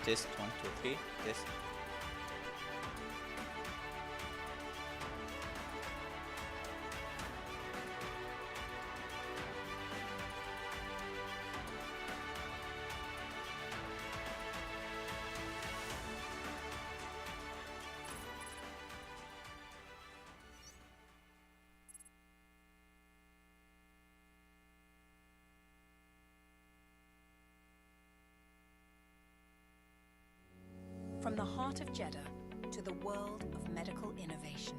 Test 1, 2, 3. Test. From the heart of Jeddah to the world of medical innovation.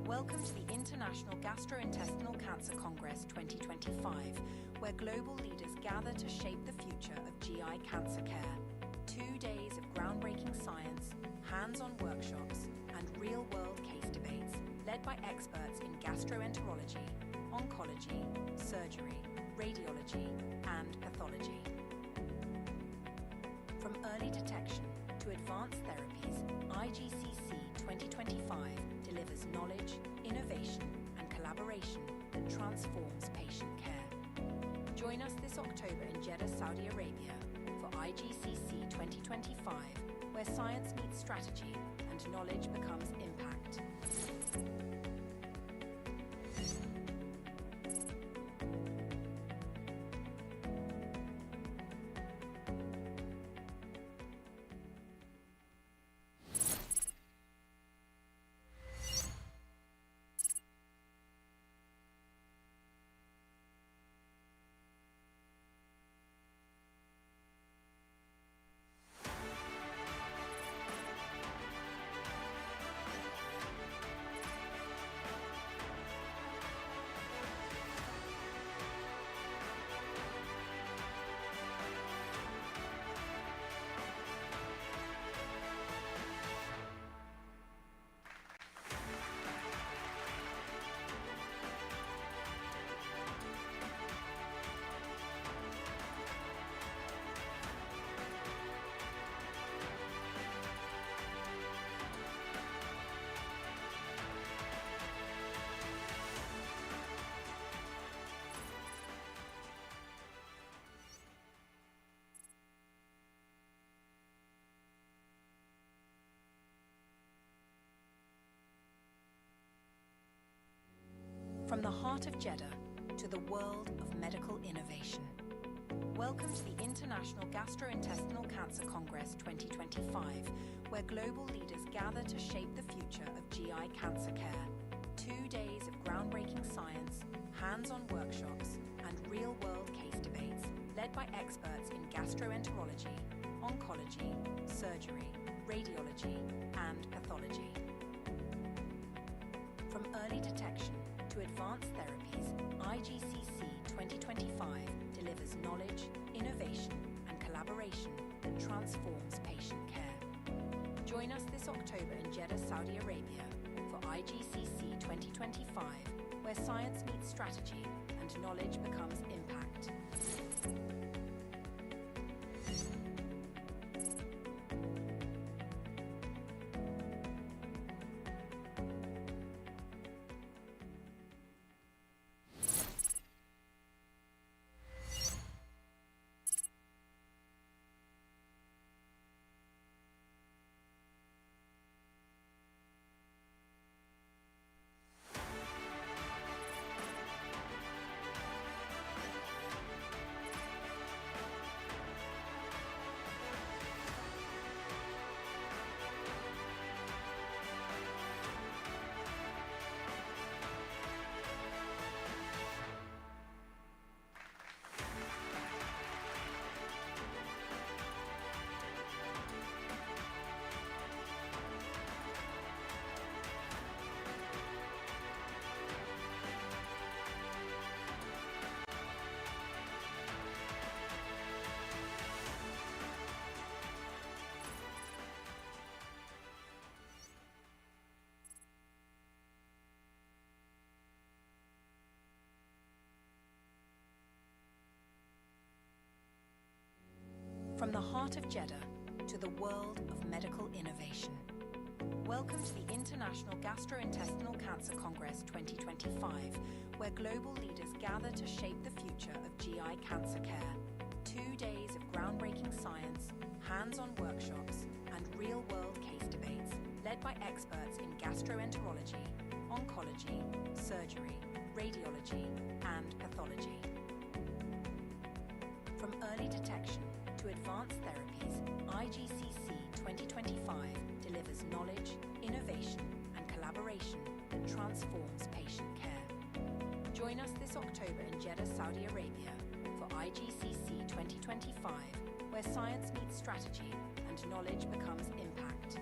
Welcome to the International Gastrointestinal Cancer Congress 2025, where global leaders gather to shape the future of GI cancer care. 2 days of groundbreaking science, hands-on workshops, and real-world case debates led by experts in gastroenterology, oncology, surgery, radiology, and pathology. From early detection to advanced therapies, IGCC 2025 delivers knowledge, innovation, and collaboration that transforms patient care. Join us this October in Jeddah, Saudi Arabia for IGCC 2025, where science meets strategy and knowledge becomes impact. From the heart of Jeddah to the world of medical innovation. Welcome to the International Gastrointestinal Cancer Congress 2025, where global leaders gather to shape the future of GI cancer care. 2 days of groundbreaking science, hands-on workshops, and real-world case debates led by experts in gastroenterology, oncology, surgery, radiology, and pathology. From early detection to advanced therapies, IGCC 2025 delivers knowledge, innovation, and collaboration that transforms patient care. Join us this October in Jeddah, Saudi Arabia for IGCC 2025, where science meets strategy and knowledge becomes impact. From the heart of Jeddah to the world of medical innovation. Welcome to the International Gastrointestinal Cancer Congress 2025, where global leaders gather to shape the future of GI cancer care. 2 days of groundbreaking science, hands-on workshops, and real-world case debates led by experts in gastroenterology, oncology, surgery, radiology, and pathology. From early detection to advanced therapies, IGCC 2025 delivers knowledge, innovation, and collaboration that transforms patient care. Join us this October in Jeddah, Saudi Arabia for IGCC 2025, where science meets strategy and knowledge becomes impact.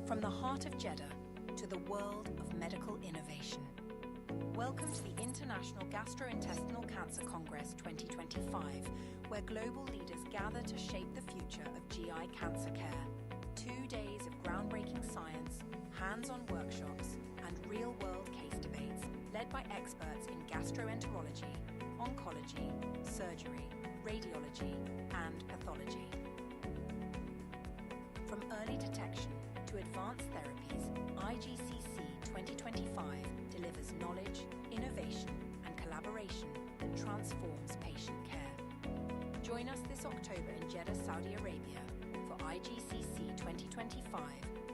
From the heart of Jeddah to the world of medical innovation. Welcome to the International Gastrointestinal Cancer Congress 2025, where global leaders gather to shape the future of GI cancer care. 2 days of groundbreaking science, hands-on workshops, and real-world case debates led by experts in gastroenterology, oncology, surgery, radiology, and pathology. From early detection to advanced therapies, IGCC 2025 delivers knowledge, innovation, and collaboration that transforms patient care. Join us this October in Jeddah, Saudi Arabia for IGCC 2025,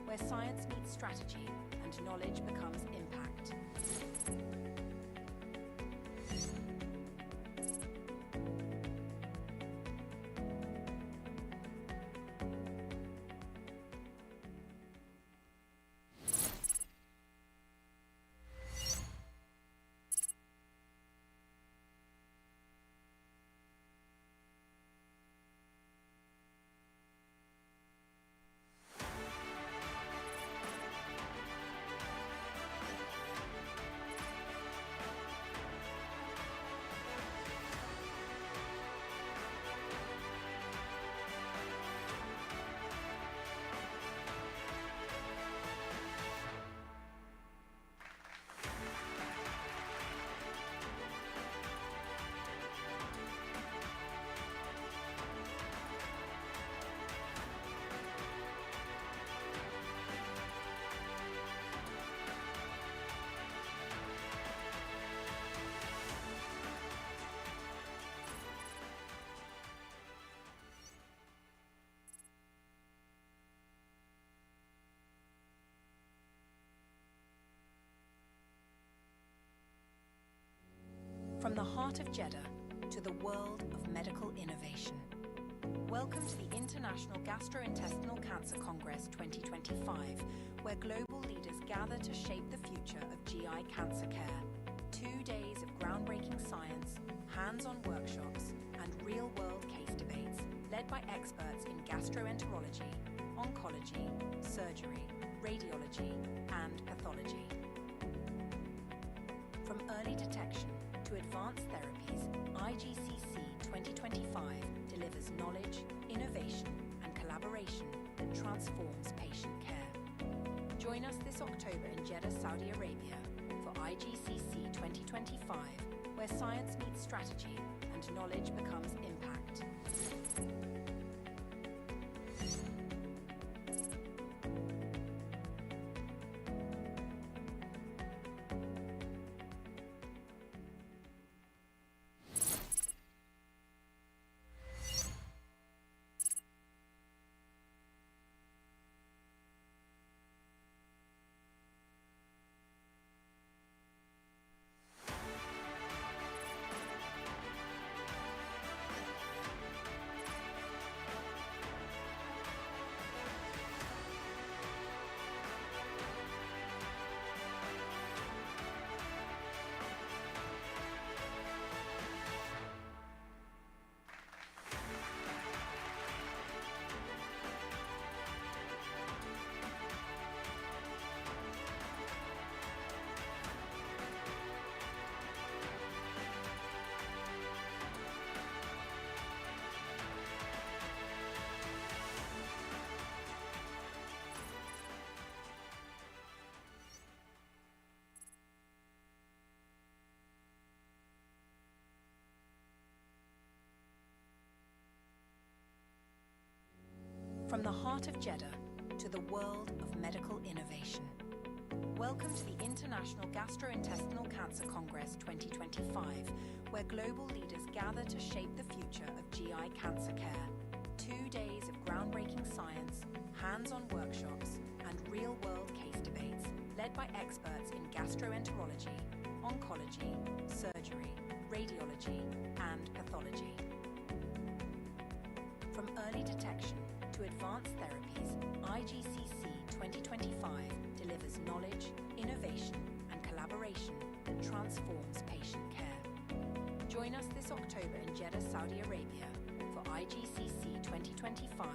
where science meets strategy and knowledge becomes impact. From the heart of Jeddah to the world of medical innovation. Welcome to the International Gastrointestinal Cancer Congress 2025, where global leaders gather to shape the future of GI cancer care. 2 days of groundbreaking science, hands-on workshops, and real-world case debates led by experts in gastroenterology, oncology, surgery, radiology, and pathology. From early detection to advanced therapies, IGCC 2025 delivers knowledge, innovation, and collaboration that transforms patient care. Join us this October in Jeddah, Saudi Arabia for IGCC 2025, where science meets strategy and knowledge becomes impact. the heart of Jeddah to the world of medical innovation. Welcome to the International Gastrointestinal Cancer Congress 2025, where global leaders gather to shape the future of GI cancer care. 2 days of groundbreaking science, hands-on workshops, and real-world case debates led by experts in gastroenterology, oncology, surgery, radiology, and pathology. From early detection to advanced therapies, IGCC 2025 delivers knowledge, innovation, and collaboration that transforms patient care. Join us this October in Jeddah, Saudi Arabia for IGCC 2025,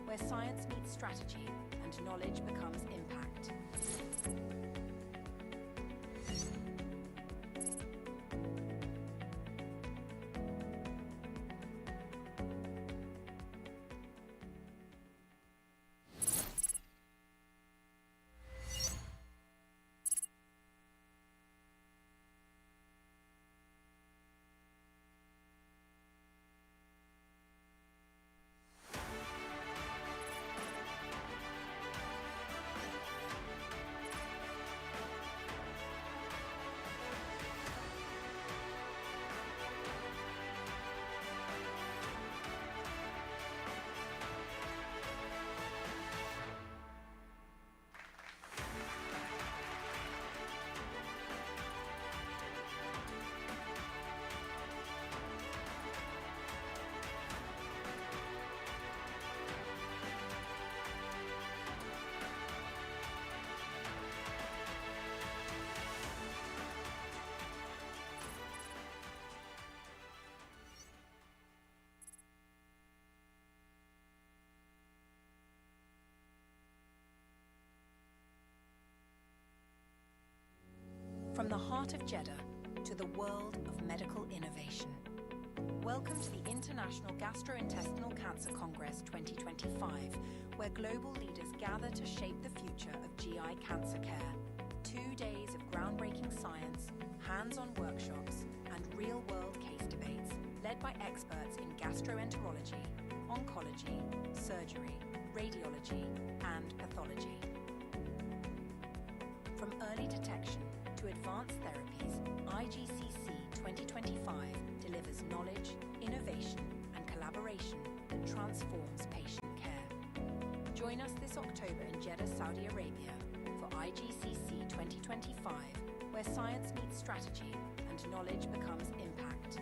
where science meets strategy and knowledge becomes impact. From the heart of Jeddah to the world of medical innovation. Welcome to the International Gastrointestinal Cancer Congress 2025, where global leaders gather to shape the future of GI cancer care. 2 days of groundbreaking science, hands-on workshops, and real-world case debates led by experts in gastroenterology, oncology, surgery, radiology, and pathology. From early detection to advanced therapies, IGCC 2025 delivers knowledge, innovation, and collaboration that transforms patient care. Join us this October in Jeddah, Saudi Arabia for IGCC 2025, where science meets strategy and knowledge becomes impact.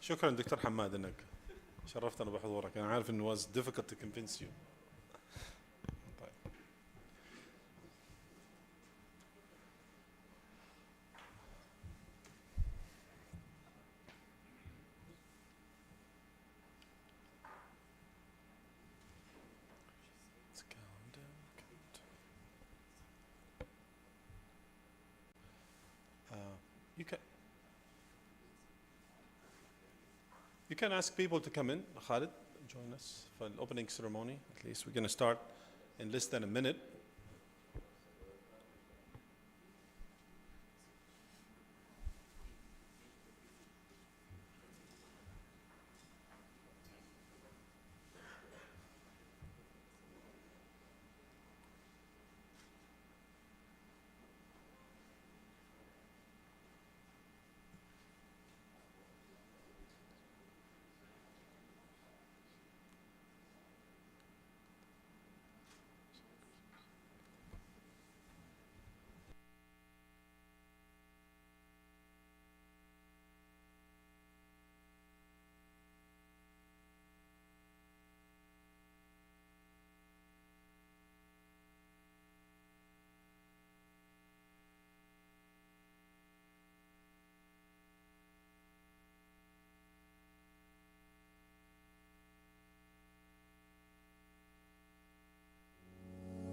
شكرا دكتور حماد انك شرفتنا بحضورك. انا عارف انه was difficult to convince you. طيب. You can ask people to come in. Khalid, join us for the opening ceremony. At least we're going to start in less than a minute.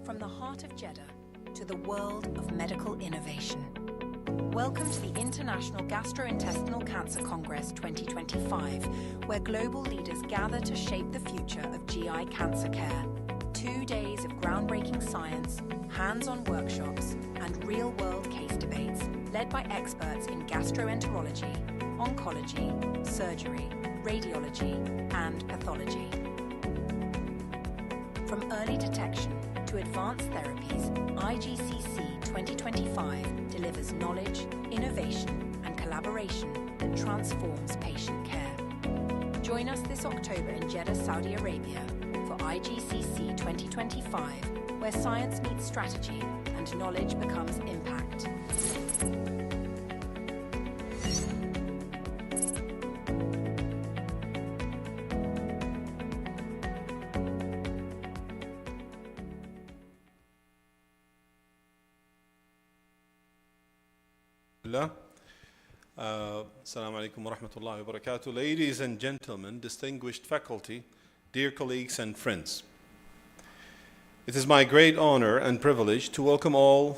From the heart of Jeddah to the world of medical innovation. Welcome to the International Gastrointestinal Cancer Congress 2025, where global leaders gather to shape the future of GI cancer care. 2 days of groundbreaking science, hands-on workshops, and real-world case debates led by experts in gastroenterology, oncology, surgery, radiology, and pathology. From early detection to advanced therapies, IGCC 2025 delivers knowledge, innovation, and collaboration that transforms patient care. Join us this October in Jeddah, Saudi Arabia for IGCC 2025, where science meets strategy and knowledge becomes impact. Assalamu alaikum wa rahmatullahi wa barakatuh. Ladies and gentlemen, distinguished faculty, dear colleagues and friends. It is my great honor and privilege to welcome all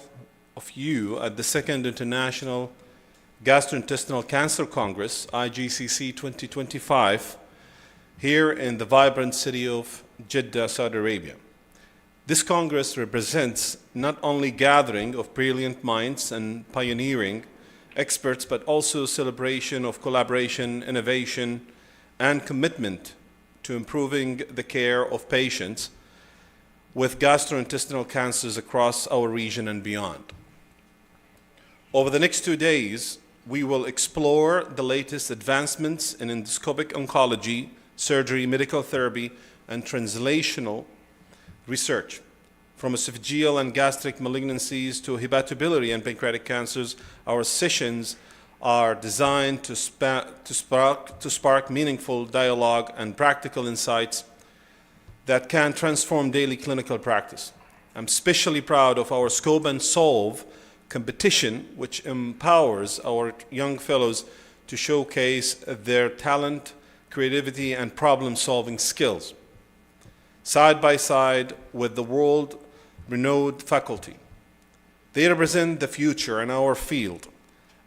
of you at the Second International Gastrointestinal Cancer Congress, IGCC 2025, here in the vibrant city of Jeddah, Saudi Arabia. This Congress represents not only gathering of brilliant minds and pioneering experts, but also celebration of collaboration, innovation, and commitment to improving the care of patients with gastrointestinal cancers across our region and beyond. Over the next 2 days, we will explore the latest advancements in endoscopic oncology, surgery, medical therapy, and translational research. From esophageal and gastric malignancies to hepatobiliary and pancreatic cancers, our sessions are designed to spark meaningful dialogue and practical insights that can transform daily clinical practice. I'm especially proud of our Scope and Solve competition, which empowers our young fellows to showcase their talent, creativity, and problem-solving skills, side by side with the world-renowned faculty. They represent the future in our field,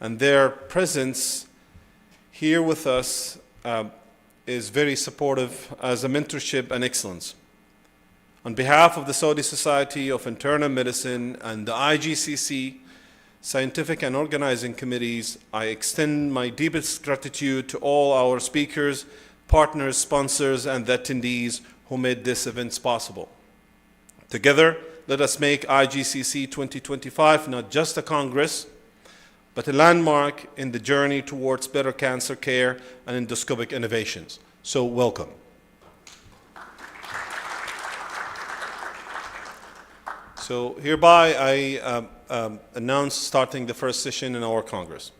and their presence here with us is very supportive as a mentorship and excellence. On behalf of the Saudi Society of Internal Medicine and the IGCC scientific and organizing committees, I extend my deepest gratitude to all our speakers, partners, sponsors, and the attendees who made this event possible. Together, let us make IGCC 2025 not just a congress, but a landmark in the journey towards better cancer care and endoscopic innovations. So welcome. So hereby I announce starting the first session in our Congress.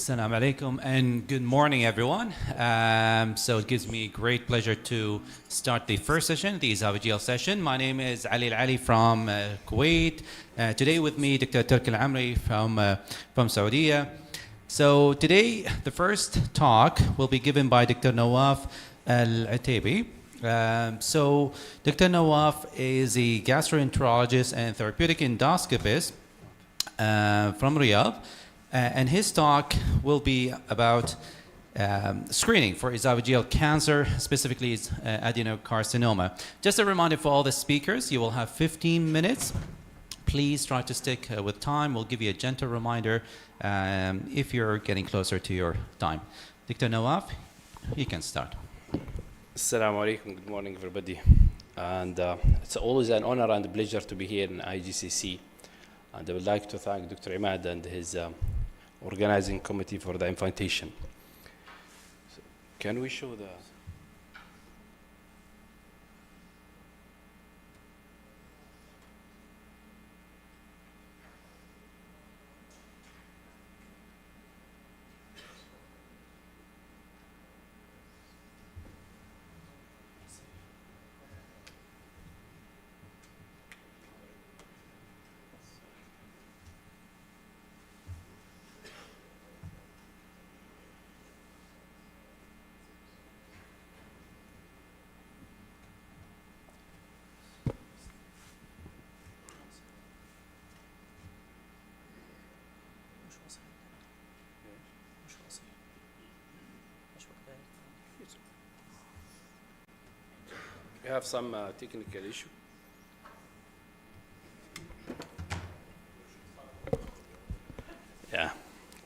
Assalamu alaikum and good morning, everyone. So it gives me great pleasure to start the first session, the esophageal session. My name is Ali Al-Ali from Kuwait. Today with me, Dr. Turk Al-Amri from Saudi. So today, the first talk will be given by Dr. Nawaf Al-Ataibi. So Dr. Nawaf is a gastroenterologist and therapeutic endoscopist from Riyadh. And his talk will be about screening for esophageal cancer, specifically adenocarcinoma. Just a reminder for all the speakers, you will have 15 minutes. Please try to stick with time. We'll give you a gentle reminder if you're getting closer to your time. Dr. Nawaf, you can start. Assalamu alaikum. Good morning, everybody. And it's always an honor and a pleasure to be here in IGCC. And I would like to thank Dr. Imad and his organizing committee for the invitation. So can we show the... We have some technical issue. Yeah,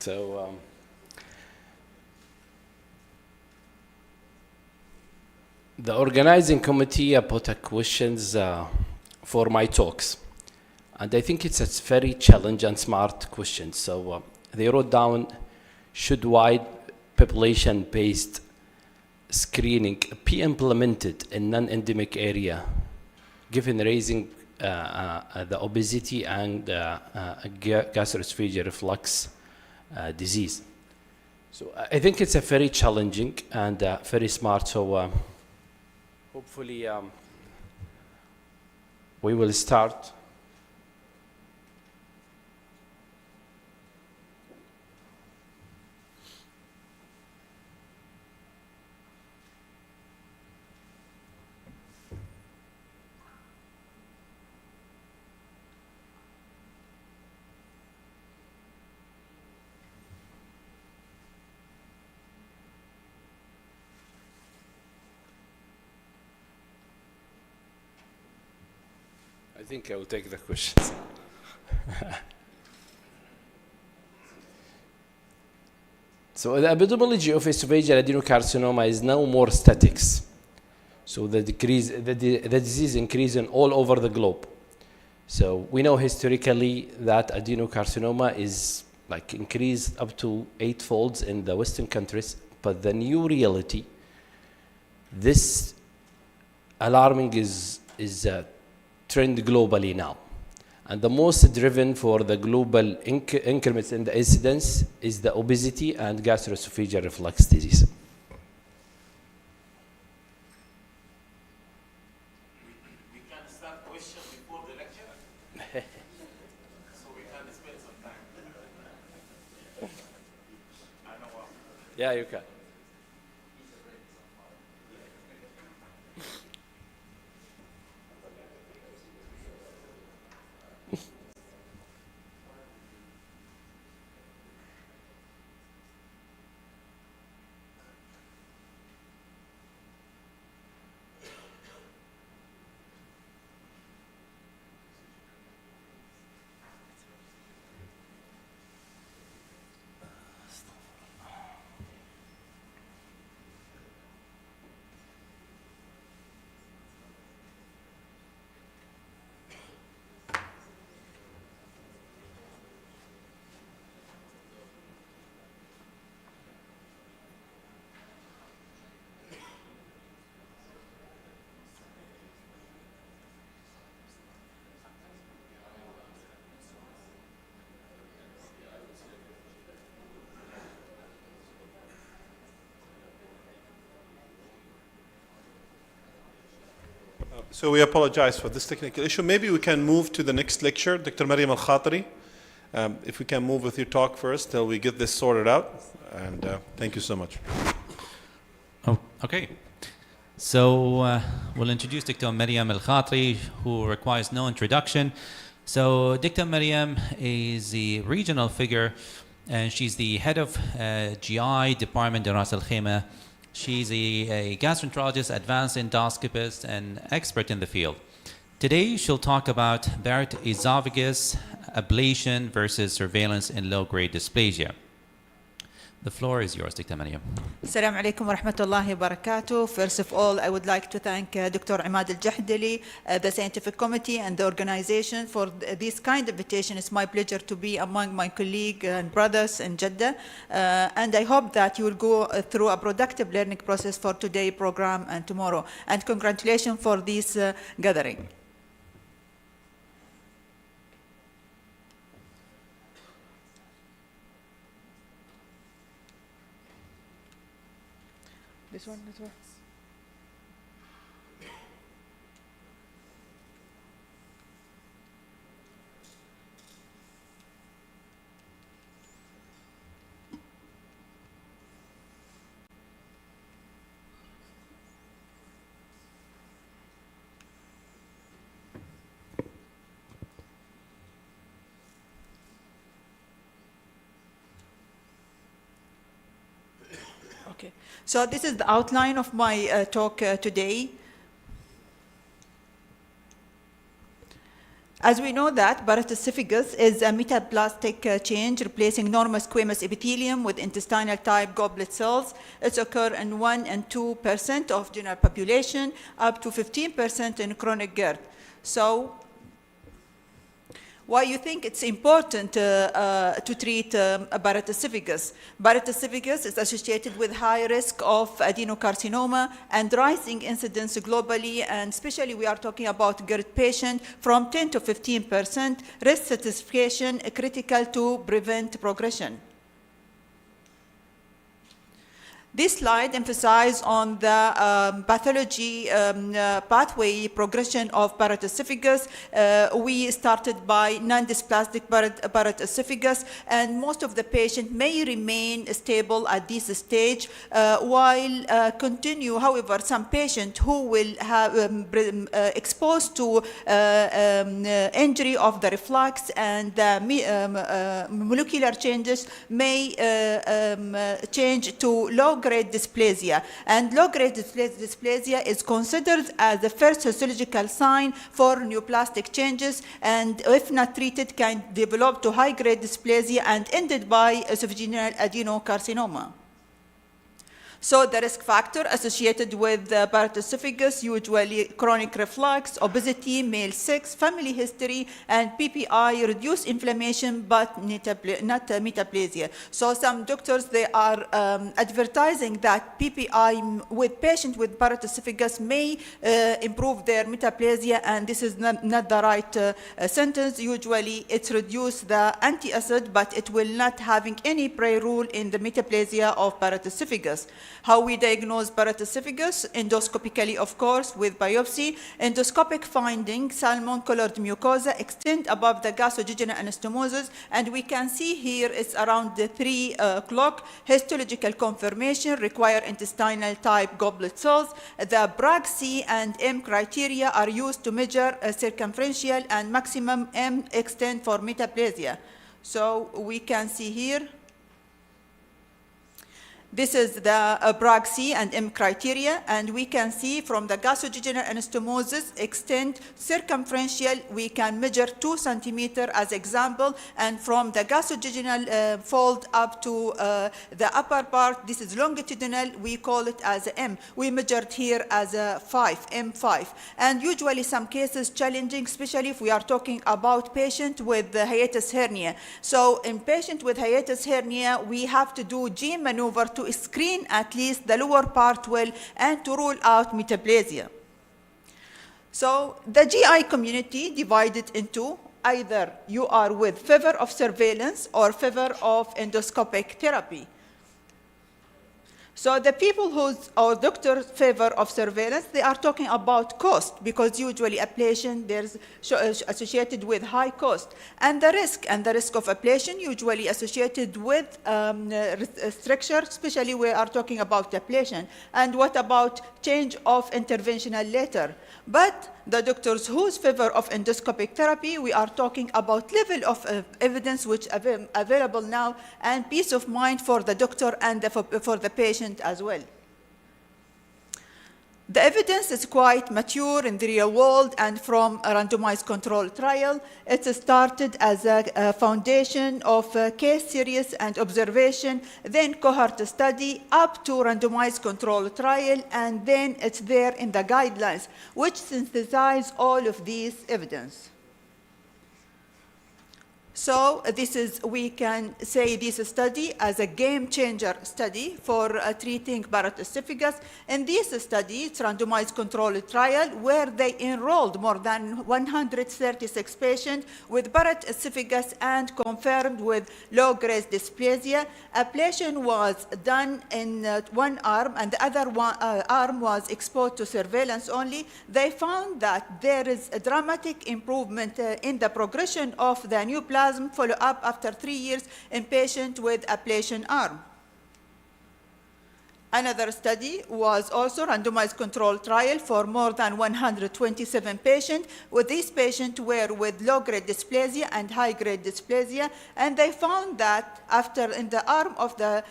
so the organizing committee put a questions for my talks, and I think it's a very challenging and smart question. So they wrote down, should wide population-based screening be implemented in non-endemic area, given raising the obesity and gastroesophageal reflux disease? So I think it's a very challenging and very smart. So hopefully we will start. I think I will take the questions. So the epidemiology of esophageal adenocarcinoma is now more statics. So the disease increasing all over the globe. So we know historically that adenocarcinoma is like increased up to 8-fold in the Western countries, but the new reality, this alarming is a trend globally now. And the most driven for the global increments in the incidence is the obesity and gastroesophageal reflux disease. We can start questions before the lecture, so we can spend some time. I know. Yeah, you can. So we apologize for this technical issue. Maybe we can move to the next lecture, Dr. Maryam Al-Khatri. If we can move with your talk first till we get this sorted out. And thank you so much. Oh, okay. So we'll introduce Dr. Maryam Al-Khatri, who requires no introduction. So Dr. Maryam is the regional figure, and she's the head of GI department in Ras Al Khaimah. She's a gastroenterologist, advanced endoscopist, and expert in the field. Today, she'll talk about Barrett esophagus ablation versus surveillance in low-grade dysplasia. The floor is yours, Dr. Maryam. Assalamu alaikum wa rahmatullahi wa barakatuh. First of all, I would like to thank Dr. Imad Al-Jahdali, the scientific committee, and the organization for this kind of invitation. It's my pleasure to be among my colleagues and brothers in Jeddah. And I hope that you will go through a productive learning process for today's program and tomorrow. And congratulations for this gathering. This one. Okay, so this is the outline of my talk today. As we know that Barrett's esophagus is a metaplastic change replacing normal squamous epithelium with intestinal type goblet cells. It occurs in 1 and 2% of general population, up to 15% in chronic GERD. So why you think it's important to treat Barrett's esophagus? Barrett's esophagus is associated with high risk of adenocarcinoma and rising incidence globally, and especially we are talking about GERD patient from 10 to 15%, risk stratification critical to prevent progression. This slide emphasizes on the pathology pathway progression of Barrett's esophagus. We started by non-dysplastic Barrett's esophagus, and most of the patient may remain stable at this stage while continue. However, some patient who will have exposed to injury of the reflux and the molecular changes may change to low-grade dysplasia, and low-grade dysplasia is considered as the first histological sign for neoplastic changes, and if not treated can develop to high-grade dysplasia and ended by esophageal adenocarcinoma. So the risk factor associated with Barrett's esophagus, usually chronic reflux, obesity, male sex, family history, and PPI, reduced inflammation, but not metaplasia. So some doctors, they are advertising that PPI with patient with Barrett's esophagus may improve their metaplasia, and this is not the right sentence. Usually it's reduce the antacid, but it will not having any prior rule in the metaplasia of Barrett's esophagus. How we diagnose Barrett's esophagus? Endoscopically, of course, with biopsy. Endoscopic finding, salmon-colored mucosa extend above the gastrojejuno anastomosis, and we can see here it's around the 3 o'clock. Histological confirmation require intestinal type goblet cells. The Bragg C and M criteria are used to measure circumferential and maximum M extent for metaplasia. So we can see here. This is the Bragg C and M criteria, and we can see from the gastrojejuno anastomosis extent circumferential, we can measure 2 centimeters as example, and from the gastrojejunal fold up to the upper part, this is longitudinal, we call it as a M. We measured here as a 5, M5. And usually some cases challenging, especially if we are talking about patient with hiatus hernia. So in patient with hiatus hernia, we have to do G maneuver to screen at least the lower part well and to rule out metaplasia. So the GI community divided into either you are with favor of surveillance or favor of endoscopic therapy. So the people or doctors favor of surveillance, they are talking about cost, because usually ablation there's associated with high cost, and the risk of ablation usually associated with stricture, especially we are talking about ablation. And what about change of interventional later? But the doctors whose favor of endoscopic therapy, we are talking about level of evidence which available now, and peace of mind for the doctor and for the patient as well. The evidence is quite mature in the real world, and from a randomized control trial, it started as a foundation of case series and observation, then cohort study, up to randomized control trial, and then it's there in the guidelines, which synthesize all of these evidence. So we can say this study as a game changer study for treating Barrett esophagus. In this study, it's randomized controlled trial where they enrolled more than 136 patients with Barrett esophagus and confirmed with low-grade dysplasia. Ablation was done in one arm, and the other arm was exposed to surveillance only. They found that there is a dramatic improvement in the progression of the neoplasm follow-up after 3 years in patients with ablation arm. Another study was also randomized controlled trial for more than 127 patients. With these patients were with low-grade dysplasia and high-grade dysplasia, and they found that after in the arm of the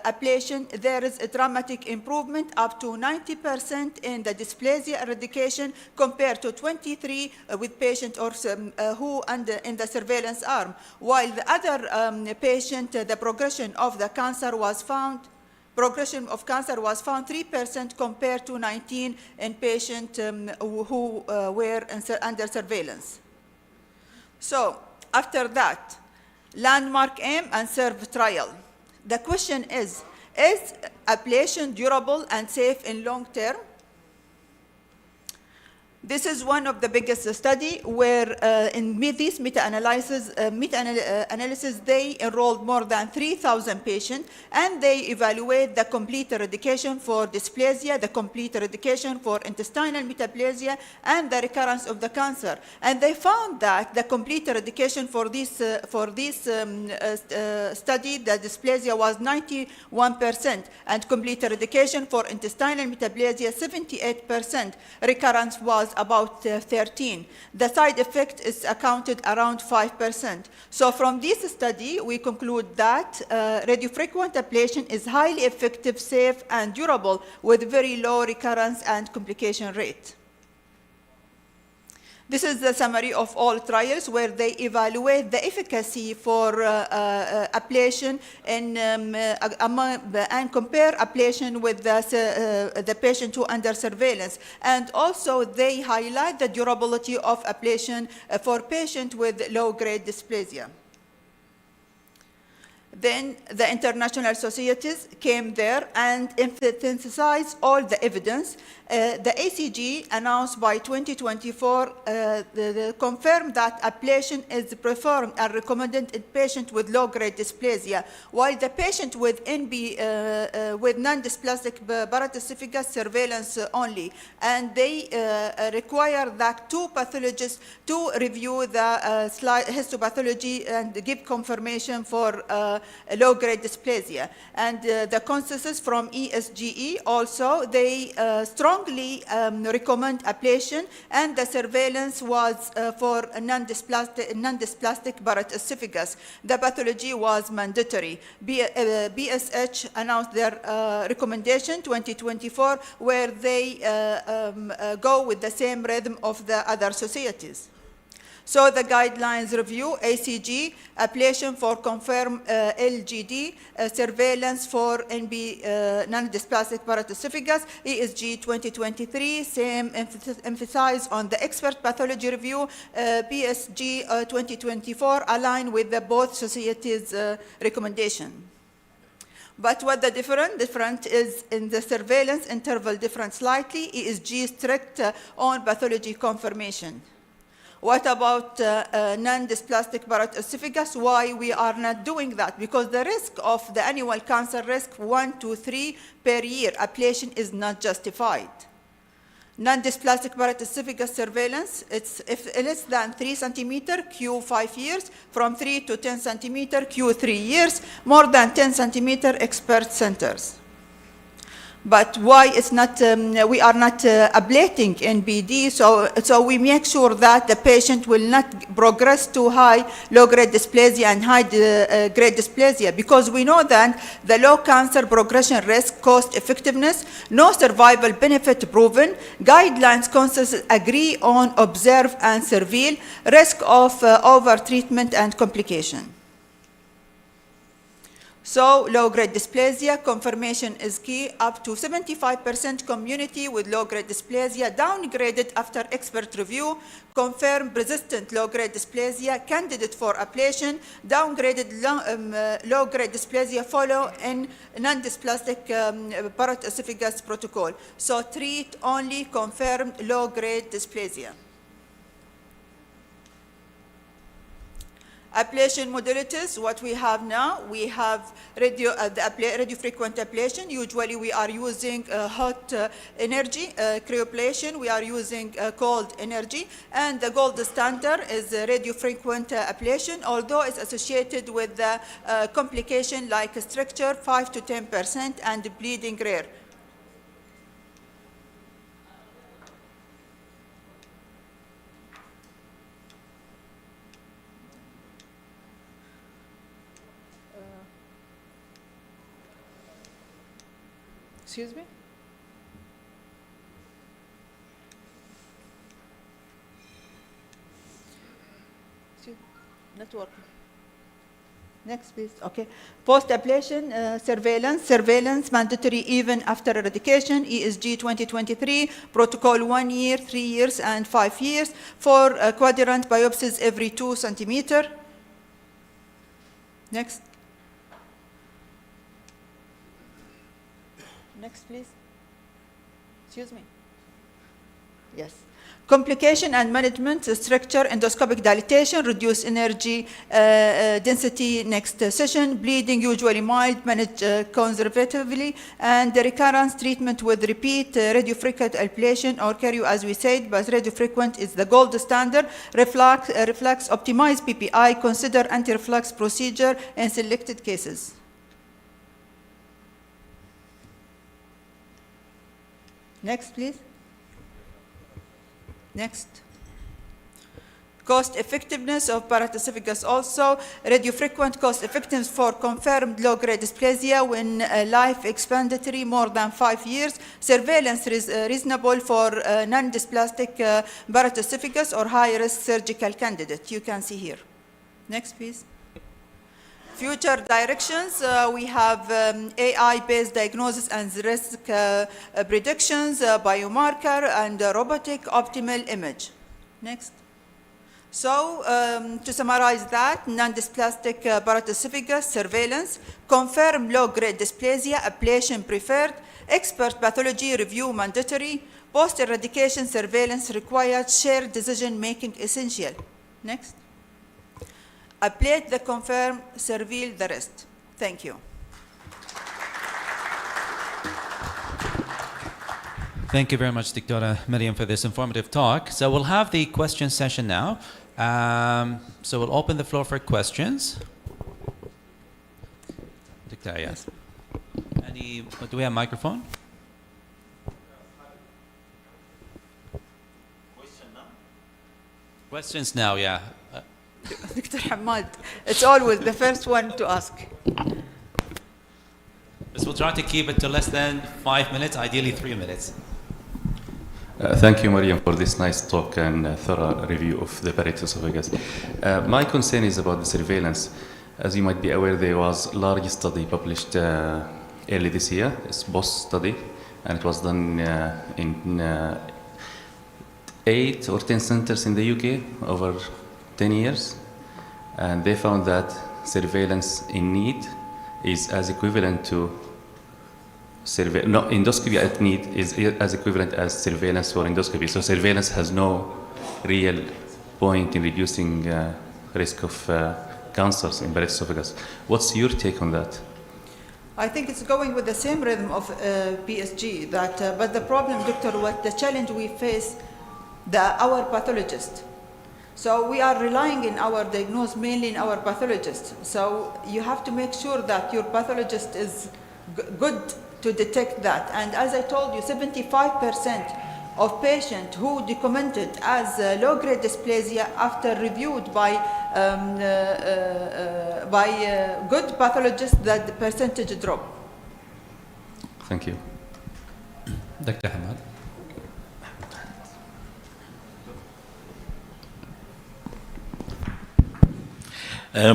ablation, there is a dramatic improvement up to 90% in the dysplasia eradication compared to 23 with patients who in the surveillance arm. While the other patient, the progression of cancer was found 3% compared to 19 in patients who were under surveillance. So after that, landmark aim and serve trial. The question is ablation durable and safe in long term? This is one of the biggest study where in this meta-analysis, they enrolled more than 3,000 patients, and they evaluate the complete eradication for dysplasia, the complete eradication for intestinal metaplasia, and the recurrence of the cancer. And they found that the complete eradication for this study, the dysplasia was 91%, and complete eradication for intestinal metaplasia 78%. Recurrence was about 13. The side effect is accounted around 5%. So from this study, we conclude that radiofrequent ablation is highly effective, safe, and durable with very low recurrence and complication rate. This is the summary of all trials where they evaluate the efficacy for ablation and compare ablation with the patient who under surveillance. And also they highlight the durability of ablation for patients with low-grade dysplasia. Then the international societies came there and emphasized all the evidence. The ACG announced by 2024 confirmed that ablation is performed and recommended in patients with low-grade dysplasia, while the patient with with non-dysplastic Barrett esophagus surveillance only. And they require that 2 pathologists to review the histopathology and give confirmation for low-grade dysplasia. And the consensus from ESGE also, they strongly recommend ablation, and the surveillance was for non-dysplastic Barrett esophagus. The pathology was mandatory. BSH announced their recommendation 2024, where they go with the same rhythm of the other societies. So the guidelines review, ACG, ablation for confirmed LGD, surveillance for non-dysplastic Barrett esophagus, ESG 2023, same emphasize on the expert pathology review, PSG 2024, aligned with the both societies' recommendation. But what the different is in the surveillance interval different slightly, ESG strict on pathology confirmation. What about non-dysplastic paroesophagus? Why we are not doing that? Because the risk of the annual cancer risk 1 to 3 per year, ablation is not justified. Non-dysplastic paroesophagus surveillance, it's if less than 3 centimeter, Q 5 years, from 3 to 10 centimeter, Q 3 years, more than 10 centimeter, expert centers. But why it's not, we are not ablating NBD, so we make sure that the patient will not progress to high low-grade dysplasia and high-grade dysplasia, because we know that the low cancer progression risk, cost effectiveness, no survival benefit proven, guidelines consensus agree on observe and surveil, risk of over-treatment and complication. So low-grade dysplasia, confirmation is key. Up to 75% community with low-grade dysplasia downgraded after expert review, confirmed persistent low-grade dysplasia, candidate for ablation, downgraded low-grade dysplasia follow in non-dysplastic paroesophagus protocol. So treat only confirmed low-grade dysplasia. Ablation modalities, what we have now, we have radio frequent ablation. Usually we are using hot energy, cryoablation. We are using cold energy. And the gold standard is radio frequent ablation, although it's associated with the complication like stricture 5 to 10% and bleeding rare. Excuse me? Network. Next, please. Okay. Post-ablation surveillance mandatory even after eradication. ESG 2023 protocol 1 year, 3 years, and 5 years for quadrant biopsies every 2 centimeter. Next. Next, please. Excuse me. Yes. Complication and management, structure, endoscopic dilatation, reduced energy density next session, bleeding usually mild, managed conservatively, and the recurrence treatment with repeat radiofrequent ablation or cardio, as we said, but radiofrequent is the gold standard. Reflux, optimize PPI, consider anti-reflux procedure in selected cases. Next, please. Next. Cost effectiveness of paroesophagus also. Radiofrequent cost effectiveness for confirmed low-grade dysplasia when life expandatory more than 5 years. Surveillance reasonable for non-dysplastic paroesophagus or high-risk surgical candidate. You can see here. Next, please. Future directions, we have AI-based diagnosis and risk predictions, biomarker, and robotic optimal image. Next. So, to summarize that, non-dysplastic paroesophagus surveillance, confirm low-grade dysplasia, ablation preferred, expert pathology review mandatory, post-eradication surveillance required, shared decision-making essential. Next. Ablate the confirm, surveil the rest. Thank you. Thank you very much, Dr. Mariam, for this informative talk. So we'll have the question session now. So we'll open the floor for questions. Dr. Yes. Do we have a microphone? Questions now, yeah. Dr. Hamad, it's always the first one to ask. We'll try to keep it to less than 5 minutes, ideally 3 minutes. Thank you, Mariam, for this nice talk and thorough review of the paroesophagus. My concern is about the surveillance. As you might be aware, there was a large study published early this year, it's BOSS study, and it was done in 8 or 10 centers in the UK over 10 years, and they found that surveillance in need is as equivalent to endoscopy at need is as equivalent as surveillance for endoscopy. So surveillance has no real point in reducing risk of cancers in Barrett's esophagus. What's your take on that? I think it's going with the same rhythm of PSG. But the problem, doctor, what the challenge we face, our pathologist. So we are relying in our diagnosis mainly in our pathologist. So you have to make sure that your pathologist is good to detect that. And as I told you, 75% of patients who documented as low-grade dysplasia after reviewed by good pathologists, that the percentage drop. Thank you. Dr. Hamad.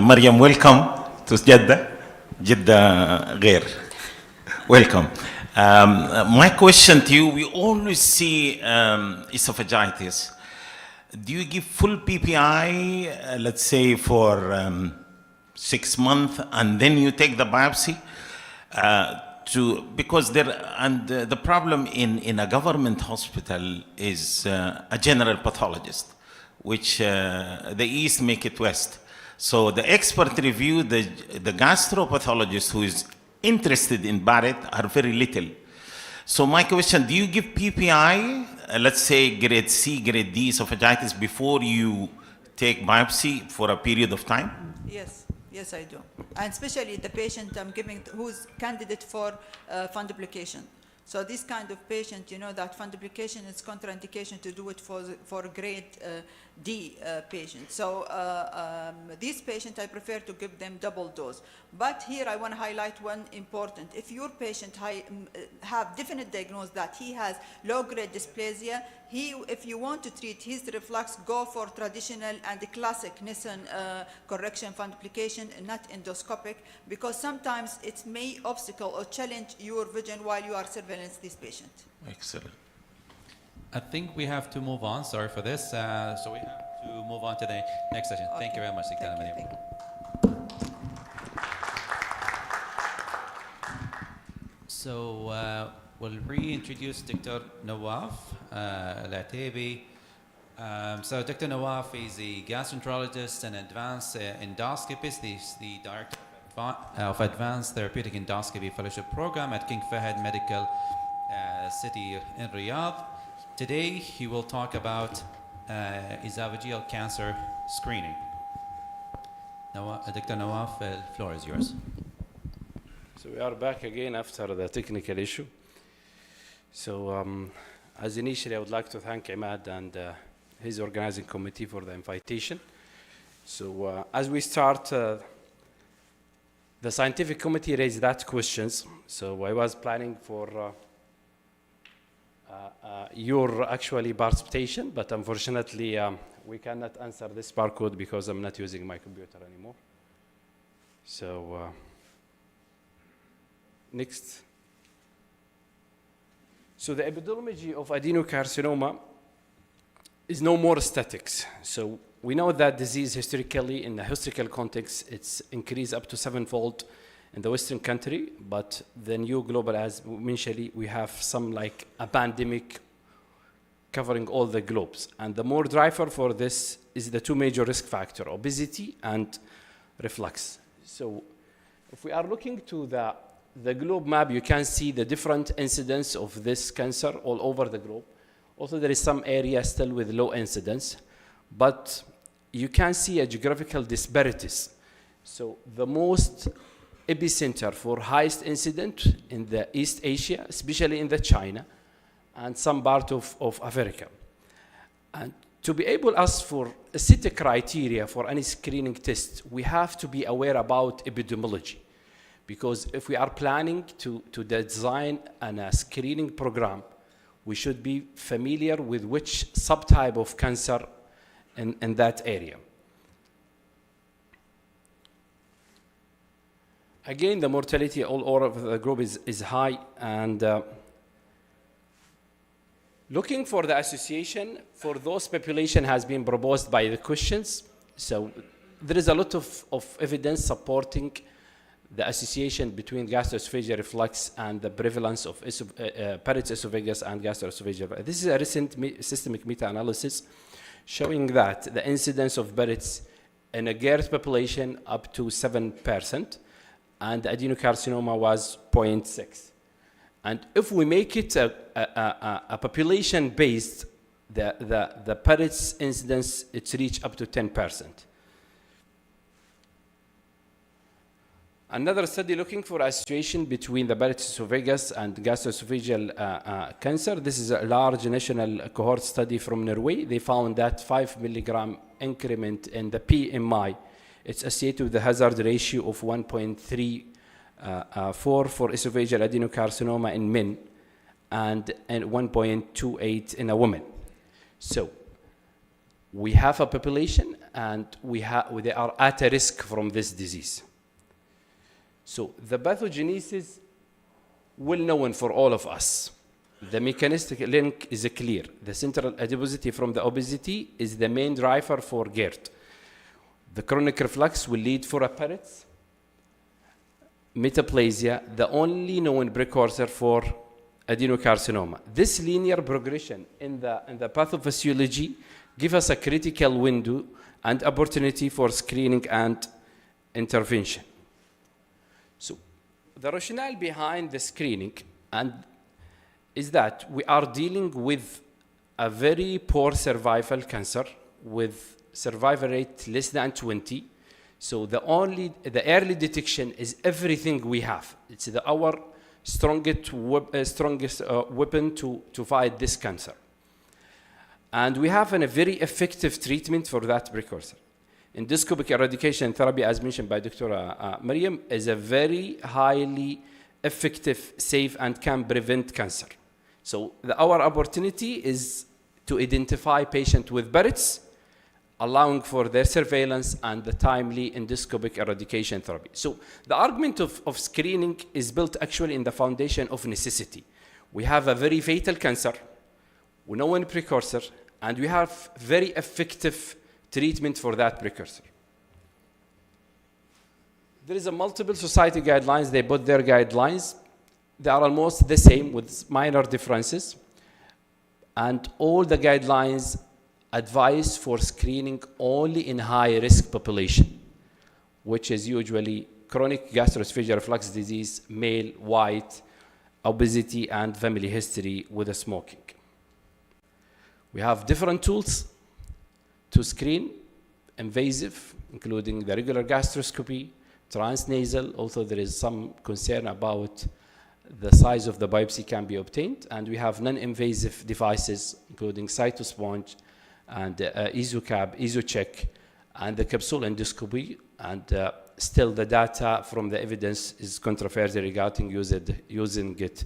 Mariam, welcome to Jeddah غير. Welcome. My question to you, we always see esophagitis. Do you give full PPI, let's say for 6 months, and then you take the biopsy? Because the problem in a government hospital is a general pathologist, which the East make it West. So the expert review, the gastropathologist who is interested in Barrett are very little. So my question, do you give PPI, let's say grade C, grade D esophagitis before you take biopsy for a period of time? Yes, I do. And especially the patient I'm giving who's candidate for fundoplication. So this kind of patient, you know that fundoplication is contraindication to do it for grade D patient. So these patients, I prefer to give them double dose. But here I want to highlight one important. If your patient have definite diagnosis that he has low-grade dysplasia, if you want to treat his reflux, go for traditional and the classic Nissen correction fundoplication, not endoscopic, because sometimes it may obstacle or challenge your vision while you are surveillance this patient. Excellent. I think we have to move on. Sorry for this. So we have to move on to the next session. Okay. Thank you very much, Dr. Thank you. So we'll reintroduce Dr. Nawaf Al-Ataibi. So Dr. Nawaf is a gastroenterologist and advanced endoscopist. He's the director of Advanced Therapeutic Endoscopy Fellowship Program at King Fahd Medical City in Riyadh. Today, he will talk about esophageal cancer screening. Dr. Nawaf, the floor is yours. So we are back again after the technical issue. So as initially, I would like to thank Imad and his organizing committee for the invitation. So as we start, the scientific committee raised that questions. So I was planning for your actually participation, but unfortunately we cannot answer this barcode because I'm not using my computer anymore. So next. So the epidemiology of adenocarcinoma is no more statics. So we know that disease historically, in the historical context, it's increased up to 7-fold in the Western country, but the new global, as mentioned, we have some like a pandemic covering all the globes. And the more driver for this is the two major risk factors, obesity and reflux. So if we are looking to the globe map, you can see the different incidence of this cancer all over the globe. Also, there is some area still with low incidence, but you can see a geographical disparities. So the most epicenter for highest incident in the East Asia, especially in the China, and some part of Africa. And to be able to ask for a set of criteria for any screening test, we have to be aware about epidemiology. Because if we are planning to design a screening program, we should be familiar with which subtype of cancer in that area. Again, the mortality all over the globe is high, and looking for the association for those population has been proposed by the questions. So there is a lot of evidence supporting the association between gastroesophageal reflux and the prevalence of Barrett's esophagus and gastroesophageal reflux. This is a recent systemic meta-analysis showing that the incidence of Barrett's in a GERD population up to 7%, and adenocarcinoma was 0.6. And if we make it a population-based, the Barrett's incidence, it's reached up to 10%. Another study looking for association between the Barrett's esophagus and gastroesophageal cancer. This is a large national cohort study from Norway. They found that 5 milligram increment in the PMI, it's associated with the hazard ratio of 1.34 for esophageal adenocarcinoma in men and 1.28 in a woman. So we have a population and they are at a risk from this disease. So the pathogenesis, well known for all of us. The mechanistic link is clear. The central adiposity from the obesity is the main driver for GERD. The chronic reflux will lead for a Barrett's, metaplasia, the only known precursor for adenocarcinoma. This linear progression in the pathophysiology gives us a critical window and opportunity for screening and intervention. So the rationale behind the screening is that we are dealing with a very poor survival cancer with survival rate less than 20. So the early detection is everything we have. It's our strongest weapon to fight this cancer. And we have a very effective treatment for that precursor. Endoscopic eradication therapy, as mentioned by Dr. Mariam, is a very highly effective, safe, and can prevent cancer. So our opportunity is to identify patients with Barrett's, allowing for their surveillance and the timely endoscopic eradication therapy. So the argument of screening is built actually in the foundation of necessity. We have a very fatal cancer, we know one precursor, and we have very effective treatment for that precursor. There is a multiple society guidelines. They put their guidelines. They are almost the same with minor differences. And all the guidelines advise for screening only in high-risk population, which is usually chronic gastroesophageal reflux disease, male, white, obesity, and family history with smoking. We have different tools to screen, invasive, including the regular gastroscopy, transnasal, although there is some concern about the size of the biopsy can be obtained, and we have non-invasive devices, including cytosponge and EsoCap, EsoCheck, and the capsule endoscopy, and still the data from the evidence is controversial regarding using it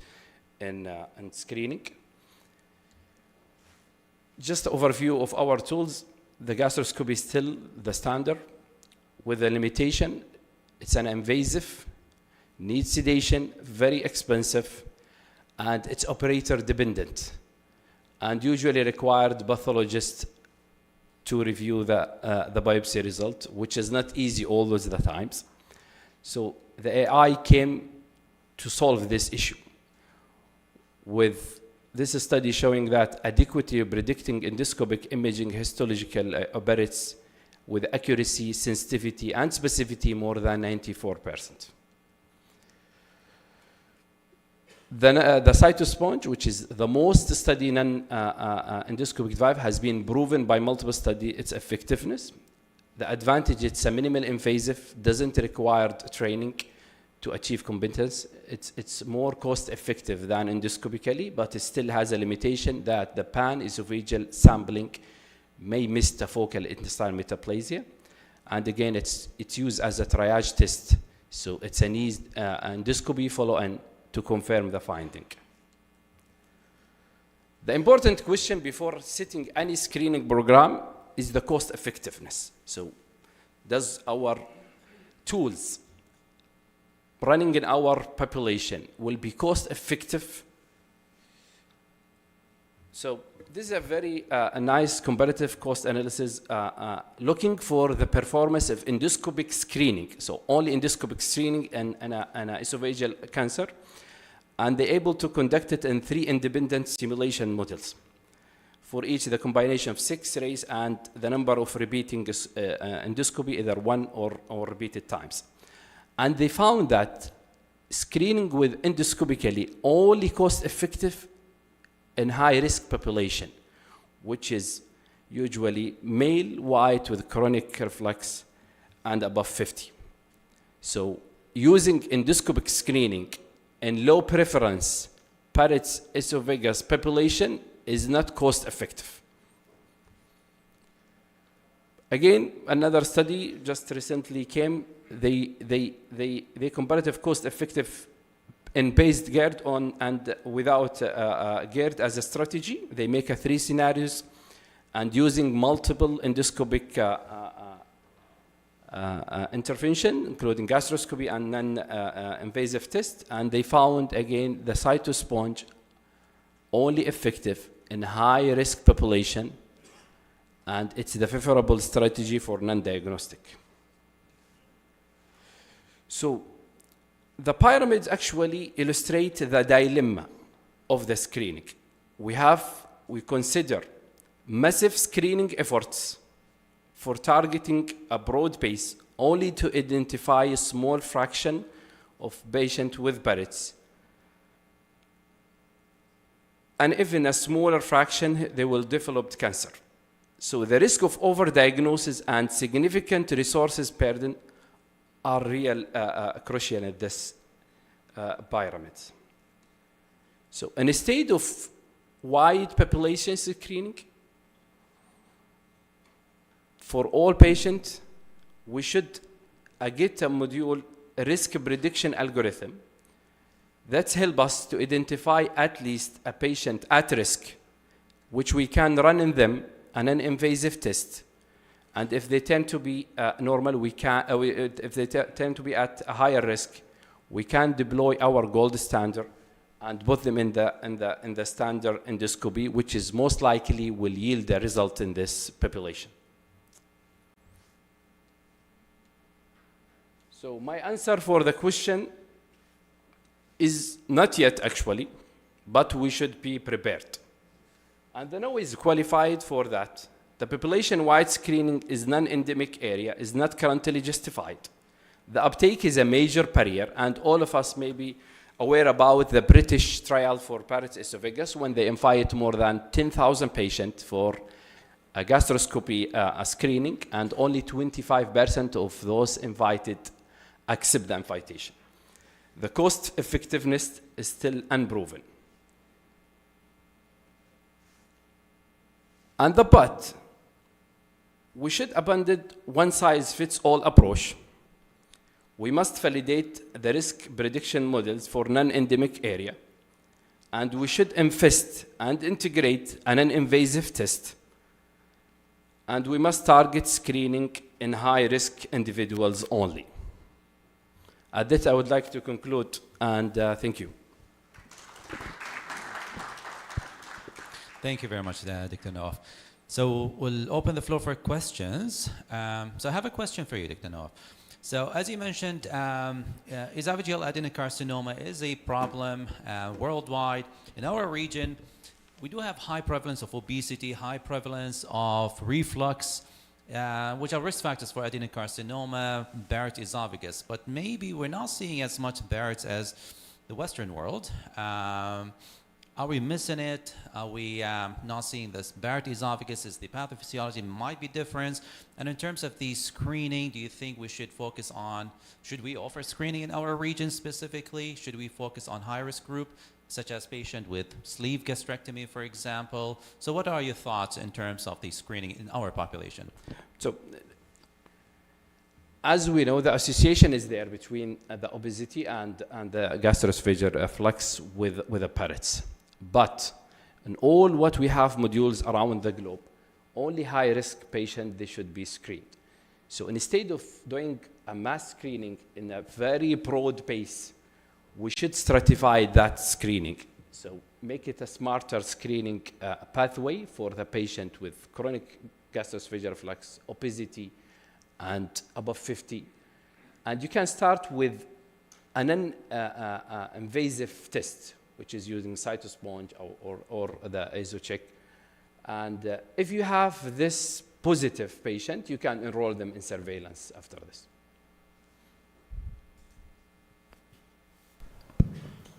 in screening. Just an overview of our tools. The gastroscopy is still the standard with a limitation. It's an invasive, needs sedation, very expensive, and it's operator dependent, and usually required pathologist to review the biopsy result, which is not easy always the times. So the AI came to solve this issue with this study showing that adequacy of predicting endoscopic imaging histological Barrett's with accuracy, sensitivity, and specificity more than 94%. Then the cytosponge, which is the most studied non-endoscopic device, has been proven by multiple studies its effectiveness. The advantage, it's a minimal invasive, doesn't require training to achieve competence. It's more cost effective than endoscopically, but it still has a limitation that the pan-esophageal sampling may miss the focal intestinal metaplasia. And again, it's used as a triage test. So it's an endoscopy follow-on to confirm the finding. The important question before setting any screening program is the cost effectiveness. So does our tools running in our population will be cost effective? So this is a very a nice comparative cost analysis looking for the performance of endoscopic screening. So only endoscopic screening and esophageal cancer. And they're able to conduct it in 3 independent simulation models. for each the combination of 6 rays and the number of repeating endoscopy, either one or repeated times. And they found that screening with endoscopically only cost effective in high risk population, which is usually male, white with chronic reflux and above 50. So using endoscopic screening in low preference Barrett's esophagus population is not cost effective. Again, another study just recently came, they comparative cost effective in based GERD on and without GERD as a strategy. They make 3 scenarios and using multiple endoscopic intervention, including gastroscopy and non-invasive test, and they found again the cytosponge only effective in high-risk population, and it's the favorable strategy for non-diagnostic. So the pyramids actually illustrate the dilemma of the screening. We consider massive screening efforts for targeting a broad base only to identify a small fraction of patients with Barrett's. And even a smaller fraction, they will develop cancer. So the risk of overdiagnosis and significant resources burden are real crucial at this pyramid. So instead of wide population screening, for all patients, we should get a module risk prediction algorithm that helps us to identify at least a patient at risk, which we can run in them an invasive test. And if they tend to be normal, if they tend to be at a higher risk, we can deploy our gold standard and put them in the standard endoscopy, which is most likely will yield a result in this population. So my answer for the question is not yet actually, but we should be prepared. And the no is qualified for that. The population-wide screening is non-endemic area, is not currently justified. The uptake is a major barrier, and all of us may be aware about the British trial for Barrett's esophagus when they invite more than 10,000 patients for a gastroscopy screening, and only 25% of those invited accept the invitation. The cost effectiveness is still unproven. And but we should abandon one-size-fits-all approach. We must validate the risk prediction models for non-endemic area, and we should invest and integrate an invasive test, and we must target screening in high-risk individuals only. At that, I would like to conclude, and thank you. Thank you very much, Dr. Nawaf. So we'll open the floor for questions. So I have a question for you, Dr. Nawaf. So as you mentioned, esophageal adenocarcinoma is a problem worldwide. In our region, we do have high prevalence of obesity, high prevalence of reflux, which are risk factors for adenocarcinoma, Barrett's esophagus. But maybe we're not seeing as much Barrett's as the Western world. Are we missing it? Are we not seeing this? Barrett's esophagus, is the pathophysiology might be different. And in terms of the screening, do you think we should focus on, should we offer screening in our region specifically? Should we focus on high-risk group, such as patient with sleeve gastrectomy, for example? So what are your thoughts in terms of the screening in our population? So, as we know, the association is there between the obesity and the gastroesophageal reflux with the Barrett's. But in all what we have modules around the globe, only high-risk patients, they should be screened. So instead of doing a mass screening in a very broad base, we should stratify that screening. So make it a smarter screening pathway for the patient with chronic gastroesophageal reflux, obesity, and above 50. And you can start with an invasive test, which is using cytosponge or the EsoCheck, And if you have this positive patient, you can enroll them in surveillance after this.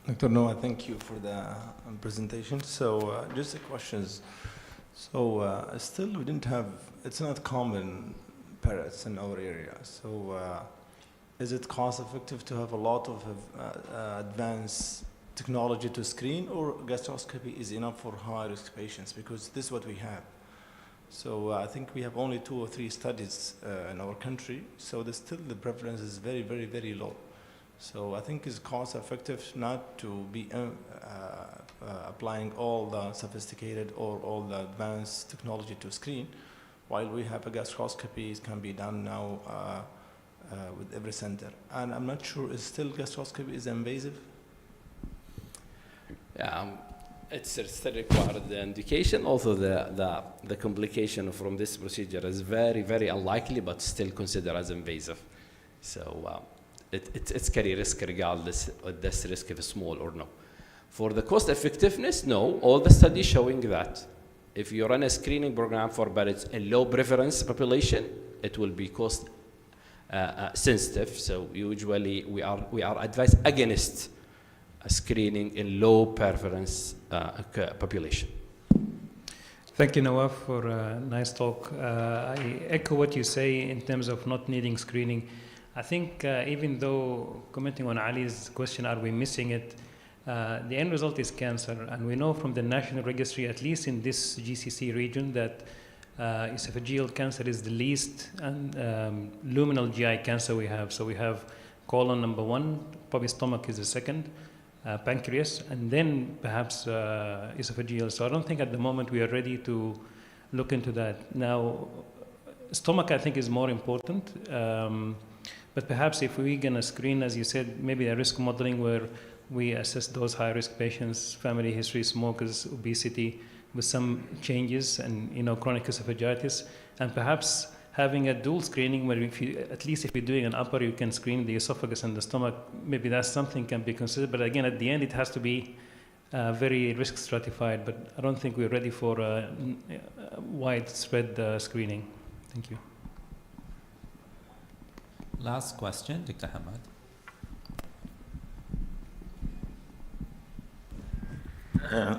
Dr. Noah, thank you for the presentation. So just the questions. So still we didn't have, it's not common parrots in our area. So is it cost effective to have a lot of advanced technology to screen, or gastroscopy is enough for high risk patients? Because this is what we have. So I think we have only 2 or 3 studies in our country. So still the prevalence is very, very, very low. So I think it's cost effective not to be applying all the sophisticated or all the advanced technology to screen, while we have a gastroscopy, it can be done now with every center. And I'm not sure, is still gastroscopy is invasive? It's still required the indication. Also, the complication from this procedure is very, very unlikely, but still considered as invasive. So it's carry risk regardless of this risk if it's small or no. For the cost effectiveness, no. All the studies showing that if you run a screening program for parrots in low preference population, it will be cost sensitive. So usually we are advised against screening in low preference population. Thank you, Nawaf, for a nice talk. I echo what you say in terms of not needing screening. I think even though, commenting on Ali's question, are we missing it? The end result is cancer. And we know from the national registry, at least in this GCC region, that esophageal cancer is the least luminal GI cancer we have. So we have colon number 1, probably stomach is the second, pancreas, and then perhaps esophageal. So I don't think at the moment we are ready to look into that. Now, stomach I think is more important. But perhaps if we're going to screen, as you said, maybe a risk modeling where we assess those high-risk patients, family history, smokers, obesity, with some changes and chronic esophagitis, and perhaps having a dual screening where at least if you're doing an upper, you can screen the esophagus and the stomach. Maybe that's something can be considered. But again, at the end, it has to be very risk stratified. But I don't think we're ready for widespread screening. Thank you. Last question, Dr. Hamad.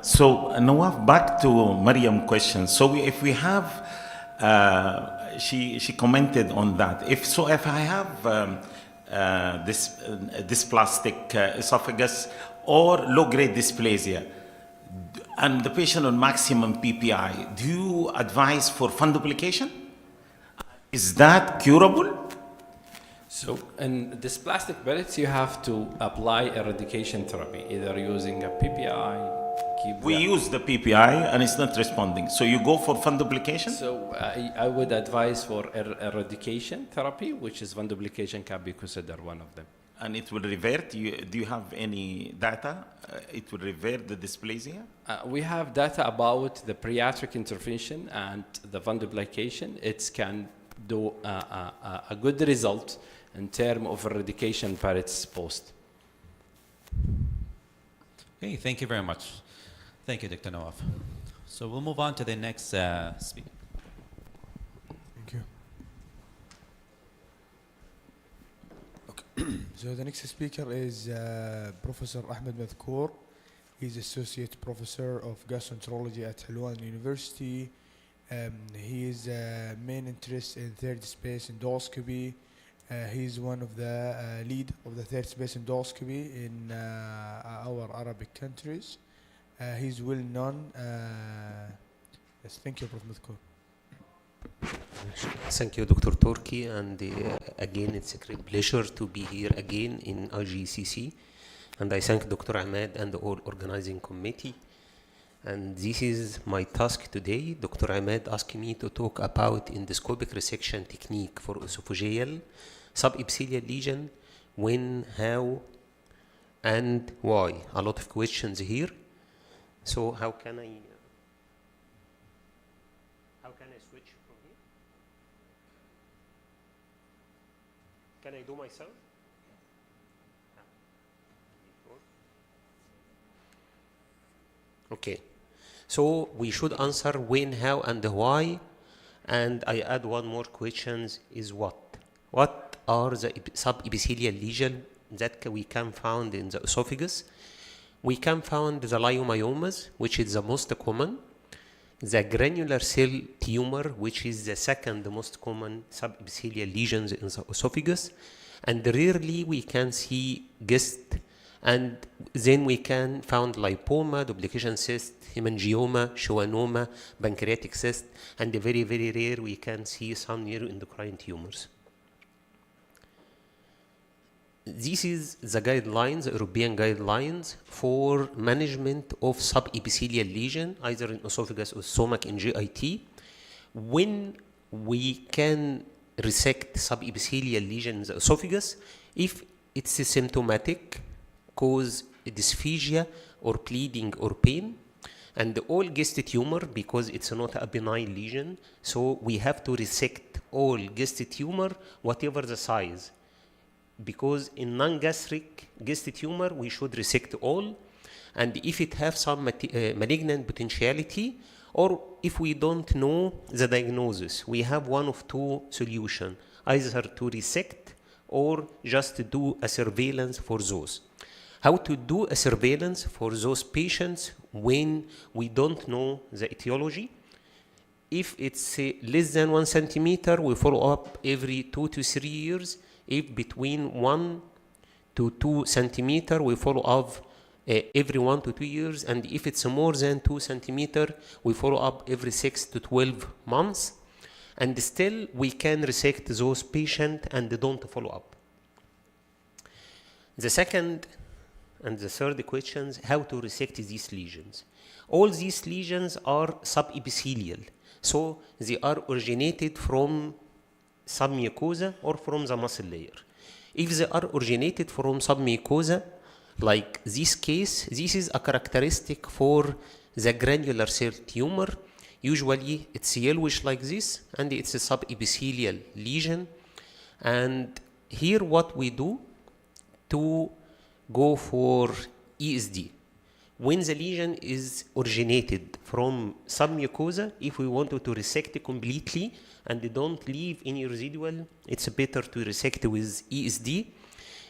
So Nawaf, back to Mariam's question. So if we have, she commented on that. If I have this plastic esophagus or low-grade dysplasia, and the patient on maximum PPI, do you advise for fundoplication? Is that curable? So in this plastic pellets, you have to apply eradication therapy, either using a PPI. We use the PPI and it's not responding. So you go for fundoplication? So I would advise for eradication therapy, which is fundoplication can be considered one of them. And it will revert? Do you have any data? It will revert the dysplasia? We have data about the pediatric intervention and the fundoplication. It can do a good result in terms of eradication parrots post. Okay, thank you very much. Thank you, Dr. Nawaf. So we'll move on to the next speaker. Thank you. Okay. So the next speaker is Professor Ahmed Madkour. He's Associate Professor of Gastroenterology at Helwan University. His main interest in third space endoscopy. He's one of the lead of the third space endoscopy in our Arabic countries. He's well known. Yes, thank you, Prof. Madkour. Thank you, Dr. Turki, and again, it's a great pleasure to be here again in IGCC. And I thank Dr. Ahmed and the whole organizing committee. And this is my task today. Dr. Ahmed asked me to talk about endoscopic resection technique for esophageal subepithelial lesion, when, how, and why. A lot of questions here. So how can I switch from here? Can I do myself? Okay. So we should answer when, how, and why. And I add one more question is what? What are the subepithelial lesions that we can find in the esophagus? We can find the leiomyomas, which is the most common, the granular cell tumor, which is the second most common subepithelial lesions in the esophagus, and rarely we can see GIST, and then we can find lipoma, duplication cyst, hemangioma, schwannoma, pancreatic cyst, and very, very rare we can see some neuroendocrine tumors. This is the guidelines, European guidelines for management of subepithelial lesion, either in esophagus or stomach in GIT. When we can resect subepithelial lesion in the esophagus, if it's symptomatic, cause dysphagia or bleeding or pain, and all GIST tumor, because it's not a benign lesion, so we have to resect all GIST tumor, whatever the size. Because in non-gastric GIST tumor, we should resect all, and if it has some malignant potentiality, or if we don't know the diagnosis, we have one of two solutions, either to resect or just to do a surveillance for those. How to do a surveillance for those patients when we don't know the etiology? If it's less than 1 centimeter, we follow up every 2 to 3 years. If between 1 to 2 centimeter, we follow up every 1 to 2 years. And if it's more than 2 centimeter, we follow up every 6 to 12 months. And still, we can resect those patients and don't follow up. The second and the third questions, how to resect these lesions. All these lesions are subepithelial. So they are originated from submucosa or from the muscle layer. If they are originated from submucosa, like this case, this is a characteristic for the granular cell tumor. Usually it's yellowish like this, and it's a subepithelial lesion. And here what we do to go for ESD. When the lesion is originated from submucosa, if we want to resect it completely and don't leave any residual, it's better to resect with ESD.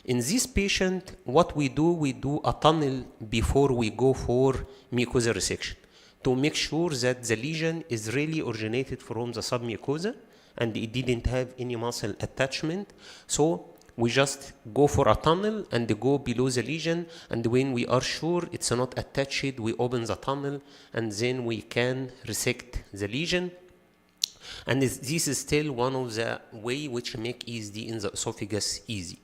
In this patient, what we do a tunnel before we go for mucosa resection to make sure that the lesion is really originated from the submucosa and it didn't have any muscle attachment. So we just go for a tunnel and go below the lesion, and when we are sure it's not attached, we open the tunnel and then we can resect the lesion. And this is still one of the way which make ESD in the esophagus easy.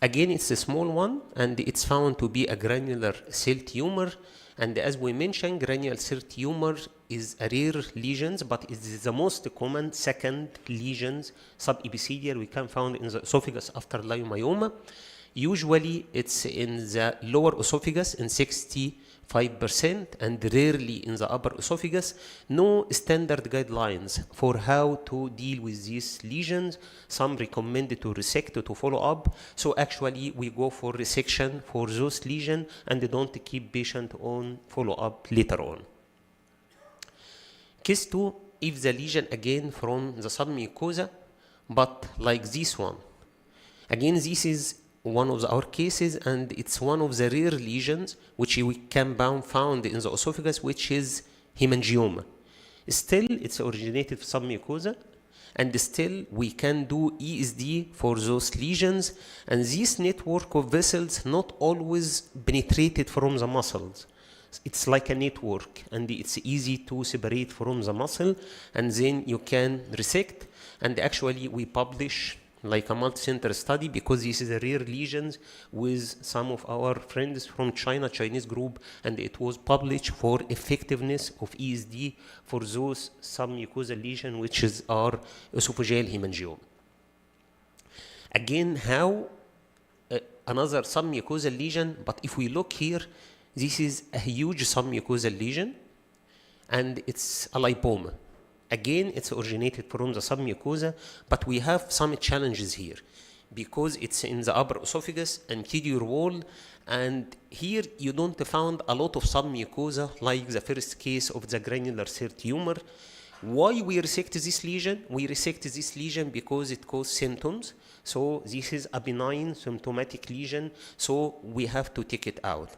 Again, it's a small one, and it's found to be a granular cell tumor. And as we mentioned, granular cell tumor is a rare lesions, but it is the most common second lesions, subepithelial, we can find in the esophagus after leiomyoma. Usually, it's in the lower esophagus in 65% and rarely in the upper esophagus. No standard guidelines for how to deal with these lesions. Some recommend to resect to follow up. So actually, we go for resection for those lesions and don't keep patient on follow up later on. Case 2, if the lesion again from the submucosa, but like this one. Again, this is one of our cases, and it's one of the rare lesions which we can found in the esophagus, which is hemangioma. Still, it's originated from submucosa, and still we can do ESD for those lesions, and this network of vessels not always penetrated from the muscles. It's like a network, and it's easy to separate from the muscle, and then you can resect. And actually, we publish like a multi-center study because this is a rare lesions with some of our friends from China, Chinese group, and it was published for effectiveness of ESD for those submucosal lesion which is our esophageal hemangioma. Again, how another submucosal lesion, but if we look here, this is a huge submucosal lesion, and it's a lipoma. Again, it's originated from the submucosa, but we have some challenges here because it's in the upper esophagus, anterior wall, and here you don't found a lot of submucosa like the first case of the granular cell tumor. Why we resect this lesion? We resect this lesion because it causes symptoms. So this is a benign symptomatic lesion, so we have to take it out.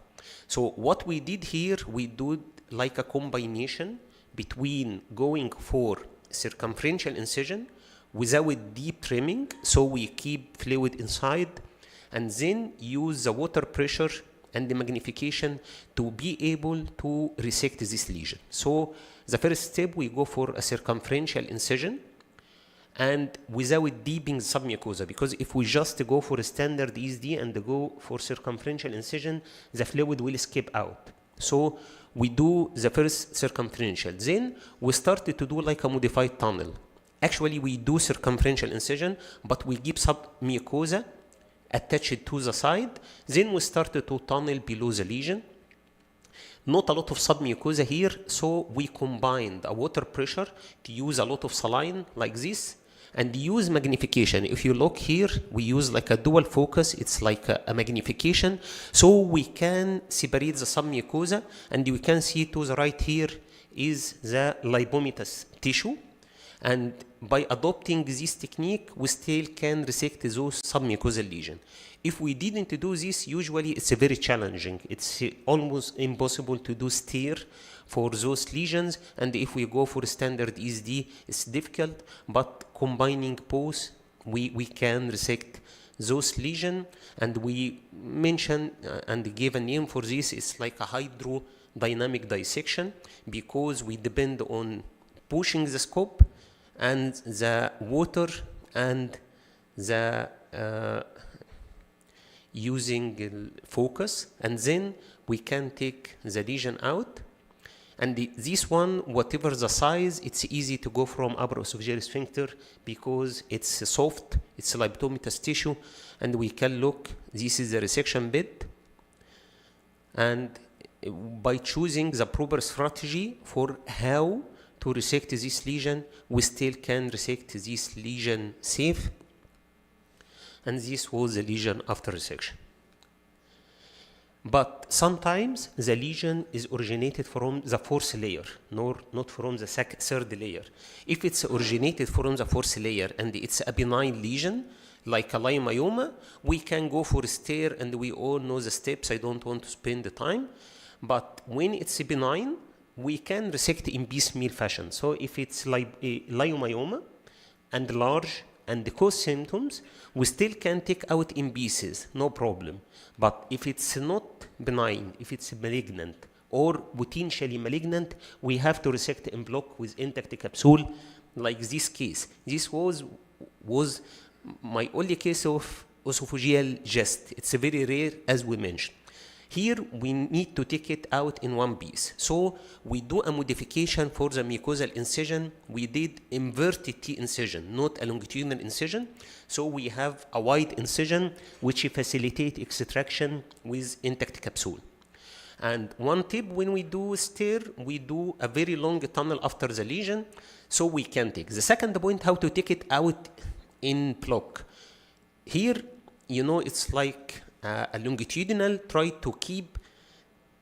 So what we did here, we do like a combination between going for circumferential incision without deep trimming, so we keep fluid inside, and then use the water pressure and the magnification to be able to resect this lesion. So the first step, we go for a circumferential incision and without deepening the submucosa, because if we just go for a standard ESD and go for circumferential incision, the fluid will escape out. So we do the first circumferential. Then we started to do like a modified tunnel. Actually, we do circumferential incision, but we keep submucosa attached to the side. Then we started to tunnel below the lesion. Not a lot of submucosa here, so we combined a water pressure to use a lot of saline like this, and use magnification. If you look here, we use like a dual focus. It's like a magnification, so we can separate the submucosa, and we can see to the right here is the lipomatous tissue. And by adopting this technique, we still can resect those submucosal lesions. If we didn't do this, usually it's very challenging. It's almost impossible to do stir for those lesions. And if we go for standard ESD, it's difficult. But combining both, we can resect those lesions. And we mentioned and gave a name for this. It's like a hydrodynamic dissection, because we depend on pushing the scope and the water and the using focus, and then we can take the lesion out. And this one, whatever the size, it's easy to go from upper esophageal sphincter because it's soft, it's lipomatous tissue, and we can look, this is the resection bed. And by choosing the proper strategy for how to resect this lesion, we still can resect this lesion safe. And this was the lesion after resection. But sometimes the lesion is originated from the fourth layer, not from the third layer. If it's originated from the fourth layer and it's a benign lesion, like a leiomyoma, we can go for a stir, and we all know the steps. I don't want to spend the time. But when it's benign, we can resect in piecemeal fashion. So if it's like a leiomyoma and large and cause symptoms, we still can take out in pieces, no problem. But if it's not benign, if it's malignant or potentially malignant, we have to resect in block with intact capsule, like this case. This was my only case of esophageal gest. It's very rare, as we mentioned. Here, we need to take it out in one piece. So we do a modification for the mucosal incision. We did inverted T incision, not a longitudinal incision. So we have a wide incision, which facilitates extraction with intact capsule. And one tip, when we do stir, we do a very long tunnel after the lesion, so we can take. The second point, how to take it out in block. Here, you know, it's like a longitudinal, try to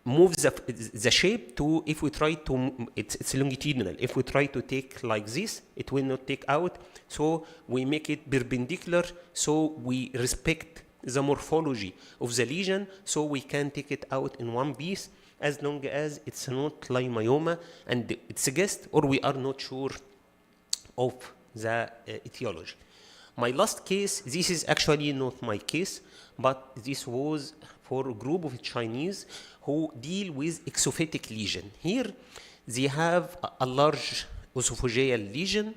move the shape to, if we try to, it's longitudinal. If we try to take like this, it will not take out. So we make it perpendicular, so we respect the morphology of the lesion, so we can take it out in one piece, as long as it's not leiomyoma and it's a guessed, or we are not sure of the etiology. My last case, this is actually not my case, but this was for a group of Chinese who deal with exophatic lesion. Here, they have a large esophageal lesion,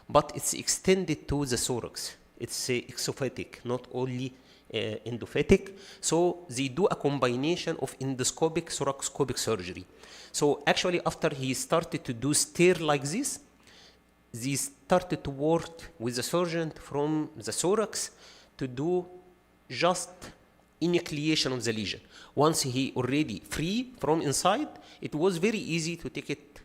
but it's extended to the thorax. It's exophatic, not only endophatic. So they do a combination of endoscopic, thoracoscopic surgery. So actually, after he started to do stir like this, they started to work with the surgeon from the thorax to do just enucleation of the lesion. Once he already free from inside, it was very easy to take it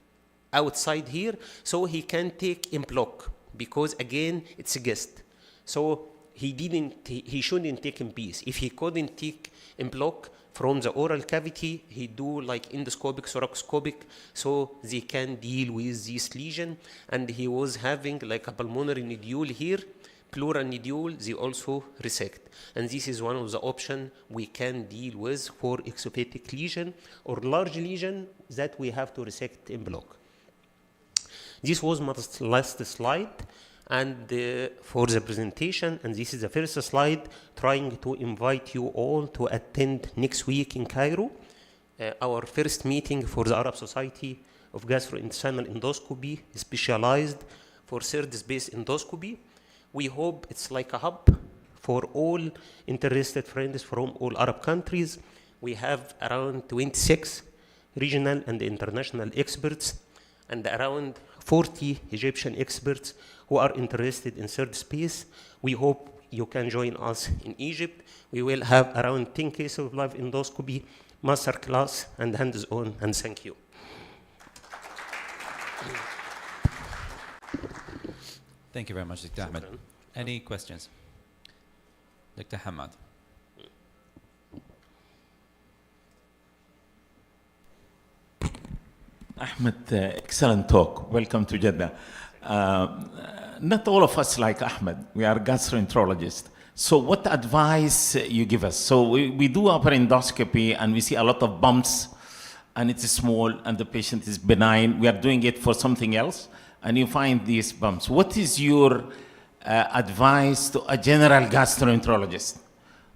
outside here, so he can take in block, because again, it's a guest. So he shouldn't take in piece. If he couldn't take in block from the oral cavity, he do like endoscopic, thoracoscopic, so they can deal with this lesion. And he was having like a pulmonary nodule here, pleural nodule, they also resect. And this is one of the options we can deal with for exophatic lesion or large lesion that we have to resect in block. This was my last slide. And for the presentation, and this is the first slide, trying to invite you all to attend next week in Cairo, our first meeting for the Arab Society of Gastrointestinal Endoscopy, specialized for third space endoscopy. We hope it's like a hub for all interested friends from all Arab countries. We have around 26 regional and international experts and around 40 Egyptian experts who are interested in third space. We hope you can join us in Egypt. We will have around 10 cases of live endoscopy, master class, and hands-on, and thank you. Thank you very much, Dr. Ahmed. Any questions? Dr. Hamad. Ahmed, excellent talk. Welcome to Jeddah. Not all of us like Ahmed. We are gastroenterologists. So what advice you give us? So we do upper endoscopy and we see a lot of bumps and it's small and the patient is benign. We are doing it for something else and you find these bumps. What is your advice to a general gastroenterologist?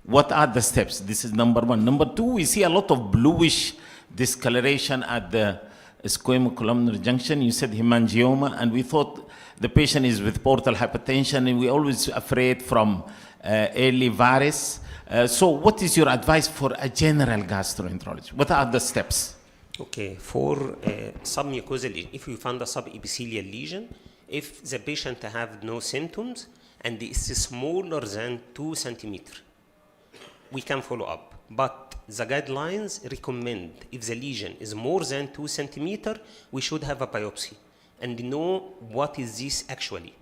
What are the steps? This is number one. Number two, we see a lot of bluish discoloration at the squamocolumnar junction. You said hemangioma, and we thought the patient is with portal hypertension, and we're always afraid from early virus. So what is your advice for a general gastroenterologist? What are the steps? Okay, for submucosal lesion, if we find a subepithelial lesion, if the patient have no symptoms and it's smaller than 2 centimeters, we can follow up. But the guidelines recommend if the lesion is more than 2 centimeters, we should have a biopsy and know what is this actually.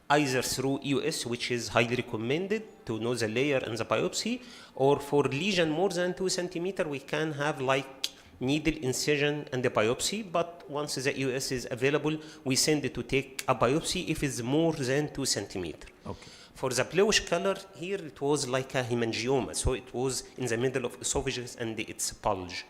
Either through EUS, which is highly recommended to know the layer and the biopsy, or for lesion more than 2 centimeters, we can have like needle incision and the biopsy, but once the EUS is available, we send it to take a biopsy if it's more than 2 centimeters. Okay. For the bluish color here, it was like a hemangioma, so it was in the middle of esophagus and it's bulge.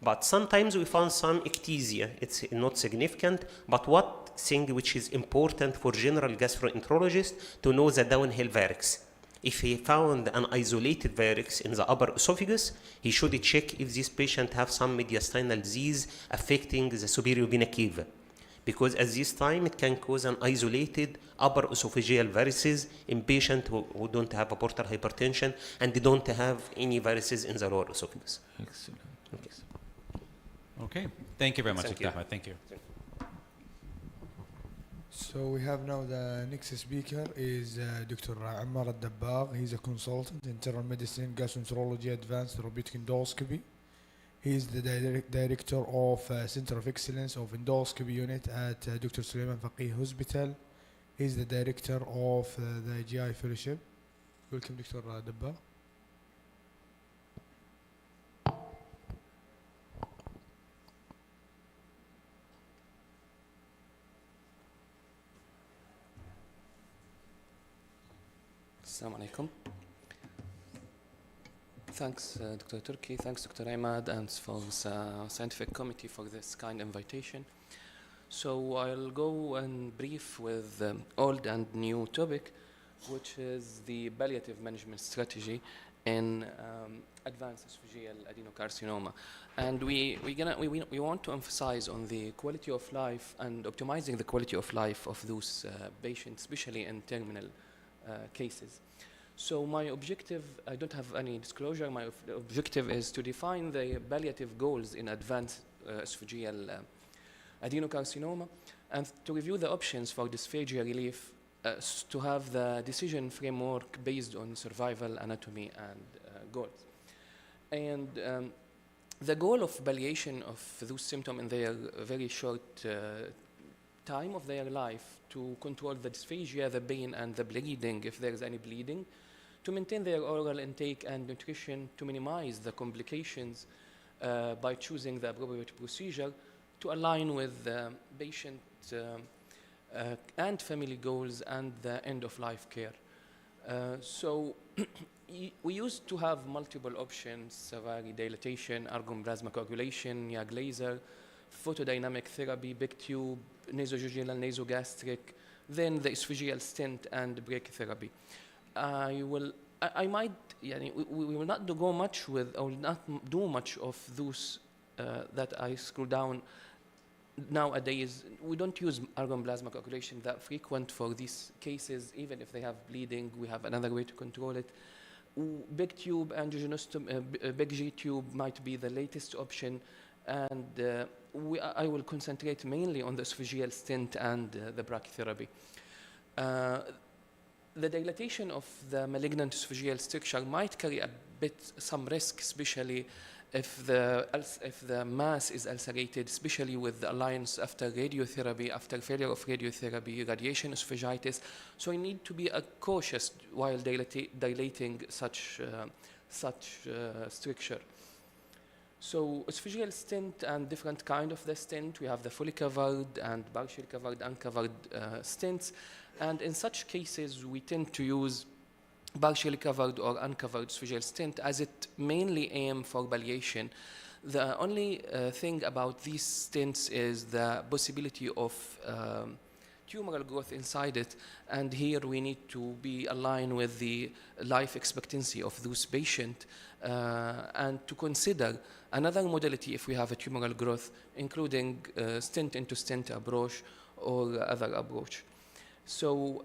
But sometimes we found some ectasia. It's not significant, but what thing which is important for general gastroenterologist to know the downhill varix. If he found an isolated varix in the upper esophagus, he should check if this patient have some mediastinal disease affecting the superior vena cava. Because at this time, it can cause an isolated upper esophageal varices in patients who don't have a portal hypertension and they don't have any varices in the lower esophagus. Excellent. Okay. Okay, thank you very much, Thank Dr. you. Ahmed. Thank you. So we have now the next speaker is Dr. Ammar Al-Dabbagh. He's a consultant in internal medicine, gastroenterology, advanced therapeutic endoscopy. He is the director of Center of Excellence of Endoscopy Unit at Dr. Suleiman Faqih Hospital. He is the director of the GI Fellowship. Welcome, Dr. Dabbagh. Assalamu alaikum. Thanks, Dr. Turki. Thanks, Dr. Ahmad, and for the scientific committee for this kind invitation. So I'll go and brief with old and new topic, which is the palliative management strategy in advanced esophageal adenocarcinoma. And we want to emphasize on the quality of life and optimizing the quality of life of those patients, especially in terminal cases. So my objective, I don't have any disclosure, my objective is to define the palliative goals in advanced esophageal adenocarcinoma and to review the options for dysphagia relief to have the decision framework based on survival, anatomy, and goals. And the goal of palliation of those symptoms in their very short time of their life to control the dysphagia, the pain, and the bleeding, if there is any bleeding, to maintain their oral intake and nutrition, to minimize the complications by choosing the appropriate procedure to align with the patient and family goals and the end-of-life care. So we used to have multiple options: vasodilatation, argon plasma coagulation, YAG laser, photodynamic therapy, big tube, nasojejunal, nasogastric, then the esophageal stent and brachytherapy. I might, we will not go much with, or not do much of those that I scroll down. Nowadays, we don't use argon plasma coagulation that frequent for these cases. Even if they have bleeding, we have another way to control it. Big tube angiogenostom, big G tube might be the latest option, and I will concentrate mainly on the esophageal stent and the brachytherapy. The dilatation of the malignant esophageal stricture might carry some risk, especially if the mass is ulcerated, especially with the alliance after radiotherapy, after failure of radiotherapy, radiation esophagitis. So you need to be cautious while dilating such stricture. So esophageal stent and different kind of the stent. We have the fully covered and partially covered, uncovered stents. And in such cases, we tend to use partially covered or uncovered esophageal stent, as it mainly aim for palliation. The only thing about these stents is the possibility of tumoral growth inside it, and here we need to be aligned with the life expectancy of those patients and to consider another modality if we have a tumoral growth, including stent into stent approach or other approach. So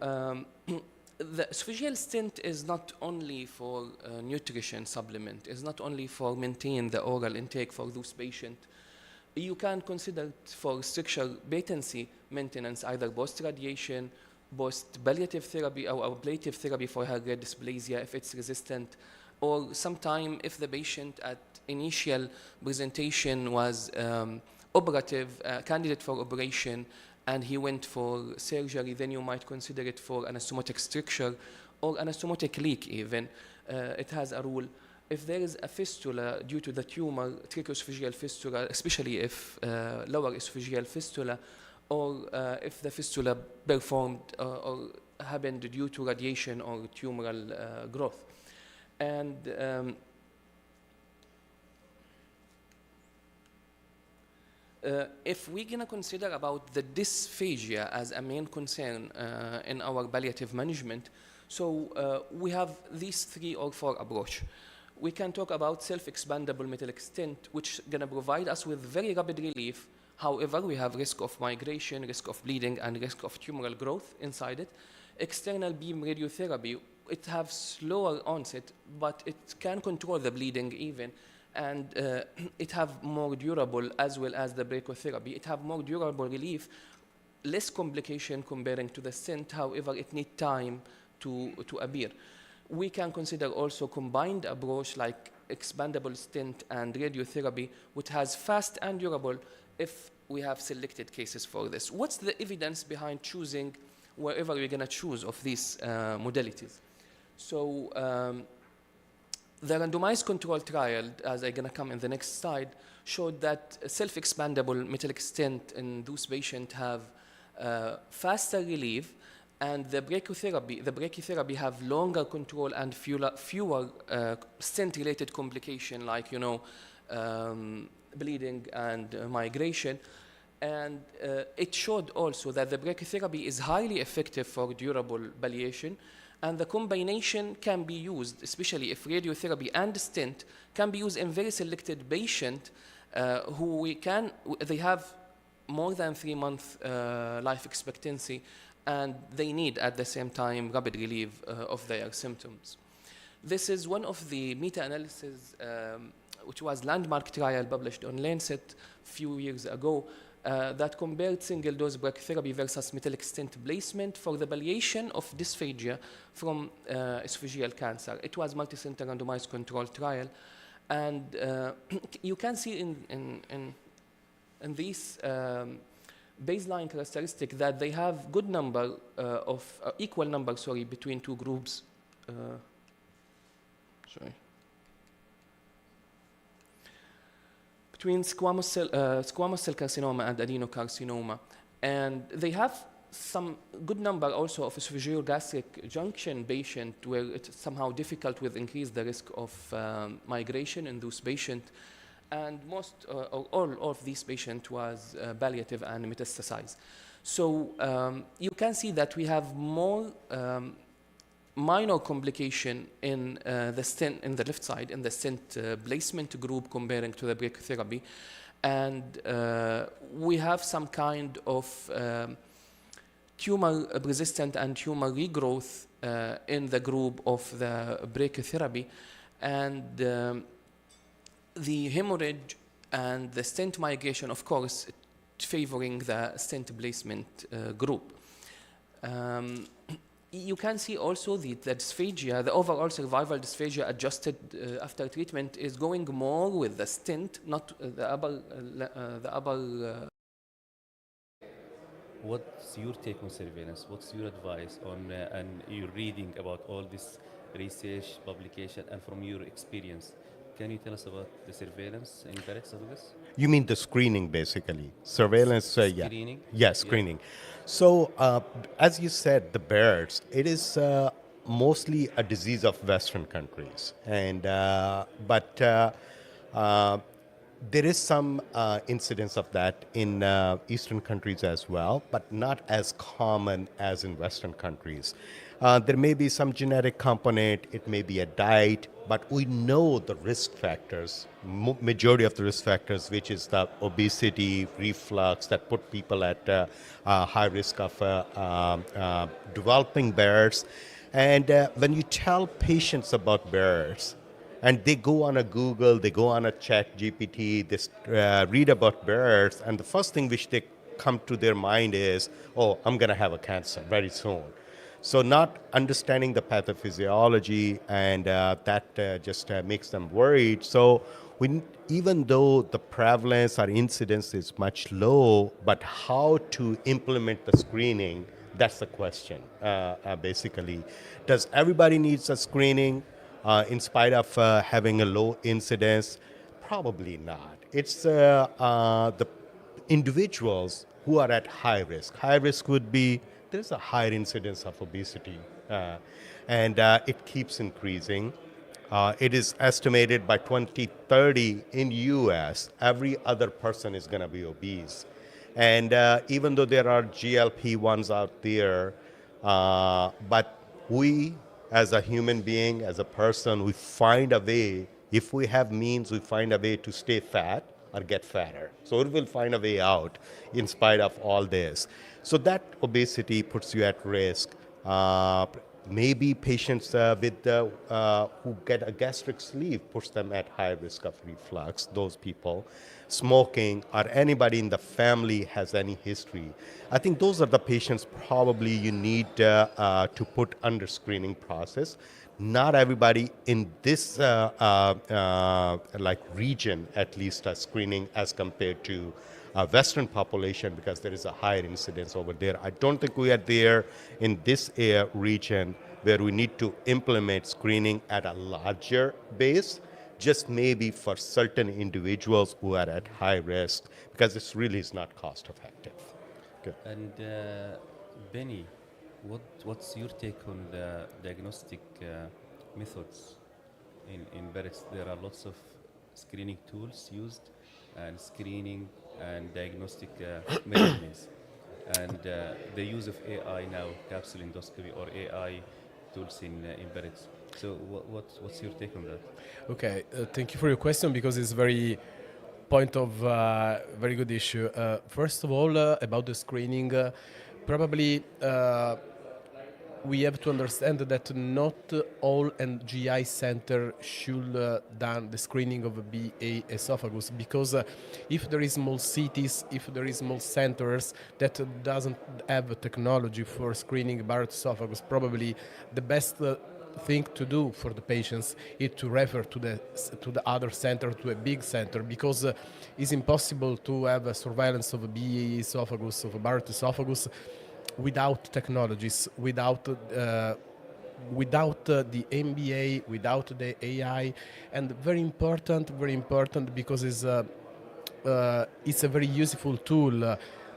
the esophageal stent is not only for nutrition supplement, is not only for maintain the oral intake for those patients. You can consider it for stricture patency maintenance, either post-radiation, post-palliative therapy, or ablative therapy for high-grade dysplasia if it's resistant, or sometime if the patient at initial presentation was operative, candidate for operation, and he went for surgery, then you might consider it for anastomotic stricture or anastomotic leak even. It has a rule. If there is a fistula due to the tumor, tracheoesophageal fistula, especially if lower esophageal fistula, or if the fistula performed or happened due to radiation or tumoral growth. And if we're going to consider about the dysphagia as a main concern in our palliative management, so we have these 3 or 4 approach. We can talk about self-expandable metallic stent, which is going to provide us with very rapid relief. However, we have risk of migration, risk of bleeding, and risk of tumoral growth inside it. External beam radiotherapy, it has slower onset, but it can control the bleeding even, and it have more durable, as well as the brachytherapy. It have more durable relief, less complication comparing to the stent. However, it need time to appear. We can consider also combined approach like expandable stent and radiotherapy, which has fast and durable if we have selected cases for this. What's the evidence behind choosing wherever we're going to choose of these modalities? So the randomized control trial, as I'm going to come in the next slide, showed that self-expandable metallic stent in those patients have faster relief, and the brachytherapy have longer control and fewer stent-related complications like, bleeding and migration. And it showed also that the brachytherapy is highly effective for durable palliation, and the combination can be used, especially if radiotherapy and stent can be used in very selected patients they have more than 3 months life expectancy, and they need at the same time rapid relief of their symptoms. This is one of the meta-analyses which was landmark trial published on Lancet a few years ago that compared single-dose brachytherapy versus metallic stent placement for the palliation of dysphagia from esophageal cancer. It was multi-center randomized controlled trial, and you can see in these baseline characteristic that they have good number equal number, sorry, between two groups. Sorry. Between squamous cell carcinoma and adenocarcinoma. And they have some good number also of esophageal-gastric junction patient where it's somehow difficult with increase the risk of migration in those patients. And most, or all of these patients was palliative and metastasized. So you can see that we have more minor complication in the stent, in the left side, in the stent placement group comparing to the brachytherapy. And we have some kind of tumor resistant and tumor regrowth in the group of the brachytherapy. And the hemorrhage and the stent migration, of course, favoring the stent placement group. You can see also the dysphagia, the overall survival dysphagia adjusted after treatment is going more with the stent, not the upper. What's your take on surveillance? What's your advice on, and you're reading about all this research, publication, and from your experience, can you tell us about the surveillance in Barrett's esophagus? You mean the screening, basically? Surveillance, yeah. Screening? Yeah, screening. Yeah. So, as you said, the Barrett's, it is mostly a disease of Western countries. And, but there is some incidence of that in Eastern countries as well, but not as common as in Western countries. There may be some genetic component, it may be a diet, but we know the risk factors, majority of the risk factors, which is the obesity, reflux, that put people at high risk of developing Barrett's. And when you tell patients about Barrett's, and they go on a Google, they go on a Chat GPT, they read about Barrett's, and the first thing which they come to their mind is, oh, I'm going to have a cancer very soon. So not understanding the pathophysiology, and that just makes them worried. So even though the prevalence or incidence is much low, but how to implement the screening, that's the question, basically. Does everybody needs a screening in spite of having a low incidence? Probably not. It's the individuals who are at high risk. High risk would be there's a higher incidence of obesity, and it keeps increasing. It is estimated by 2030 in U.S., every other person is going to be obese. And even though there are GLP-1s out there, but we, as a human being, as a person, we find a way, if we have means, we find a way to stay fat or get fatter. So it will find a way out in spite of all this. So that obesity puts you at risk. Maybe patients who get a gastric sleeve puts them at high risk of reflux, those people. Smoking, or anybody in the family has any history. I think those are the patients probably you need to put under screening process. Not everybody in this like region, at least, are screening as compared to Western population, because there is a higher incidence over there. I don't think we are there in this region where we need to implement screening at a larger base, just maybe for certain individuals who are at high risk, because this really is not cost effective. Good. And Benny, what's your take on the diagnostic methods in Barrett's? There are lots of screening tools used, and screening and diagnostic measurements, and the use of AI now, capsule endoscopy or AI tools in Barrett's. So what's your take on that? Okay, thank you for your question, because it's very point of very good issue. First of all, about the screening, probably we have to understand that not all GI center should done the screening of a BA esophagus, because if there is small cities, if there is small centers that doesn't have technology for screening Barrett's esophagus, probably the best thing to do for the patients is to refer to the other center, to a big center, because it's impossible to have a surveillance of a BE esophagus, of a Barrett esophagus, without technologies, without the MBA, without the AI, and very important because it's a very useful tool.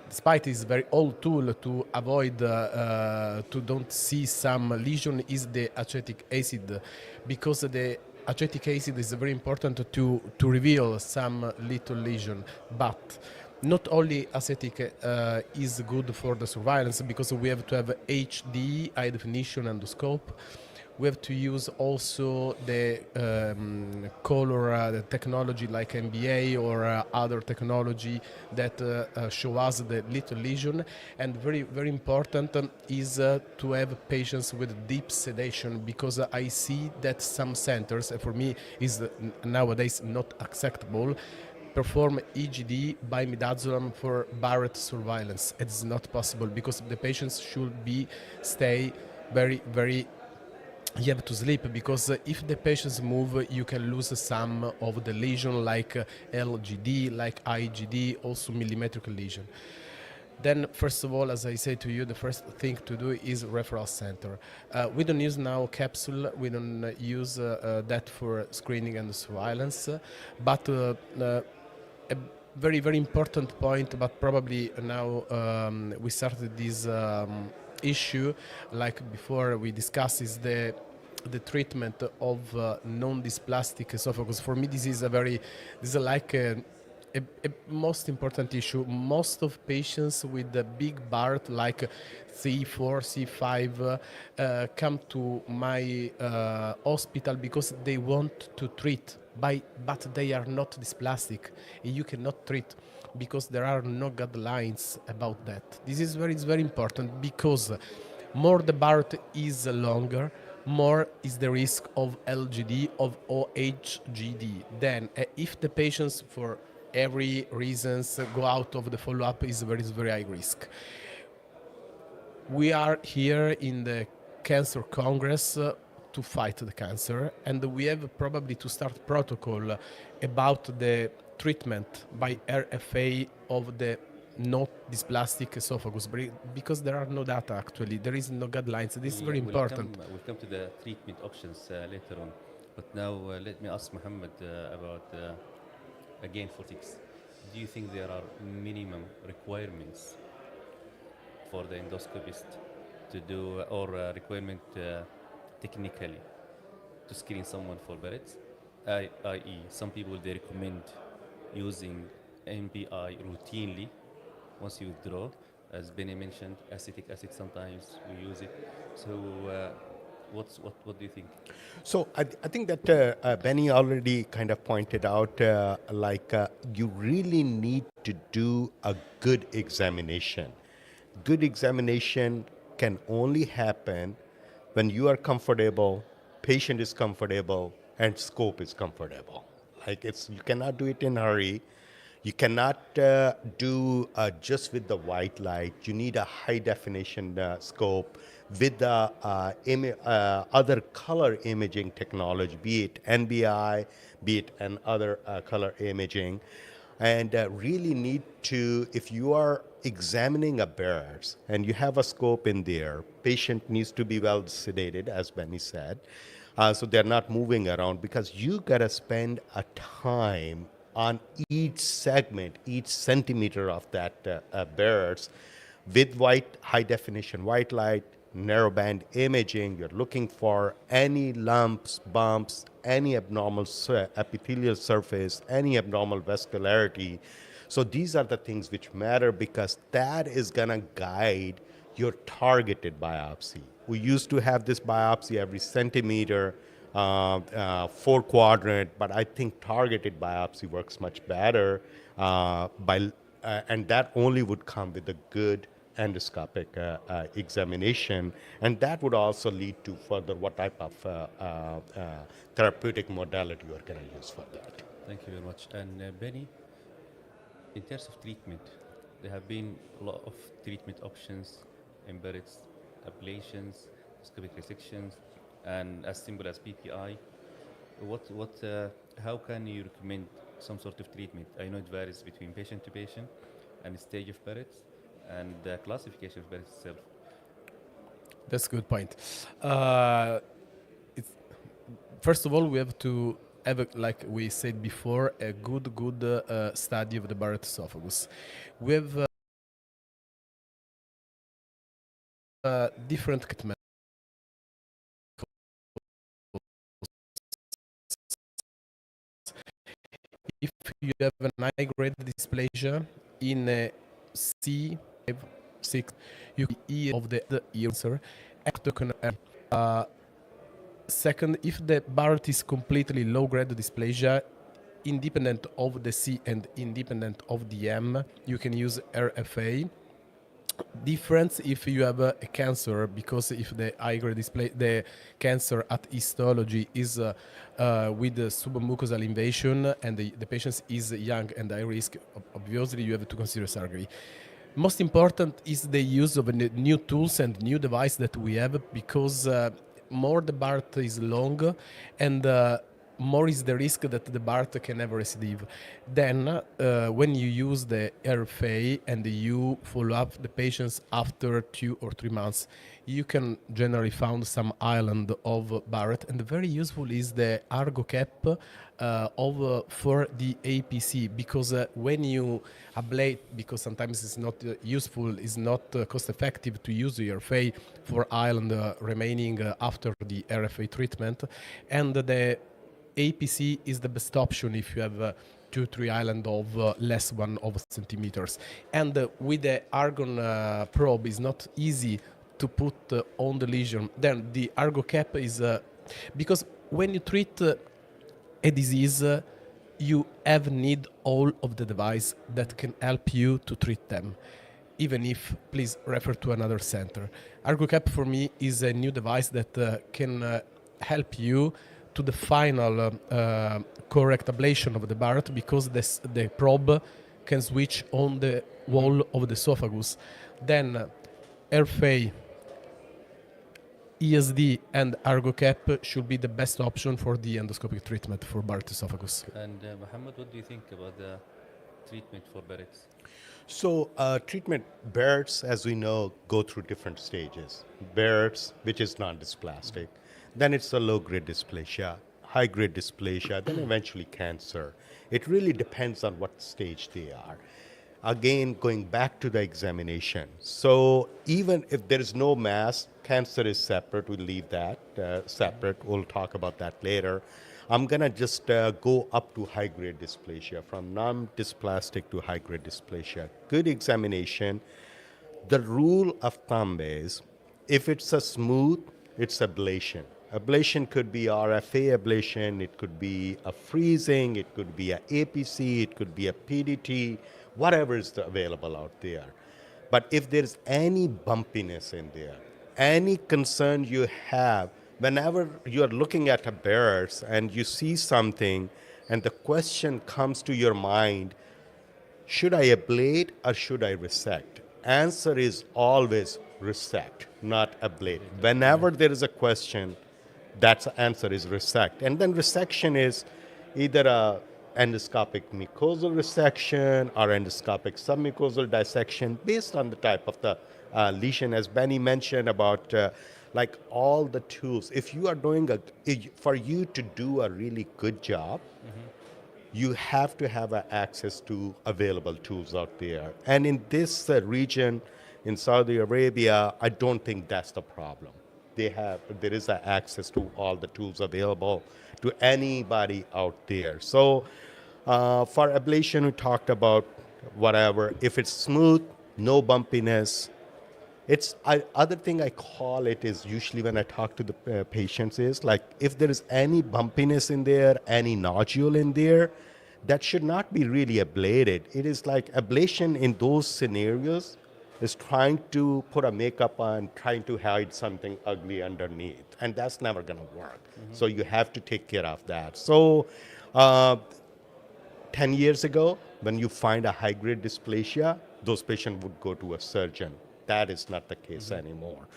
Despite it's a very old tool to avoid to don't see some lesion is the acetic acid, because the acetic acid is very important to reveal some little lesion. But not only acetic is good for the surveillance, because we have to have HD, high definition endoscope. We have to use also the color the technology like MBA or other technology that show us the little lesion. And very important is to have patients with deep sedation, because I see that some centers, for me is nowadays not acceptable, perform EGD by midazolam for Barrett surveillance. It's not possible, because the patients should stay very. You have to sleep, because if the patients move, you can lose some of the lesion like LGD, like IGD, also millimetric lesion. Then, first of all, as I say to you, the first thing to do is referral center. We don't use now capsule. We don't use that for screening and surveillance. But a very important point, but probably now we started this issue, like before we discussed, is the treatment of non-dysplastic esophagus. For me, this is like a most important issue. Most of patients with the big Barrett, like C4, C5, come to my hospital because they want to treat, but they are not dysplastic. You cannot treat because there are no guidelines about that. This is very important, because more the Barrett is longer, more is the risk of LGD, of OHGD. Then if the patients for every reasons go out of the follow-up, is very high risk. We are here in the Cancer Congress to fight the cancer, and we have probably to start protocol about the treatment by RFA of the not dysplastic esophagus, because there are no data actually. There is no guidelines. This is very important. We'll come to the treatment options later on, but now let me ask Mohammed about again photics. Do you think there are minimum requirements for the endoscopist to do, or requirement technically to screen someone for Barrett's? I.e., some people they recommend using MPI routinely once you withdraw. As Benny mentioned, acetic acid sometimes we use it. So what do you think? So I think that Benny already kind of pointed out, you really need to do a good examination. Good examination can only happen when you are comfortable, patient is comfortable, and scope is comfortable. You cannot do it in a hurry. You cannot do just with the white light. You need a high definition scope with the other color imaging technology, be it NBI, be it other color imaging. And really need to, if you are examining a Barrett's and you have a scope in there, patient needs to be well sedated, as Benny said, so they're not moving around, because you gotta spend a time on each segment, each centimeter of that Barrett's with high definition white light, narrowband imaging. You're looking for any lumps, bumps, any abnormal epithelial surface, any abnormal vascularity. So these are the things which matter, because that is gonna guide your targeted biopsy. We used to have this biopsy every centimeter, 4-quadrant, but I think targeted biopsy works much better, and that only would come with a good endoscopic examination, and that would also lead to further what type of therapeutic modality you are going to use for that. Thank you very much. And Benny, in terms of treatment, there have been a lot of treatment options, embedded ablations, endoscopic resections, and as simple as PPI, how can you recommend some sort of treatment? I know it varies between patient to patient and stage of Barrett's and the classification of Barrett's itself. That's a good point. It's, first of all, we have to have, like we said before, a good study of the Barrett esophagus. We have different treatments. If you have an high-grade dysplasia in a C6, you can ear of the ear sir. Second, if the Barrett is completely low-grade dysplasia, independent of the C and independent of the M, you can use RFA. Difference if you have a cancer, because if the high-grade display, the cancer at histology is with the submucosal invasion and the patient is young and high risk, obviously you have to consider surgery. Most important is the use of new tools and new device that we have, because more the Barrett is long and more is the risk that the Barrett can never recidive. Then, when you use the RFA and you follow up the patients after 2 or 3 months, you can generally find some island of Barrett, and very useful is the Argo cap for the APC, because when you ablate, because sometimes it's not useful, it's not cost effective to use the RFA for island remaining after the RFA treatment, and the APC is the best option if you have 2-3 island of less one of centimeters. And with the argon probe, is not easy to put on the lesion. Then the Argo cap is because when you treat a disease, you have need all of the device that can help you to treat them. Even if, please refer to another center. Argo cap for me is a new device that can help you to the final correct ablation of the Barrett, because the probe can switch on the wall of the esophagus. Then RFA, ESD and Argo cap should be the best option for the endoscopic treatment for Barrett esophagus. And Mohammed, what do you think about the treatment for Barrett's? So treatment, Barrett's, as we know, go through different stages. Barrett's, which is non-dysplastic. Then it's a low-grade dysplasia, high-grade dysplasia, then eventually cancer. It really depends on what stage they are. Again, going back to the examination. So even if there is no mass, cancer is separate. We'll leave that separate. We'll talk about that later. I'm going to just go up to high-grade dysplasia, from non-dysplastic to high-grade dysplasia. Good examination. The rule of thumb is, if it's a smooth, it's ablation. Ablation could be RFA ablation, it could be a freezing, it could be a APC, it could be a PDT, whatever is available out there. But if there's any bumpiness in there, any concern you have, whenever you're looking at a Barrett's and you see something and the question comes to your mind, should I ablate or should I resect? Answer is always resect, not ablate. Whenever there is a question, that answer is resect. And then resection is either a endoscopic mucosal resection or endoscopic submucosal dissection based on the type of the lesion, as Benny mentioned about like all the tools. If you are doing for you to do a really good job, you have to have access to available tools out there. And in this region, in Saudi Arabia, I don't think that's the problem. There is access to all the tools available to anybody out there. So for ablation, we talked about whatever. If it's smooth, no bumpiness. Other thing I call it is, usually when I talk to the patients, is like, if there is any bumpiness in there, any nodule in there, that should not be really ablated. It is like ablation in those scenarios is trying to put a makeup on, trying to hide something ugly underneath. And that's never going to work. So you have to take care of that. So 10 years ago, when you find a high-grade dysplasia, those patients would go to a surgeon. That is not the case anymore.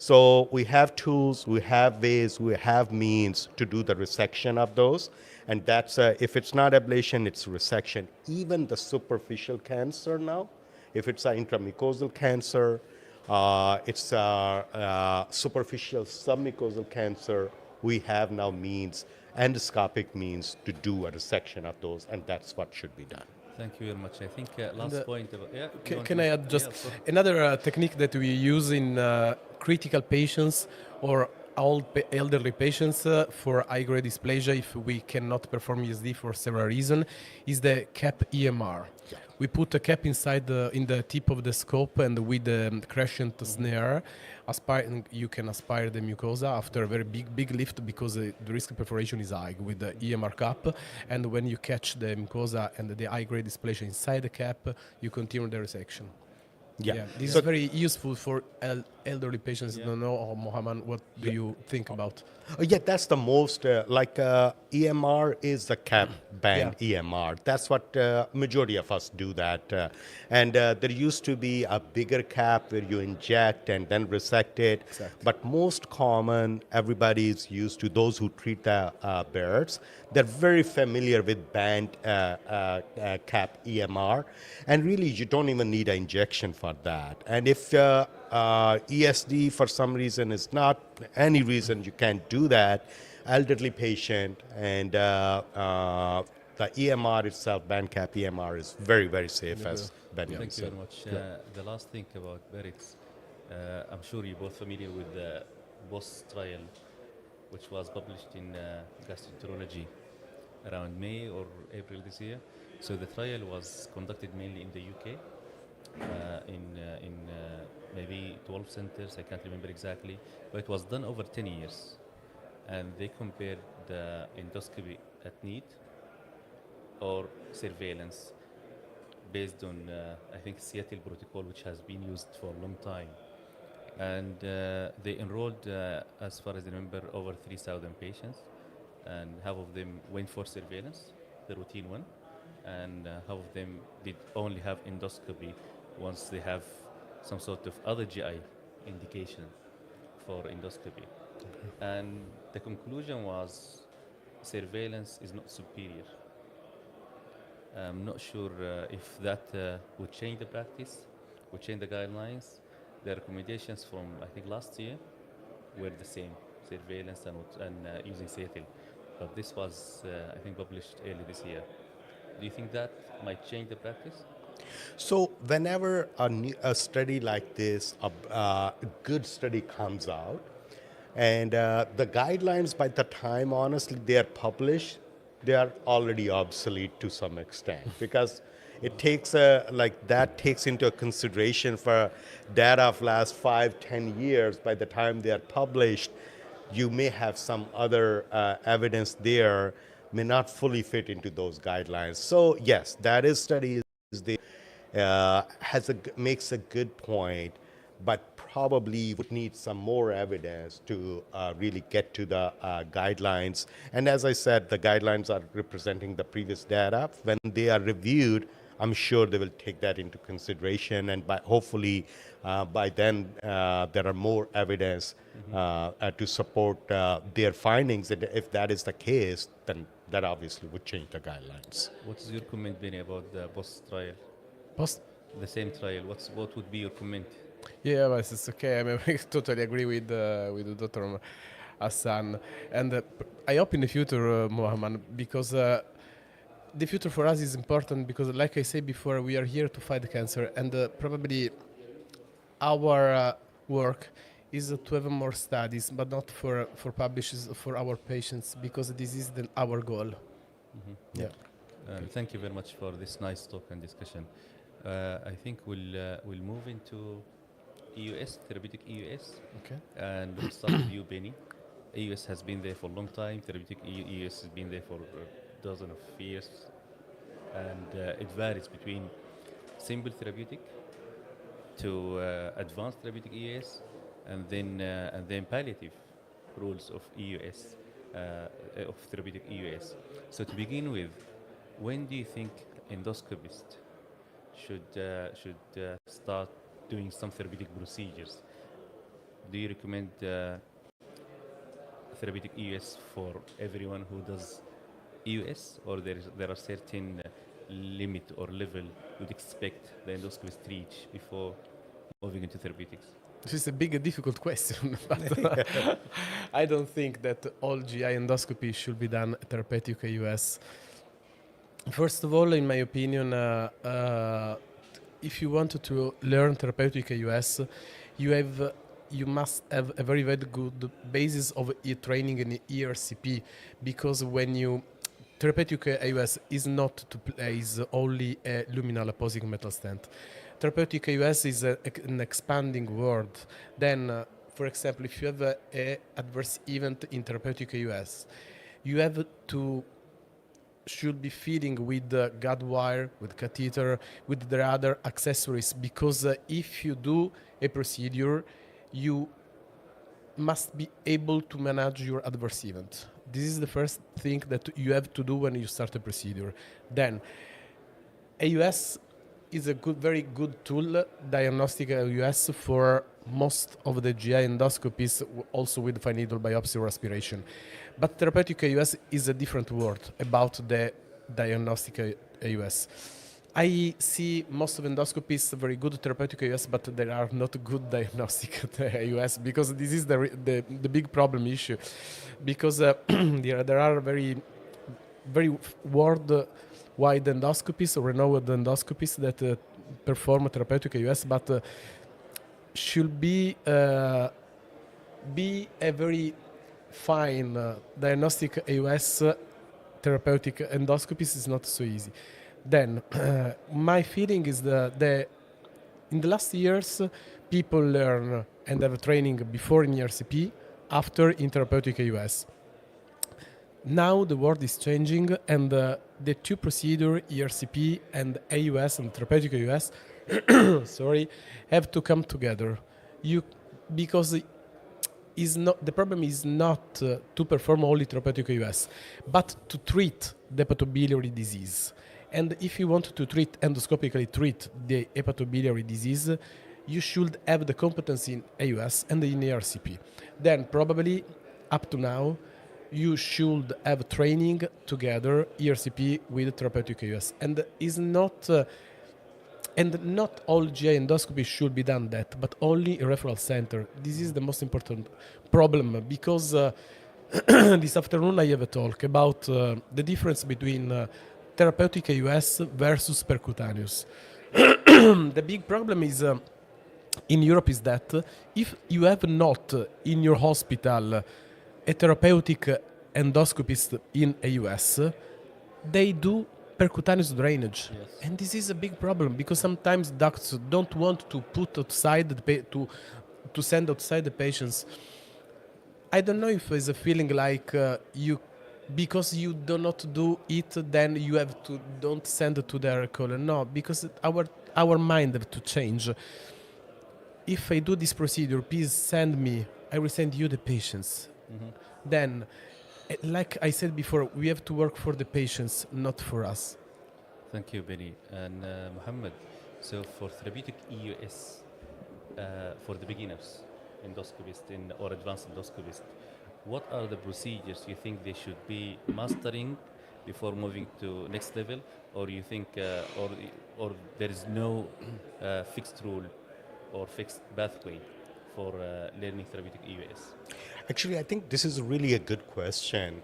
So we have tools, we have ways, we have means to do the resection of those. And that's, if it's not ablation, it's resection. Even the superficial cancer now, if it's an intramucosal cancer, it's a superficial submucosal cancer, we have now means, endoscopic means to do a resection of those, and that's what should be done. Thank you very much. I think last And, point about Can I add just another technique that we use in critical patients or elderly patients for high-grade dysplasia if we cannot perform ESD for several reasons is the cap EMR. We put a cap inside in the tip of the scope and with the crescent snare, you can aspire the mucosa after a very big lift because the risk of perforation is high with the EMR cap. And when you catch the mucosa and the high-grade dysplasia inside the cap, you continue the resection. Yeah. This is very useful for elderly patients. I don't know, Mohammed, what do you think about? Yeah, that's the most, EMR is the cap band EMR. That's what majority of us do that. And there used to be a bigger cap where you inject and then resect it. Exactly. But most common, everybody is used to, those who treat the birds, they're very familiar with band cap EMR. And really, you don't even need an injection for that. And if ESD for some reason is not any reason you can't do that, elderly patient and the EMR itself, band cap EMR, is very, very safe as Benjamin Thank you said. very much. The last thing about Barrett's, I'm sure you're both familiar with the BOSS trial, which was published in Gastroenterology around May or April this year. So the trial was conducted mainly in the UK, in maybe 12 centers, I can't remember exactly, but it was done over 10 years. And they compared the endoscopy at need or surveillance based on, I think, Seattle protocol, which has been used for a long time. And they enrolled, as far as I remember, over 3,000 patients, and half of them went for surveillance, the routine one, and half of them did only have endoscopy once they have some sort of other GI indication for endoscopy. And the conclusion was surveillance is not superior. I'm not sure if that would change the practice, would change the guidelines. The recommendations from, I think, last year were the same, surveillance and using Seattle. But this was, I think, published early this year. Do you think that might change the practice? So whenever a study like this, a good study comes out, and the guidelines by the time, honestly, they are published, they are already obsolete to some extent because it takes that takes into consideration for data of last 5-10 years. By the time they are published, you may have some other evidence there may not fully fit into those guidelines. So yes, that is study makes a good point, but probably would need some more evidence to really get to the guidelines. And as I said, the guidelines are representing the previous data. When they are reviewed, I'm sure they will take that into consideration, and hopefully by then there are more evidence to support their findings. And if that is the case, then that obviously would change the guidelines. What is your comment, Benny, about the BOSS trial? BOSS? The same trial. What would be your comment? Yeah, but it's okay. I mean, I totally agree with Dr. Hassan. And I hope in the future, Mohammed, because the future for us is important because, like I said before, we are here to fight cancer. And probably our work is to have more studies, but not for publishers, for our patients, because this is our goal. Mm-hmm. Yeah. Thank you very much for this nice talk and discussion. I think we'll move into EUS, therapeutic EUS. Okay. And we'll start with you, Benny. EUS has been there for a long time. Therapeutic EUS has been there for a dozen of years. And it varies between simple therapeutic to advanced therapeutic EUS, and then palliative rules of EUS, of therapeutic EUS. So to begin with, when do you think endoscopists should start doing some therapeutic procedures? do you recommend therapeutic EUS for everyone who does EUS, or there are certain limit or level you'd expect the endoscopist to reach before moving into therapeutics? This is a big, difficult question, but I don't think that all GI endoscopy should be done therapeutic EUS. First of all, in my opinion, if you want to learn therapeutic EUS, you must have a very, very good basis of training in ERCP, because when you therapeutic EUS is not to place only a luminal opposing metal stent. Therapeutic EUS is an expanding word. Then, for example, if you have a adverse event in therapeutic EUS, you have to should be feeding with the guide wire, with catheter, with the other accessories, because if you do a procedure, you must be able to manage your adverse event. This is the first thing that you have to do when you start a procedure. Then, AUS is a very good tool, diagnostic AUS, for most of the GI endoscopies, also with fine needle biopsy or aspiration. But therapeutic AUS is a different word about the diagnostic AUS. I see most of endoscopies very good therapeutic AUS, but there are not good diagnostic AUS, because this is the big problem issue. Because there are very worldwide endoscopies or renowned endoscopies that perform therapeutic AUS, but should be a very fine diagnostic AUS therapeutic endoscopies is not so easy. Then, my feeling is that in the last years, people learn and have training before in ERCP, after in therapeutic AUS. Now the world is changing, and the two procedure, ERCP and AUS and therapeutic AUS, sorry, have to come together. Because the problem is not to perform only therapeutic AUS, but to treat the hepatobiliary disease. And if you want to endoscopically treat the hepatobiliary disease, you should have the competence in AUS and in ERCP. Then probably, up to now, you should have training together, ERCP with therapeutic AUS. And not all GI endoscopy should be done that, but only a referral center. This is the most important problem, because this afternoon I have a talk about the difference between therapeutic AUS versus percutaneous. The big problem is in Europe is that if you have not in your hospital a therapeutic endoscopist in AUS, they do percutaneous drainage. Yes. And this is a big problem, because sometimes doctors don't want to put outside to send outside the patients. I don't know if it's a feeling like because you do not do it, then you have to don't send it to their colon. No, because our mind have to change. If I do this procedure, please send me. I will send you the patients. Mm-hmm. Then, like I said before, we have to work for the patients, not for us. Thank you, Benny. And Mohammed, so for therapeutic EUS, for the beginners, endoscopist or advanced endoscopist, what are the procedures you think they should be mastering before moving to next level, or you think, or there is no fixed rule or fixed pathway for learning therapeutic EUS? Actually, I think this is really a good question.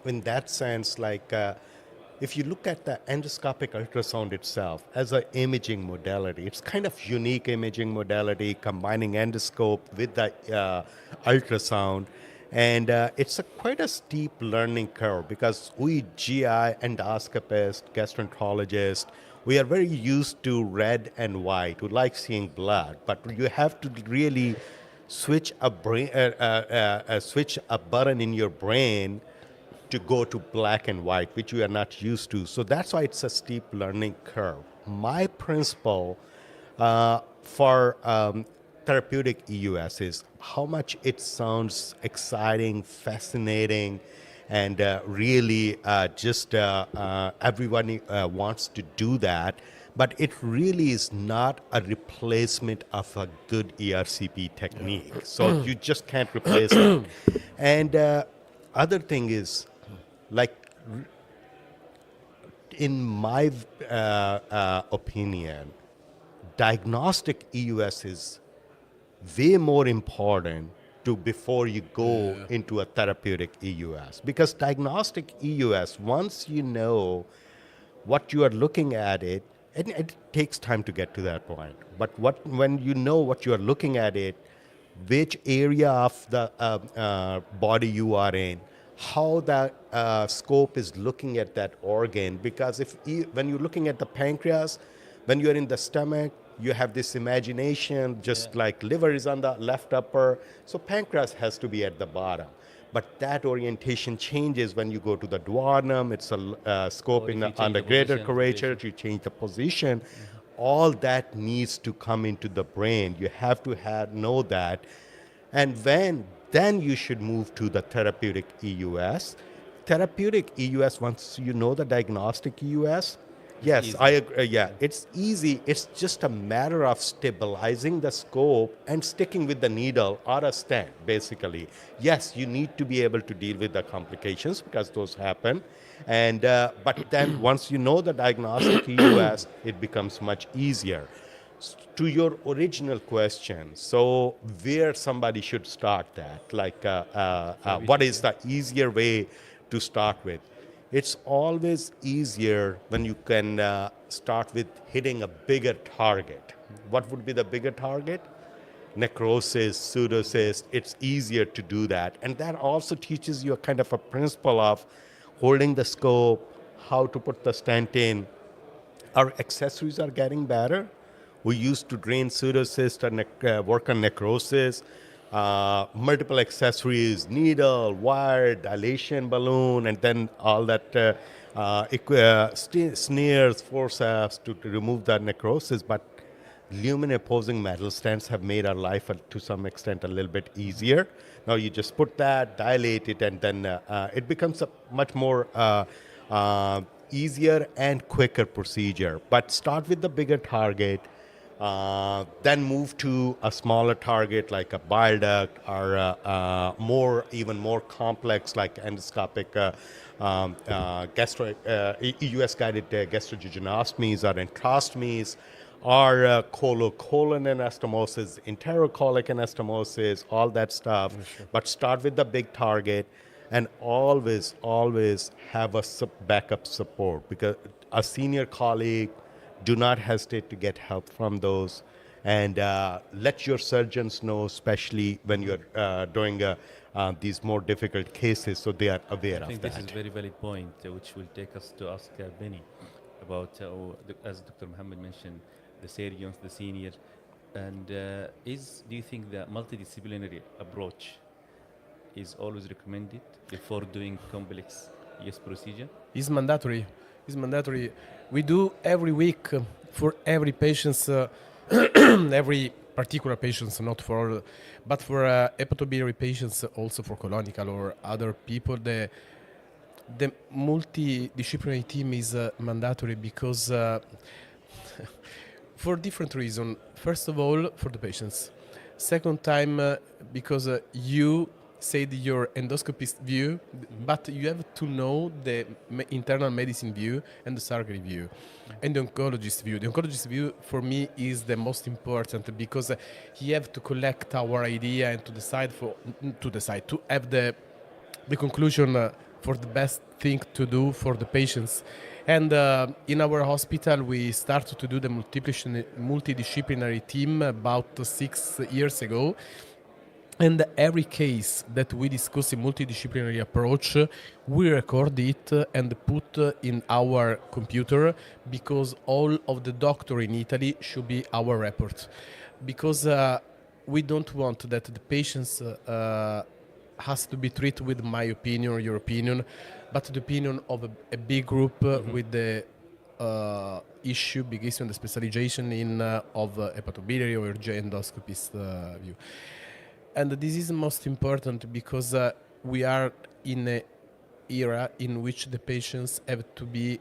In that sense, if you look at the endoscopic ultrasound itself as an imaging modality, it's kind of unique imaging modality, combining endoscope with the ultrasound. And it's quite a steep learning curve, because we GI endoscopists, gastroenterologists, we are very used to red and white. We like seeing blood, but you have to really switch a button in your brain to go to black and white, which we are not used to. So that's why it's a steep learning curve. My principle for therapeutic EUS is how much it sounds exciting, fascinating, and really everyone wants to do that. but it really is not a replacement of a good ERCP technique. So you just can't replace that. And other thing is, like, in my opinion, diagnostic EUS is way more important to before you go into a therapeutic EUS, because diagnostic EUS, once you know what you are looking at it, and it takes time to get to that point, but when you know what you are looking at it, which area of the body you are in, how the scope is looking at that organ. Because when you're looking at the pancreas, when you're in the stomach, you have this imagination, just like liver is on the left upper, so pancreas has to be at the bottom. But that orientation changes when you go to the duodenum. It's a scope on the greater curvature. You change the position. All that needs to come into the brain. You have to know that. And then you should move to the therapeutic EUS. Therapeutic EUS, once you know the diagnostic EUS, yes, I agree. Yeah, it's easy. It's just a matter of stabilizing the scope and sticking with the needle or a stent, basically. Yes, you need to be able to deal with the complications because those happen. And but then once you know the diagnostic EUS, it becomes much easier. To your original question, so where somebody should start that, like what is the easier way to start with? It's always easier when you can start with hitting a bigger target. What would be the bigger target? Necrosis, pseudocyst. It's easier to do that. And that also teaches you a kind of a principle of holding the scope, how to put the stent in. Our accessories are getting better. We used to drain pseudocyst and work on necrosis. Multiple accessories, needle, wire, dilation balloon, and then all that snares, forceps to remove the necrosis. But lumen opposing metal stents have made our life to some extent a little bit easier. Now you just put that, dilate it, and then it becomes a much more easier and quicker procedure. But start with the bigger target. Then move to a smaller target like a bile duct or even more complex like endoscopic EUS-guided gastrojejunostomies or enterostomies or colon anastomosis, enterocolic anastomosis, all that stuff. But start with the big target and always have a backup support, because a senior colleague, do not hesitate to get help from those, and let your surgeons know, especially when you're doing these more difficult cases, so they are aware of that. I think this is a very valid point, which will take us to ask Benny about, as Dr. Mohammed mentioned, the surgeons, the senior, and do you think the multidisciplinary approach is always recommended before doing complex ES procedure? It's mandatory. It's mandatory. We do every week for every patient, every particular patients, not for all, but for hepatobiliary patients, also for colonical or other people. The multidisciplinary team is mandatory because for different reasons. First of all, for the patients. Second time, because you said your endoscopist view, but you have to know the internal medicine view and the surgery view and the oncologist view. The oncologist view for me is the most important, because he have to collect our idea and to have the conclusion for the best thing to do for the patients. And in our hospital, we started to do the multidisciplinary team about 6 years ago. And every case that we discuss in multidisciplinary approach, we record it and put in our computer, because all of the doctor in Italy should be our report. Because we don't want that the patients has to be treated with my opinion or your opinion, but the opinion of a big group with the big issue and the specialization of hepatobiliary or endoscopist view. And this is most important because we are in era in which the patients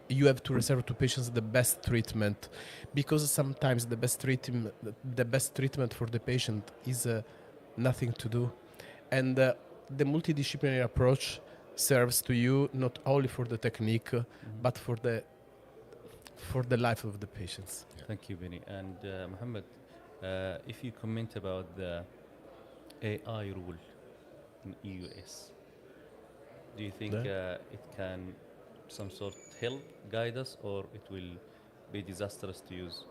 you have to reserve to patients the best treatment, because sometimes the best treatment for the patient is nothing to do, and the multidisciplinary approach serves to you not only for the technique but for the life of the patients. Thank you, Benny. And Mohammed, if you comment about the AI rule in EUS, do you think it can some sort help guide us, or it will be disastrous to use?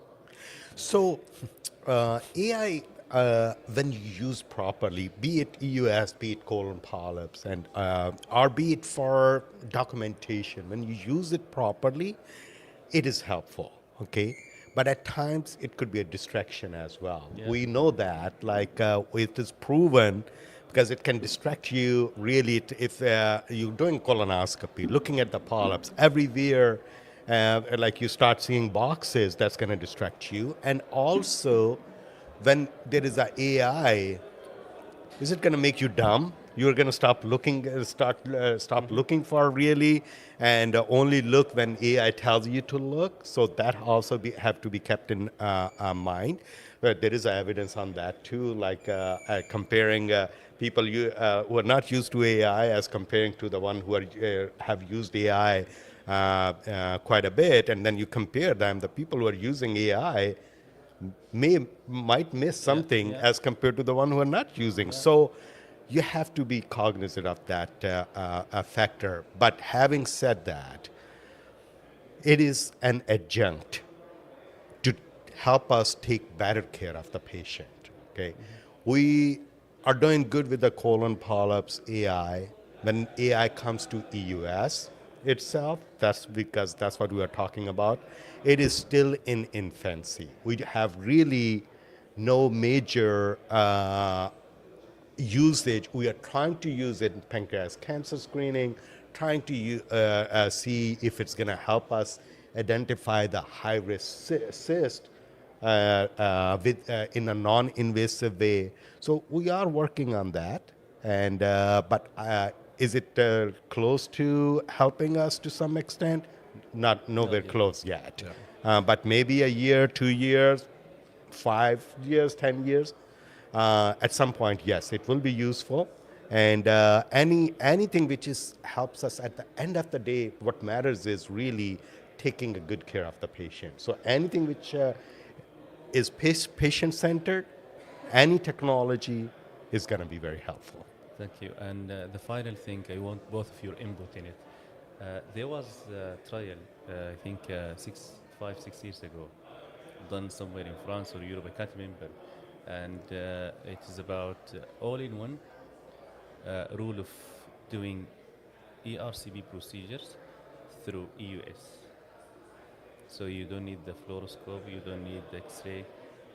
So, AI, when used properly, be it EUS, be it colon polyps, and or be it for documentation, when you use it properly, it is helpful. Okay, but at times it could be a distraction as well. Yeah. We know that, like it is proven, because it can distract you really if you're doing colonoscopy, looking at the polyps everywhere. Like you start seeing boxes, that's going to distract you. And also, when there is a AI, is it going to make you dumb? You're going to stop looking, stop looking for really, and only look when AI tells you to look. So that also have to be kept in mind. But there is evidence on that too, like comparing people who are not used to AI as comparing to the one who are, have used AI quite a bit, and then you compare them. The people who are using AI might miss something as compared to the one who are not using. So you have to be cognizant of that factor. But having said that, it is an adjunct to help us take better care of the patient. Okay, we are doing good with the colon polyps AI. When AI comes to EUS itself, that's because that's what we are talking about. It is still in infancy. We have really no major usage. We are trying to use it in pancreas cancer screening, trying to see if it's going to help us identify the high-risk cyst in a non-invasive way. So we are working on that, and but is it close to helping us to some extent? Nowhere close yet. But maybe a year, 2 years, 5 years, 10 years. At some point, yes, it will be useful. And anything which helps us at the end of the day, what matters is really taking a good care of the patient. So anything which is patient-centered, any technology is going to be very helpful. Thank you. And the final thing, I want both of your input in it. There was a trial, I think 5-6 years ago, done somewhere in France or Europe, I can't remember. And it is about all-in-one rule of doing ERCP procedures through EUS. So you don't need the fluoroscope, you don't need the X-ray,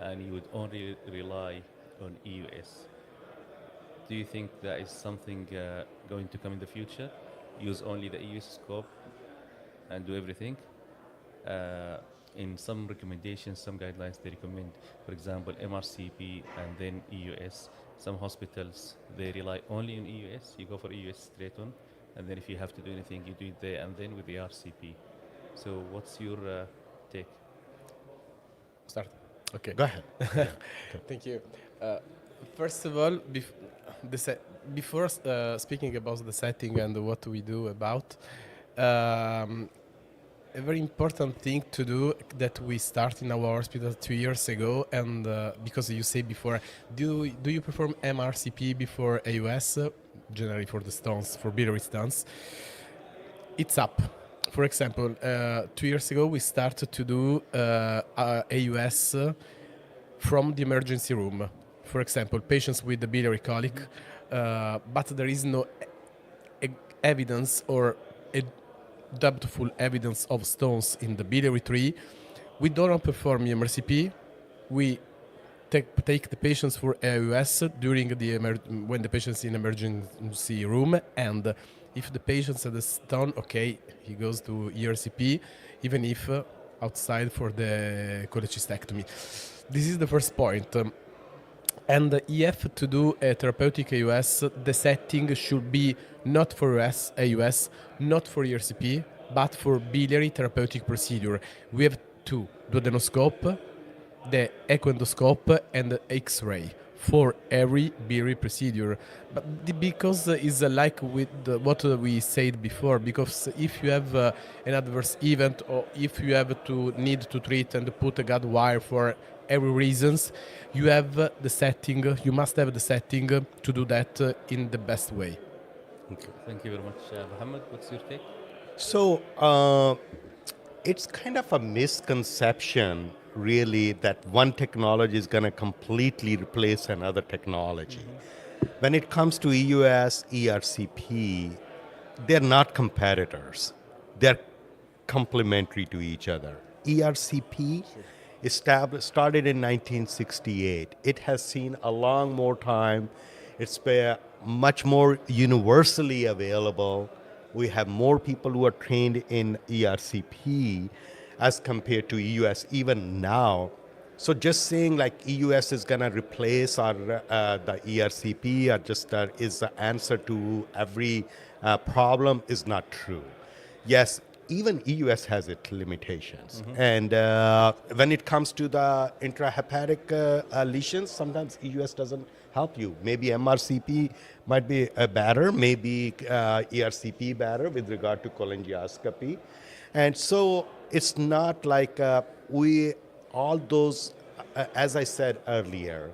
and you would only rely on EUS. Do you think that is something going to come in the future? Use only the EUS scope and do everything? In some recommendations, some guidelines, they recommend, for example, MRCP and then EUS. Some hospitals, they rely only on EUS. You go for EUS straight on, and then if you have to do anything, you do it there and then with the RCP. So what's your take? Start. Okay. Go ahead. Thank you. First of all, before speaking about the setting and what we do about, a very important thing to do that we start in our hospital 2 years ago, and because you say before, do you perform MRCP before AUS, generally for the stones, for biliary stones? It's up. For example, 2 years ago we started to do AUS from the emergency room. For example, patients with the biliary colic, but there is no evidence or doubtful evidence of stones in the biliary tree. We don't perform MRCP. We take the patients for AUS during when the patient's in emergency room, and if the patient has a stone, okay, he goes to ERCP, even if outside for the cholecystectomy. This is the first point. And if to do a therapeutic AUS, the setting should be not for AUS, not for ERCP, but for biliary therapeutic procedure. We have two, duodenoscope, the echoendoscope, and the X-ray for every biliary procedure. But because it's like with what we said before, because if you have an adverse event or if you have to need to treat and put a guide wire for every reasons, you have the setting, you must have the setting to do that in the best way. Okay. Thank you very much. Mohammed, what's your take? So it's kind of a misconception, really, that one technology is going to completely replace another technology. When it comes to EUS, ERCP, they're not competitors. They're complementary to each other. ERCP started in 1968. It has seen a long more time. It's been much more universally available. We have more people who are trained in ERCP as compared to EUS even now. So just saying like EUS is going to replace our, the ERCP or just is the answer to every problem is not true. Yes, even EUS has its limitations. And when it comes to the intrahepatic lesions, sometimes EUS doesn't help you. Maybe MRCP might be better, maybe ERCP better with regard to cholangioscopy. And so it's not like all those, as I said earlier,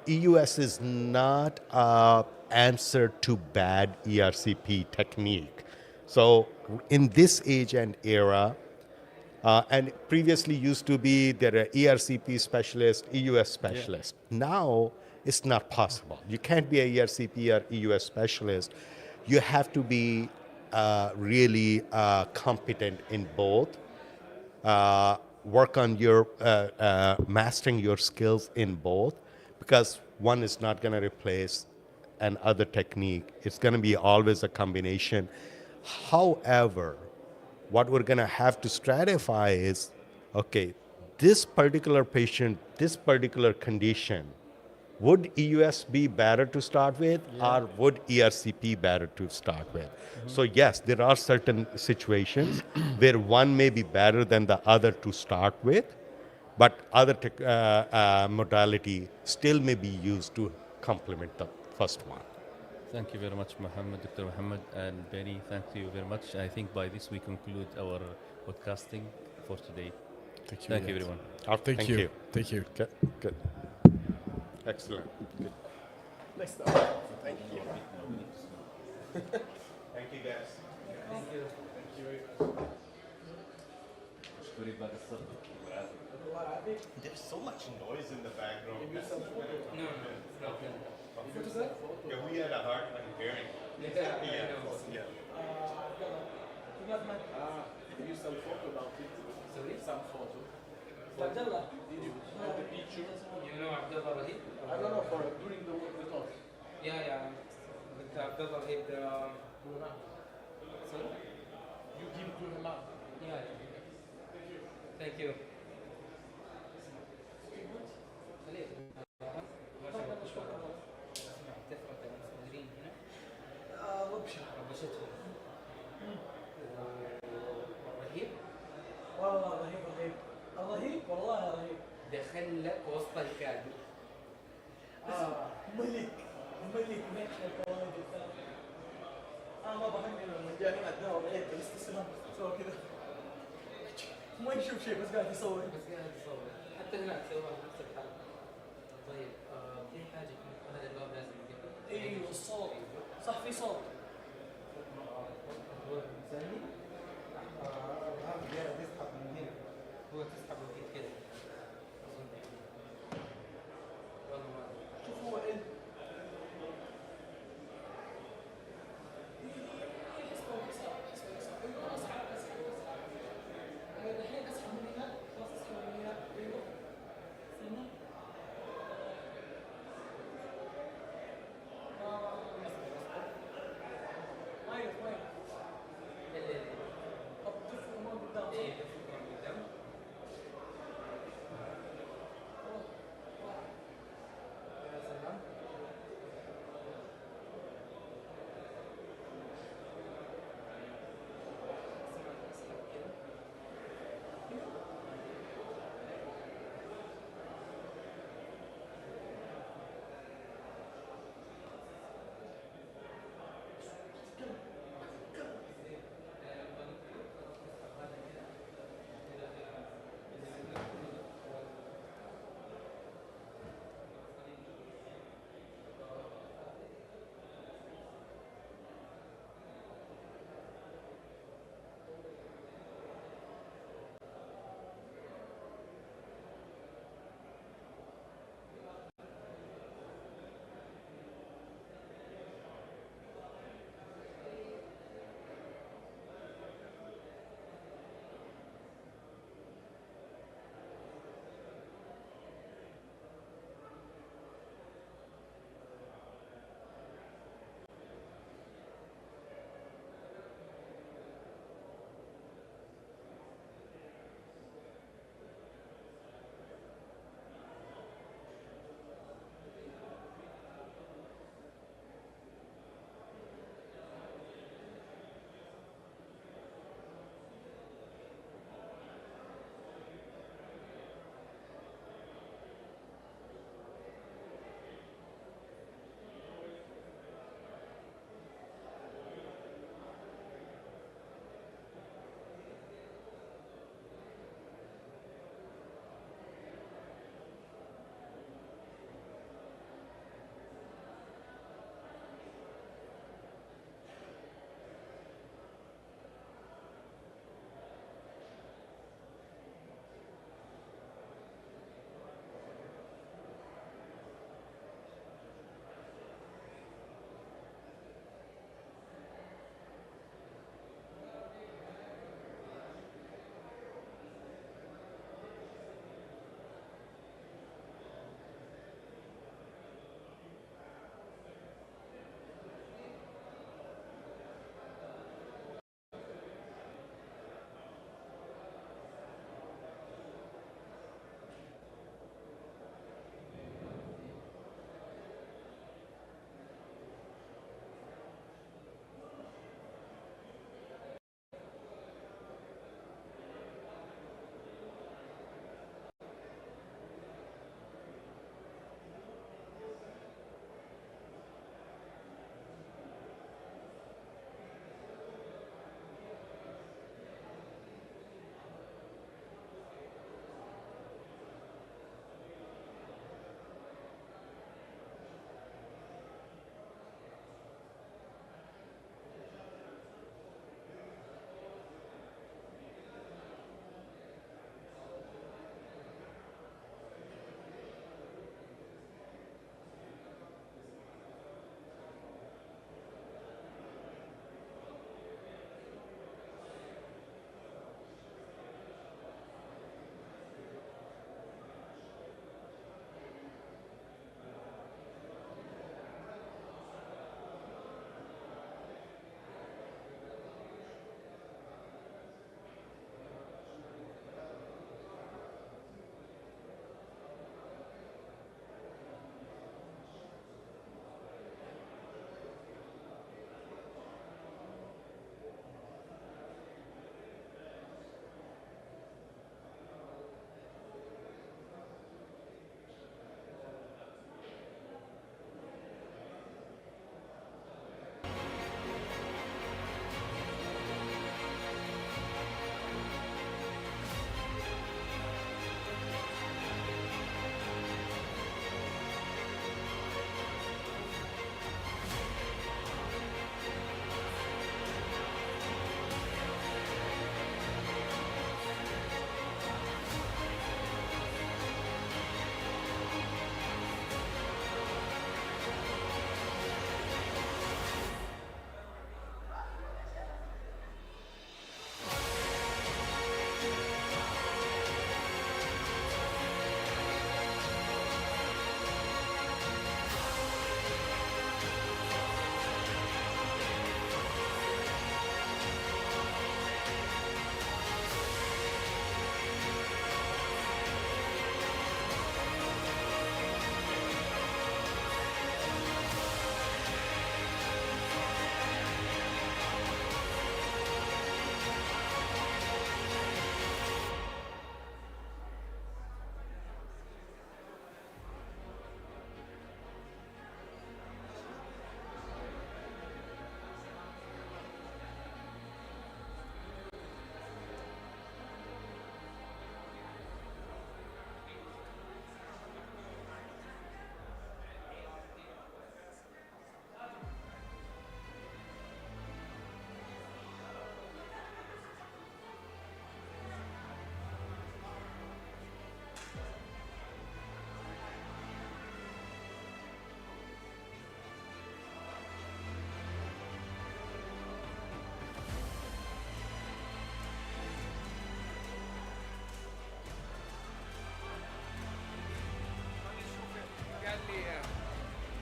EUS is not an answer to bad ERCP technique. So in this age and era, and previously used to be there are ERCP specialist, EUS specialist. Now it's not possible. You can't be a ERCP or EUS specialist. You have to be really competent in both. Work on your mastering your skills in both, because one is not going to replace another technique. It's going to be always a combination. However, what we're going to have to stratify is, okay, this particular patient, this particular condition, would EUS be better to start with, or would ERCP better to start with? So yes, there are certain situations where one may be better than the other to start with, but other modality still may be used to complement the first one. Thank you very much, Mohammed, Dr. Mohammed, and Benny. Thank you very much. I think by this we conclude our podcasting for today. Thank you. Thank you, everyone. Thank you. Thank you. Good. Good. Excellent. Good. Next up. Thank you. Thank you, guys. Thank you. Thank you very much. There's so much noise in the background. No. Yeah, we had a hard time hearing. Yeah. Use some photo about it. Sorry? Some photo. Abdullah. Did you have the picture? You know Abdullah Rahib? I don't know, for during the talk. Yeah. With Abdullah Rahib, sorry? You give it to him now. Yeah. Thank you. والله رهيب الرهيب والله رهيب دخل لك وسط الكادر ملك نكهة وايد ما بهني لما جاني عدناه وبعيد الاستسلام سوى كذا ما يشوف شيء بس قاعد يصور حتى هناك سوى نفس الحركة. طيب في حاجة هذا الباب لازم يقفل. ايوه الصوت صح في صوت هو تسحب وكيد كده. شوف هو ال الحين اسحب من هنا خلاص اسحب من هنا ايوه استنى ما يقف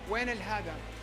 وين الهدف؟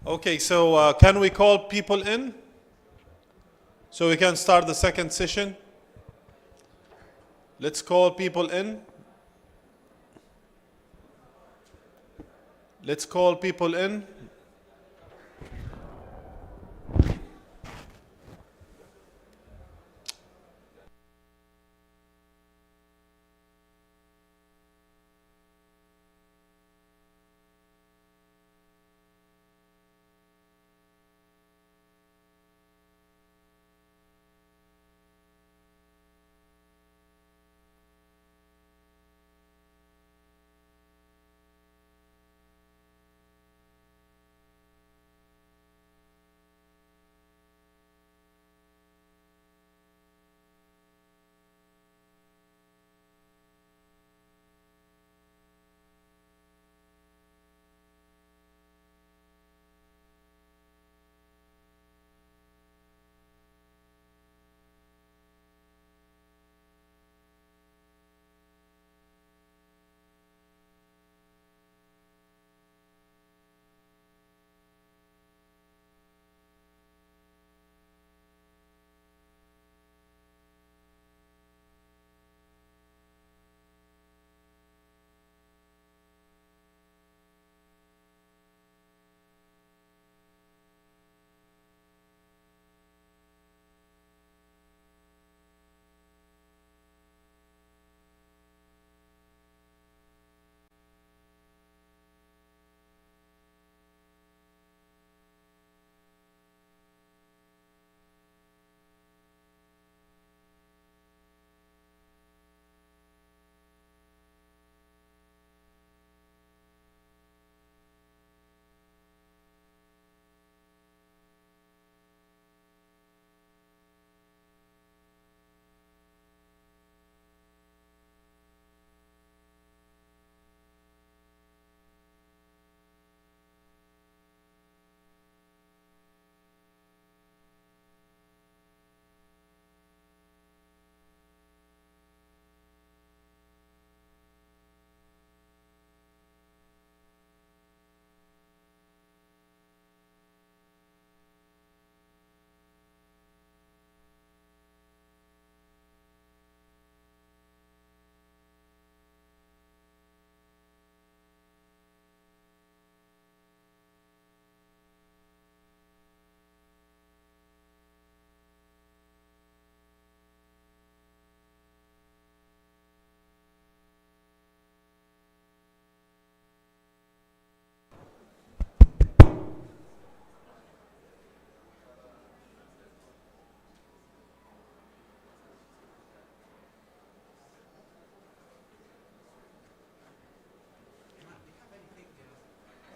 Okay, so can we call people in? So we can start the second session. Let's call people in. Let's call people in.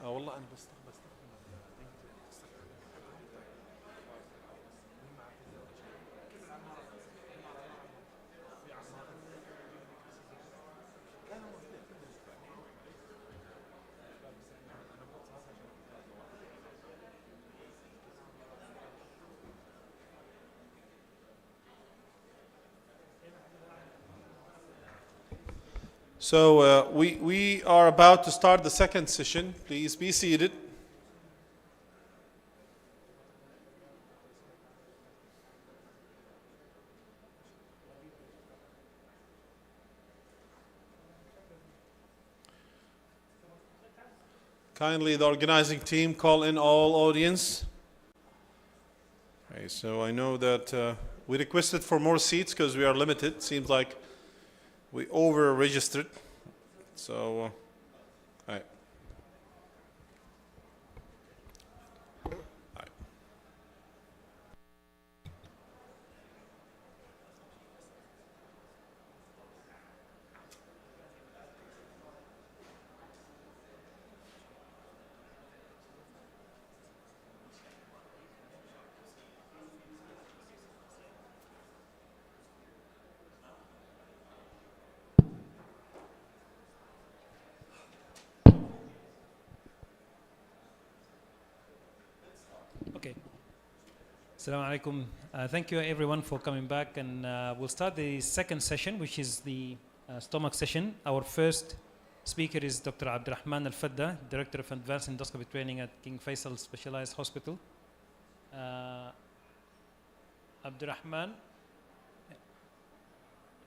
والله انا بستخدم So we are about to start the second session. Please be seated. Kindly, the organizing team, call in all audience. Okay, so I know that we requested for more seats because we are limited. Seems like we over-registered. So, all right. Okay. Assalamu alaikum. Thank you everyone for coming back, and we'll start the second session, which is the stomach session, our first speaker is Dr. Abdurrahman Al-Fadda, Director of Advanced Endoscopy Training at King Faisal Specialized Hospital. Abdurrahman, I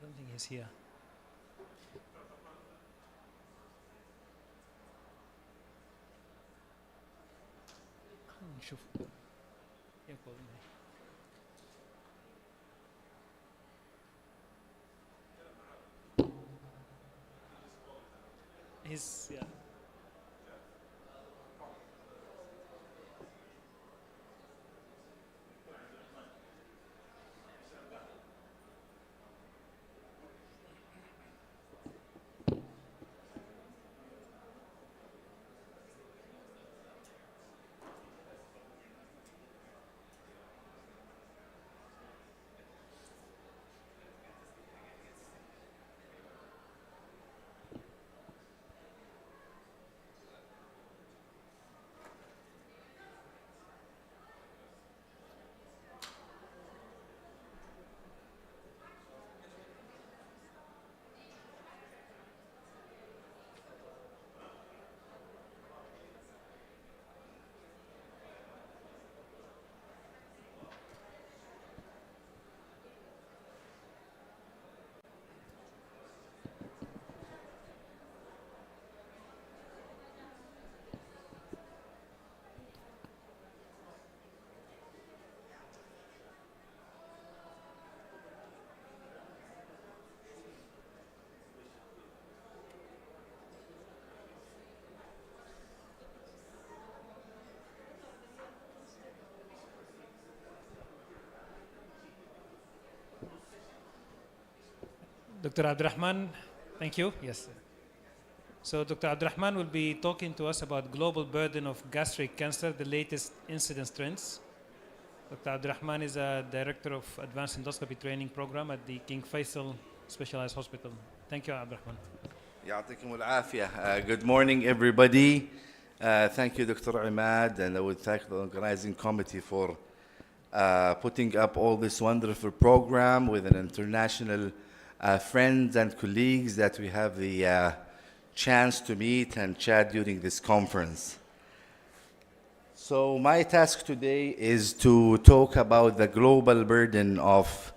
don't think he's here. نشوف يقول he's yeah. Dr. Abdurrahman, thank you. Yes. Sir. So Dr. Abdurrahman will be talking to us about global burden of gastric cancer, the latest incidence trends. Dr. Abdurrahman is a director of Advanced Endoscopy Training Program at the King Faisal Specialized Hospital. Thank you, Abdurrahman. يعطيكم العافية. Good morning, everybody. Thank you, Dr. Imad, and I would thank the organizing committee for putting up all this wonderful program with an international friends and colleagues that we have the chance to meet and chat during this conference. So my task today is to talk about the global burden of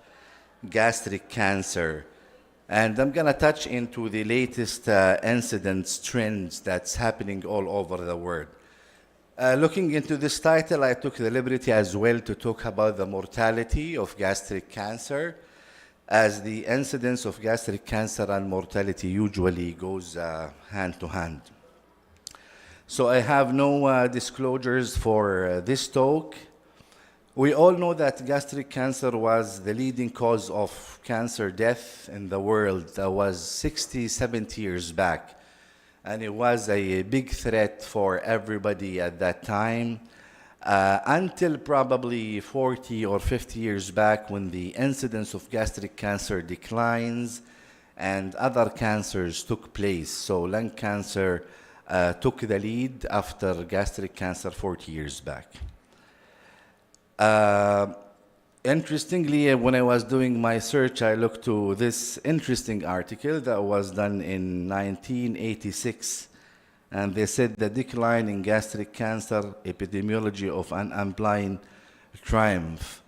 gastric cancer. And I'm going to touch into the latest incidence trends that's happening all over the world. Looking into this title, I took the liberty as well to talk about the mortality of gastric cancer, as the incidence of gastric cancer and mortality usually goes hand to hand. So I have no disclosures for this talk. We all know that gastric cancer was the leading cause of cancer death in the world. That was 60, 70 years back. And it was a big threat for everybody at that time. Until probably 40 or 50 years back, when the incidence of gastric cancer declines and other cancers took place. So lung cancer took the lead after gastric cancer 40 years back. Interestingly, when I was doing my search, I looked to this interesting article that was done in 1986. And they said the decline in gastric cancer epidemiology of an unblind triumph.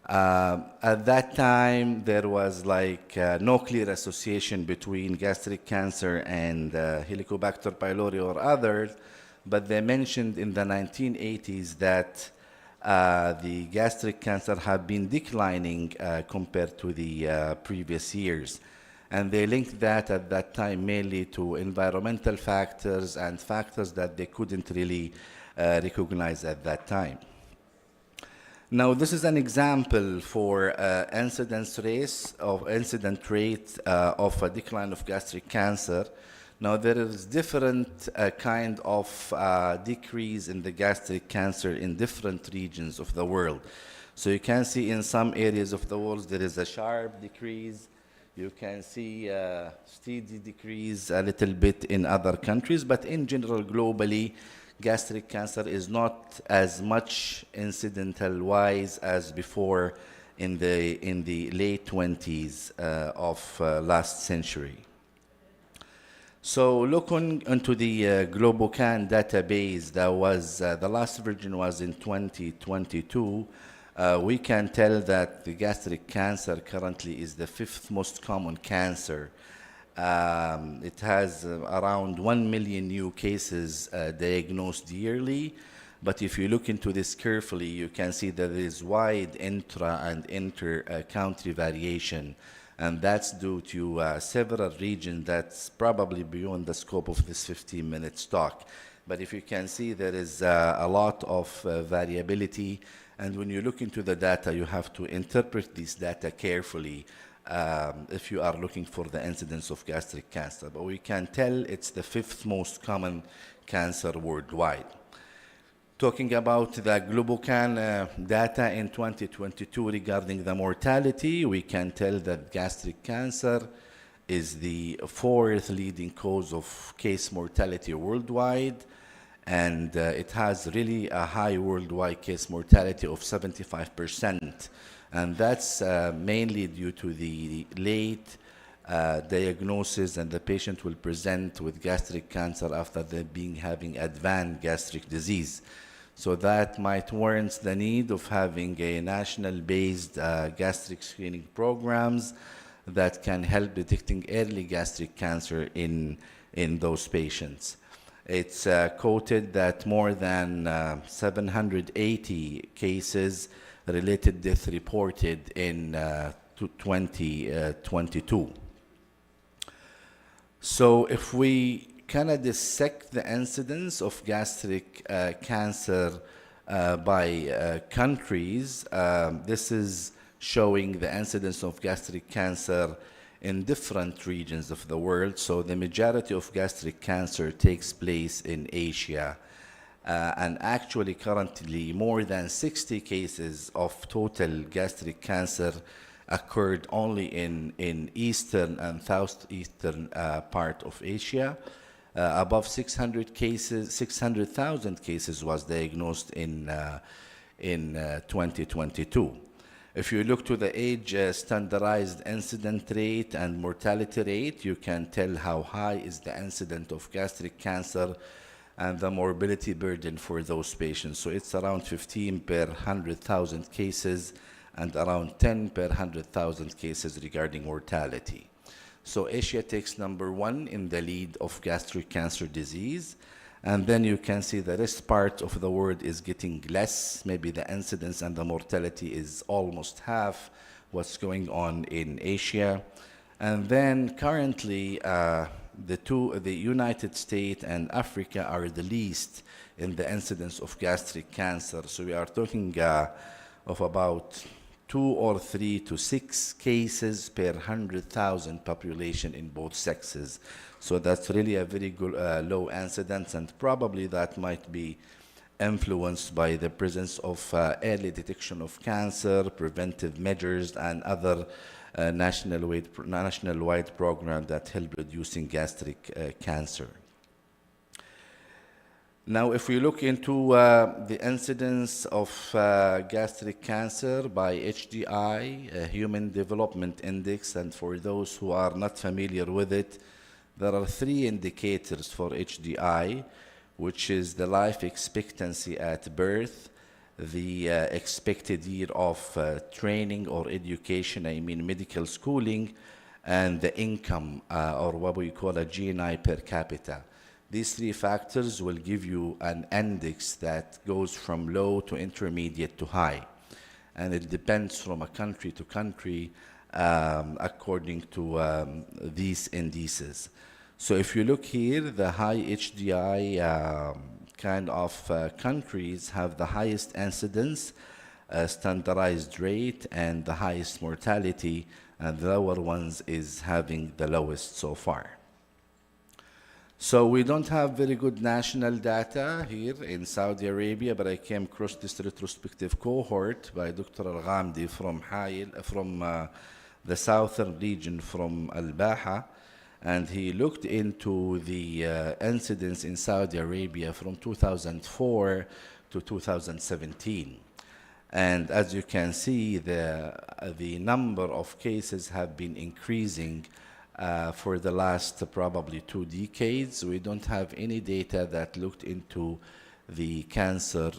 At that time, there was like no clear association between gastric cancer and Helicobacter pylori or others, but they mentioned in the 1980s that the gastric cancer had been declining compared to the previous years. And they linked that at that time mainly to environmental factors and factors that they couldn't really recognize at that time. Now, this is an example for incident rate of a decline of gastric cancer. Now, there is different kind of decrease in the gastric cancer in different regions of the world. So you can see in some areas of the world there is a sharp decrease. You can see a steady decrease a little bit in other countries, but in general, globally, gastric cancer is not as much incidental-wise as before in the late 20s of last century. So looking into the GloboCan database, that was the last version was in 2022. We can tell that the gastric cancer currently is the fifth most common cancer. It has around 1 million new cases diagnosed yearly. But if you look into this carefully, you can see that there is wide intra and inter-country variation. And that's due to several regions that's probably beyond the scope of this 15-minute talk. But if you can see, there is a lot of variability. And when you look into the data, you have to interpret this data carefully if you are looking for the incidence of gastric cancer. But we can tell it's the fifth most common cancer worldwide. Talking about the GloboCan data in 2022 regarding the mortality, we can tell that gastric cancer is the fourth leading cause of case mortality worldwide, and it has really a high worldwide case mortality of 75%, and that's mainly due to the late diagnosis, and the patient will present with gastric cancer after they having advanced gastric disease. So that might warrant the need of having a national-based gastric screening programs that can help detecting early gastric cancer in those patients. It's quoted that more than 780 cases related death reported in 2022. So if we kind of dissect the incidence of gastric cancer by countries, this is showing the incidence of gastric cancer in different regions of the world. So the majority of gastric cancer takes place in Asia. And actually currently more than 60 cases of total gastric cancer occurred only in eastern and southeastern part of Asia. Above 600,000 cases was diagnosed in 2022. If you look to the age standardized incident rate and mortality rate, you can tell how high is the incidence of gastric cancer and the morbidity burden for those patients. So it's around 15 per 100,000 cases and around 10 per 100,000 cases regarding mortality. So Asia takes number one in the lead of gastric cancer disease. And then you can see the rest part of the world is getting less. Maybe the incidence and the mortality is almost half what's going on in Asia. And then currently, the United States and Africa are the least in the incidence of gastric cancer. So we are talking of about 2 or 3 to 6 cases per 100,000 population in both sexes. So that's really a very good, low incidence, and probably that might be influenced by the presence of early detection of cancer, preventive measures, and other national-wide programs that help reducing gastric cancer. Now, if we look into the incidence of gastric cancer by HDI, Human Development Index, and for those who are not familiar with it, there are 3 indicators for HDI, which is the life expectancy at birth, the expected year of training or education, I mean medical schooling, and the income, or what we call a GNI per capita. These 3 factors will give you an index that goes from low to intermediate to high. And it depends from a country to country according to these indices. So if you look here, the high HDI kind of countries have the highest incidence, standardized rate, and the highest mortality, and the lower ones is having the lowest so far. So we don't have very good national data here in Saudi Arabia, but I came across this retrospective cohort by Dr. Al-Ghamdi from the southern region from Al-Baha, and he looked into the incidence in Saudi Arabia from 2004 to 2017. And as you can see, the number of cases have been increasing for the last probably 2 decades. We don't have any data that looked into the cancer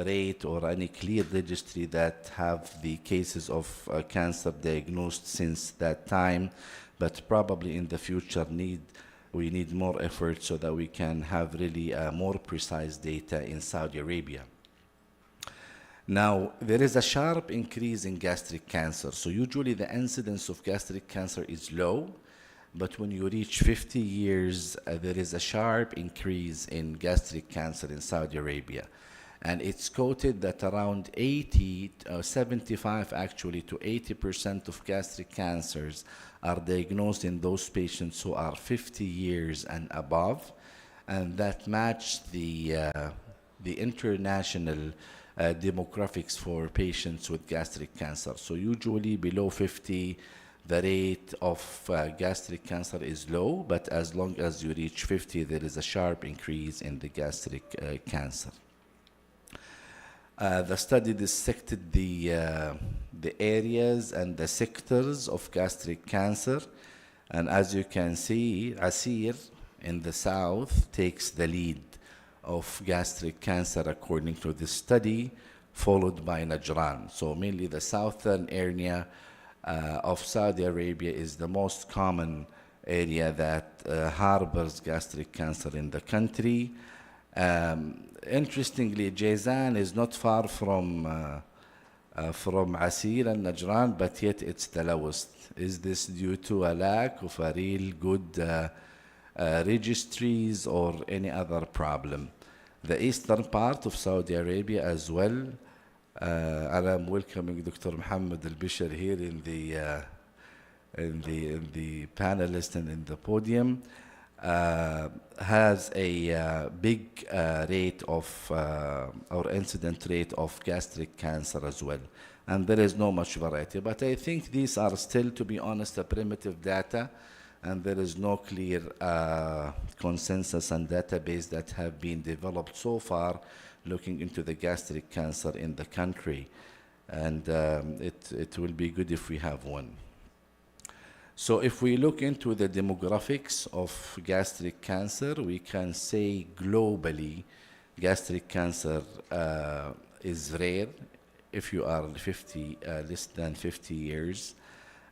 rate or any clear registry that have the cases of cancer diagnosed since that time, but probably in the future we need more effort so that we can have really more precise data in Saudi Arabia. Now, there is a sharp increase in gastric cancer. So usually the incidence of gastric cancer is low, but when you reach 50 years, there is a sharp increase in gastric cancer in Saudi Arabia. And it's quoted that around 75 actually to 80% of gastric cancers are diagnosed in those patients who are 50 years and above. And that matched the international demographics for patients with gastric cancer. So usually below 50, the rate of gastric cancer is low, but as long as you reach 50, there is a sharp increase in the gastric cancer. The study dissected the areas and the sectors of gastric cancer. And as you can see, Asir in the south takes the lead of gastric cancer according to this study, followed by Najran. So mainly the southern area of Saudi Arabia is the most common area that harbors gastric cancer in the country. Interestingly, Jazan is not far from Asir and Najran, but yet it's the lowest. Is this due to a lack of a real good registries or any other problem? The eastern part of Saudi Arabia as well. And I'm welcoming Dr. Mohammed Al-Bishar here in the panelist and in the podium. Has a big rate of or incident rate of gastric cancer as well. And there is no much variety. But I think these are still, to be honest, a primitive data, and there is no clear consensus and database that have been developed so far looking into the gastric cancer in the country. And it will be good if we have one. So if we look into the demographics of gastric cancer, we can say globally gastric cancer is rare if you are less than 50 years.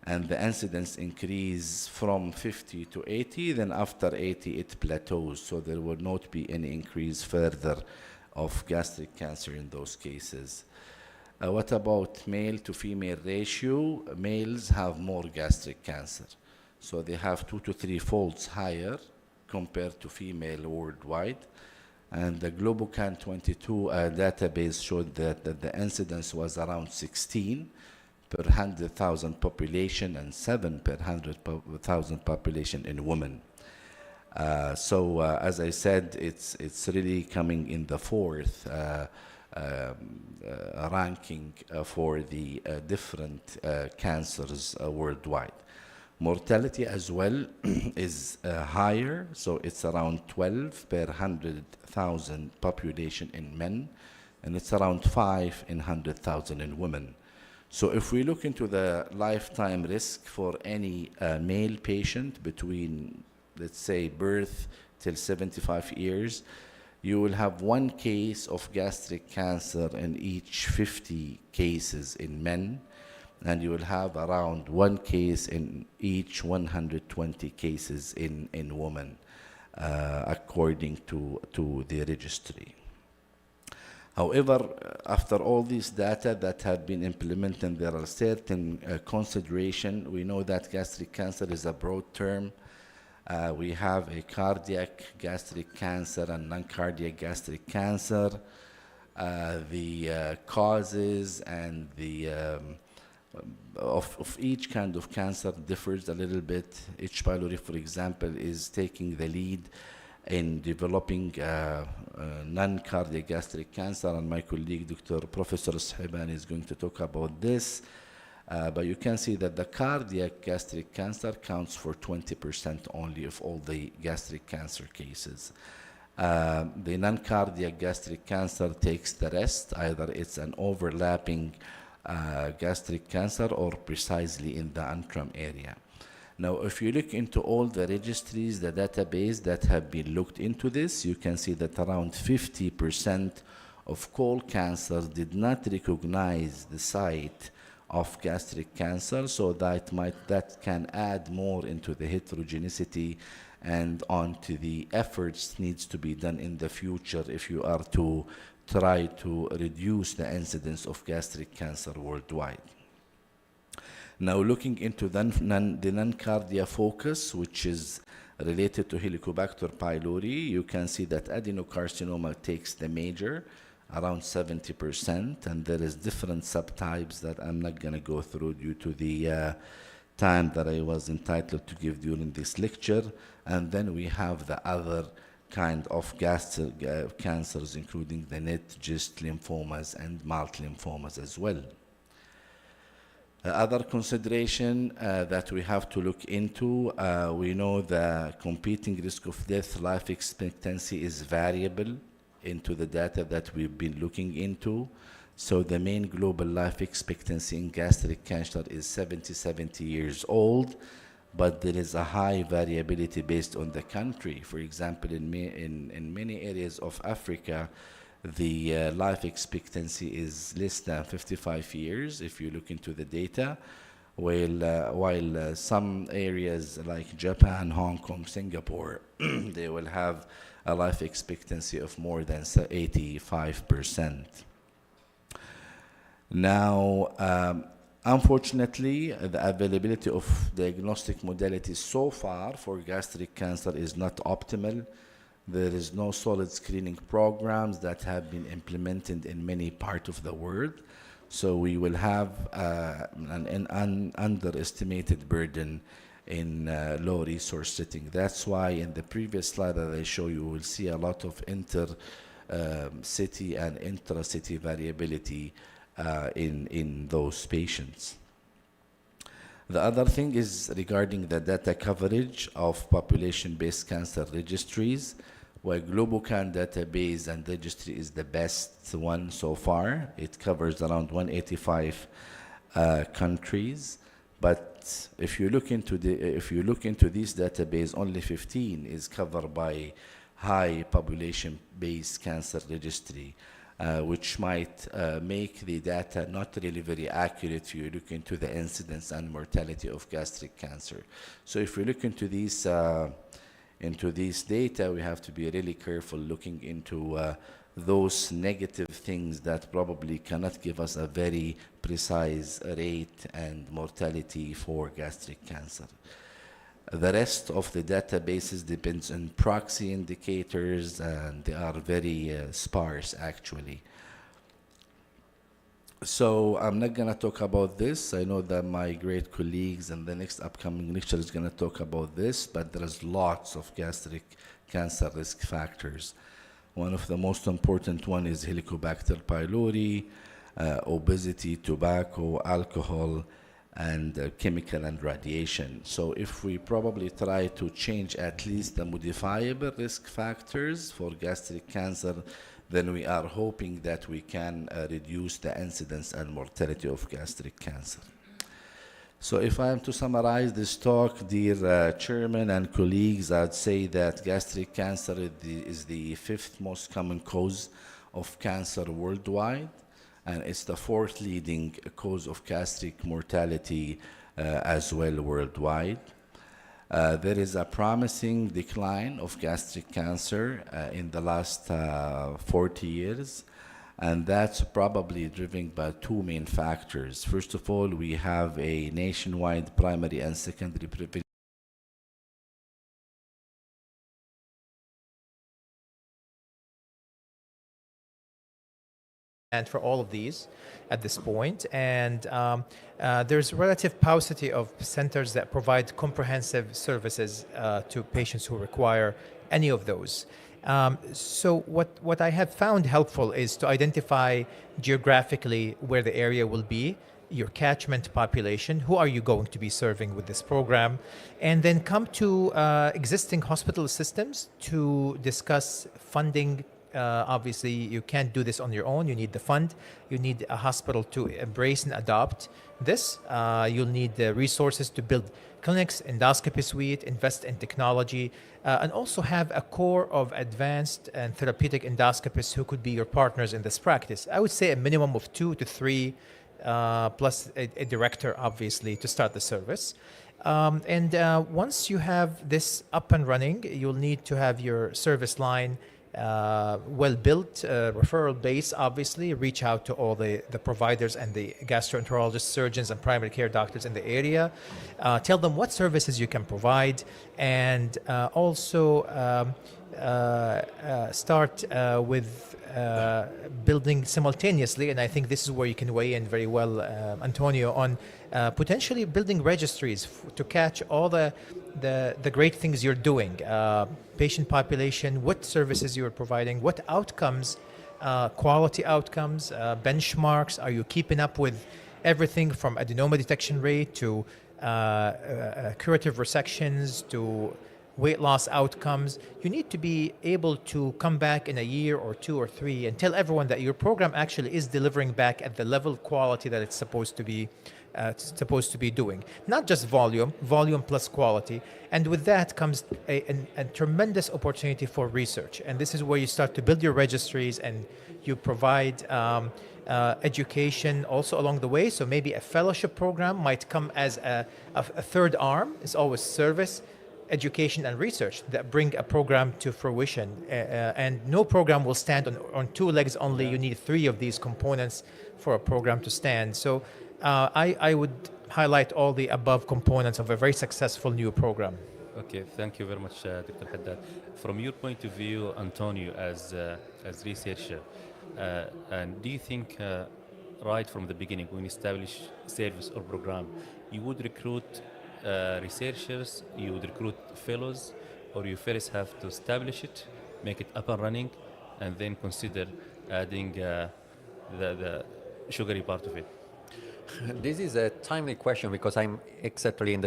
And the incidence increase from 50 to 80, then after 80 it plateaus. So there will not be any increase further of gastric cancer in those cases. What about male to female ratio? Males have more gastric cancer. So they have 2 to 3 folds higher compared to female worldwide. And the Globocan 22 database showed that the incidence was around 16 per 100,000 population and 7 per 100,000 population in women. So as I said, it's really coming in the fourth ranking for the different cancers worldwide. Mortality as well is higher, so it's around 12 per 100,000 population in men, and it's around 5 in 100,000 in women. So if we look into the lifetime risk for any male patient between, let's say, birth till 75 years, you will have 1 case of gastric cancer in each 50 cases in men, and you will have around 1 case in each 120 cases in women, according to the registry. However, after all these data that have been implemented, there are certain considerations. We know that gastric cancer is a broad term. We have a cardiac gastric cancer and non-cardiac gastric cancer. The causes and the of each kind of cancer differs a little bit. H. pylori, for example, is taking the lead in developing non-cardiac gastric cancer, and my colleague, Dr. Professor Sahibani, is going to talk about this. But you can see that the cardiac gastric cancer counts for 20% only of all the gastric cancer cases. The non-cardiac gastric cancer takes the rest. Either it's an overlapping gastric cancer or precisely in the antrum area. Now, if you look into all the registries, the database that have been looked into this, you can see that around 50% of colon cancers did not recognize the site of gastric cancer, so that can add more into the heterogeneity and onto the efforts needs to be done in the future if you are to try to reduce the incidence of gastric cancer worldwide. Now, looking into the non-cardia focus, which is related to Helicobacter pylori, you can see that adenocarcinoma takes the major, around 70%, and there is different subtypes that I'm not going to go through due to the time that I was entitled to give during this lecture. And then we have the other kind of gastric cancers, including the NET, GIST lymphomas, and mild lymphomas as well. Other consideration that we have to look into, we know the competing risk of death, life expectancy is variable into the data that we've been looking into. So the main global life expectancy in gastric cancer is 70 years old, but there is a high variability based on the country. For example, in many areas of Africa, the life expectancy is less than 55 years if you look into the data, while some areas like Japan, Hong Kong, Singapore, they will have a life expectancy of more than 85%. Now, unfortunately, the availability of diagnostic modalities so far for gastric cancer is not optimal. There is no solid screening programs that have been implemented in many parts of the world. So we will have an underestimated burden in low resource setting. That's why in the previous slide that I show you will see a lot of inter-city and intra-city variability in those patients. The other thing is regarding the data coverage of population-based cancer registries, where Globocan database and registry is the best one so far. It covers around 185 countries, but if you look into this database, only 15 is covered by high population-based cancer registry, which might make the data not really very accurate if you look into the incidence and mortality of gastric cancer. So if we look into these data, we have to be really careful looking into those negative things that probably cannot give us a very precise rate and mortality for gastric cancer. The rest of the databases depends on proxy indicators, and they are very sparse actually. So I'm not going to talk about this. I know that my great colleagues and the next upcoming lecture is going to talk about this, but there's lots of gastric cancer risk factors. One of the most important one is Helicobacter pylori, obesity, tobacco, alcohol, and chemical and radiation. So if we probably try to change at least the modifiable risk factors for gastric cancer, then we are hoping that we can reduce the incidence and mortality of gastric cancer. So if I am to summarize this talk, dear chairman and colleagues, I'd say that gastric cancer is the 5th most common cause of cancer worldwide, and it's the 4th leading cause of gastric mortality as well worldwide. There is a promising decline of gastric cancer in the last 40 years, and that's probably driven by 2 main factors. First of all, we have a nationwide primary and secondary prevention and for all of these at this point. And there's relative paucity of centers that provide comprehensive services to patients who require any of those. So what I have found helpful is to identify geographically where the area will be, your catchment population, who are you going to be serving with this program, and then come to existing hospital systems to discuss funding Obviously, you can't do this on your own. You need the fund. You need a hospital to embrace and adopt this. You'll need the resources to build clinics, endoscopy suite, invest in technology, and also have a core of advanced and therapeutic endoscopists who could be your partners in this practice. I would say a minimum of 2 to 3, plus a director, obviously, to start the service. Once you have this up and running, you'll need to have your service line well built, referral base, obviously, reach out to all the providers and the gastroenterologists, surgeons, and primary care doctors in the area. Tell them what services you can provide, and also start with building simultaneously, and I think this is where you can weigh in very well, Antonio, on potentially building registries to catch all the great things you're doing, patient population, what services you are providing, what outcomes, quality outcomes, benchmarks, are you keeping up with everything from adenoma detection rate to curative resections to weight loss outcomes. You need to be able to come back in a year or 2 or 3 and tell everyone that your program actually is delivering back at the level of quality that it's supposed to be doing. Not just volume plus quality. And with that comes a tremendous opportunity for research. And this is where you start to build your registries and you provide education also along the way. So maybe a fellowship program might come as a third arm. It's always service, education, and research that bring a program to fruition. And no program will stand on 2 legs only. You need 3 of these components for a program to stand. So I would highlight all the above components of a very successful new program. Okay, thank you very much, Dr. Haddad. From your point of view, Antonio, as researcher, and do you think right from the beginning, when you establish service or program, you would recruit researchers, you would recruit fellows, or you first have to establish it, make it up and running, and then consider adding the sugary part of it? This is a timely question because I'm exactly in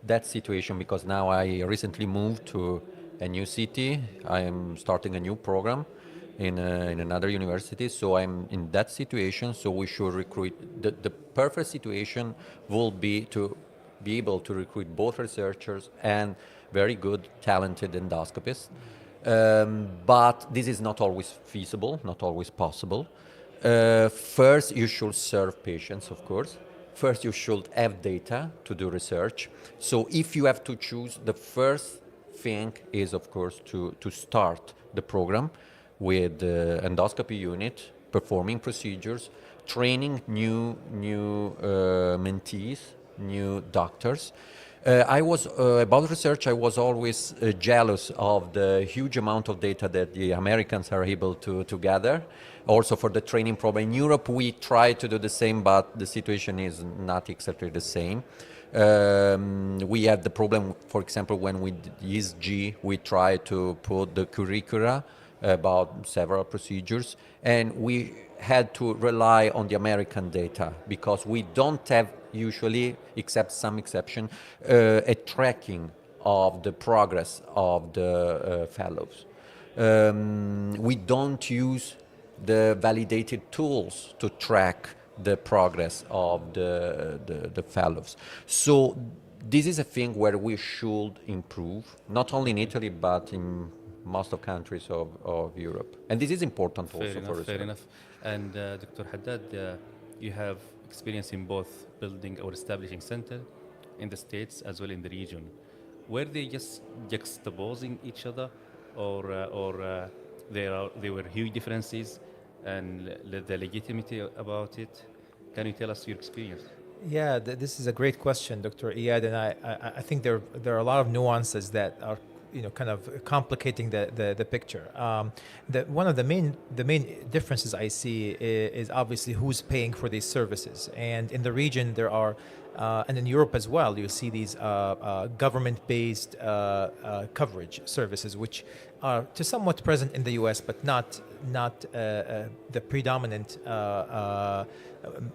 that situation, because now I recently moved to a new city. I am starting a new program in another university, so I'm in that situation. So we should recruit. The perfect situation will be to be able to recruit both researchers and very good, talented endoscopists. But this is not always feasible, not always possible. First, you should serve patients, of course. First, you should have data to do research. So if you have to choose, the first thing is, of course, to start the program with the endoscopy unit, performing procedures, training new mentees, new doctors. About research, I was always jealous of the huge amount of data that the Americans are able to gather. Also for the training program. In Europe, we try to do the same, but the situation is not exactly the same. We had the problem, for example, when we did ESG, we tried to put the curricula about several procedures, and we had to rely on the American data because we don't have usually, except some exception, a tracking of the progress of the fellows. We don't use the validated tools to track the progress of the fellows. So this is a thing where we should improve, not only in Italy, but in most of countries of Europe. And this is important for research. Fair enough. And Dr. Haddad, you have experience in both building or establishing center in the States as well in the region. Were they just juxtaposing each other, or there were huge differences and the legitimacy about it? Can you tell us your experience? Yeah, this is a great question, Dr. Iyad, and I think there are a lot of nuances that are kind of complicating the picture. One of the main differences I see is obviously who's paying for these services, and in the region there are, and in Europe as well, you see these government-based coverage services, which are to somewhat present in the U.S., but not the predominant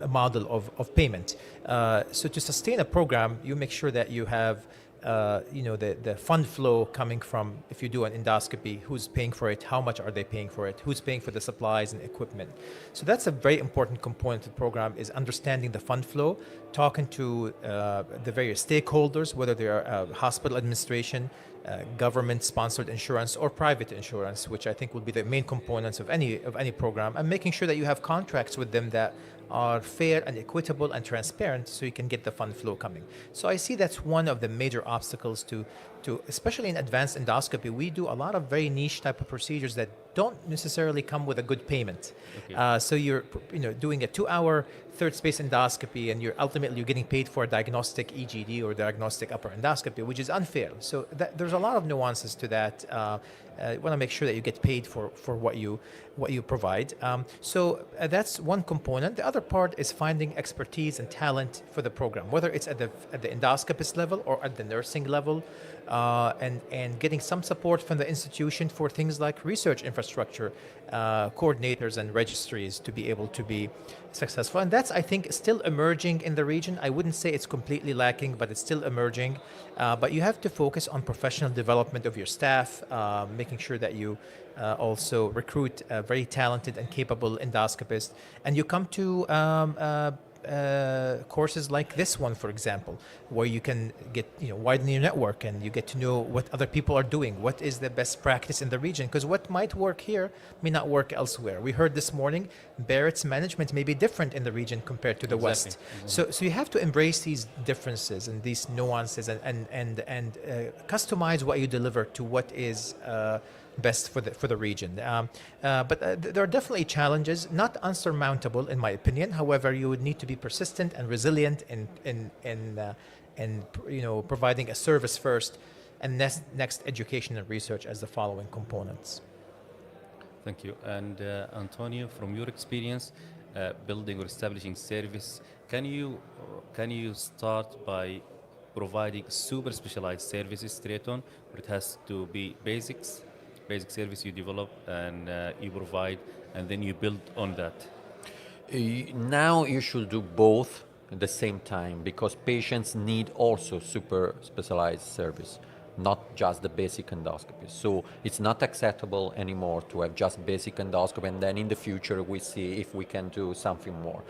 model of payment. So to sustain a program, you make sure that you have the fund flow coming from, if you do an endoscopy, who's paying for it, how much are they paying for it, who's paying for the supplies and equipment. So that's a very important component of the program, is understanding the fund flow, talking to the various stakeholders, whether they are hospital administration, government-sponsored insurance or private insurance, which I think will be the main components of any program, and making sure that you have contracts with them that are fair and equitable and transparent, so you can get the fund flow coming. So I see that's one of the major obstacles to especially in advanced endoscopy. We do a lot of very niche type of procedures that don't necessarily come with a good payment. Okay. So you're doing a 2-hour third space endoscopy, and you're ultimately getting paid for a diagnostic EGD or diagnostic upper endoscopy, which is unfair. So there's a lot of nuances to that. You want to make sure that you get paid for what you provide. So that's one component. The other part is finding expertise and talent for the program, whether it's at the endoscopist level or at the nursing level, and getting some support from the institution for things like research infrastructure, coordinators and registries to be able to be successful. And that's, I think, still emerging in the region. I wouldn't say it's completely lacking, but it's still emerging. But you have to focus on professional development of your staff, making sure that you also recruit very talented and capable endoscopists. And you come to courses like this one, for example, where you can get, widen your network, and you get to know what other people are doing, what is the best practice in the region, because what might work here may not work elsewhere. We heard this morning, Barrett's management may be different in the region compared to the West. So you have to embrace these differences and these nuances, and customize what you deliver to what is best for the region. But there are definitely challenges, not unsurmountable in my opinion. However, you would need to be persistent and resilient in providing a service first, and next education and research as the following components. Thank you. And Antonio, from your experience building or establishing service, can you start by providing super specialized services straight on, or it has to be basic service you develop and you provide, and then you build on that? Now you should do both at the same time, because patients need also super specialized service, not just the basic endoscopy. So it's not acceptable anymore to have just basic endoscopy and then in the future we see if we can do something more.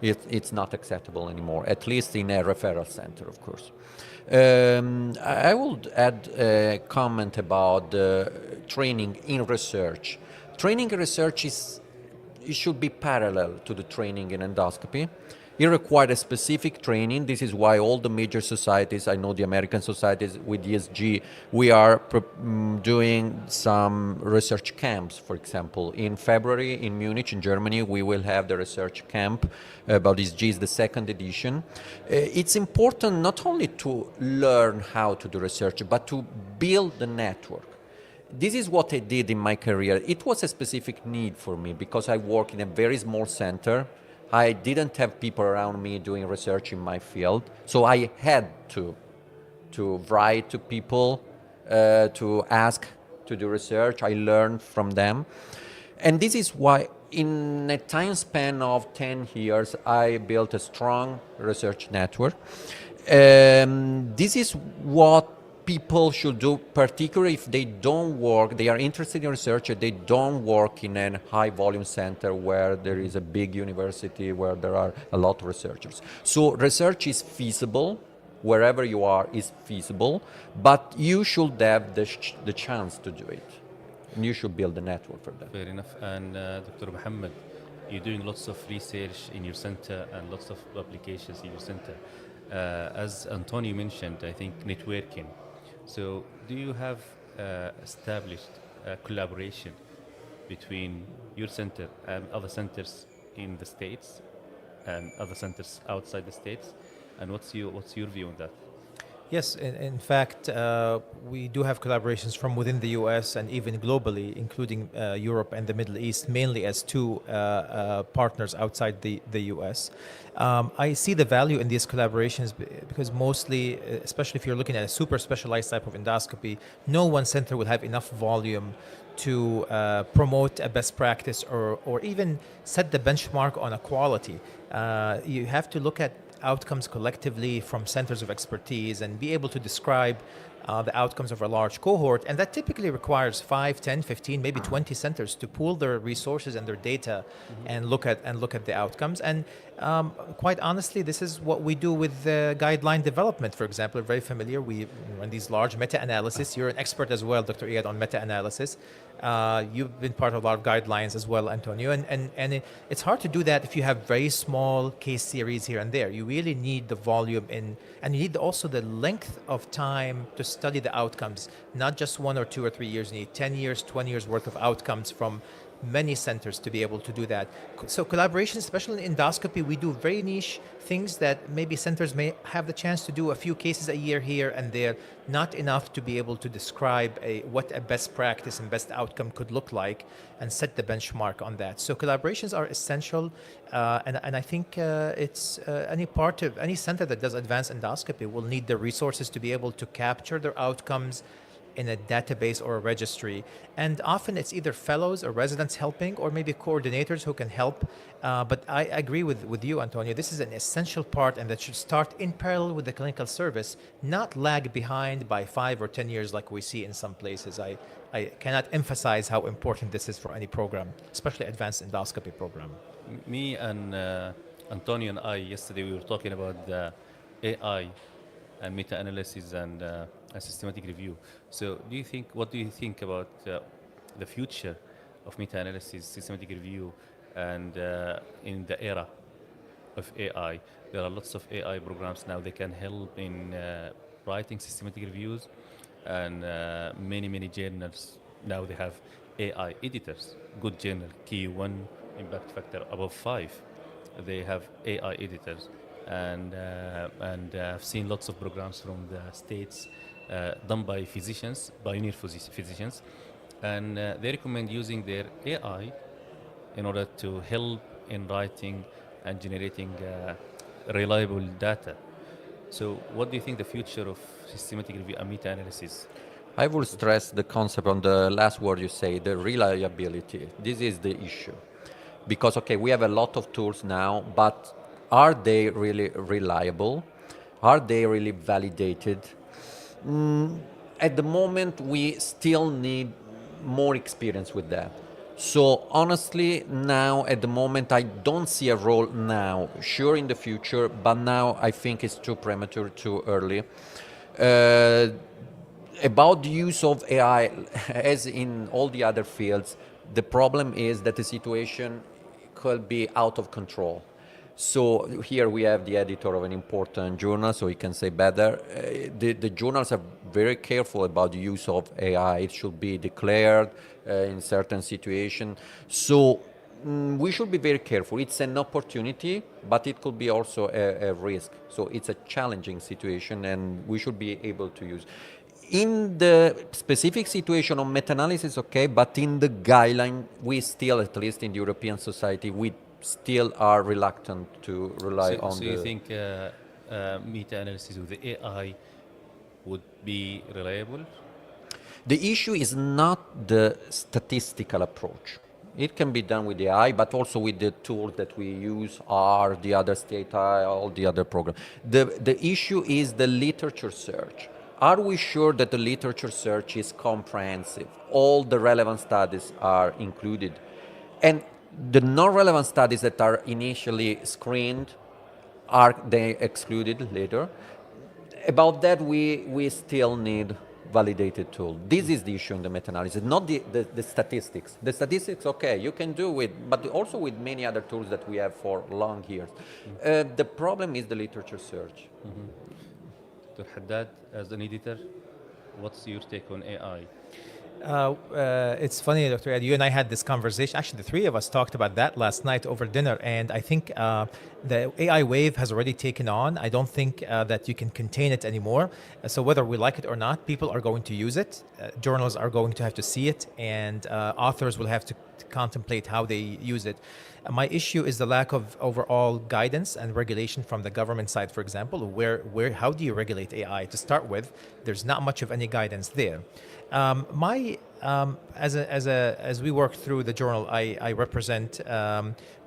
It's not acceptable anymore, at least in a referral center, of course. I would add a comment about training in research. Training in research it should be parallel to the training in endoscopy. It requires a specific training. This is why all the major societies, I know the American societies with ESG, we are doing some research camps, for example. In February in Munich, in Germany, we will have the research camp about ESG, is the second edition. It's important not only to learn how to do research, but to build the network. This is what I did in my career. It was a specific need for me because I work in a very small center. I didn't have people around me doing research in my field, so I had to write to people, to ask to do research. I learned from them. And this is why in a time span of 10 years, I built a strong research network. This is what people should do, particularly if they don't work, they are interested in research, they don't work in a high volume center where there is a big university where there are a lot of researchers. So research is feasible, wherever you are is feasible, but you should have the chance to do it. And you should build a network for that. Fair enough. And Dr. Mohammed, you're doing lots of research in your center and lots of publications in your center. As Antonio mentioned, I think networking. So do you have established a collaboration between your center and other centers in the States and other centers outside the States? And what's your view on that? Yes, in fact, we do have collaborations from within the US and even globally, including Europe and the Middle East, mainly as two partners outside the US. I see the value in these collaborations because mostly, especially if you're looking at a super specialized type of endoscopy, no one center will have enough volume to promote a best practice or even set the benchmark on a quality. You have to look at outcomes collectively from centers of expertise and be able to describe the outcomes of a large cohort. And that typically requires 5, 10, 15, maybe 20 centers to pool their resources and their data and look at the outcomes. And quite honestly, this is what we do with guideline development, for example. We're very familiar. We run these large meta-analysis. You're an expert as well, Dr. Iyad, on meta-analysis. You've been part of a lot of guidelines as well, Antonio. And it's hard to do that if you have very small case series here and there. You really need the volume and you need also the length of time to study the outcomes, not just 1 or 2 or 3 years. You need 10 years, 20 years worth of outcomes from many centers to be able to do that. So collaboration, especially in endoscopy, we do very niche things that maybe centers may have the chance to do a few cases a year here and there, not enough to be able to describe what a best practice and best outcome could look like and set the benchmark on that. So collaborations are essential, and I think it's any center that does advanced endoscopy will need the resources to be able to capture their outcomes in a database or a registry. And often it's either fellows or residents helping, or maybe coordinators who can help. But I agree with you, Antonio. This is an essential part, and that should start in parallel with the clinical service, not lag behind by 5 or 10 years like we see in some places. I cannot emphasize how important this is for any program, especially advanced endoscopy program. Me and Antonio and I, yesterday, we were talking about the AI and meta-analysis and a systematic review. So what do you think about the future of meta-analysis, systematic review, and in the era of AI? There are lots of AI programs now. They can help in writing systematic reviews, and many journals now they have AI editors. Good journal, key 1 impact factor above 5, they have AI editors. And I've seen lots of programs from the States done by physicians, pioneer physicians, and they recommend using their AI in order to help in writing and generating reliable data. So what do you think the future of systematic review and meta-analysis? I will stress the concept on the last word you say, the reliability. This is the issue. Because, okay, we have a lot of tools now, but are they really reliable? Are they really validated? At the moment, we still need more experience with that. So honestly, now at the moment, I don't see a role now. Sure, in the future, but now I think it's too premature, too early. About the use of AI, as in all the other fields, the problem is that the situation could be out of control. So here we have the editor of an important journal, so he can say better. The journals are very careful about the use of AI. It should be declared in certain situations. So we should be very careful. It's an opportunity, but it could be also a risk. So it's a challenging situation, and we should be able to use. In the specific situation of meta-analysis, okay, but in the guideline, we still, at least in the European society, we still are reluctant to rely on So you think meta-analysis with the AI would be reliable? The issue is not the statistical approach. It can be done with the AI, but also with the tools that we use, R, the other state, all the other programs. The issue is the literature search. Are we sure that the literature search is comprehensive? All the relevant studies are included. And the non-relevant studies that are initially screened, are they excluded later? About that, we still need validated tool. This is the issue in the meta-analysis, not the statistics. The statistics, okay, you can do with, but also with many other tools that we have for long years. The problem is the literature search. Dr. Haddad, as an editor, what's your take on AI? It's funny, Dr. Ed, you and I had this conversation. Actually, the three of us talked about that last night over dinner, and I think the AI wave has already taken on. I don't think that you can contain it anymore. So whether we like it or not, people are going to use it. Journals are going to have to see it, and authors will have to contemplate how they use it. My issue is the lack of overall guidance and regulation from the government side, for example. How do you regulate AI? To start with, there's not much of any guidance there. My as we work through the journal I represent,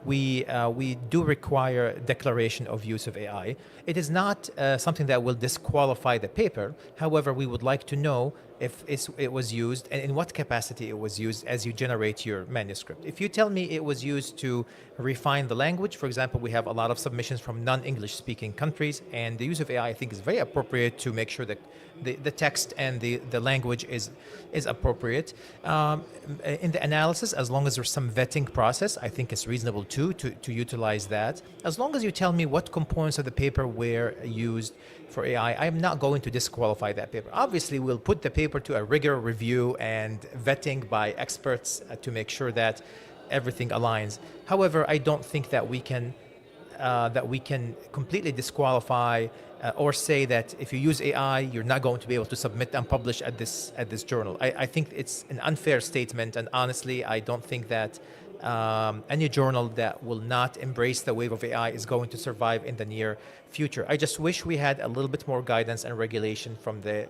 we do require declaration of use of AI. It is not something that will disqualify the paper. However, we would like to know if it was used and in what capacity it was used as you generate your manuscript. If you tell me it was used to refine the language, for example, we have a lot of submissions from non-English speaking countries, and the use of AI I think is very appropriate to make sure that the text and the language is appropriate. In the analysis, as long as there's some vetting process, I think it's reasonable to utilize that. As long as you tell me what components of the paper were used for AI, I'm not going to disqualify that paper. Obviously, we'll put the paper to a rigor review and vetting by experts to make sure that everything aligns. However, I don't think that we can completely disqualify or say that if you use AI, you're not going to be able to submit and publish at this journal. I think it's an unfair statement, and honestly, I don't think that any journal that will not embrace the wave of AI is going to survive in the near future. I just wish we had a little bit more guidance and regulation from the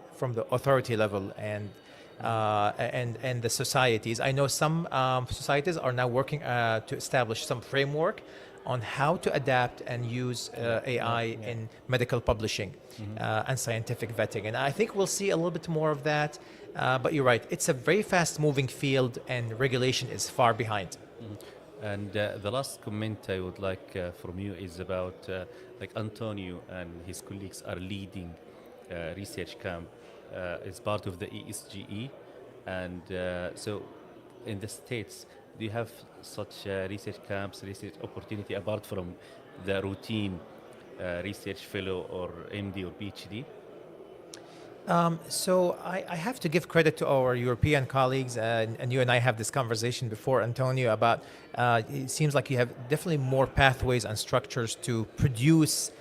authority level and the societies. I know some societies are now working to establish some framework on how to adapt and use AI in medical publishing and scientific vetting. And I think we'll see a little bit more of that. But you're right, it's a very fast-moving field and regulation is far behind. And the last comment I would like from you is about like Antonio and his colleagues are leading research camp as part of the ESGE. And so in the States, do you have such research camps, research opportunity apart from the routine research fellow or MD or PhD? So I have to give credit to our European colleagues, and you and I have this conversation before, Antonio, about it seems like you have definitely more pathways and structures to produce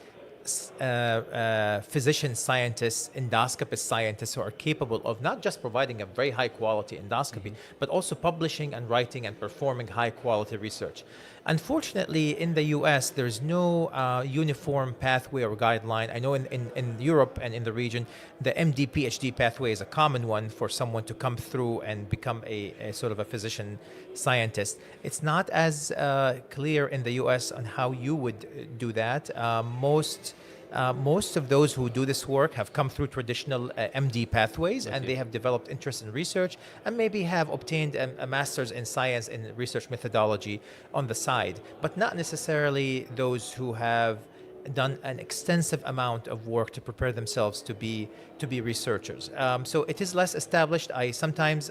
physician scientists, endoscopist scientists who are capable of not just providing a very high quality endoscopy, but also publishing and writing and performing high quality research. Unfortunately, in the US, there's no uniform pathway or guideline. I know in Europe and in the region, the MD PhD pathway is a common one for someone to come through and become a sort of a physician scientist. It's not as clear in the US on how you would do that. Most of those who do this work have come through traditional MD pathways, and they have developed interest in research and maybe have obtained a master's in science and research methodology on the side, but not necessarily those who have done an extensive amount of work to prepare themselves to be researchers. So it is less established. I sometimes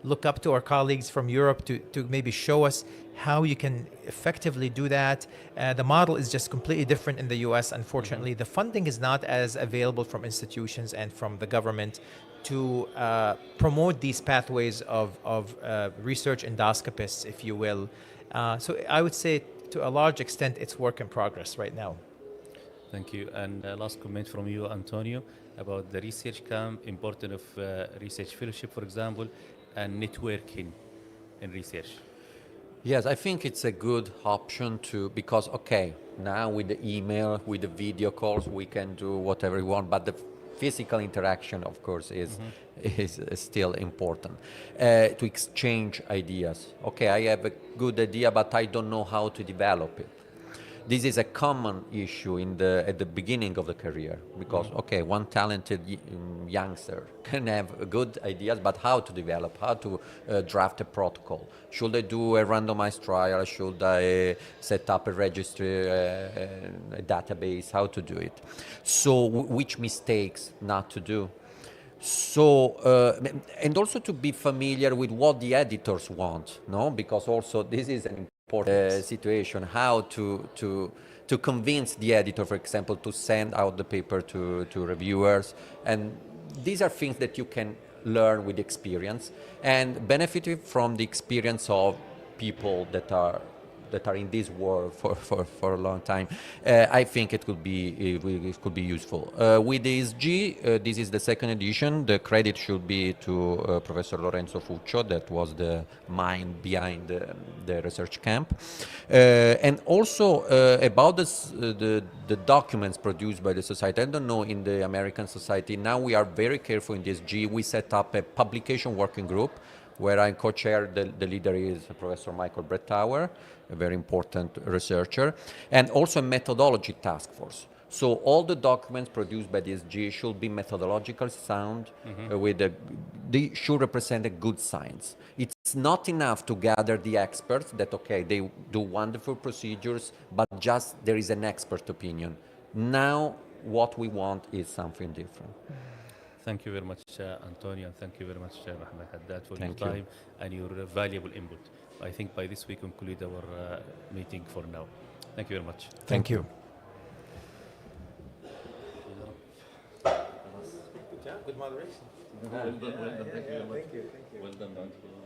look up to our colleagues from Europe to maybe show us how you can effectively do that. The model is just completely different in the US, unfortunately. The funding is not as available from institutions and from the government to promote these pathways of research endoscopists, if you will. So I would say to a large extent, it's work in progress right now. Thank you. And last comment from you, Antonio, about the research camp, importance of research fellowship, for example, and networking in research. Yes, I think it's a good option because, okay, now with the email, with the video calls, we can do whatever we want, but the physical interaction, of course, is still important. To exchange ideas. Okay, I have a good idea, but I don't know how to develop it. This is a common issue at the beginning of the career because, okay, one talented youngster can have good ideas, but how to develop, how to draft a protocol. Should I do a randomized trial? Should I set up a registry, a database? How to do it? So which mistakes not to do? So, and also to be familiar with what the editors want, no? Because also this is an important situation, how to convince the editor, for example, to send out the paper to reviewers. And these are things that you can learn with experience and benefit from the experience of people that are in this world for a long time. I think it could be useful. With the ESG, this is the second edition. The credit should be to Professor Lorenzo Fuccio, that was the mind behind the research camp. And also about the documents produced by the society. I don't know in the American society. Now we are very careful in the ESG. We set up a publication working group where I co-chair. The leader is Professor Michael Brettauer, a very important researcher, and also a methodology task force. So all the documents produced by the SG should be methodologically sound, they should represent a good science. It's not enough to gather the experts that, okay, they do wonderful procedures, but just there is an expert opinion. Now, what we want is something different. Thank you very much, Antonio, and thank you very much, Mohammed Haddad, for Thank your you. time and your valuable input. I think by this we conclude our meeting for now. Thank you very much. Thank you. Good moderation. Well done, well done. Thank you very much. Thank you. Well done. Thank you.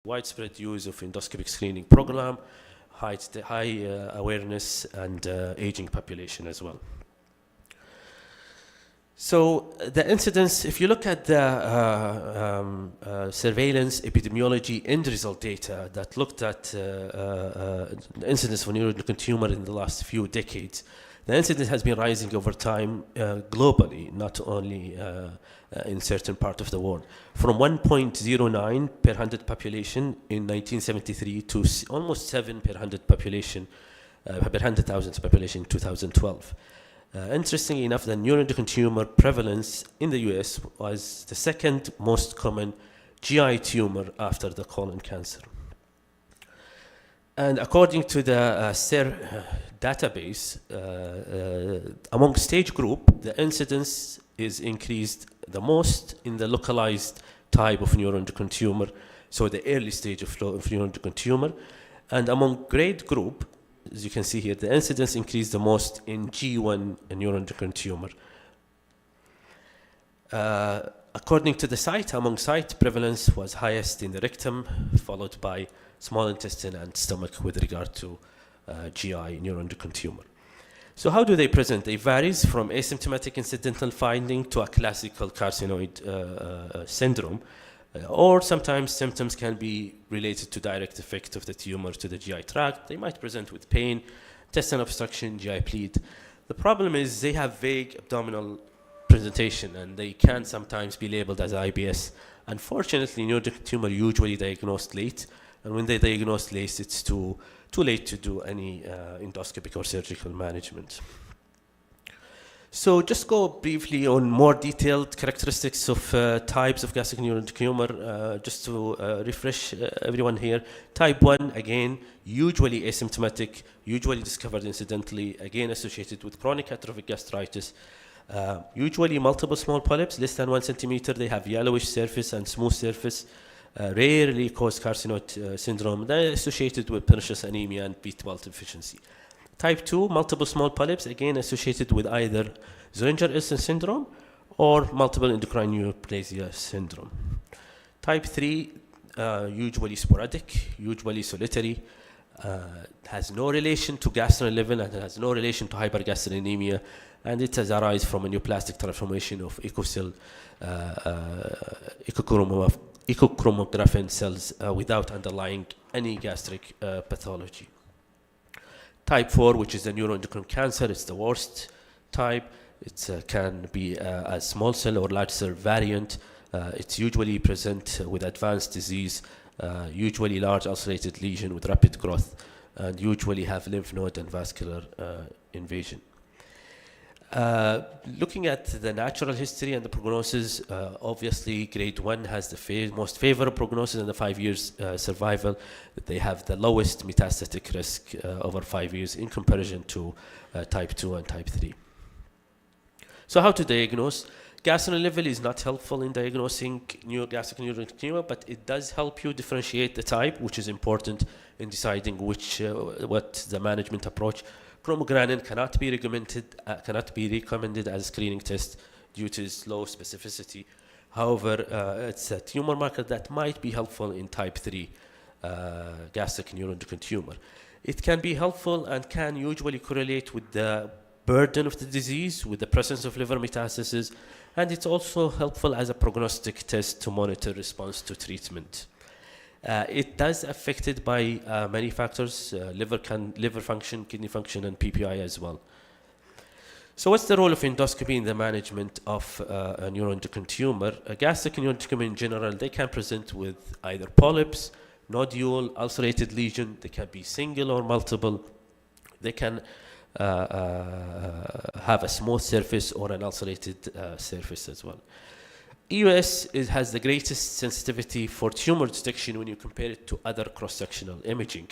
widespread use of endoscopic screening program, high awareness, and aging population as well. So the incidence, if you look at the surveillance epidemiology end result data that looked at the incidence of neuroendocrine tumor in the last few decades, the incidence has been rising over time globally, not only in certain parts of the world. From 1.09 per 100 population in 1973 to almost 7 per 100 population, per 100,000 population in 2012. Interestingly enough, the neuroendocrine tumor prevalence in the US was the second most common GI tumor after the colon cancer. And according to the SER database, among stage group, the incidence is increased the most in the localized type of neuroendocrine tumor, so the early stage of neuroendocrine tumor. And among grade group, as you can see here, the incidence increased the most in G1 neuroendocrine tumor. According to the site, among site, prevalence was highest in the rectum, followed by small intestine and stomach with regard to GI neuroendocrine tumor. So how do they present? They varies from asymptomatic incidental finding to a classical carcinoid syndrome, or sometimes symptoms can be related to direct effect of the tumor to the GI tract. They might present with pain, intestinal obstruction, GI bleed. The problem is they have vague abdominal presentation and they can sometimes be labeled as IBS. Unfortunately, neuroendocrine tumor usually diagnosed late, and when they diagnose late, it's too late to do any endoscopic or surgical management. So just go briefly on more detailed characteristics of types of gastric neuroendocrine tumor, just to refresh everyone here. Type 1, again, usually asymptomatic, usually discovered incidentally, again associated with chronic atrophic gastritis. Usually multiple small polyps, less than 1 centimeter. They have yellowish surface and smooth surface. Rarely cause carcinoid syndrome. They're associated with pernicious anemia and B12 deficiency. Type 2, multiple small polyps, again associated with either Zollinger-Ellison syndrome or multiple endocrine neoplasia syndrome. Type 3, usually sporadic, usually solitary, has no relation to gastrin level and has no relation to hypergastrinemia, and it has arisen from a neoplastic transformation of ecocell echochromographin cells without underlying any gastric pathology. Type 4, which is a neuroendocrine cancer, it's the worst type. It can be a small cell or large cell variant. It's usually present with advanced disease, usually large ulcerated lesion with rapid growth, and usually have lymph node and vascular invasion. Looking at the natural history and the prognosis, obviously grade 1 has the most favorable prognosis and the 5 years survival. They have the lowest metastatic risk over 5 years in comparison to type 2 and type 3. So how to diagnose? Gastrin level is not helpful in diagnosing gastric neuroendocrine tumor, but it does help you differentiate the type, which is important in deciding what the management approach. Chromogranin cannot be recommended as a screening test due to its low specificity. However, it's a tumor marker that might be helpful in type 3 gastric neuroendocrine tumor. It can be helpful and can usually correlate with the burden of the disease, with the presence of liver metastasis, and it's also helpful as a prognostic test to monitor response to treatment. It does affected by many factors, liver function, kidney function, and PPI as well. So what's the role of endoscopy in the management of a neuroendocrine tumor? A gastric neuroendocrine tumor in general, they can present with either polyps, nodule, ulcerated lesion. They can be single or multiple. They can have a smooth surface or an ulcerated surface as well. EUS has the greatest sensitivity for tumor detection when you compare it to other cross-sectional imaging.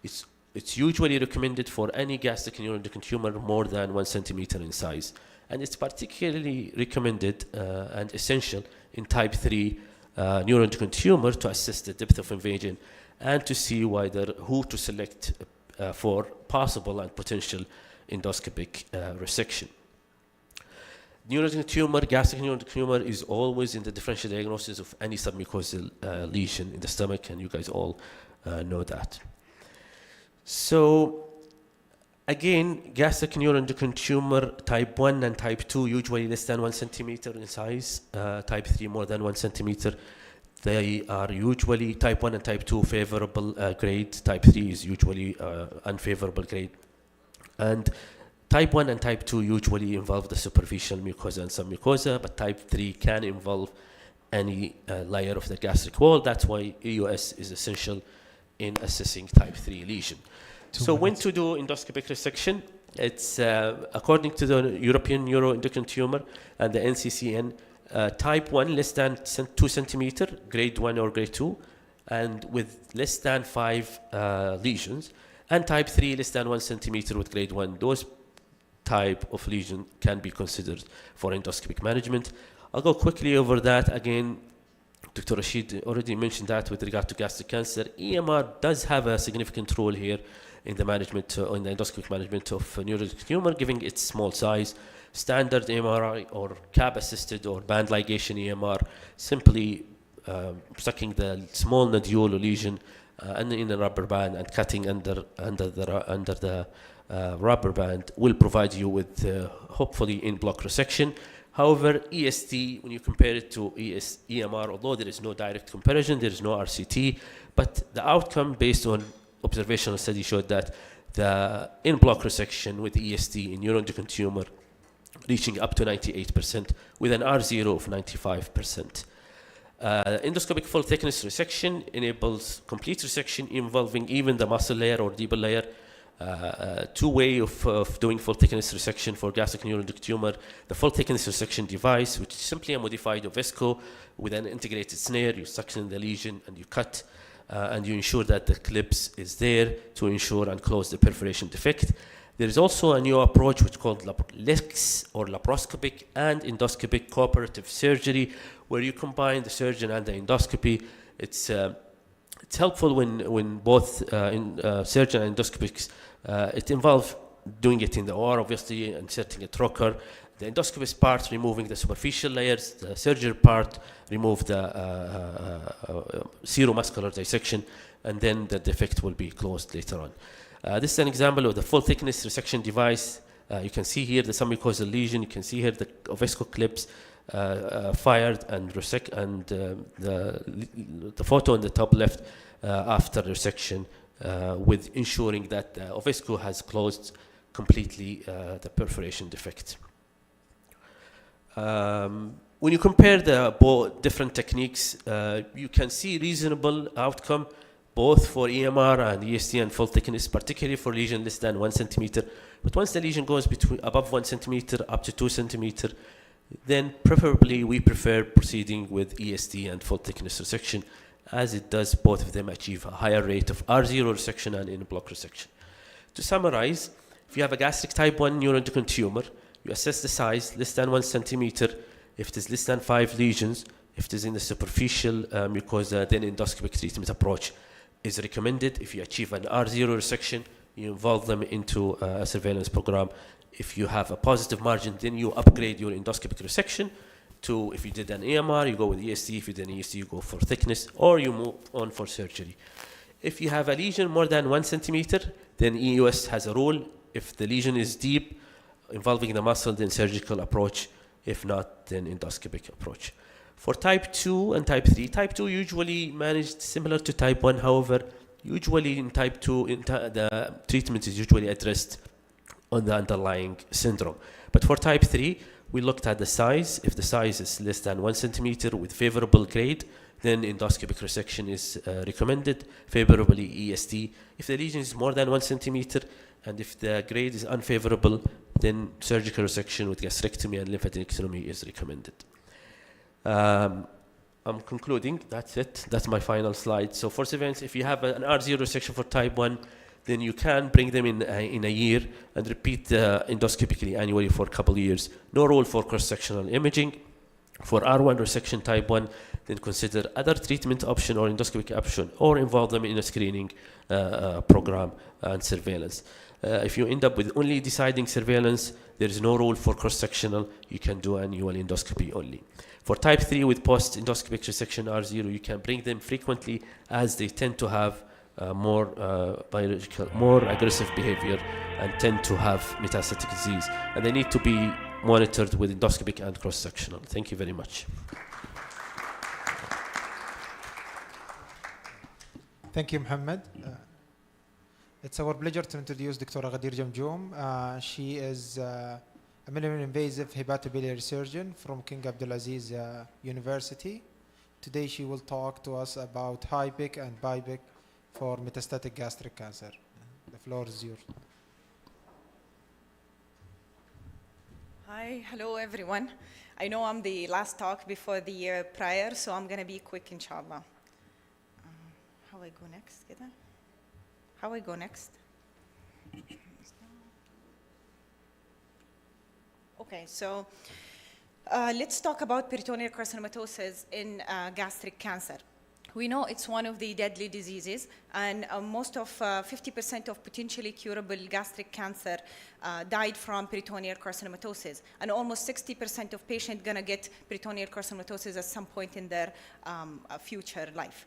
It's usually recommended for any gastric neuroendocrine tumor more than 1 centimeter in size. And it's particularly recommended and essential in type 3 neuroendocrine tumor to assess the depth of invasion and to see who to select for possible and potential endoscopic resection. Neuroendocrine tumor, gastric neuroendocrine tumor is always in the differential diagnosis of any submucosal lesion in the stomach, and you guys all know that. So, again, gastric neuroendocrine tumor type 1 and type 2 usually less than 1 centimeter in size, type 3 more than 1 centimeter. They are usually type 1 and type 2 favorable grade, type 3 is usually unfavorable grade. And type 1 and type 2 usually involve the superficial mucosa and submucosa, but type 3 can involve any layer of the gastric wall. That's why EUS is essential in assessing type 3 lesion. So when to do endoscopic resection? It's according to the European neuroendocrine tumor and the NCCN, type 1 less than 2 centimeter, grade 1 or grade 2, and with less than 5 lesions, and type 3 less than 1 centimeter with grade 1. Those type of lesion can be considered for endoscopic management. I'll go quickly over that. Again, Dr. Rashid already mentioned that with regard to gastric cancer. EMR does have a significant role here in the management, in the endoscopic management of neuroendocrine tumor, giving its small size. Standard MRI or CAB-assisted or band ligation EMR, simply sucking the small nodular lesion in a rubber band and cutting under the rubber band will provide you with hopefully in-block resection. However, EST, when you compare it to EMR, although there is no direct comparison, there is no RCT, but the outcome based on observational study showed that the in-block resection with EST in neuroendocrine tumor reaching up to 98% with an R0 of 95%. Endoscopic full thickness resection enables complete resection involving even the muscle layer or deeper layer. Two way of doing full thickness resection for gastric neuroendocrine tumor. The full thickness resection device, which is simply a modified Ovesco with an integrated snare. You suction the lesion and you cut, and you ensure that the clips is there to ensure and close the perforation defect. There is also a new approach which is called LEX or laparoscopic and endoscopic cooperative surgery, where you combine the surgeon and the endoscopy. It's helpful when both surgeon and endoscopics, it involves doing it in the OR, obviously, inserting a trocar. The endoscopist part, removing the superficial layers. The surgery part, remove the seromuscular dissection, and then the defect will be closed later on. This is an example of the full thickness resection device. You can see here the submucosal lesion. You can see here the Ovesco clips fired and the photo on the top left after resection, with ensuring that the Ovesco has closed completely the perforation defect. When you compare the both different techniques, you can see reasonable outcome both for EMR and EST and full thickness, particularly for lesion less than 1 centimeter. But once the lesion goes above 1 centimeter up to 2 centimeter, then preferably we prefer proceeding with EST and full thickness resection, as it does both of them achieve a higher rate of R0 resection and in-block resection. To summarize, if you have a gastric type 1 neuroendocrine tumor, you assess the size less than 1 centimeter. If it is less than 5 lesions, if it is in the superficial mucosa, then endoscopic treatment approach is recommended. If you achieve an R0 resection, you involve them into a surveillance program. If you have a positive margin, then you upgrade your endoscopic resection to, if you did an AMR, you go with EST. If you did an EST, you go for thickness, or you move on for surgery. If you have a lesion more than 1 centimeter, then EUS has a role. If the lesion is deep, involving the muscle, then surgical approach. If not, then endoscopic approach. For type 2 and type 3, type 2 usually managed similar to type 1. However, usually in type 2, the treatment is usually addressed on the underlying syndrome. But for type 3, we looked at the size. If the size is less than 1 centimeter with favorable grade, then endoscopic resection is recommended, favorably EST. If the lesion is more than 1 centimeter and if the grade is unfavorable, then surgical resection with gastrectomy and lymphadenectomy is recommended. I'm concluding. That's it. That's my final slide. So for surveillance, if you have an R0 resection for type 1, then you can bring them in a year and repeat endoscopically annually for a couple of years. No role for cross-sectional imaging. For R1 resection type 1, then consider other treatment option or endoscopic option, or involve them in a screening program and surveillance. If you end up with only deciding surveillance, there is no rule for cross-sectional. You can do annual endoscopy only. For type 3 with post-endoscopic resection R0, you can bring them frequently as they tend to have more aggressive behavior and tend to have metastatic disease. And they need to be monitored with endoscopic and cross-sectional. Thank you very much. Thank you, Mohammed. It's our pleasure to introduce Dr. Ghadir Jamjoom. She is a minimally invasive hepatobiliary surgeon from King Abdulaziz University. Today she will talk to us about HIPIC and BIPIC for metastatic gastric cancer. The floor is yours. Hi, hello everyone. I know I'm the last talk before the year prior, so I'm gonna be quick, inshallah. How I go next, كده? How I go next? Okay, so let's talk about peritoneal carcinomatosis in gastric cancer. We know it's one of the deadly diseases, and most of 50% of potentially curable gastric cancer died from peritoneal carcinomatosis, and almost 60% of patients gonna get peritoneal carcinomatosis at some point in their future life.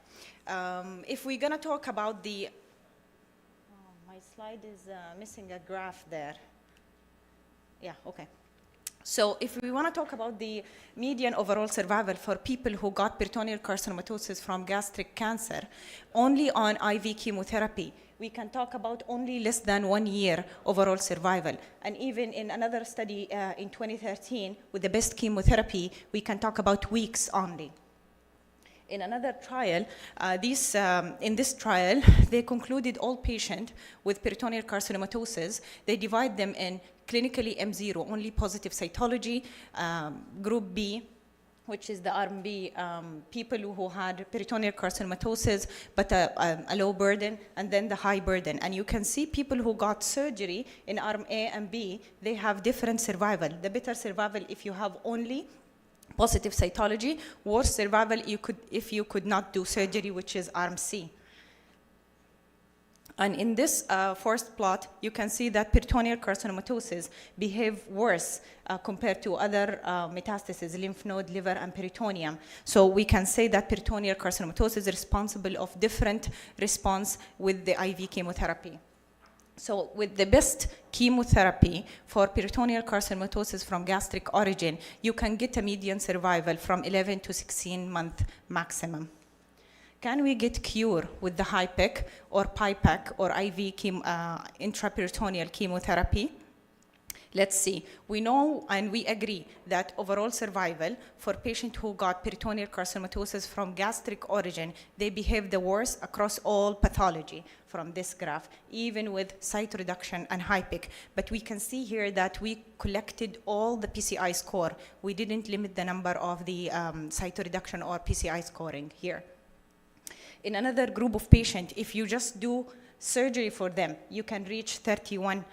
If we're gonna talk about the, my slide is missing a graph there. Yeah, okay. So if we want to talk about the median overall survival for people who got peritoneal carcinomatosis from gastric cancer, only on IV chemotherapy, we can talk about only less than 1 year overall survival. And even in another study in 2013, with the best chemotherapy, we can talk about weeks only. In another trial, in this trial, they concluded all patients with peritoneal carcinomatosis, they divide them in clinically M0, only positive cytology, group B, which is the arm B, people who had peritoneal carcinomatosis, but a low burden, and then the high burden. And you can see people who got surgery in arm A and B, they have different survival. The better survival if you have only positive cytology, worse survival if you could not do surgery, which is arm C. And in this first plot, you can see that peritoneal carcinomatosis behave worse compared to other metastases, lymph node, liver, and peritoneum. So we can say that peritoneal carcinomatosis is responsible of different response with the IV chemotherapy. So with the best chemotherapy for peritoneal carcinomatosis from gastric origin, you can get a median survival from 11 to 16 months maximum. Can we get cure with the HIPIC or PIPAC or IV intraperitoneal chemotherapy? Let's see. We know and we agree that overall survival for patients who got peritoneal carcinomatosis from gastric origin, they behave the worst across all pathology from this graph, even with site reduction and HIPIC. But we can see here that we collected all the PCI score. We didn't limit the number of the site reduction or PCI scoring here. In another group of patients, if you just do surgery for them, you can reach 31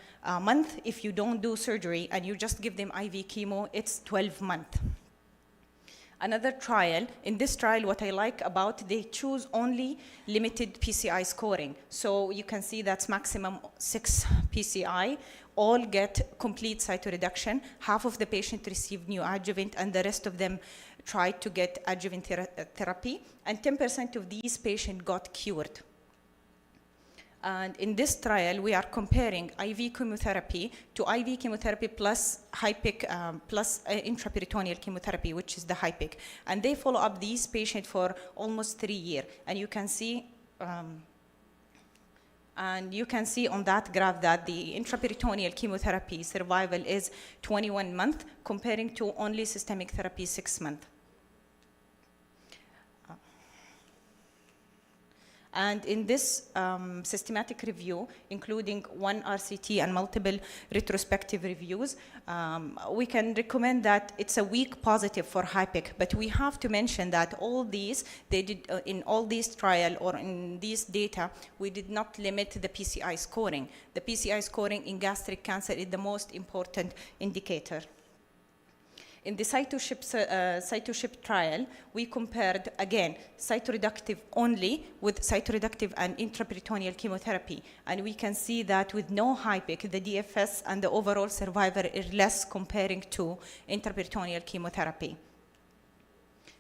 months. If you don't do surgery and you just give them IV chemo, it's 12 months. Another trial, in this trial, what I like about, they choose only limited PCI scoring. So you can see that's maximum 6 PCI, all get complete cytoreduction. Half of the patient received neoadjuvant and the rest of them tried to get adjuvant therapy, and 10% of these patients got cured. And in this trial, we are comparing IV chemotherapy to IV chemotherapy plus HIPIC plus intraperitoneal chemotherapy, which is the HIPIC. And they follow up these patients for almost 3 years. And you can see on that graph that the intraperitoneal chemotherapy survival is 21 months, comparing to only systemic therapy 6 months. And in this systematic review, including one RCT and multiple retrospective reviews, we can recommend that it's a weak positive for HIPIC, but we have to mention that all these, they did in all these trial or in these data, we did not limit the PCI scoring. The PCI scoring in gastric cancer is the most important indicator. In the cytoship trial, we compared, again, cytoreductive only with cytoreductive and intraperitoneal chemotherapy. And we can see that with no HIPIC, the DFS and the overall survival is less comparing to intraperitoneal chemotherapy.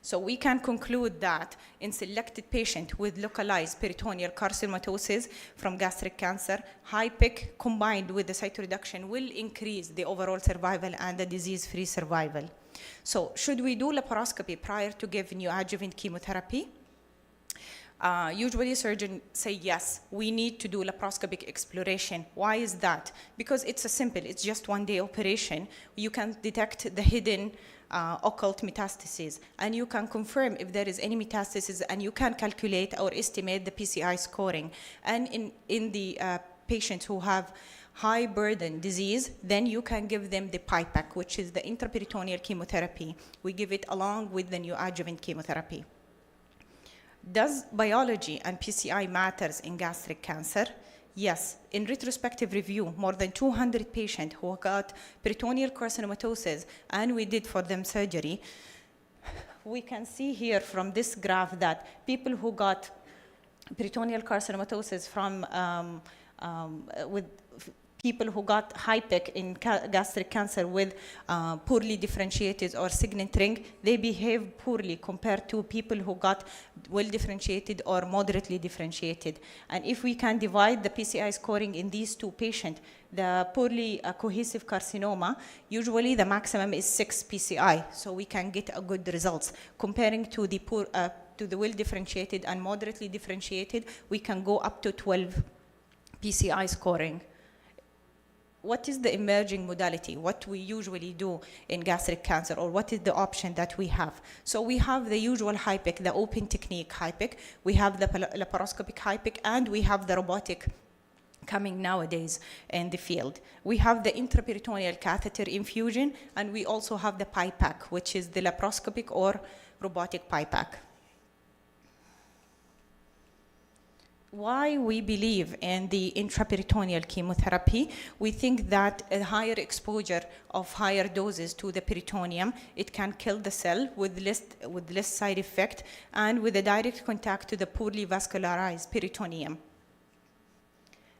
So we can conclude that in selected patients with localized peritoneal carcinomatosis from gastric cancer, HIPIC combined with the cytoreduction will increase the overall survival and the disease-free survival. So should we do laparoscopy prior to giving neoadjuvant chemotherapy? Usually surgeons say yes, we need to do laparoscopic exploration. Why is that? Because it's it's just 1-day operation. You can detect the hidden occult metastases, and you can confirm if there is any metastasis, and you can calculate or estimate the PCI scoring. And in the patients who have high burden disease, then you can give them the PIPAC, which is the intraperitoneal chemotherapy. We give it along with the neoadjuvant chemotherapy. Does biology and PCI matters in gastric cancer? Yes. In retrospective review, more than 200 patients who got peritoneal carcinomatosis and we did for them surgery, we can see here from this graph that people who got peritoneal carcinomatosis from with people who got HIPIC in gastric cancer with poorly differentiated or signet ring, they behave poorly compared to people who got well differentiated or moderately differentiated. And if we can divide the PCI scoring in these two patients, the poorly cohesive carcinoma, usually the maximum is 6 PCI, so we can get a good results. Comparing to the to the well differentiated and moderately differentiated, we can go up to 12 PCI scoring. What is the emerging modality? What we usually do in gastric cancer, or what is the option that we have? So we have the usual HIPIC, the open technique HIPIC. We have the laparoscopic HIPIC, and we have the robotic coming nowadays in the field. We have the intraperitoneal catheter infusion, and we also have the PIPAC, which is the laparoscopic or robotic PIPAC. Why we believe in the intraperitoneal chemotherapy? We think that a higher exposure of higher doses to the peritoneum, it can kill the cell with less side effect and with a direct contact to the poorly vascularized peritoneum.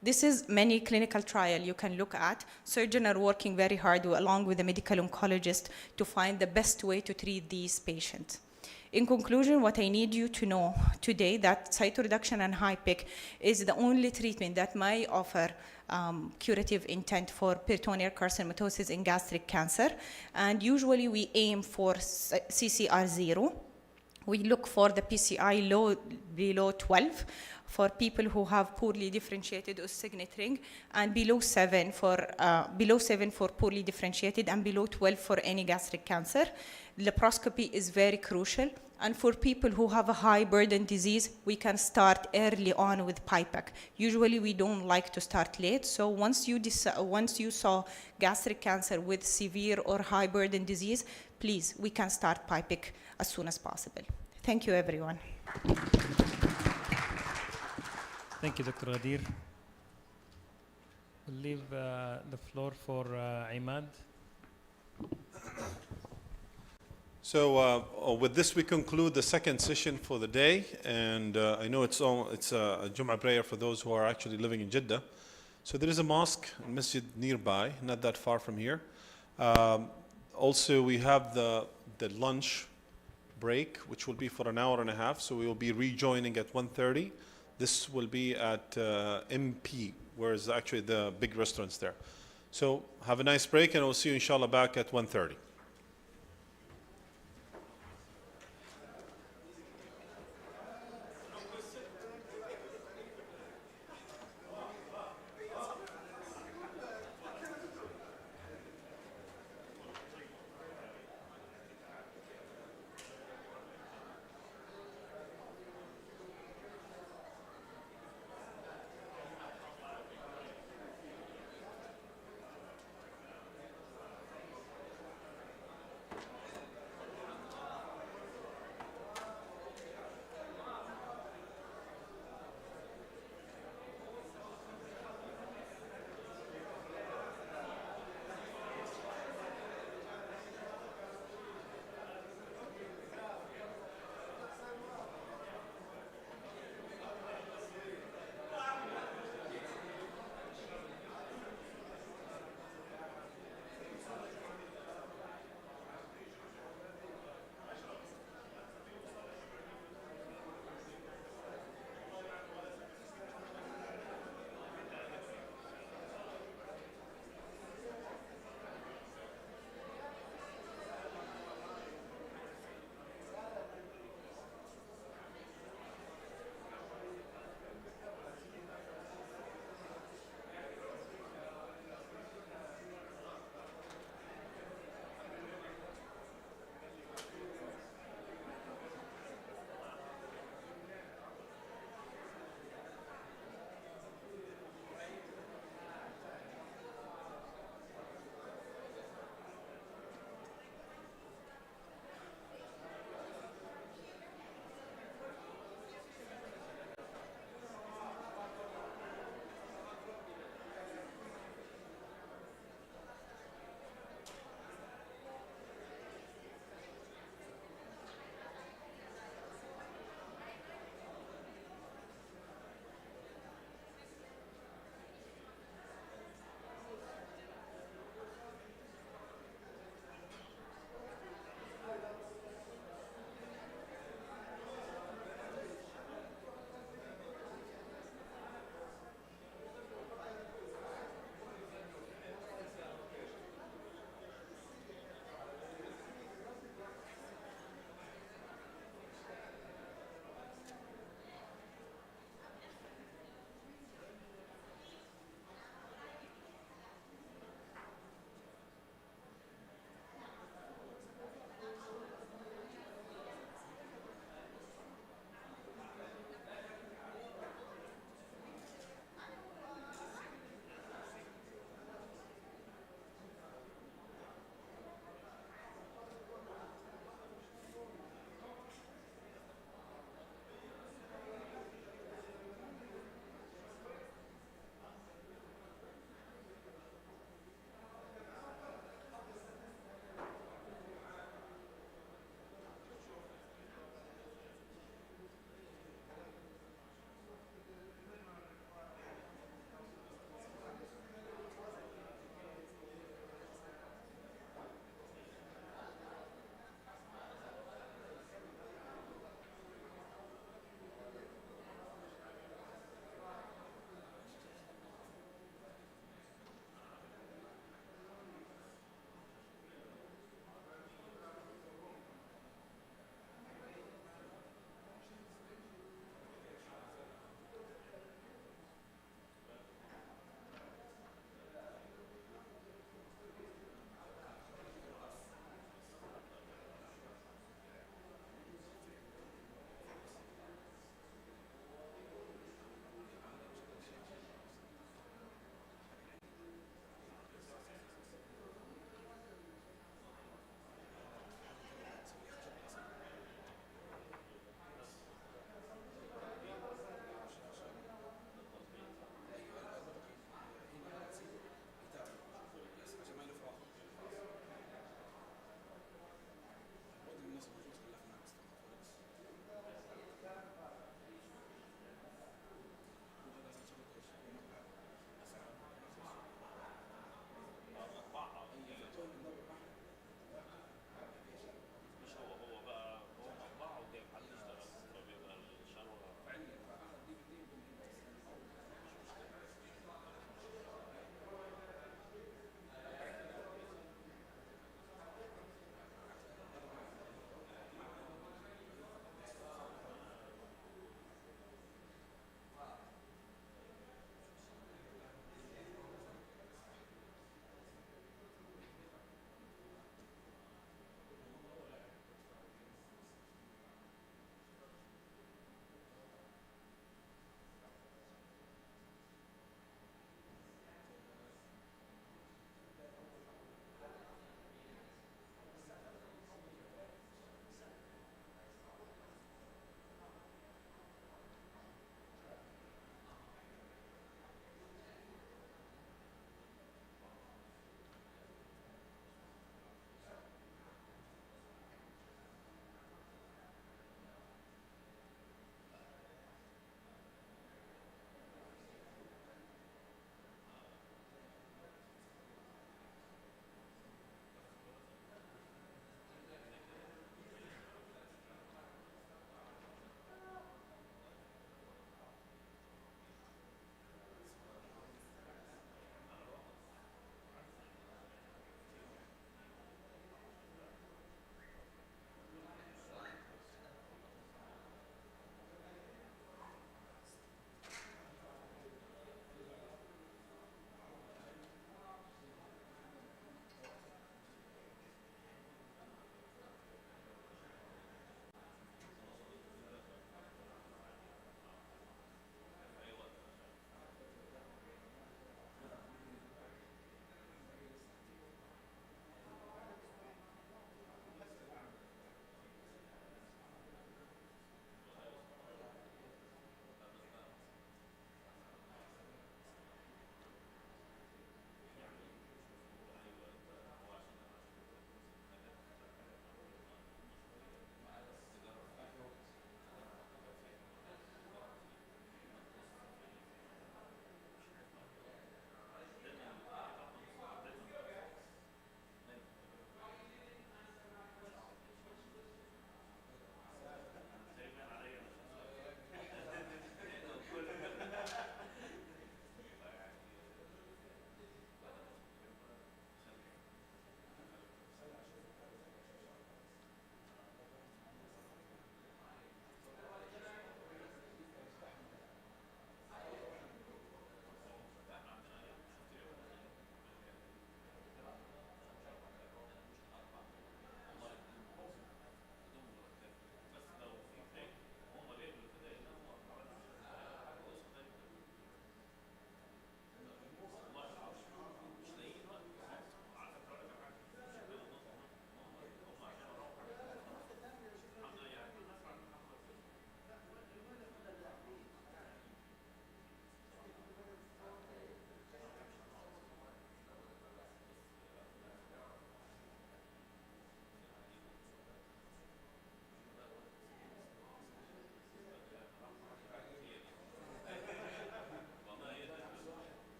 This is many clinical trial you can look at. Surgeons are working very hard along with the medical oncologist to find the best way to treat these patients. In conclusion, what I need you to know today that cytoreduction and HIPIC is the only treatment that may offer curative intent for peritoneal carcinomatosis in gastric cancer. And usually we aim for CCR0. We look for the PCI below 12 for people who have poorly differentiated or signet ring, and below 7 for poorly differentiated, and below 12 for any gastric cancer. Laparoscopy is very crucial, and for people who have a high burden disease, we can start early on with PIPAC. Usually we don't like to start late, so once you saw gastric cancer with severe or high burden disease, please, we can start PIPAC as soon as possible. Thank you, everyone. Thank you, Dr. Ghadir. We'll leave the floor for Imad. So with this, we conclude the second session for the day. And I know it's a Jum'ah prayer for those who are actually living in Jeddah. So there is a mosque and masjid nearby, not that far from here. Also, we have the lunch break, which will be for an hour and a half. So we will be rejoining at 1:30. This will be at MP, where is actually the big restaurants there. So have a nice break, and we'll see you inshallah back at 1:30.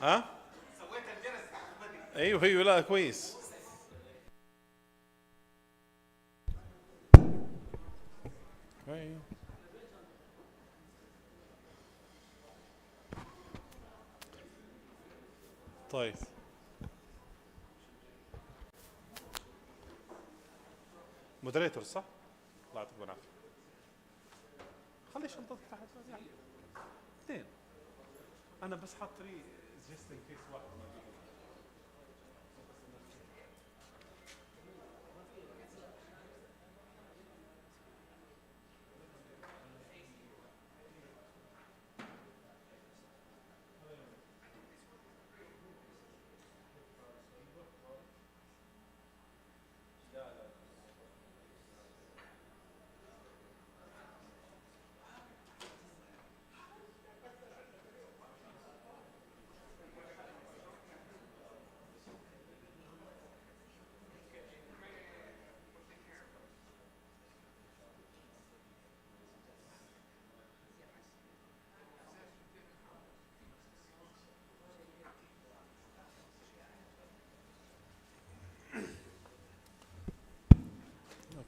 ها؟ ايوه ايوه لا كويس. أيوه. طيب مودريتور صح؟ الله يعطيكم العافيه. خلي شنطتك تحت يعني اثنين. انا بس حاط لي جست ان كيس واحد ما بيجي.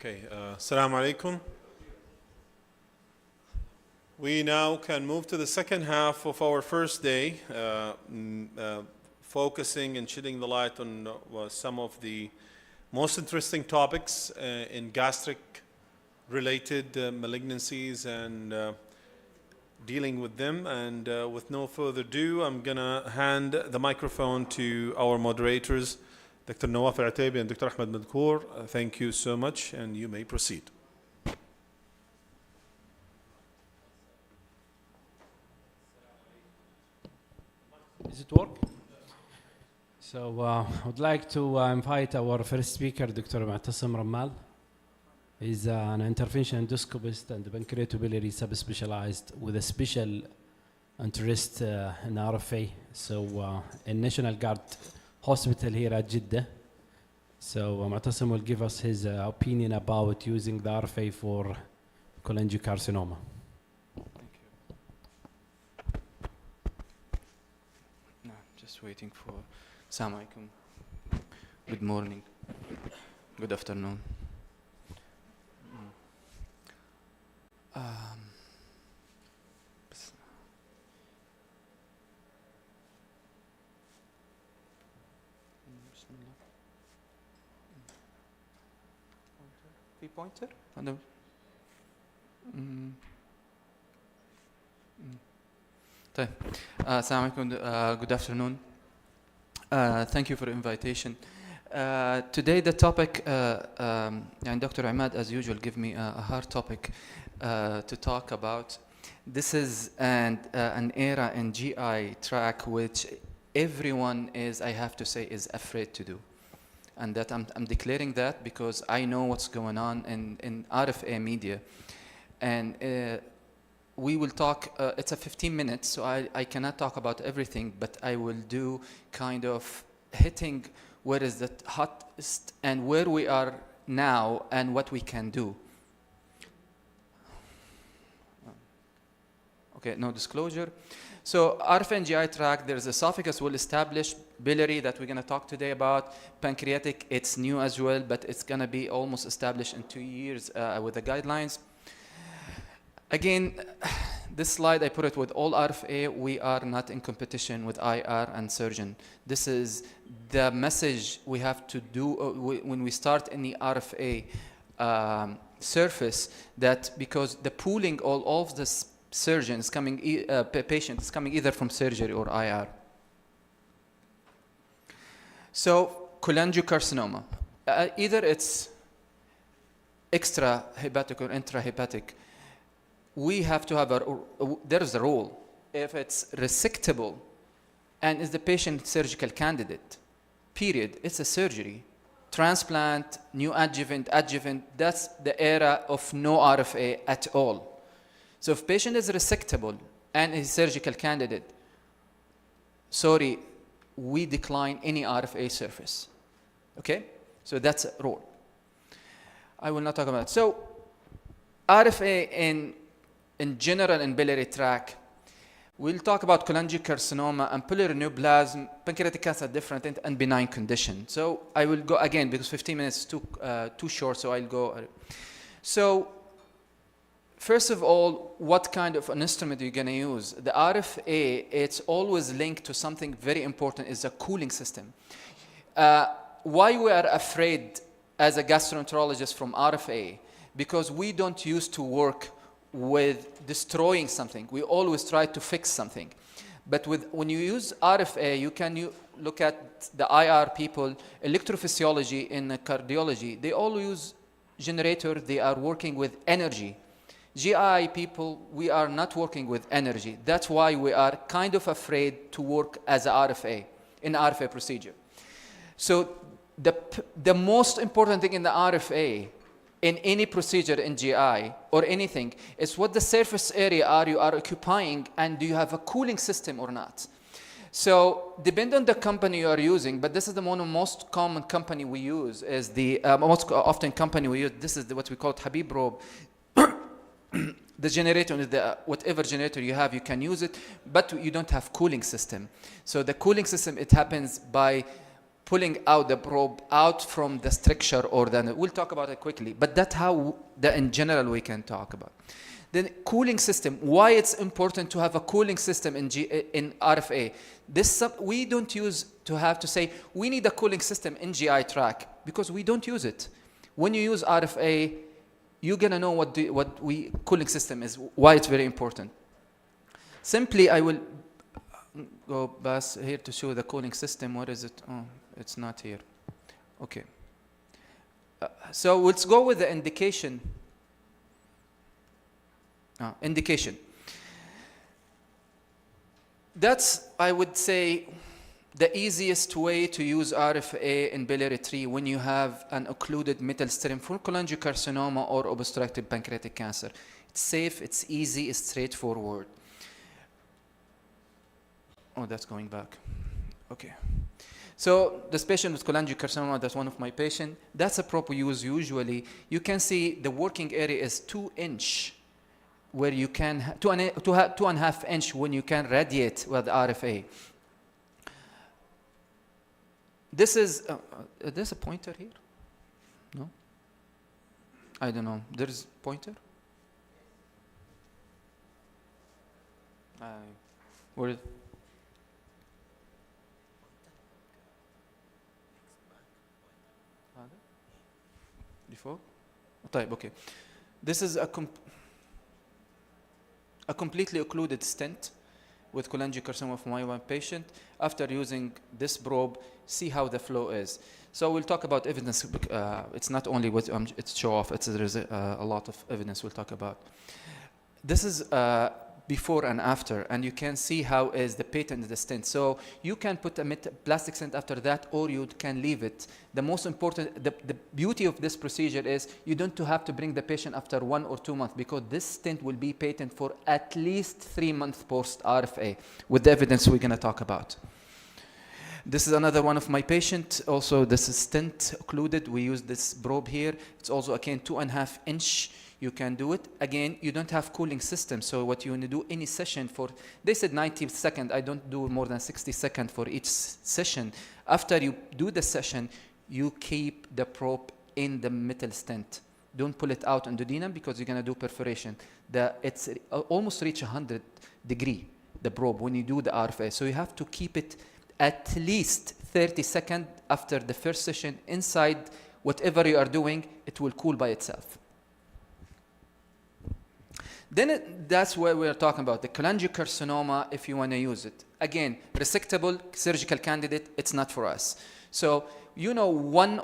Okay, Assalamu alaikum. We now can move to the second half of our first day, focusing and shedding the light on some of the most interesting topics in gastric related malignancies and dealing with them. And with no further ado, I'm going to hand the microphone to our moderators, Dr. Nawaf Al-Ataybi and Dr. Ahmed Madkour. Thank you so much, and you may proceed. Does it work? So I would like to invite our first speaker, Dr. Mu'tasim Ramal. He's an intervention endoscopist and pancreatobiliary subspecialized with a special interest in RFA. So in National Guard Hospital here at Jeddah. So Mu'tasim will give us his opinion about using the RFA for cholangiocarcinoma. No, just waiting for. Assalamu alaikum. Good morning. Good afternoon. Pointer? طيب. Assalamu alaikum. Good afternoon. Thank you for the invitation. Today the topic, and Dr. Ahmad as usual give me a hard topic to talk about. This is an era in GI track which everyone is, I have to say, is afraid to do. And that I'm declaring that because I know what's going on in RFA media. And we will talk, it's a 15 minutes, so I cannot talk about everything, but I will do kind of hitting where is the hottest and where we are now and what we can do. Okay, no disclosure. So RFA and GI tract, there's esophagus well established, biliary that we're going to talk today about, pancreatic, it's new as well, but it's going to be almost established in 2 years with the guidelines. Again, this slide, I put it with all RFA, we are not in competition with IR and surgeon. This is the message we have to do when we start any RFA surface, that because the pooling all of the surgeons coming, patients coming either from surgery or IR. So cholangiocarcinoma, either it's extrahepatic or intrahepatic, we have to have there is a rule. If it's resectable and is the patient surgical candidate, period, it's a surgery. Transplant, new adjuvant, that's the era of no RFA at all. So if patient is resectable and is surgical candidate, sorry, we decline any RFA surface. Okay? So that's a rule. I will not talk about it. So RFA in general in biliary tract, We'll talk about cholangiocarcinoma and biliary neoplasm, pancreatic cancer, different and benign condition. So I will go again because 15 minutes is too short, so I'll go. So first of all, what kind of an instrument are you going to use? The RFA, it's always linked to something very important, is a cooling system. Why we are afraid as a gastroenterologist from RFA? Because we don't used to work with destroying something. We always try to fix something. But when you use RFA, you can look at the IR people, electrophysiology in cardiology. They all use generator. They are working with energy. GI people, we are not working with energy. That's why we are kind of afraid to work as a RFA, in RFA procedure. So the most important thing in the RFA, in any procedure in GI or anything, is what the surface area you are occupying, and do you have a cooling system or not? So depend on the company you are using, but this is the most common company we use, is the most often company we use. This is what we call Habib probe. The generator, whatever generator you have, you can use it, but you don't have cooling system. So the cooling system, it happens by pulling out the probe out from the structure, or we'll talk about it quickly, but that's how in general we can talk about. Then cooling system, why it's important to have a cooling system in RFA. We don't use to have to say, we need a cooling system in GI tract, because we don't use it. When you use RFA, you're gonna know what cooling system is, why it's very important. Simply, I will go past here to show the cooling system. What is it? Oh, it's not here. Okay. So let's go with the indication. Indication. That's, I would say, the easiest way to use RFA in biliary tree when you have an occluded metal stem for cholangiocarcinoma or obstructive pancreatic cancer. It's safe, it's easy, it's straightforward. Oh, that's going back. Okay. So this patient with cholangiocarcinoma, that's one of my patients. That's a probe we use usually. You can see the working area is 2 inch, where you can, 2.5 inch when you can radiate with RFA. This is, there's a pointer here? No? I don't know. There's pointer? Where? Before? Type, okay. This is a completely occluded stent with cholangiocarcinoma of my one patient. After using this probe, see how the flow is. So we'll talk about evidence. It's not only what it's show off. There's a lot of evidence we'll talk about. This is before and after, and you can see how is the patent of the stent. So you can put a plastic stent after that, or you can leave it. The most important, the beauty of this procedure is you don't have to bring the patient after 1 or 2 months, because this stent will be patent for at least 3 months post RFA, with the evidence we're going to talk about. This is another one of my patients. Also, this is stent occluded. We use this probe here. It's also, again, 2.5 inch. You can do it. Again, you don't have cooling system. So what you want to do, any session for, they said 90 seconds. I don't do more than 60 seconds for each session. After you do the session, you keep the probe in the metal stent. Don't pull it out on duodenum, because you're going to do perforation. It's almost reach 100 degree, the probe, when you do the RFA. So you have to keep it at least 30 seconds after the first session inside. Whatever you are doing, it will cool by itself. Then that's where we're talking about the cholangiocarcinoma, if you want to use it. Again, resectable surgical candidate, it's not for us. So, you know, 1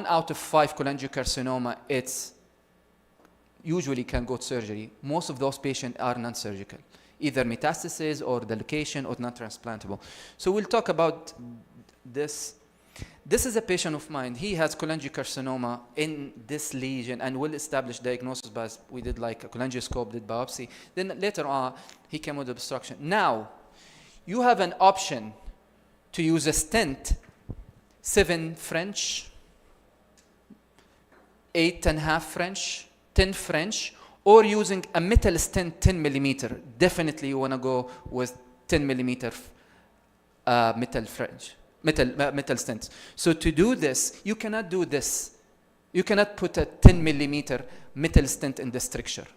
out of 5 cholangiocarcinoma, it's usually can go to surgery. Most of those patients are non-surgical, either metastasis or the location or not transplantable. So we'll talk about this. This is a patient of mine. He has cholangiocarcinoma in this lesion, and well-established diagnosis, but we did like a cholangioscope, did biopsy. Then later on, he came with obstruction. Now, you have an option to use a stent, 7 French, 8.5 French, 10 French, or using a metal stent 10 millimeter. Definitely you want to go with 10 millimeter metal stents. So to do this, you cannot do this. You cannot put a 10 millimeter metal stent in the stricture.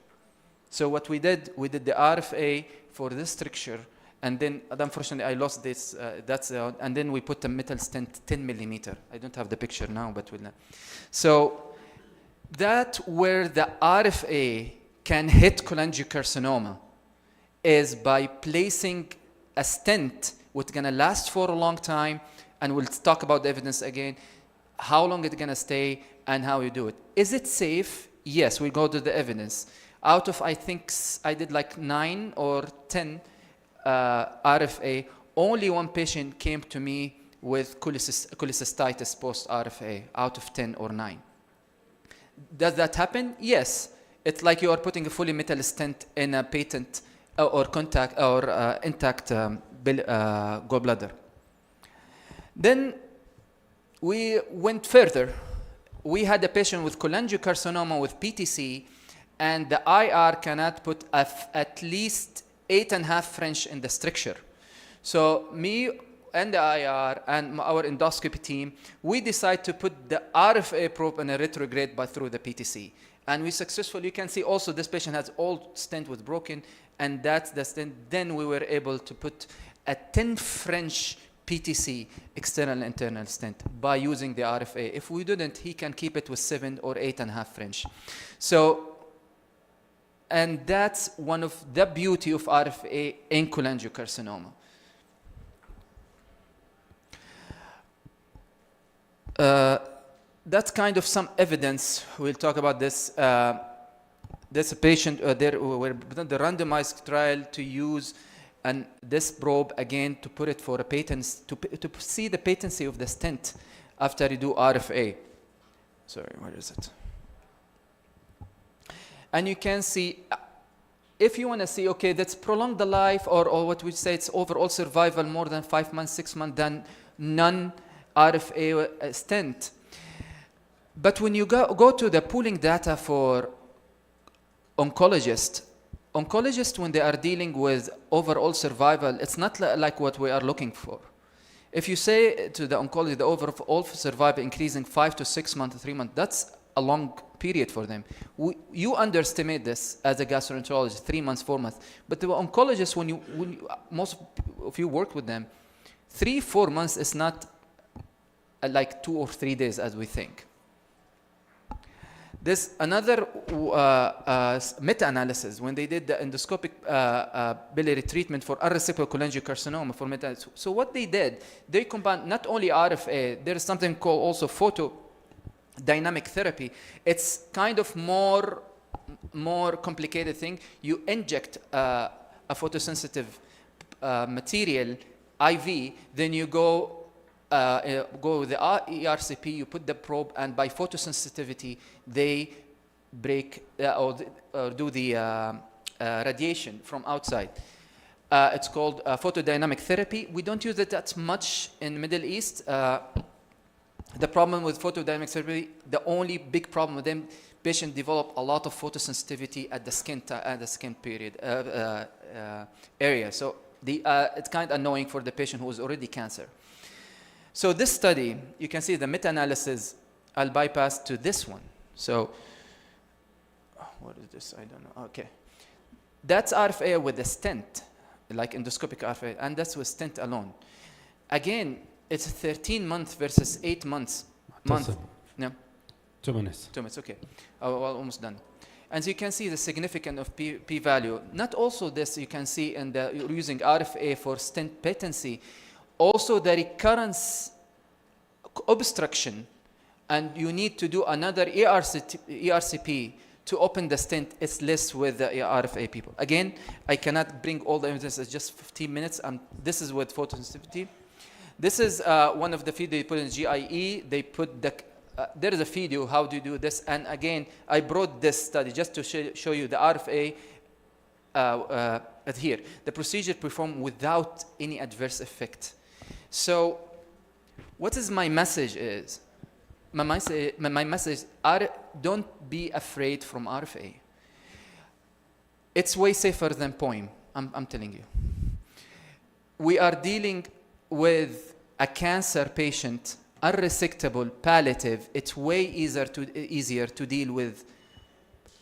So what we did the RFA for this stricture, and then unfortunately I lost this. And then we put a metal stent 10 millimeter. I don't have the picture now, but we'll. So that where the RFA can hit cholangiocarcinoma is by placing a stent which is going to last for a long time, and we'll talk about the evidence again, how long it's going to stay and how you do it. Is it safe? Yes, we go to the evidence. Out of, I think, I did like 9 or 10 RFA, only one patient came to me with cholecystitis post-RFA out of 10 or 9. Does that happen? Yes. It's like you are putting a fully metal stent in a patent or intact gallbladder. Then we went further. We had a patient with cholangiocarcinoma with PTC, and the IR cannot put at least 8.5 French in the stricture. So me and the IR and our endoscopy team, we decide to put the RFA probe in a retrograde through the PTC. And we successfully, you can see also this patient has all stent was broken, and that's the stent. Then we were able to put a 10 French PTC, external and internal stent, by using the RFA. If we didn't, he can keep it with 7 or 8.5 French. So, and that's one of the beauty of RFA in cholangiocarcinoma. That's kind of some evidence. We'll talk about this. There's a patient there were the randomized trial to use this probe again to put it for a patent to see the patency of the stent after you do RFA. Sorry, where is it? And you can see, if you want to see, okay, that's prolonged the life, or what we say it's overall survival more than 5 months, 6 months, than non-RFA stent. But when you go to the pooling data for oncologists, when they are dealing with overall survival, it's not like what we are looking for. If you say to the oncologist, the overall survival increasing 5 to 6 months, 3 months, that's a long period for them. You underestimate this as a gastroenterologist, 3 months, 4 months. But the oncologists, when most of you work with them, 3-4 months is not like 2 or 3 days as we think. There's another meta-analysis when they did the endoscopic biliary treatment for unresectable cholangiocarcinoma for meta-analysis. So what they did, they combined not only RFA, there is something called also photodynamic therapy. It's kind of more complicated thing. You inject a photosensitive material, IV, then you go with the ERCP, you put the probe, and by photosensitivity, they break or do the radiation from outside. It's called photodynamic therapy. We don't use it that much in the Middle East. The problem with photodynamic therapy, the only big problem with them, patients develop a lot of photosensitivity at the skin period area. So it's kind of annoying for the patient who is already cancer. So this study, you can see the meta-analysis. I'll bypass to this one. So, what is this? I don't know. Okay. That's RFA with a stent, like endoscopic RFA, and that's with stent alone. Again, it's 13 months versus 8 months. No? 2 minutes. 2 minutes, okay. Well, almost done. And so you can see the significance of p-value. Not also this, you can see in you're using RFA for stent patency. Also the recurrence obstruction, and you need to do another ERCP to open the stent. It's less with the RFA people. Again, I cannot bring all the evidence. It's just 15 minutes. This is with photosensitivity. This is one of the feed they put in GIE. They put there is a video how do you do this. And again, I brought this study just to show you the RFA here. The procedure performed without any adverse effect. So, what is my message is? My message, don't be afraid from RFA. It's way safer than POEM, I'm telling you. We are dealing with a cancer patient, unresectable, palliative. It's way easier to deal with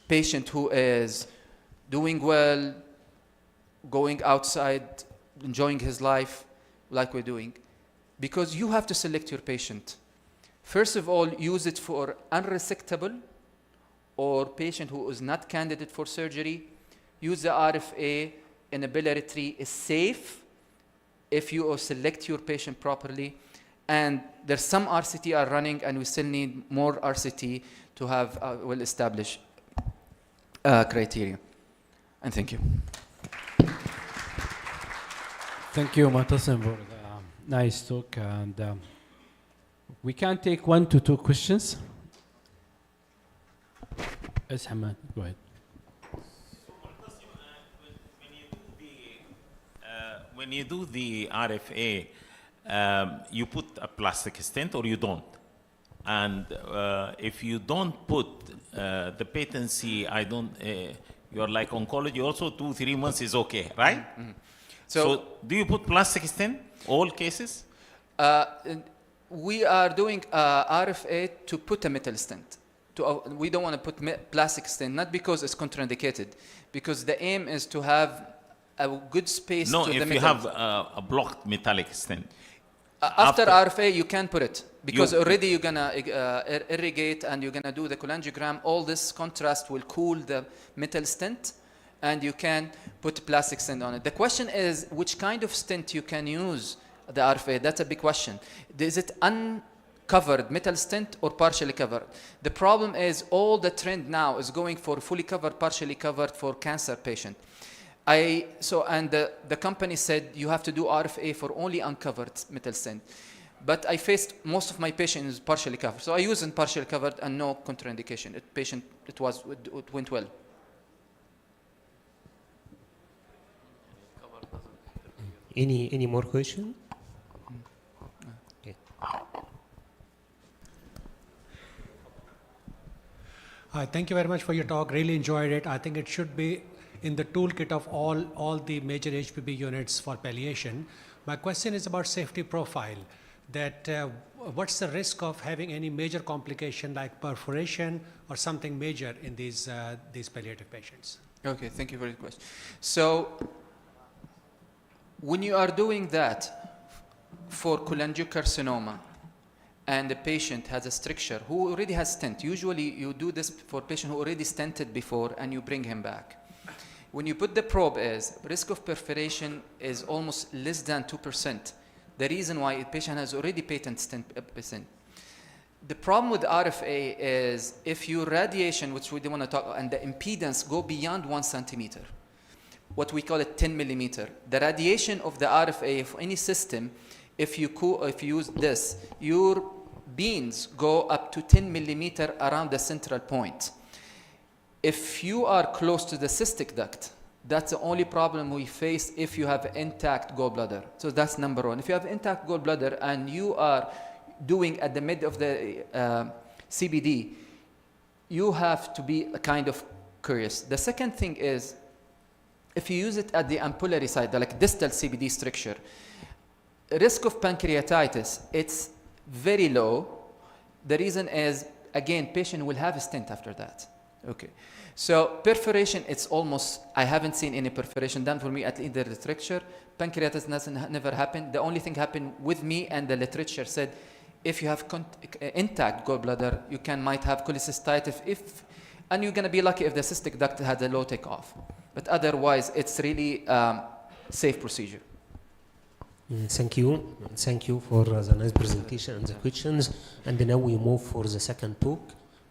patient who is doing well, going outside, enjoying his life like we're doing. Because you have to select your patient. First of all, use it for unresectable or patient who is not candidate for surgery. Use the RFA in a biliary tree is safe if you select your patient properly. And there's some RCT are running, and we still need more RCT to have well-established criteria. And thank you. Thank you, Matasim, for the nice talk. And we can take 1 to 2 questions. Yes, Hamad, go ahead. When you do the RFA, you put a plastic stent or you don't. And if you don't put the patency, you're like oncology also, 2-3 months is okay, right? Mm-hmm. So do you put plastic stent, all cases? We are doing RFA to put a metal stent. We don't want to put plastic stent, not because it's contraindicated, because the aim is to have a good space no, to the if metal. you have a blocked metallic stent. After RFA, you can put it, because already you're going to irrigate and you're going to do the cholangiogram. All this contrast will cool the metal stent, and you can put plastic stent on it. The question is, which kind of stent you can use the RFA? That's a big question. Is it uncovered metal stent or partially covered? The problem is all the trend now is going for fully covered, partially covered for cancer patient. The company said you have to do RFA for only uncovered metal stent. But I faced most of my patients partially covered. So I used in partially covered and no contraindication. It went well. Any more questions? Okay. Hi, thank you very much for your talk. Really enjoyed it. I think it should be in the toolkit of all the major HPB units for palliation. My question is about safety profile. That what's the risk of having any major complication like perforation or something major in these palliative patients? Okay, thank you for your question. So when you are doing that for cholangiocarcinoma and the patient has a stricture who already has stent, usually you do this for a patient who already stented before and you bring him back. When you put the probe risk of perforation is almost less than 2%. The reason why a patient has already patent stent. The problem with RFA is if your radiation, which we don't want to talk about, and the impedance go beyond 1 centimeter, what we call it 10 millimeter. The radiation of the RFA of any system, if you use this, your beams go up to 10 millimeter around the central point. If you are close to the cystic duct, that's the only problem we face if you have intact gallbladder. So that's number one. If you have intact gallbladder and you are doing at the mid of the CBD, you have to be kind of curious. The second thing is, if you use it at the ampullary side, like distal CBD stricture, risk of pancreatitis, it's very low. The reason is, again, patient will have a stent after that. Okay. So perforation, it's almost, I haven't seen any perforation done for me at either literature. Pancreatitis never happened. The only thing happened with me, and the literature said, if you have intact gallbladder, you might have cholecystitis, and you're going to be lucky if the cystic duct has a low takeoff. But otherwise, it's really safe procedure. Thank you. Thank you for the nice presentation and the questions. And now we move for the second talk.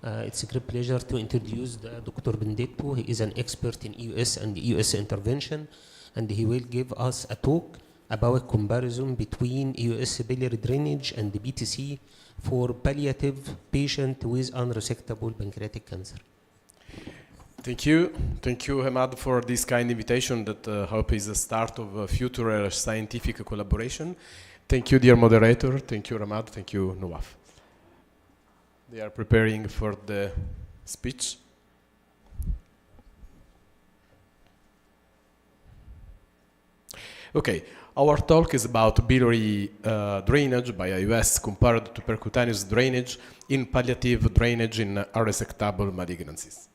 It's a great pleasure to introduce Dr. Benedetto. He is an expert in EUS and EUS intervention, and he will give us a talk about comparison between EUS biliary drainage and the BTC for palliative patient with unresectable pancreatic cancer. Thank you, Hamad, for this kind invitation that I hope is the start of a future scientific collaboration. Thank you, dear moderator. Thank you, Hamad. Thank you, Nawaf. They are preparing for the speech. Okay, our talk is about biliary drainage by IOS compared to percutaneous drainage in palliative drainage in unresectable malignancies.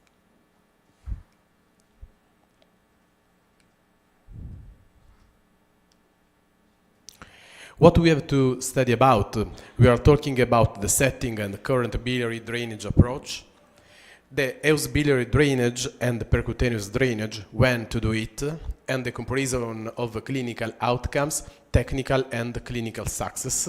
What we have to study about, we are talking about the setting and current biliary drainage approach, the EUS biliary drainage and the percutaneous drainage, when to do it, and the comparison of clinical outcomes, technical and clinical success,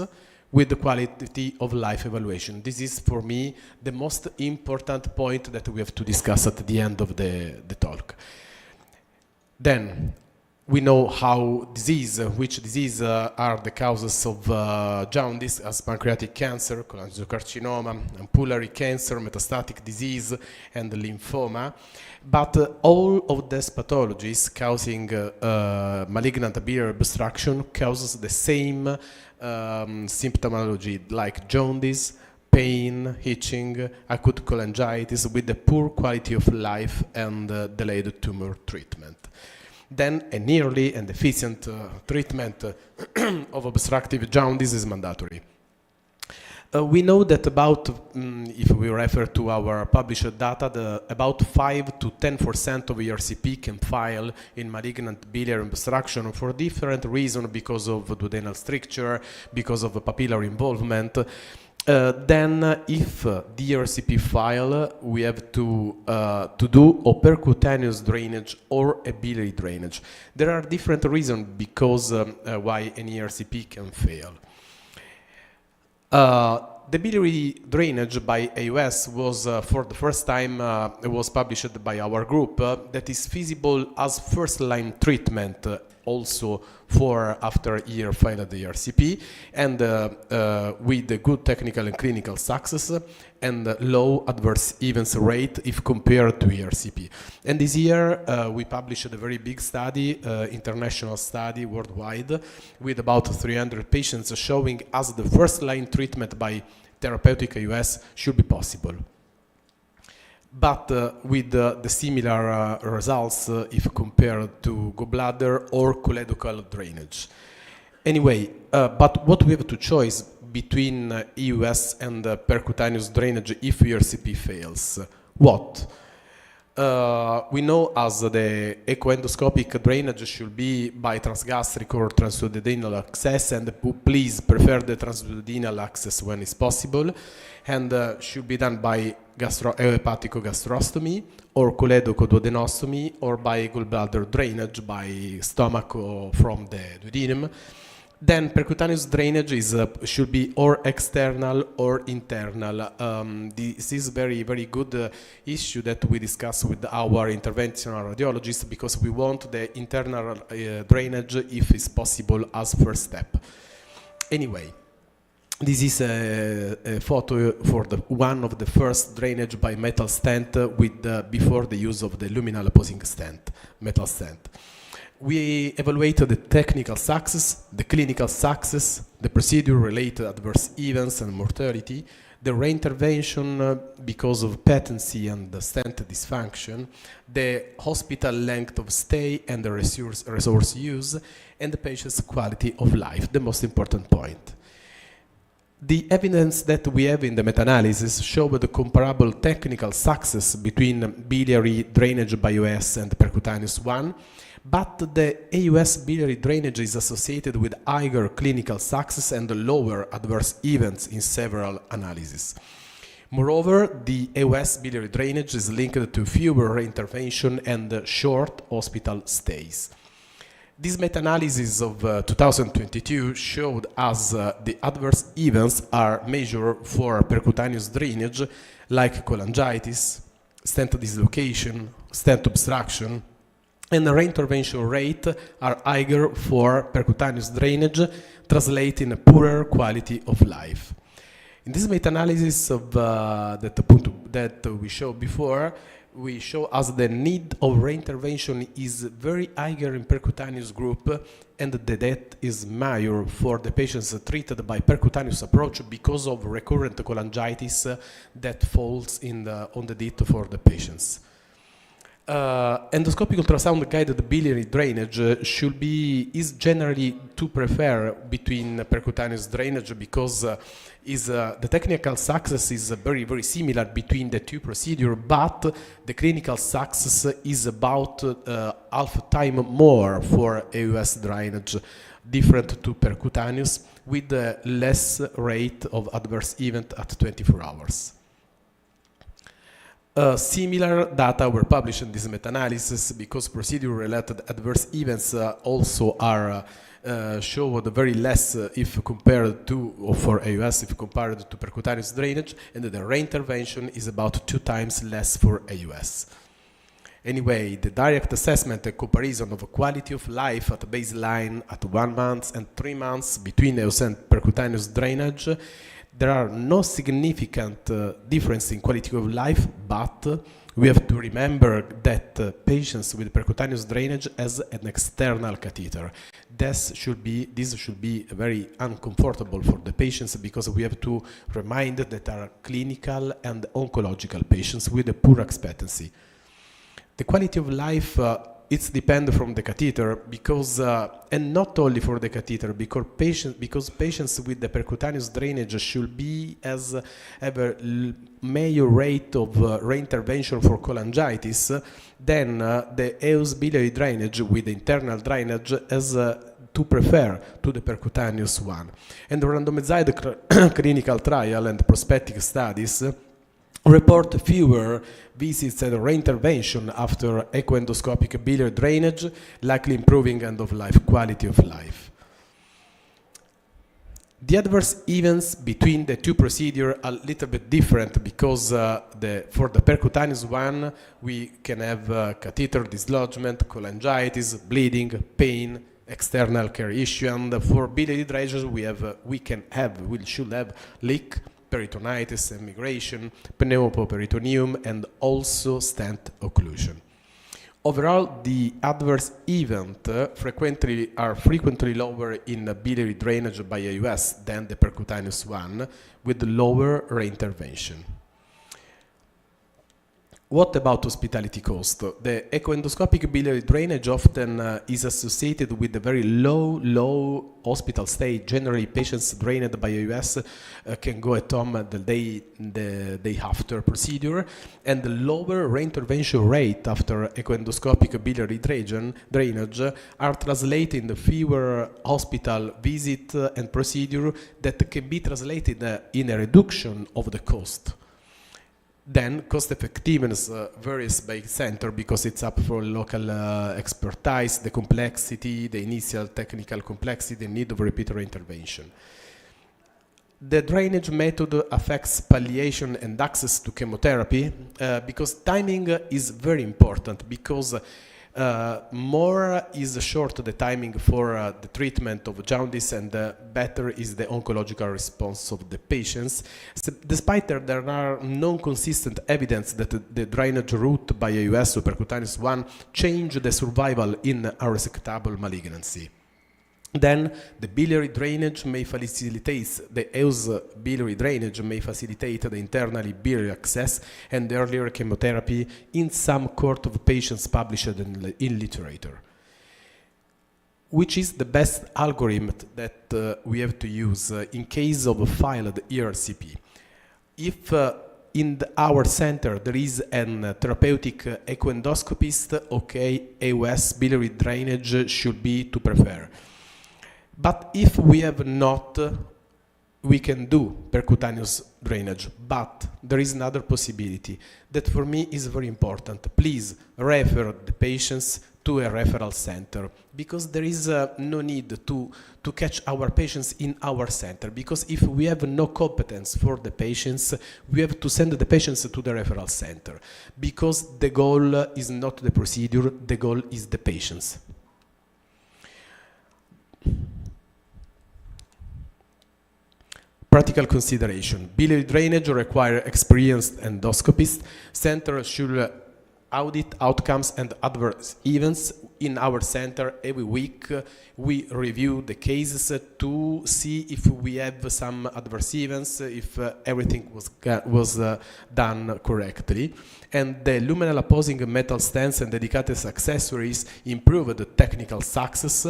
with the quality of life evaluation. This is, for me, the most important point that we have to discuss at the end of the talk. Then, we know how which disease are the causes of jaundice, as pancreatic cancer, cholangiocarcinoma, ampullary cancer, metastatic disease, and lymphoma. But all of these pathologies causing malignant biliary obstruction causes the same symptomology, like jaundice, pain, itching, acute cholangitis, with the poor quality of life and delayed tumor treatment. Then a nearly and efficient treatment of obstructive jaundice is mandatory. We know that about, if we refer to our published data, about 5 to 10% of ERCP can fail in malignant biliary obstruction for different reasons, because of duodenal stricture, because of papillary involvement. Then, if the ERCP fail, we have to do a percutaneous drainage or a biliary drainage. There are different reasons because why an ERCP can fail. The biliary drainage by AUS was, for the first time, was published by our group, that is feasible as first-line treatment also for after a year failed the ERCP, and with a good technical and clinical success and low adverse events rate if compared to ERCP. And this year we published a very big study, international study worldwide, with about 300 patients, showing as the first-line treatment by therapeutic AUS should be possible. But with the similar results if compared to gallbladder or choledochal drainage. Anyway, but what we have to choose between EUS and percutaneous drainage if ERCP fails? What? We know as the echoendoscopic drainage should be by transgastric or transduodenal access, and please prefer the transduodenal access when it's possible, and should be done by hepaticogastrostomy or choledochoduodenostomy, or by gallbladder drainage by stomach or from the duodenum. Then percutaneous drainage should be or external or internal. This is very, very good issue that we discuss with our interventional radiologists, because we want the internal drainage, if it's possible, as first step. Anyway, this is a photo for one of the first drainage by metal stent before the use of the luminal opposing stent, metal stent. We evaluated the technical success, the clinical success, the procedure-related adverse events and mortality, the reintervention because of patency and the stent dysfunction, the hospital length of stay and the resource use, and the patient's quality of life, the most important point. The evidence that we have in the meta-analysis show the comparable technical success between biliary drainage by AUS and percutaneous one, but the AUS biliary drainage is associated with higher clinical success and lower adverse events in several analyses. Moreover, the AUS biliary drainage is linked to fewer intervention and short hospital stays. This meta-analysis of 2022 showed us the adverse events are measured for percutaneous drainage, like cholangitis, stent dislocation, stent obstruction, and the reintervention rate are higher for percutaneous drainage, translating a poorer quality of life. In this meta-analysis that we showed before, we show us the need of reintervention is very higher in percutaneous group, and the death is major for the patients treated by percutaneous approach because of recurrent cholangitis that falls on the death for the patients. Endoscopic ultrasound guided biliary drainage is generally to prefer between percutaneous drainage because the technical success is very, very similar between the two procedures, but the clinical success is about half time more for AUS drainage, different to percutaneous, with less rate of adverse event at 24 hours. Similar data were published in this meta-analysis because procedure-related adverse events also are showed very less if compared to, or for AUS, if compared to percutaneous drainage, and the reintervention is about 2 times less for AUS. Anyway, the direct assessment and comparison of quality of life at baseline at 1 month and 3 months between AUS and percutaneous drainage, there are no significant difference in quality of life, but we have to remember that patients with percutaneous drainage has an external catheter. This should be very uncomfortable for the patients because we have to remind that are clinical and oncological patients with a poor expectancy. The quality of life it's depends from the catheter because, and not only for the catheter, because patients with the percutaneous drainage should have a major rate of reintervention for cholangitis than the AUS biliary drainage with internal drainage as to prefer to the percutaneous one. And the randomized clinical trial and prospective studies report fewer visits and reintervention after echoendoscopic biliary drainage, likely improving end-of-life quality of life. The adverse events between the two procedures are a little bit different because for the percutaneous one, we can have catheter dislodgement, cholangitis, bleeding, pain, external care issue, and for biliary drainage, we should have leak, peritonitis, emigration, pneumoperitoneum, and also stent occlusion. Overall, the adverse events are frequently lower in biliary drainage by AUS than the percutaneous one, with lower reintervention. What about hospitality cost? The echoendoscopic biliary drainage often is associated with a very low hospital stay. Generally, patients drained by AUS can go at home the day after procedure, and the lower reintervention rate after echoendoscopic biliary drainage are translated in fewer hospital visit and procedure that can be translated in a reduction of the cost. Then cost effectiveness varies by center because it's up for local expertise, the complexity, the initial technical complexity, the need of repeated intervention. The drainage method affects palliation and access to chemotherapy because timing is very important because more is short the timing for the treatment of jaundice and better is the oncological response of the patients. So despite there are non-consistent evidence that the drainage route by AUS or percutaneous one change the survival in unresectable malignancy. Then the biliary drainage may facilitate, the AUS biliary drainage may facilitate the internally biliary access and earlier chemotherapy in some cohort of patients published in literature. Which is the best algorithm that we have to use in case of a filed ERCP? If in our center there is a therapeutic echoendoscopist, okay, AUS biliary drainage should be to prefer. But if we have not, we can do percutaneous drainage. But there is another possibility that for me is very important. Please refer the patients to a referral center because there is no need to catch our patients in our center because if we have no competence for the patients, we have to send the patients to the referral center because the goal is not the procedure, the goal is the patients. Practical consideration. Biliary drainage require experienced endoscopists. Centers should audit outcomes and adverse events in our center every week we review the cases to see if we have some adverse events, if everything was done correctly. And the luminal opposing metal stents and dedicated accessories improved the technical success.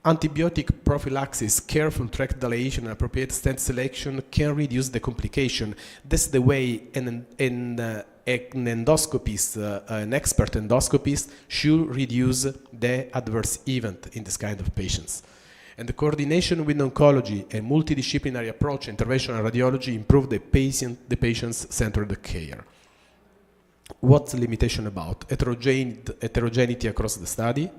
Antibiotic prophylaxis, careful tract dilation, and appropriate stent selection can reduce the complication. That's the way an endoscopist, an expert endoscopist, should reduce the adverse event in this kind of patients. And the coordination with oncology and multidisciplinary approach, interventional radiology, improve the patient's centered care. What's the limitation about? Heterogeneity across the study.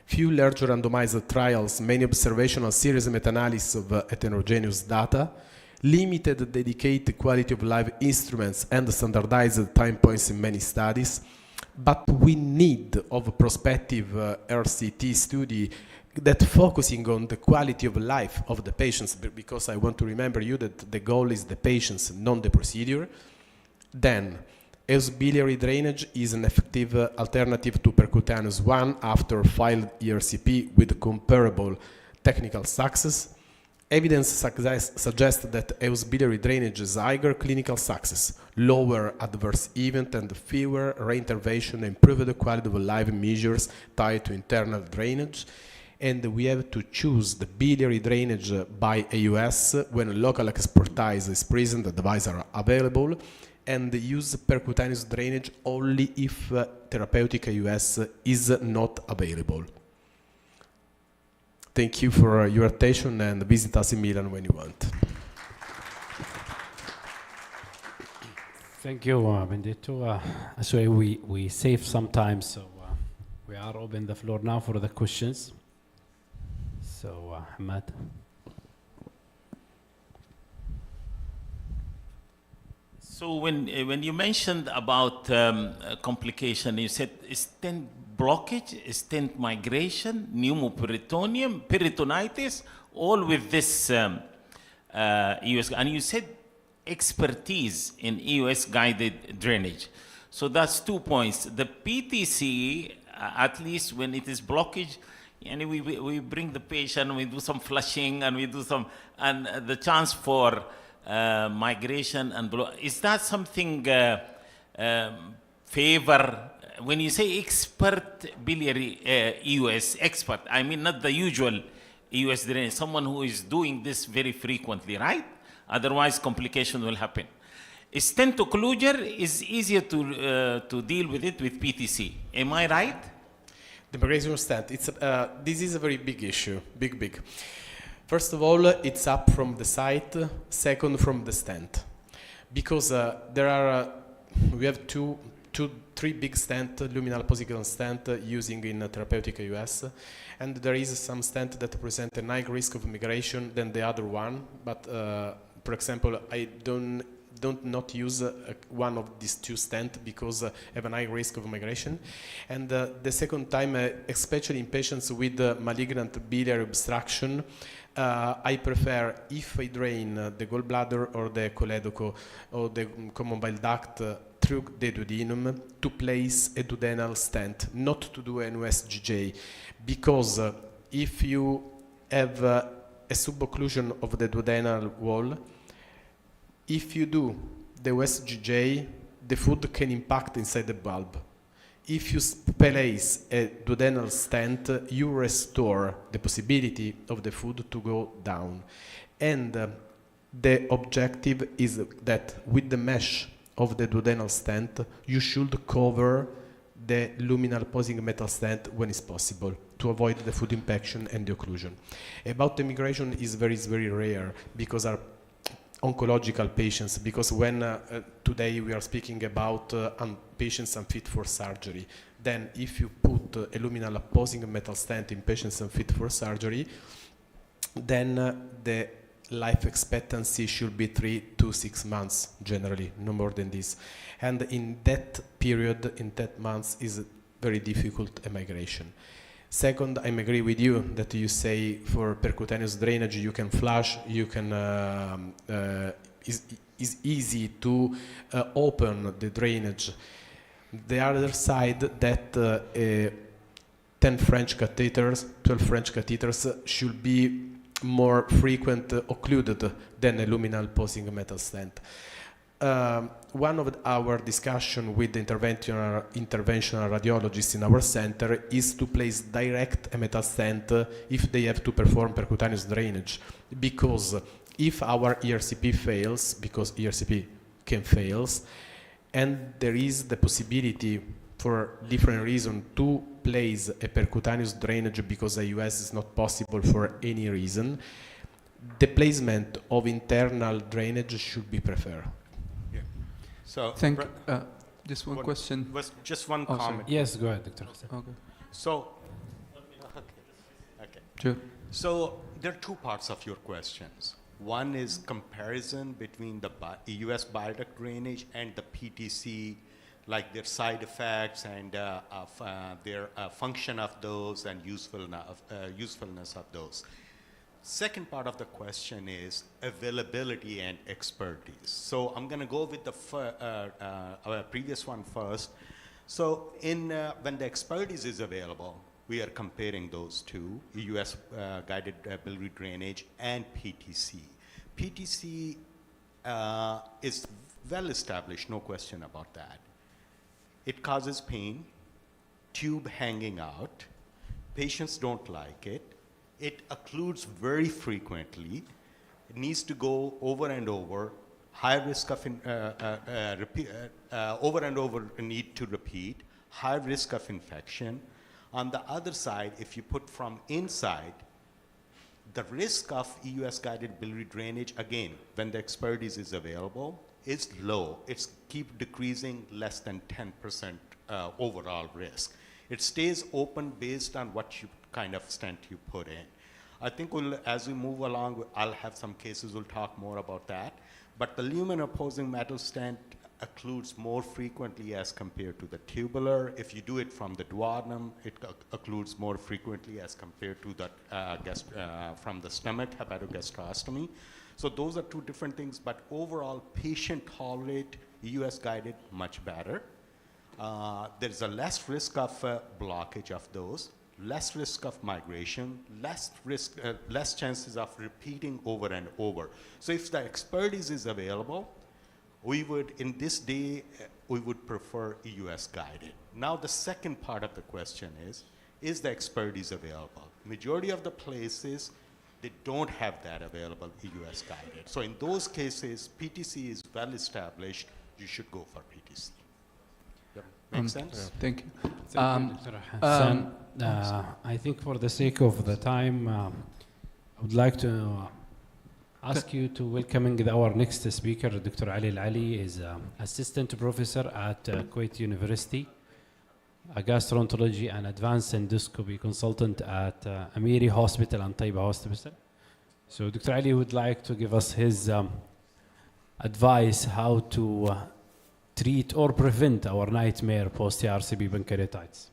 Few large randomized trials, many observational series meta-analysis of heterogeneous data, limited dedicated quality of life instruments and standardized time points in many studies, but we need of a prospective RCT study that focusing on the quality of life of the patients, because I want to remember you that the goal is the patients, not the procedure. Then, biliary drainage is an effective alternative to percutaneous one after filed ERCP with comparable technical success. Evidence suggests that biliary drainage is higher clinical success, lower adverse event, and fewer reintervention, improved the quality of life measures tied to internal drainage. And we have to choose the biliary drainage by AUS when local expertise is present, the devices are available, and use percutaneous drainage only if therapeutic AUS is not available. Thank you for your attention, and visit us in Milan when you want. Thank you, Benedetto. So we save some time, so we are open the floor now for the questions. So, Ahmad. So when you mentioned about complication, you said stent blockage, stent migration, pneumoperitoneum, peritonitis, all with this EUS, and you said expertise in EUS guided drainage. So that's 2 points. The PTC, at least when it is blockage, and we bring the patient, we do some flushing, and we do some, and the chance for migration and is that something favor when you say expert biliary EUS expert? I mean not the usual EUS drainage, someone who is doing this very frequently, right? Otherwise, complication will happen. Stent occlusion is easier to deal with it with PTC. Am I right? The migration stent. This is a very big issue. Big. First of all, it's up from the site. Second, from the stent, because we have three big stent, luminal positional stent using in therapeutic AUS, and there is some stent that present a high risk of migration than the other one. But for example, I don't not use one of these two stents because have a high risk of migration. And the second time, especially in patients with malignant biliary obstruction, I prefer, if I drain the gallbladder or the choledoco or the common bile duct through the duodenum, to place a duodenal stent, not to do an USGJ, because if you have a subocclusion of the duodenal wall, if you do the USGJ, the food can impact inside the bulb. If you place a duodenal stent, you restore the possibility of the food to go down. And the objective is that with the mesh of the duodenal stent, you should cover the luminal posing metal stent when it's possible to avoid the food impaction and the occlusion. About the migration is very rare because our oncological patients, because when today we are speaking about patients unfit for surgery, then if you put a luminal opposing metal stent in patients unfit for surgery, then the life expectancy should be 3 to 6 months generally, no more than this. And in that period, in that months, is very difficult a migration. Second, I agree with you that you say for percutaneous drainage you can flush, you can is easy to open the drainage. The other side that 10 French catheters, 12 French catheters should be more frequent occluded than a luminal posing metal stent. One of our discussion with the interventional radiologists in our center is to place direct a metal stent if they have to perform percutaneous drainage, because if our ERCP fails, because ERCP can fails, and there is the possibility for different reasons to place a percutaneous drainage because IUS is not possible for any reason, the placement of internal drainage should be preferred. So, just one question. Just one Oh, comment. sorry. Yes, go ahead, Dr. Hussain. Okay. So, okay. Sure. So there are two parts of your questions. One is comparison between the US bioduct drainage and the PTC, like their side effects and their function of those and usefulness of those. Second part of the question is availability and expertise. So I'm going to go with the previous one first. So when the expertise is available, we are comparing those two, US guided biliary drainage and PTC. PTC is well established, no question about that. It causes pain, tube hanging out, patients don't like it. It occludes very frequently. It needs to go over and over. High risk of over and over need to repeat. High risk of infection. On the other side, if you put from inside, the risk of EUS guided biliary drainage, again, when the expertise is available, is low. It's keep decreasing, less than 10% overall risk. It stays open based on what kind of stent you put in. I think as we move along, I'll have some cases, we'll talk more about that. But the lumen opposing metal stent occludes more frequently as compared to the tubular. If you do it from the duodenum, it occludes more frequently as compared to the from the stomach, hepatogastrostomy. So those are two different things, but overall patient tolerate EUS guided much better. There's a less risk of blockage of those, less risk of migration, less chances of repeating over and over. So if the expertise is available, we would, in this day, we would prefer EUS guided. Now the second part of the question is the expertise available? Majority of the places, they don't have that available EUS guided. So in those cases, PTC is well established, you should go for PTC. Make sense? Thank you. Thank you, Dr. Hassan. I think for the sake of the time, I would like to ask you to welcome our next speaker, Dr. Ali Al-Ali, is assistant professor at Kuwait University, a gastroenterology and advanced endoscopy consultant at Amiri Hospital and Taiba Hospital. So Dr. Ali would like to give us his advice how to treat or prevent our nightmare post-RCP pancreatitis.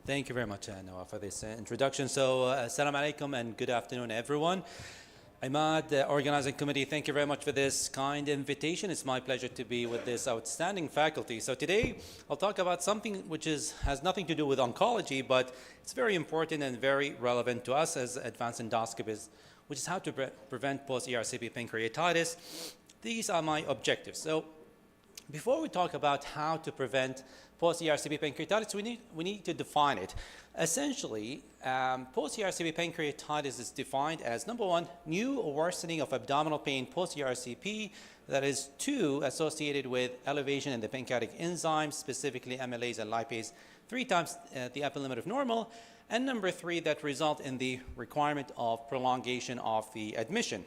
Thank you very much, Noah, for this introduction. So, assalamu alaikum and good afternoon, everyone. Imad, the organizing committee, thank you very much for this kind invitation. It's my pleasure to be with this outstanding faculty. So today, I'll talk about something which has nothing to do with oncology, but it's very important and very relevant to us as advanced endoscopists, which is how to prevent post-ERCP pancreatitis. These are my objectives. So before we talk about how to prevent post-ERCP pancreatitis, we need to define it. Essentially, post-ERCP pancreatitis is defined as, number one, new or worsening of abdominal pain post-ERCP, that is, two, associated with elevation in the pancreatic enzymes, specifically amylase and lipase, 3 times the upper limit of normal, and number three, that result in the requirement of prolongation of the admission.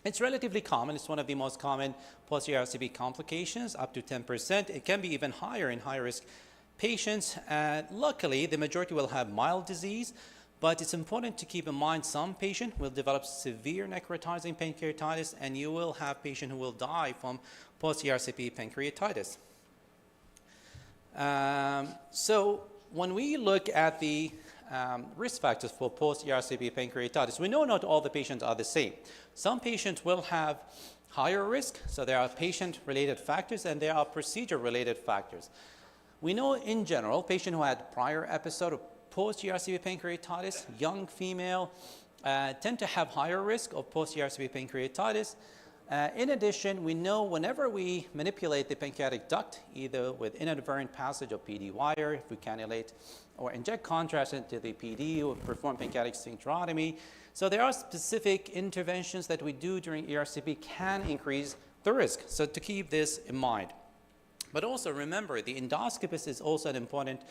It's relatively common. It's one of the most common post-ERCP complications, up to 10%. It can be even higher in high-risk patients. Luckily, the majority will have mild disease, but it's important to keep in mind some patient will develop severe necrotizing pancreatitis, and you will have patient who will die from post-ERCP pancreatitis. So when we look at the risk factors for post-ERCP pancreatitis, we know not all the patients are the same. Some patients will have higher risk, so there are patient-related factors and there are procedure-related factors. We know in general, patient who had prior episode of post-ERCP pancreatitis, young female, tend to have higher risk of post-ERCP pancreatitis. In addition, we know whenever we manipulate the pancreatic duct, either with inadvertent passage of PD wire, if we cannulate or inject contrast into the PD or perform pancreatic sphincterotomy. So there are specific interventions that we do during ERCP can increase the risk. So to keep this in mind. But also remember, the endoscopist is also an important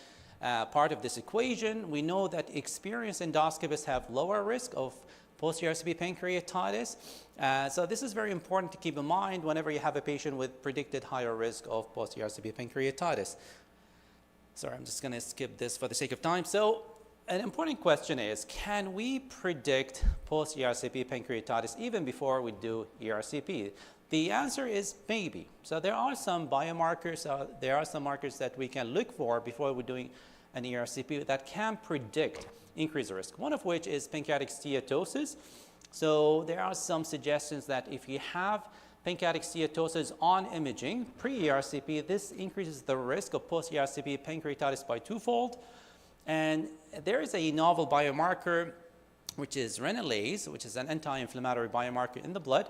part of this equation. We know that experienced endoscopists have lower risk of post-ERCP pancreatitis. So this is very important to keep in mind whenever you have a patient with predicted higher risk of post-ERCP pancreatitis. Sorry, I'm just going to skip this for the sake of time. So an important question is, can we predict post-ERCP pancreatitis even before we do ERCP? The answer is maybe. So there are some biomarkers, there are some markers that we can look for before we're doing an ERCP that can predict increased risk, one of which is pancreatic steatosis. So there are some suggestions that if you have pancreatic steatosis on imaging pre-ERCP, this increases the risk of post-ERCP pancreatitis by twofold. And there is a novel biomarker, which is renalase, which is an anti-inflammatory biomarker in the blood.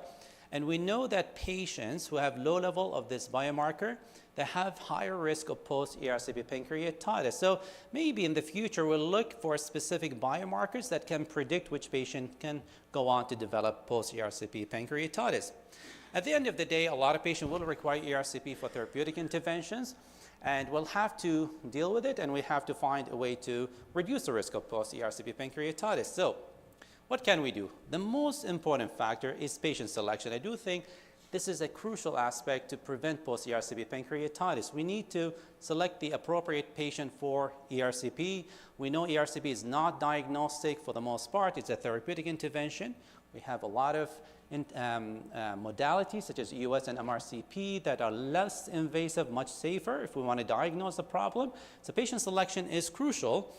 And we know that patients who have low level of this biomarker, they have higher risk of post-ERCP pancreatitis. So maybe in the future, we'll look for specific biomarkers that can predict which patient can go on to develop post-ERCP pancreatitis. At the end of the day, a lot of patients will require ERCP for therapeutic interventions, and we'll have to deal with it, and we have to find a way to reduce the risk of post-ERCP pancreatitis. So what can we do? The most important factor is patient selection. I do think this is a crucial aspect to prevent post-ERCP pancreatitis. We need to select the appropriate patient for ERCP. We know ERCP is not diagnostic for the most part. It's a therapeutic intervention. We have a lot of modalities such as EUS and MRCP that are less invasive, much safer if we want to diagnose the problem. So patient selection is crucial.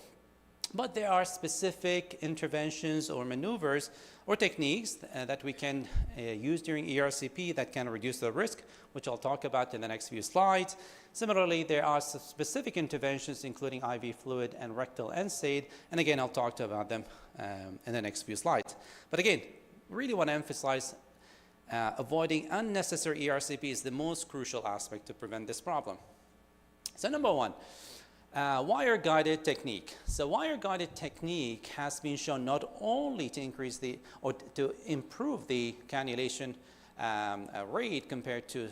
But there are specific interventions or maneuvers or techniques that we can use during ERCP that can reduce the risk, which I'll talk about in the next few slides. Similarly, there are some specific interventions, including IV fluid and rectal NSAID. And again, I'll talk about them in the next few slides. But again, really want to emphasize avoiding unnecessary ERCP is the most crucial aspect to prevent this problem. So number one, wire-guided technique. So wire-guided technique has been shown not only to increase the, or to improve the cannulation rate compared to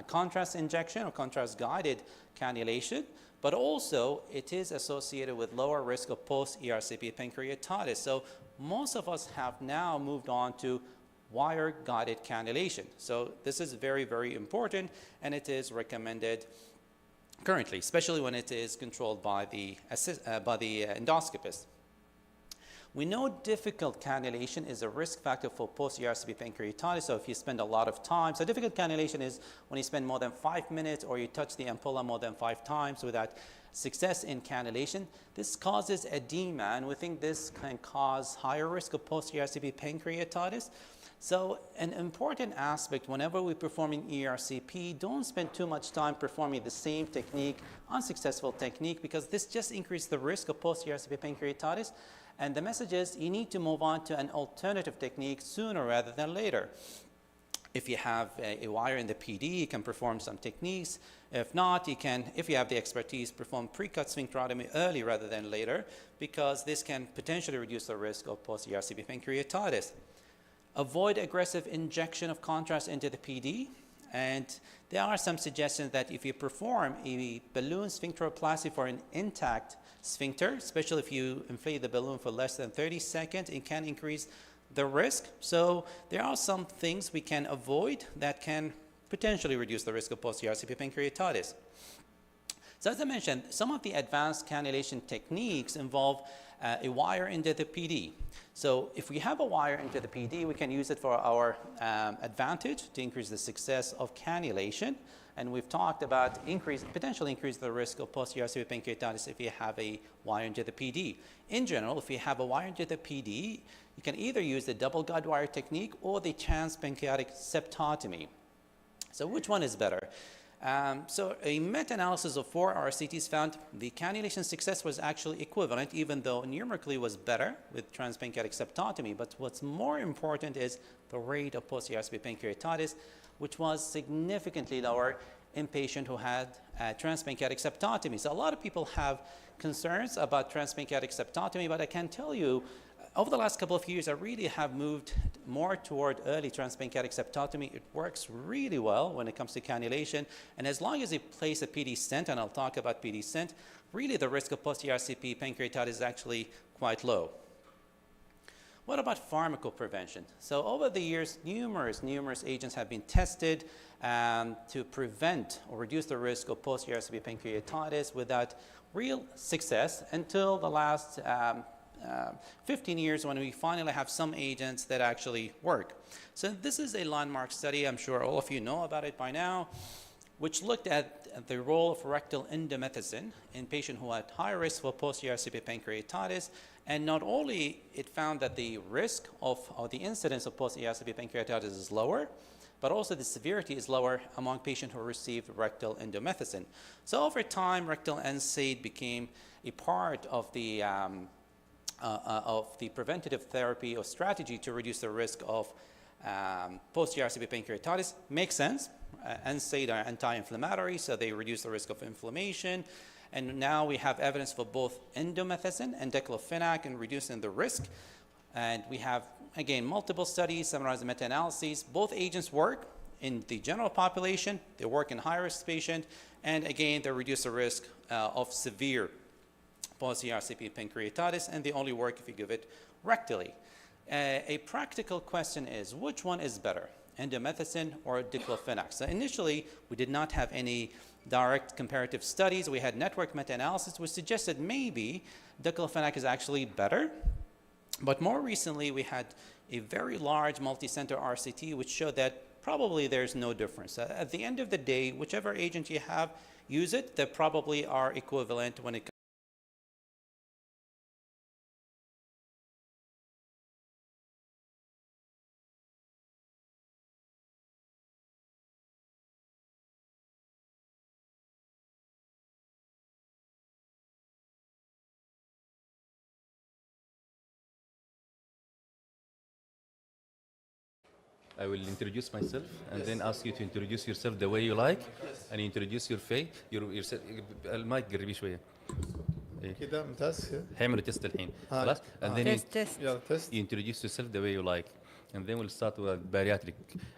contrast injection or contrast-guided cannulation, but also it is associated with lower risk of post-ERCP pancreatitis. So most of us have now moved on to wire-guided cannulation. So this is very, very important, and it is recommended currently, especially when it is controlled by the endoscopist. We know difficult cannulation is a risk factor for post-ERCP pancreatitis. So if you spend a lot of time, so difficult cannulation is when you spend more than 5 minutes or you touch the ampulla more than 5 times without success in cannulation. This causes edema, and we think this can cause higher risk of post-ERCP pancreatitis. So an important aspect whenever we're performing ERCP, don't spend too much time performing the same technique, unsuccessful technique, because this just increases the risk of post-ERCP pancreatitis. And the message is you need to move on to an alternative technique sooner rather than later. If you have a wire in the PD, you can perform some techniques. If not, you can, if you have the expertise, perform pre-cut sphincterotomy early rather than later, because this can potentially reduce the risk of post-ERCP pancreatitis. Avoid aggressive injection of contrast into the PD. And there are some suggestions that if you perform a balloon sphincteroplasty for an intact sphincter, especially if you inflate the balloon for less than 30 seconds, it can increase the risk. So there are some things we can avoid that can potentially reduce the risk of post-ERCP pancreatitis. So as I mentioned, some of the advanced cannulation techniques involve a wire into the PD. So if we have a wire into the PD, we can use it for our advantage to increase the success of cannulation. And we've talked about potentially increase the risk of post-ERCP pancreatitis if you have a wire into the PD. In general, if you have a wire into the PD, you can either use the double guide wire technique or the transpancreatic septotomy. So which one is better? So a meta-analysis of 4 RCTs found the cannulation success was actually equivalent, even though numerically was better with transpancreatic septotomy. But what's more important is the rate of post-ERCP pancreatitis, which was significantly lower in patients who had transpancreatic septotomy. So a lot of people have concerns about transpancreatic septotomy, but I can tell you, over the last couple of years, I really have moved more toward early transpancreatic septotomy. It works really well when it comes to cannulation. And as long as you place a PD stent, and I'll talk about PD stent, really the risk of post-ERCP pancreatitis is actually quite low. What about pharmacoprevention? So over the years, numerous agents have been tested to prevent or reduce the risk of post-ERCP pancreatitis without real success until the last 15 years when we finally have some agents that actually work. So this is a landmark study, I'm sure all of you know about it by now, which looked at the role of rectal indomethacin in patients who had high risk for post-ERCP pancreatitis. And not only it found that the risk of or the incidence of post-ERCP pancreatitis is lower, but also the severity is lower among patients who received rectal indomethacin. So over time, rectal NSAID became a part of the preventative therapy or strategy to reduce the risk of post-ERCP pancreatitis. Makes sense. NSAID are anti-inflammatory, so they reduce the risk of inflammation. And now we have evidence for both indomethacin and diclofenac in reducing the risk. And we have, again, multiple studies summarizing meta-analyses. Both agents work in the general population. They work in high-risk patients. And again, they reduce the risk of severe post-ERCP pancreatitis, and they only work if you give it rectally. A practical question is, which one is better, indomethacin or diclofenac? So initially, we did not have any direct comparative studies. We had network meta-analysis, which suggested maybe diclofenac is actually better. But more recently, we had a very large multi-center RCT, which showed that probably there's no difference. At the end of the day, whichever agent you have, use it. They probably are equivalent when it comes. I will introduce myself and then ask you to introduce yourself the way you like, and introduce your face. Yourself. المايك قربي شوية. كده ممتاز. حيعملوا تيست الحين. خلاص. And then test. you introduce yourself the way you like, and then we'll start with bariatric,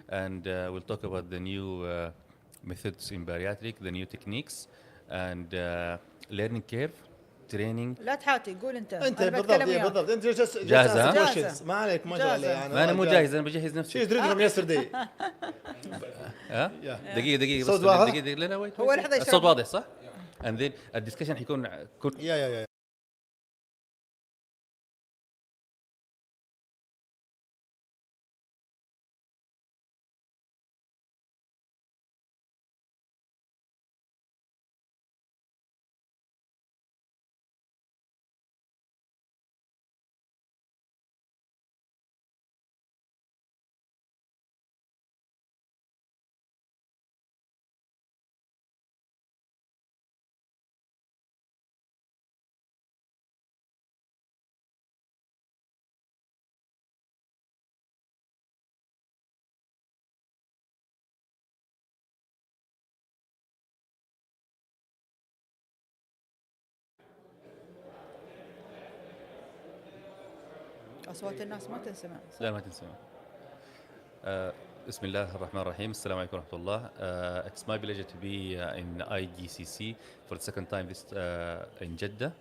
and we'll talk about the new methods in bariatric, the new techniques, and learning curve. تريننج. لا تحاتي قول انت بالضبط انت جاهزه ما عليك ما شاء الله يعني ما انا مو جاهز انا بجهز نفسي شيء تريد من يسترداي ها دقيقه صوت واضح دقيقه لا ويت هو لحظه الصوت واضح صح؟ and then الدسكشن حيكون يا أصوات الناس ما تنسمع لا ما تنسمع. بسم الله الرحمن الرحيم. السلام عليكم ورحمة الله. It's my pleasure to be in IGCC for the second time this in Jeddah.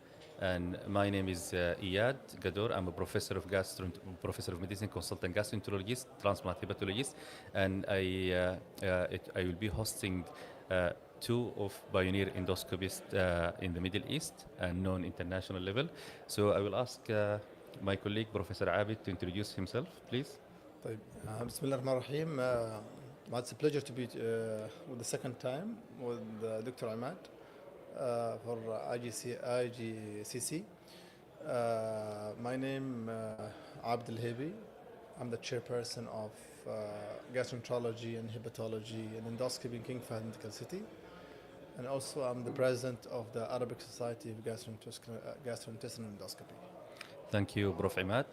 And my name is Iyad Gadour. I'm a professor of medicine, consultant gastroenterologist, transplant hepatologist, and I will be hosting two of pioneer endoscopists in the Middle East and known international level. So I will ask my colleague Professor Abid to introduce himself, please. طيب بسم الله الرحمن الرحيم. It's a pleasure to be with the second time with Dr. Ahmad for IGCC. My name Abd Al-Hebi I'm the chairperson of gastroenterology and hepatology and endoscopy in King Fahd Medical City. And also I'm the president of the Arabic Society of Gastrointestinal Endoscopy. Thank you, Prof. Imad.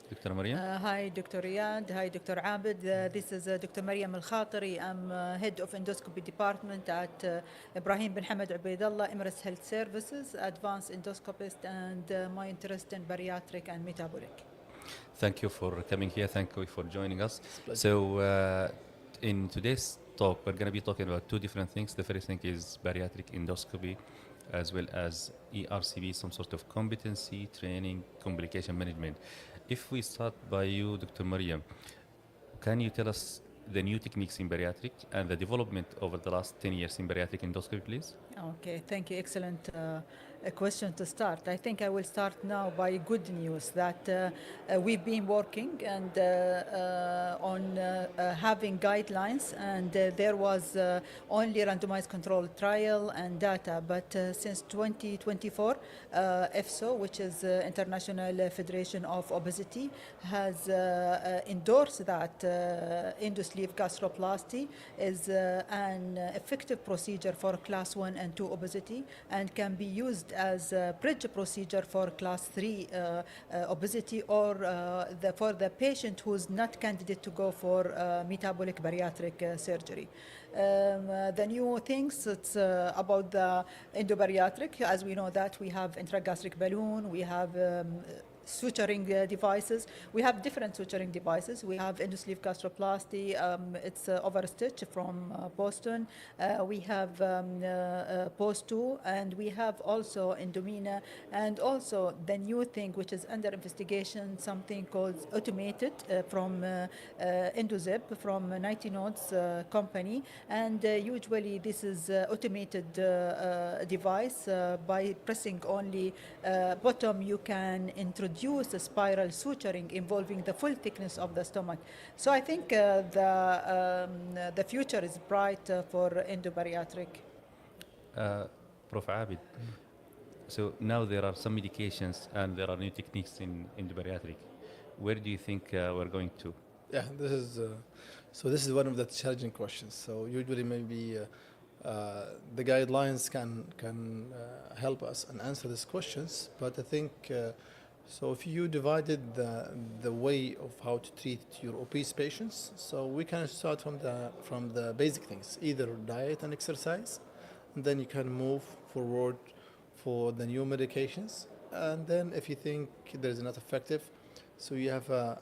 Dr. Mariam. Hi, Dr. Riyad. Hi, Dr. Abid. This is Dr. Mariam Al-Khatiri. I'm head of endoscopy department at Ibrahim bin Hamad Ubaidallah Emirates Health Services, advanced endoscopist, and my interest in bariatric and metabolic. Thank you for coming here. Thank you for joining us. So, in today's talk, we're going to be talking about two different things. The first thing is bariatric endoscopy, as well as ERCP, some sort of competency, training, complication management. If we start by you, Dr. Mariam, can you tell us the new techniques in bariatric and the development over the last 10 years in bariatric endoscopy, please? Okay, thank you. Excellent question to start. I think I will start now by good news that we've been working and on having guidelines, and there was only randomized controlled trial and data. But since 2024, EFSO, which is International Federation of Obesity, has endorsed that endosleeve gastroplasty is an effective procedure for class 1 and 2 obesity and can be used as a bridge procedure for class 3 obesity or for the patient who's not candidate to go for metabolic bariatric surgery. The new things, it's about the endobariatric. As we know that we have intragastric balloon, we have suturing devices. We have different suturing devices. We have endosleeve gastroplasty. It's overstitch from Boston. We have post-2, and we have also Endomina, and also the new thing which is under investigation, something called automated from Endozip from 90 Nodes company, and usually this is automated device. By pressing only bottom, you can introduce a spiral suturing involving the full thickness of the stomach. So I think the future is bright for endobariatric. Prof. Abid, so now there are some medications and there are new techniques in endobariatric. Where do you think we're going to? Yeah, this is one of the challenging questions. So usually maybe the guidelines can help us and answer these questions, but I think so if you divided the way of how to treat your obese patients, so we can start from the basic things, either diet and exercise, and then you can move forward for the new medications, and then if you think there is not effective, so you have a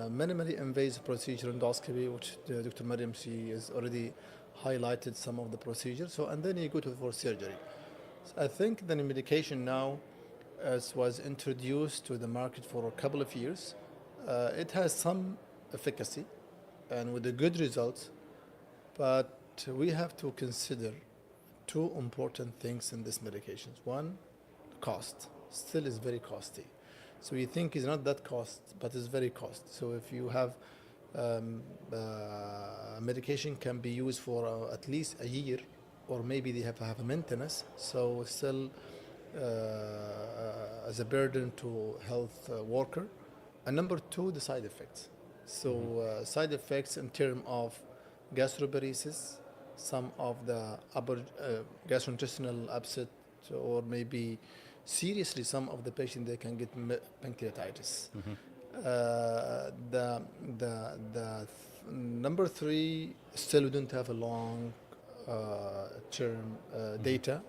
minimally invasive procedure endoscopy, which Dr. Mariam, she has already highlighted some of the procedures. So and then you go for surgery. So I think the medication now, as was introduced to the market for a couple of years, it has some efficacy and with a good results, but we have to consider two important things in these medications. One, cost. Still is very costly. So you think it's not that cost, but it's very cost. So if you have medication can be used for at least a year, or maybe they have a maintenance, so still as a burden to health worker. And number two, the side effects. So side effects in terms of gastroparesis, some of the upper gastrointestinal upset, or maybe seriously some of the patients they can get pancreatitis. The number three, still we don't have a long term data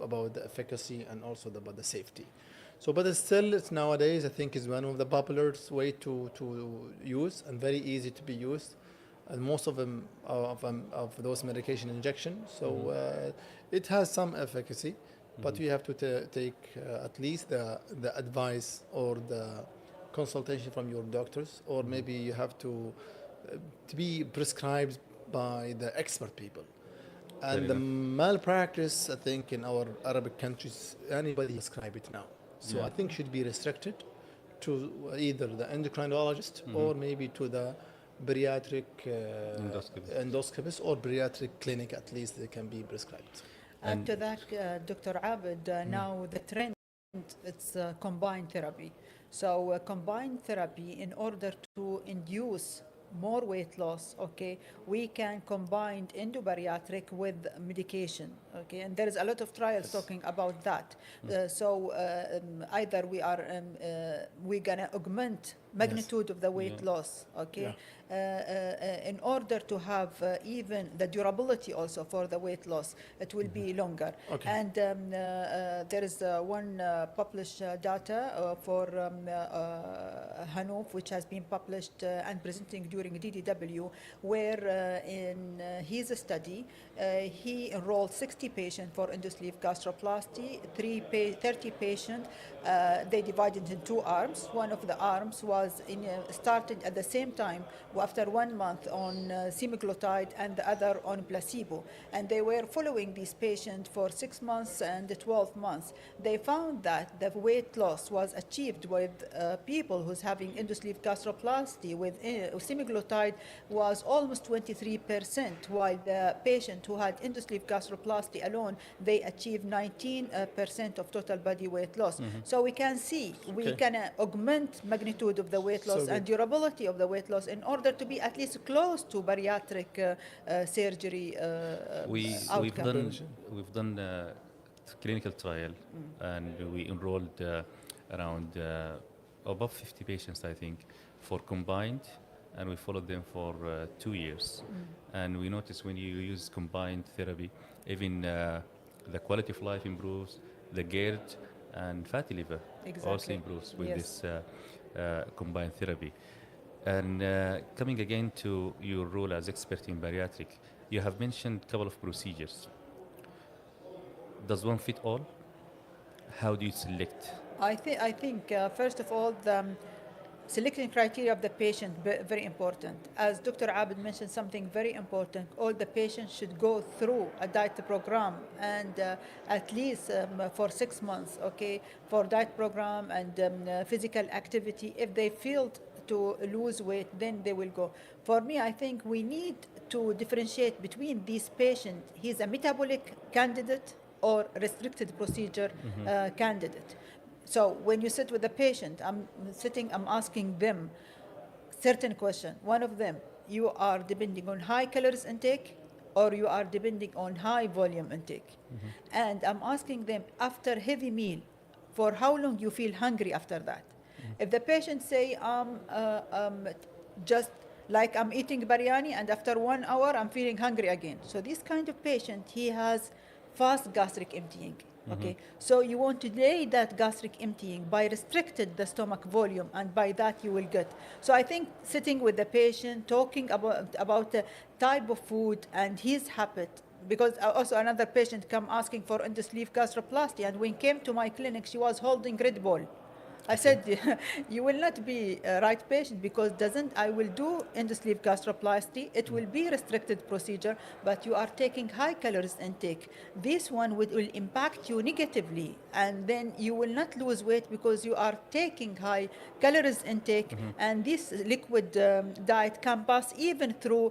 about the efficacy and also about the safety. So, but still, it's nowadays I think is one of the popular way to use and very easy to be used, and most of them of those medication injection. So it has some efficacy, but you have to take at least the advice or the consultation from your doctors, or maybe you have to be prescribed by the expert people. And the malpractice, I think, in our Arabic countries, anybody prescribe it now. So I think should be restricted to either the endocrinologist or maybe to the bariatric endoscopist or bariatric clinic. At least they can be prescribed. Add to that, Dr. Abid, now the trend it's combined therapy. So combined therapy, in order to induce more weight loss, okay, we can combine endobariatric with medication, okay, and there is a lot of trials talking about that. Either we're gonna augment magnitude of the weight loss, okay, in order to have even the durability also for the weight loss, it will be longer. Okay. And there is one published data for Hanouf, which has been published and presenting during DDW, where in his study, he enrolled 60 patients for endosleeve gastroplasty, 30 patients. They divided in two arms. One of the arms was started at the same time after 1 month on semaglutide and the other on placebo. And they were following these patients for 6 months and 12 months. They found that the weight loss was achieved with people who's having endosleeve gastroplasty with semaglutide was almost 23%, while the patient who had endosleeve gastroplasty alone, they achieved 19% of total body weight loss. So we can see we can augment magnitude of the weight loss and durability of the weight loss in order to be at least close to bariatric surgery outcome. We've done a clinical trial, and we enrolled around above 50 patients, I think, for combined, and we followed them for 2 years. And we noticed when you use combined therapy, even the quality of life improves, the GERD and fatty liver also improves with this combined therapy. And coming again to your role as expert in bariatric, you have mentioned a couple of procedures. Does one fit all? How do you select? I think first of all, the selecting criteria of the patient very important. As Dr. Abed mentioned something very important, all the patients should go through a diet program and at least for 6 months, okay, for diet program and physical activity. If they feel to lose weight, then they will go. For me, I think we need to differentiate between these patients. He's a metabolic candidate or restricted procedure candidate. So when you sit with the patient, I'm asking them certain question. One of them, you are depending on high calories intake or you are depending on high volume intake. And I'm asking them after heavy meal, for how long you feel hungry after that. If the patient say, just like I'm eating biryani and after 1 hour I'm feeling hungry again. So this kind of patient, he has fast gastric emptying. Okay, so you want to delay that gastric emptying by restricted the stomach volume, and by that you will get. So I think sitting with the patient, talking about the type of food and his habit, because also another patient come asking for endosleeve gastroplasty, and when came to my clinic, she was holding Red Bull. I said, you will not be a right patient because I will do endosleeve gastroplasty. It will be restricted procedure, but you are taking high calories intake. This one will impact you negatively, and then you will not lose weight because you are taking high calories intake, and this liquid diet can pass even through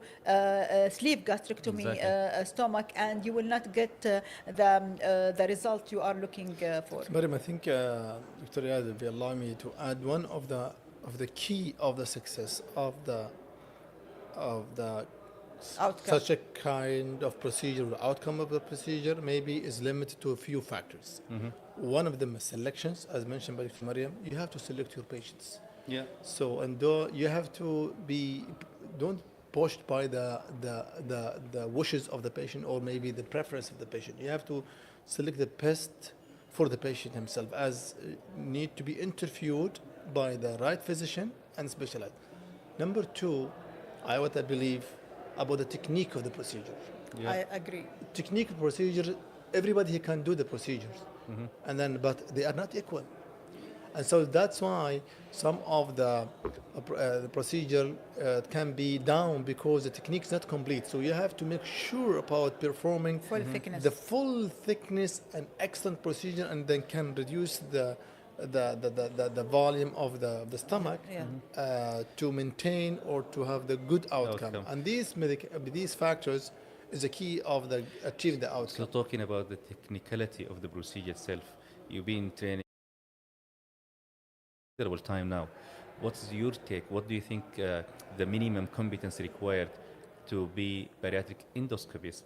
sleeve gastrectomy stomach, and you will not get the result you are looking for. Madam, I think Dr. Riyad, if you allow me to add, one of the key of the success of the outcome. Such a kind of procedure, the outcome of the procedure maybe is limited to a few factors. One of them is selections, as mentioned by Dr. Mariam. You have to select your patients. Yeah. So, and you have to be, don't pushed by the wishes of the patient or maybe the preference of the patient. You have to select the best for the patient himself, as need to be interviewed by the right physician and specialist. Number two, what I believe about the technique of the procedure. Yeah. I agree. Technique of procedure, everybody can do the procedures, and then but they are not equal. And so that's why some of the procedure can be down because the technique is not complete. So you have to make sure about performing the full thickness and excellent procedure, and then can reduce the volume of the stomach to maintain or to have the good outcome. And these factors is the key of achieving the outcome. So talking about the technicality of the procedure itself, you've been training considerable time now. What's your take? What do you think the minimum competence required to be bariatric endoscopist?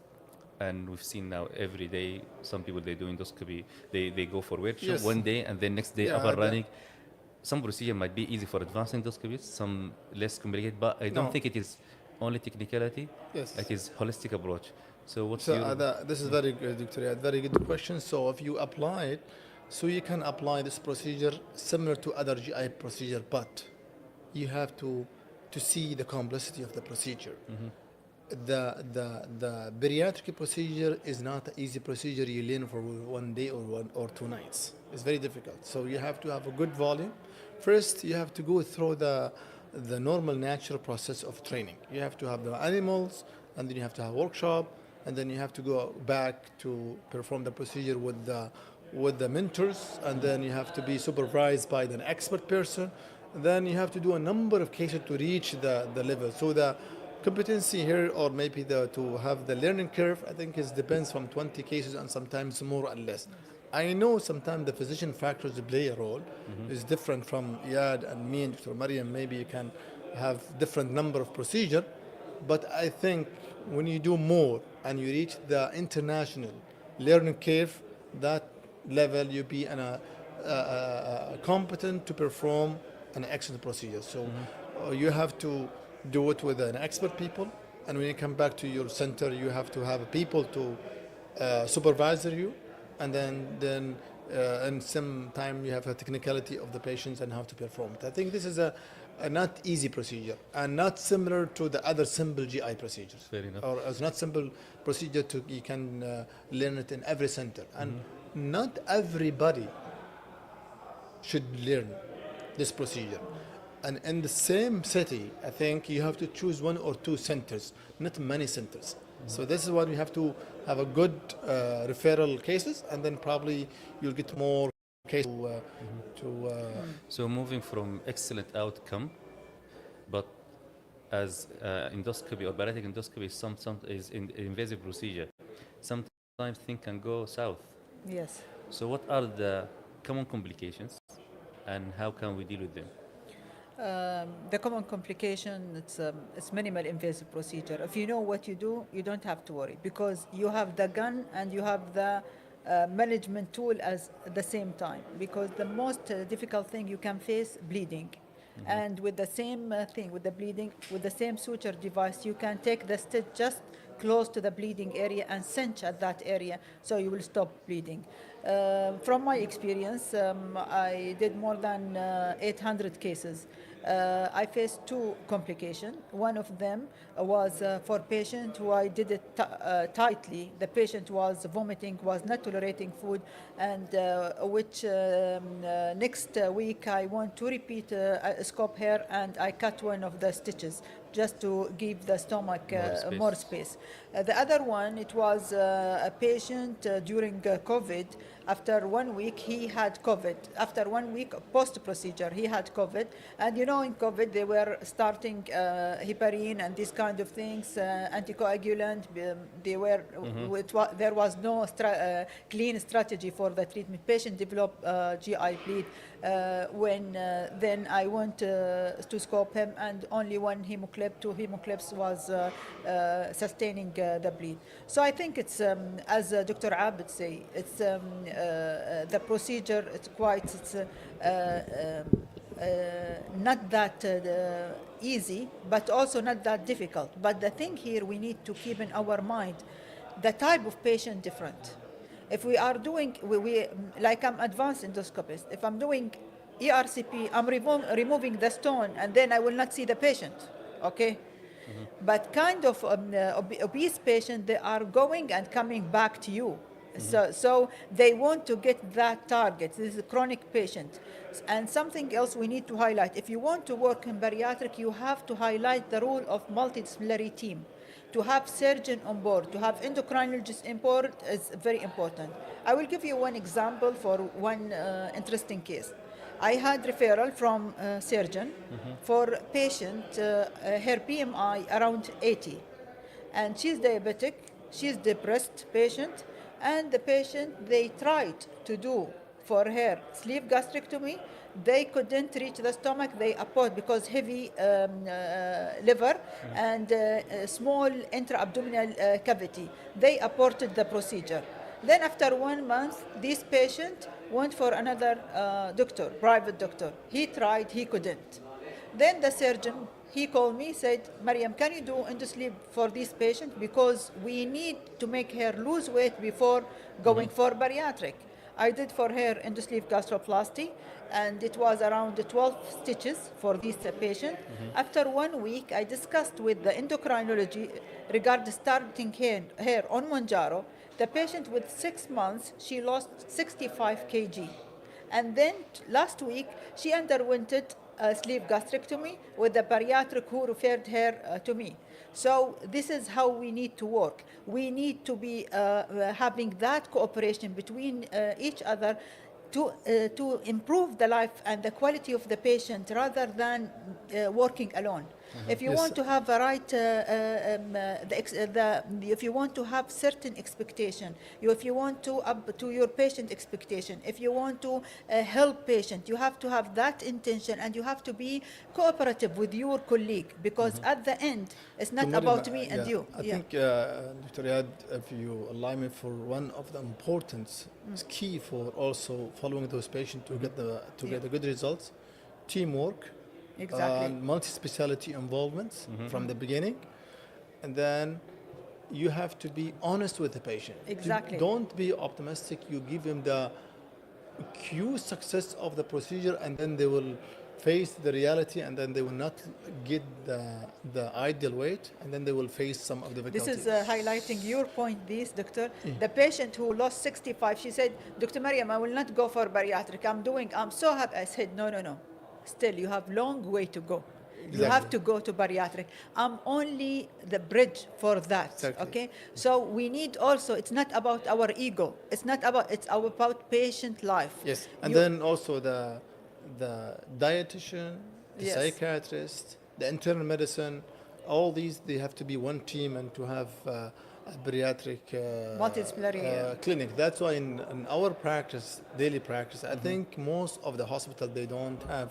And we've seen now every day some people they do endoscopy, they go for workshop Yes. one day and then next day Yeah, up and the- running. Some procedure might be easy for advanced endoscopists, some less complicated, but I don't No. think it is only technicality. Yes. It is holistic approach. So what's So your this is very good, Dr. Riyad, very good question. So if you apply it, so you can apply this procedure similar to other GI procedure, but you have to see the complexity of the procedure. The bariatric procedure is not an easy procedure you learn for one day or 2 nights. It's very difficult. So you have to have a good volume. First, you have to go through the normal natural process of training. You have to have the animals, and then you have to have workshop, and then you have to go back to perform the procedure with the mentors, and then you have to be supervised by an expert person. Then you have to do a number of cases to reach the level. So the competency here, or maybe to have the learning curve, I think it depends from 20 cases and sometimes more and less. I know sometimes the physician factors play a role. It's different from Iyad and me and Dr. Mariam. Maybe you can have different number of procedure, but I think when you do more and you reach the international learning curve, that level you be competent to perform an excellent procedure. So you have to do it with an expert people, and when you come back to your center, you have to have people to supervise you, and then in some time you have a technicality of the patients and how to perform it. I think this is a not easy procedure and not similar to the other simple GI procedures. Fair enough. Or as not simple procedure you can learn it in every center, and not everybody should learn this procedure. And in the same city, I think you have to choose 1 or 2 centers, not many centers. So this is why we have to have a good referral cases, and then probably you'll get more cases So moving from excellent outcome, but as endoscopy or bariatric endoscopy some is invasive procedure, sometimes things can go south. Yes. So what are the common complications and how can we deal with them? The common complication, it's minimal invasive procedure. If you know what you do, you don't have to worry, because you have the gun and you have the management tool at the same time. Because the most difficult thing you can face, bleeding. And with the same thing, with the bleeding, with the same suture device, you can take the stitch just close to the bleeding area and cinch at that area, so you will stop bleeding. From my experience, I did more than 800 cases. I faced 2 complications. One of them was for patient who I did it tightly. The patient was vomiting, was not tolerating food, and which next week I want to repeat a scope here, and I cut one of the stitches just to give the stomach more space. The other one, it was a patient during COVID. After 1 week, he had COVID. After 1 week post-procedure, he had COVID. And you know, in COVID, they were starting heparin and these kind of things, anticoagulant. They were, there was no clean strategy for the treatment. Patient developed GI bleed. When then I went to scope him, and only 1 hemoclip, 2 hemoclips was sustaining the bleed. So I think it's, as Dr. Abid say, it's the procedure. It's quite, not that easy, but also not that difficult. But the thing here we need to keep in our mind, the type of patient different. If we are doing, like I'm advanced endoscopist, if I'm doing ERCP, I'm removing the stone, and then I will not see the patient, okay? But kind of obese patient, they are going and coming back to you. So they want to get that target. This is a chronic patient. And something else we need to highlight, if you want to work in bariatric, you have to highlight the role of multidisciplinary team. To have surgeon on board, to have endocrinologist on board is very important. I will give you one example for one interesting case. I had referral from a surgeon for patient, her BMI around 80. And she's diabetic, she's depressed patient, and the patient, they tried to do for her sleeve gastrectomy. They couldn't reach the stomach. They abort because heavy liver and small intra-abdominal cavity. They aborted the procedure. Then after 1 month, this patient went for another doctor, private doctor. He tried, he couldn't. Then the surgeon, he called me, said, Mariam, can you do endosleeve for this patient? Because we need to make her lose weight before going for bariatric. I did for her endosleeve gastroplasty, and it was around 12 stitches for this patient. After 1 week, I discussed with the endocrinology regarding starting her on Monjaro. The patient with 6 months, she lost 65 kg. And then last week, she underwent a sleeve gastrectomy with the bariatric who referred her to me. So this is how we need to work. We need to be having that cooperation between each other to improve the life and the quality of the patient rather than working alone. If you want to have a right, if you want to have certain expectation, if you want to up to your patient expectation, if you want to help patient, you have to have that intention and you have to be cooperative with your colleague because at the end, it's not about me and you. I think, Dr. Riyad, if you allow me for one of the important key for also following those patients to get the good results, teamwork. Exactly. Multi-speciality involvement from the beginning, and then you have to be honest with the patient. Exactly. Don't be optimistic. You give them the cue success of the procedure, and then they will face the reality, and then they will not get the ideal weight, and then they will face some of the difficulties. This is highlighting your point, this, doctor. The patient who lost 65, she said, Dr. Mariam, I will not go for bariatric. I'm so happy. I said, no. Still, you have long way to go. Exactly. You have to go to bariatric. I'm only the bridge for that. Exactly. Okay. So we need also. It's not about our ego. It's about patient life. Yes, and then also the dietitian, the Yes. psychiatrist, the internal medicine. All these they have to be one team and to have a bariatric Multidisciplinary, clinic. That's why in our practice, daily practice, I think most of the hospital they don't have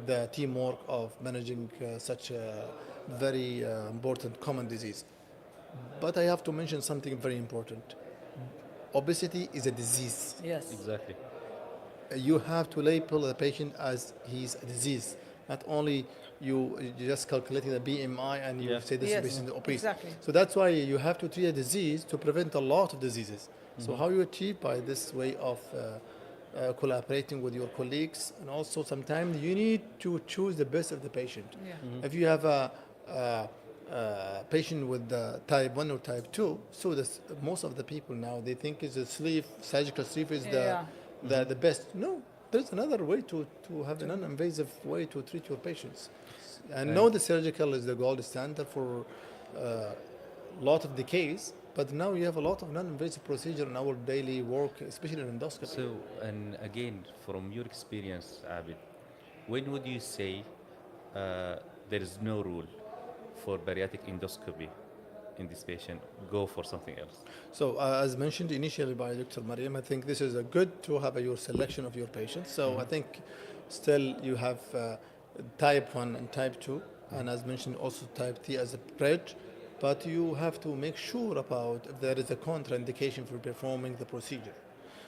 the teamwork of managing such a very important common disease. But I have to mention something very important. Obesity is a disease. Yes. Exactly. You have to label the patient as he's a disease. Not only you just calculating the BMI and you say this patient is obese. Exactly. So that's why you have to treat a disease to prevent a lot of diseases. So how you achieve by this way of collaborating with your colleagues, and also sometimes you need to choose the best of the patient. If you have a patient with type 1 or type 2, so most of the people now, they think is a sleeve, surgical sleeve is the best. No, there's another way to have a non-invasive way to treat your patients. And know the surgical is the gold standard for a lot of decades, but now you have a lot of non-invasive procedure in our daily work, especially in endoscopy. So, and again, from your experience, Abid, when would you say there is no rule for bariatric endoscopy in this patient? Go for something else. So, as mentioned initially by Dr. Mariam, I think this is a good to have your selection of your patients. So, I think still you have type 1 and type 2, and as mentioned also type 3 as a bridge. But you have to make sure about if there is a contraindication for performing the procedure.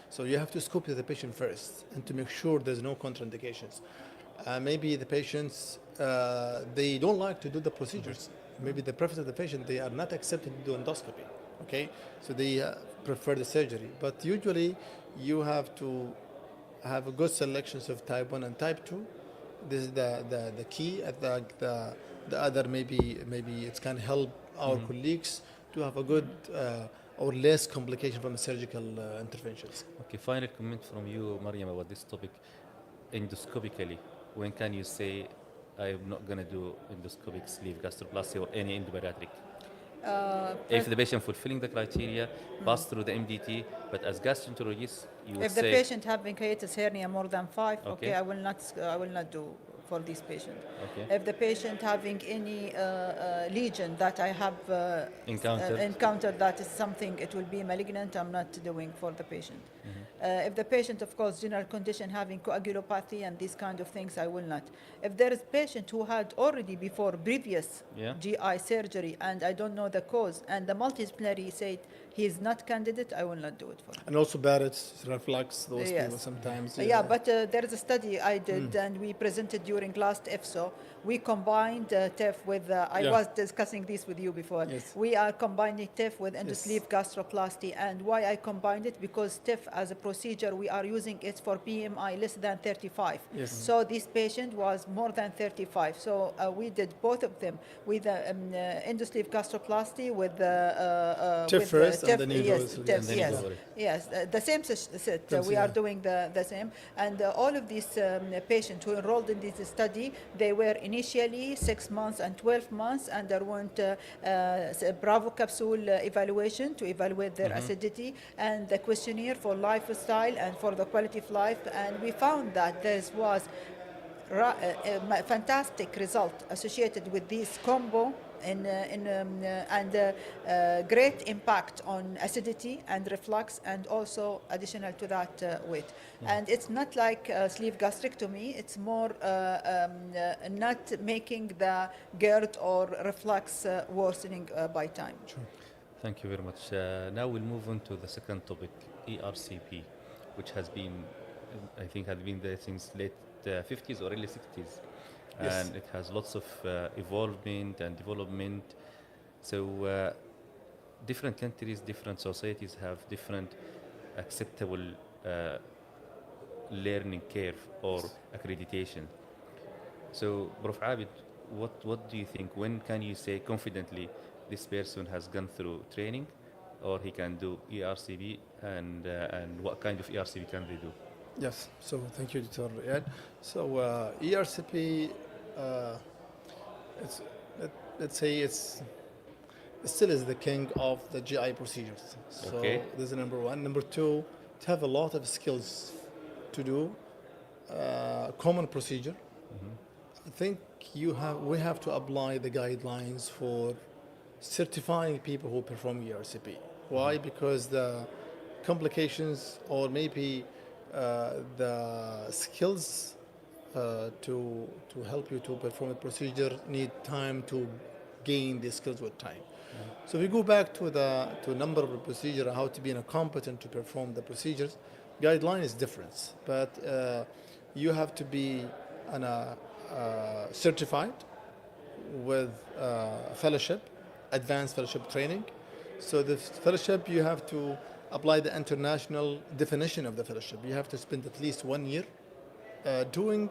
So you have to scope the patient first and to make sure there's no contraindications. Maybe the patients, they don't like to do the procedures. Maybe the preference of the patient, they are not accepted to do endoscopy. Okay, so they prefer the surgery. But usually you have to have a good selections of type 1 and type 2. This is the key. The other maybe it can help our colleagues to have a good or less complication from the surgical interventions. Okay, final comment from you, Mariam, about this topic. Endoscopically, when can you say I'm not going to do endoscopic sleeve gastroplasty or any endobariatric? If the patient fulfilling the criteria, pass through the MDT, but as gastroenterologist, you would if the patient having hiatus hernia more than 5, okay, I will not do for this patient. Okay. If the patient having any lesion that I have encountered that is something, it will be malignant, I'm not doing for the patient. If the patient, of course, general condition having coagulopathy and these kind of things, I will not. If there is patient who had already before previous GI surgery and I don't know the cause and the multidisciplinary said he is not candidate, I will not do it for him. And also Barrett's reflux, those people sometimes. Yeah, but there is a study I did and we presented during last EFSO. We combined TEF with, I was discussing this with you before. We are combining TEF with endosleeve gastroplasty. And why I combined it? Because TEF as a procedure, we are using it for BMI less than 35. So this patient was more than 35. So we did both of them with endosleeve gastroplasty with TEF first and then you go through the yes, the same set. We are doing the same. And all of these patients who enrolled in this study, they were initially 6 months and 12 months underwent Bravo capsule evaluation to evaluate their acidity and the questionnaire for lifestyle and for the quality of life. And we found that there was a fantastic result associated with this combo and great impact on acidity and reflux and also additional to that weight. And it's not like sleeve gastrectomy, it's more not making the GERD or reflux worsening by time. Thank you very much. Now we'll move on to the second topic, ERCP, which has been, I think, has been there since late 50s or early 60s. And it has lots of evolvement and development. So different countries, different societies have different acceptable learning curve or accreditation. So, Prof. Abid, what do you think? When can you say confidently this person has gone through training or he can do ERCP and what kind of ERCP can they do? Yes, so thank you, Dr. Riyad. So ERCP, let's say it still is the king of the GI procedures. So this is number one. Number two, to have a lot of skills to do common procedure. I think we have to apply the guidelines for certifying people who perform ERCP. Why? Because the complications or maybe the skills to help you to perform a procedure need time to gain the skills with time. So if we go back to the number of the procedure, how to be competent to perform the procedures, guideline is different, but you have to be certified with fellowship, advanced fellowship training. So the fellowship, you have to apply the international definition of the fellowship. You have to spend at least 1 year doing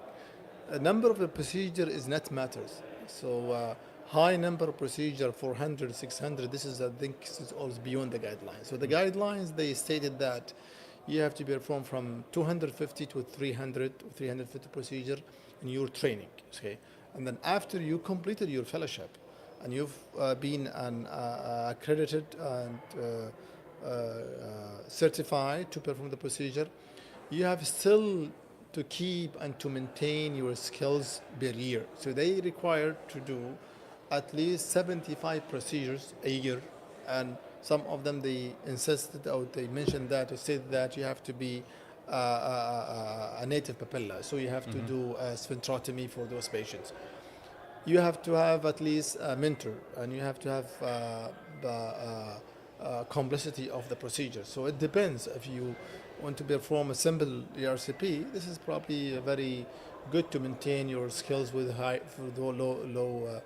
a number of the procedure is not matters. So high number of procedure, 400, 600, this is, I think, is always beyond the guidelines. So the guidelines, they stated that you have to perform from 250 to 300 or 350 procedure in your training, okay? And then after you completed your fellowship and you've been accredited and certified to perform the procedure, you have still to keep and to maintain your skills per year. So they require to do at least 75 procedures a year, and some of them they insisted or they mentioned that or said that you have to be a native papilla, so you have to do a sphincterotomy for those patients. You have to have at least a mentor, and you have to have complexity of the procedure. So it depends. If you want to perform a simple ERCP, this is probably very good to maintain your skills with high, for the low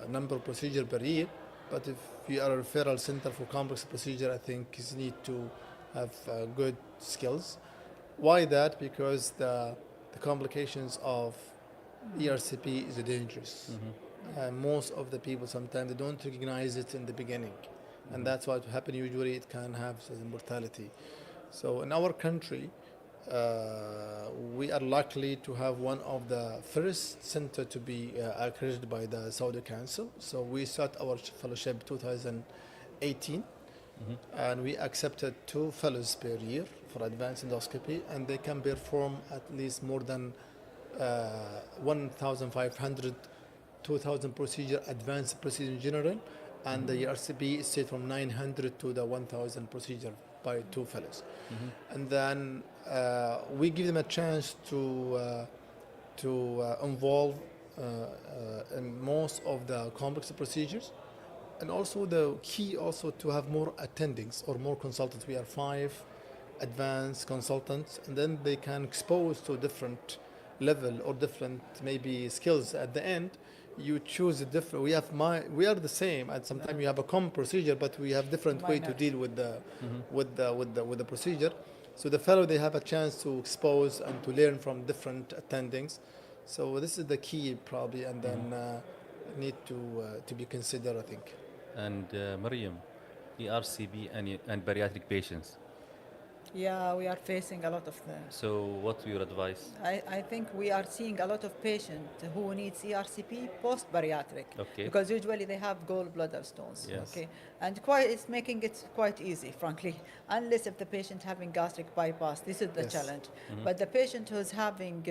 number of procedure per year. But if you are a referral center for complex procedure, I think you need to have good skills. Why that? Because the complications of ERCP is dangerous. Most of the people sometimes they don't recognize it in the beginning, and that's what happens. Usually, it can have mortality. So in our country, we are lucky to have one of the first center to be accredited by the Saudi Council. So we start our fellowship 2018, and we accepted 2 fellows per year for advanced endoscopy, and they can perform at least more than 1,500, 2,000 procedure, advanced procedure in general, and the ERCP is set from 900 to the 1,000 procedure by two fellows. And then we give them a chance to involve in most of the complex procedures. And also the key also to have more attendings or more consultants. We are 5 advanced consultants, and then they can expose to different level or different maybe skills. At the end, you choose a different. We are the same, and sometimes you have a common procedure, but we have different way to deal with the procedure. So the fellow, they have a chance to expose and to learn from different attendings. So this is the key probably, and then need to be considered, I think. And Mariam, ERCP and bariatric patients. Yeah, we are facing a lot of them. So what's your advice? I think we are seeing a lot of patients who needs ERCP post-bariatric. Okay. Because usually they have gallbladder stones. Yes. Okay. And it's making it quite easy, frankly, unless if the patient having gastric bypass. This is the Yes. challenge. But the patient who's having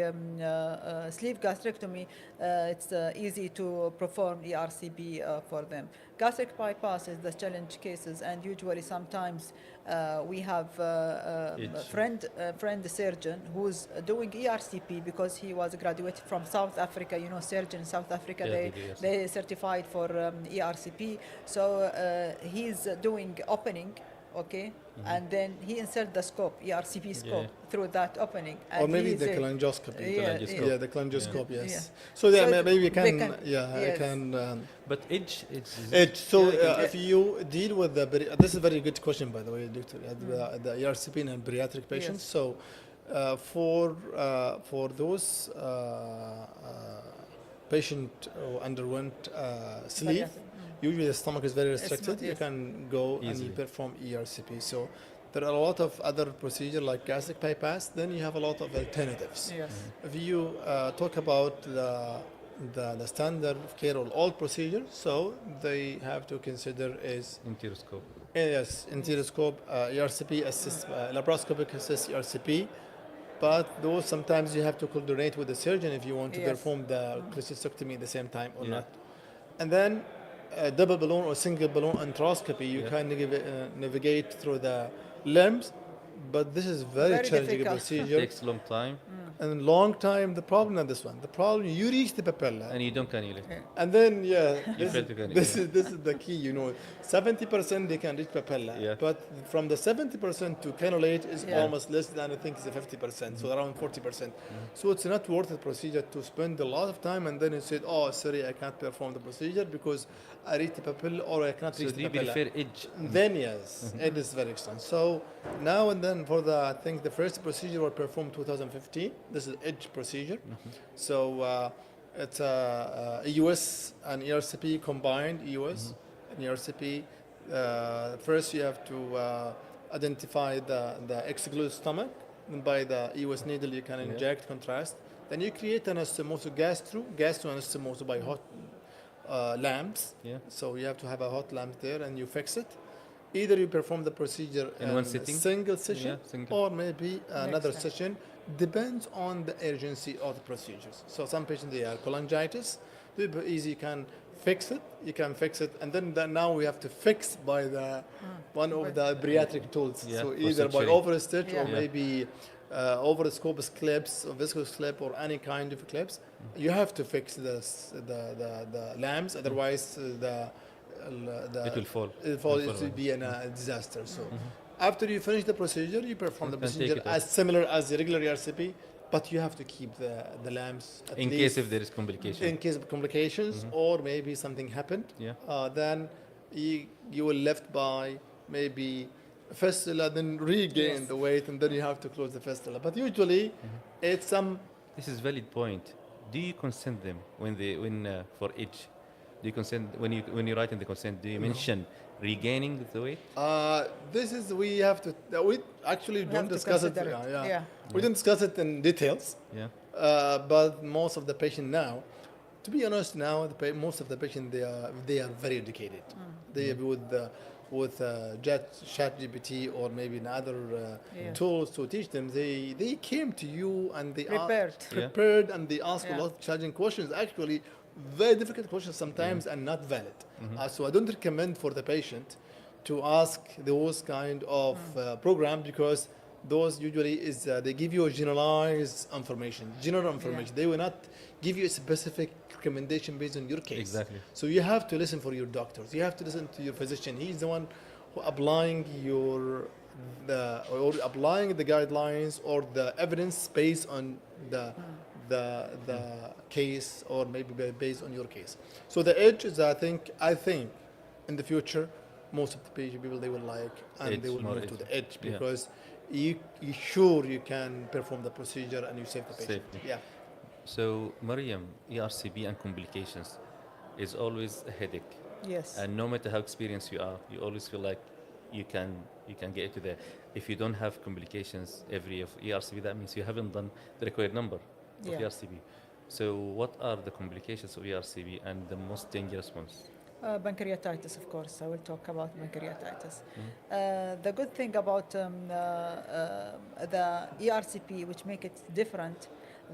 sleeve gastrectomy, it's easy to perform ERCP for them. Gastric bypass is the challenge cases, and usually sometimes we have friend surgeon who's doing ERCP because he was graduated from South Africa. You know, surgeon in South Africa, Yeah, they certified for ERCP. So he's doing opening, okay, and then he insert the scope, ERCP scope, through that opening. Or And maybe he's the a- cholangioscopy. Yeah, The cholangioscope, Yeah. yes. Yeah. So yeah, So maybe they can, I yes. can. But edge, it's Edge. So if you deal with this is a very good question, by the way, Doctor. The ERCP and bariatric patients. Yes. So for those patient who underwent sleeve, usually the stomach is very restricted. not- You yes. can go and Easily. you perform ERCP. So there are a lot of other procedures like gastric bypass. Then you have a lot of alternatives. Yes. If you talk about the standard of care of all procedures, so they have to consider is enteroscope. yes, enteroscope, ERCP assist, laparoscopic assist ERCP. But those sometimes you have to coordinate with the surgeon if you want to Yes. perform the cholecystectomy at the same time or Yeah. not. And then double balloon or single balloon enteroscopy, you Yeah. can navigate through the limbs, but this is very challenging difficult. procedure. Takes a long time And long time, the problem not this one. The problem, you reach the papilla. and you don't cannulate. And then, yeah, You this, fail to cannulate. this is the key, you know. 70% they can reach papilla, Yeah. but from the 70% to cannulate is Yeah. almost less than, I think, it's a 50%, so around 40%. So it's not worth the procedure to spend a lot of time and then you said, oh, sorry, I can't perform the procedure because I reach the papilla or I can't So reach do the you papilla. prefer edge? Then yes, it is very extensive. So now and then for the, I think the first procedure was performed 2015. This is edge procedure. So it's a US and ERCP combined, US and ERCP. First you have to identify the exclusive stomach. And by the US needle you can inject contrast. Then you create an anastomosis gastro anastomosis by hot lamps. Yeah. So you have to have a hot lamp there and you fix it. Either you perform the procedure In one a sitting? single session Yeah, single. or maybe another time. session. Depends on the urgency of the procedures. So some patients, they are cholangitis. Super easy, you can fix it. You can fix it. And then now we have to fix by the one of the bariatric tools. Yeah, So for either by surgery. overstitch Yeah. or maybe overscopus clips or viscous clip or any kind of clips. You have to fix the lamps, otherwise It will fall. it will be a disaster. So after you finish the procedure, you perform the You can take procedure it off. as similar as the regular ERCP, but you have to keep the lamps at In least case if there is complication. in case of complications or maybe something happened. Yeah. Then you will left by maybe fistula, then regain Yes. the weight, and then you have to close the fistula. But usually, it's some. This is valid point. Do you consent them when for edge? Do you consent when you write in the consent? Do you mention regaining the weight? This is we have to. We actually We don't have to discuss it. consider it. Yeah. We don't discuss it in details. Yeah. But most of the patient now, to be honest, now most of the patient they are very educated. They with ChatGPT or maybe in other Yeah. tools to teach them. They came to you and they Prepared. are prepared and they ask Yeah. a lot of challenging questions. Actually, very difficult questions sometimes and not valid. So I don't recommend for the patient to ask those kind of program, because those usually is they give you a generalized information, general information. They will not give you a specific recommendation based on your case. Exactly. So you have to listen for your doctors. You have to listen to your physician. He's the one who applying or applying the guidelines or the evidence based on the case, or maybe based on your case. So the edge is, I think in the future, most of the people they will like, and Edge, they will more move to edge. the edge, Yeah. because you sure you can perform the procedure and you save the patient. Safely. Yeah. So, Mariam, ERCP and complications is always a headache. Yes. And no matter how experienced you are, you always feel like you can get to there. If you don't have complications every year of ERCP, that means you haven't done the required number of Yeah. ERCP. So, what are the complications of ERCP and the most dangerous ones? Pancreatitis, of course. I will talk about pancreatitis. The good thing about the ERCP, which make it different,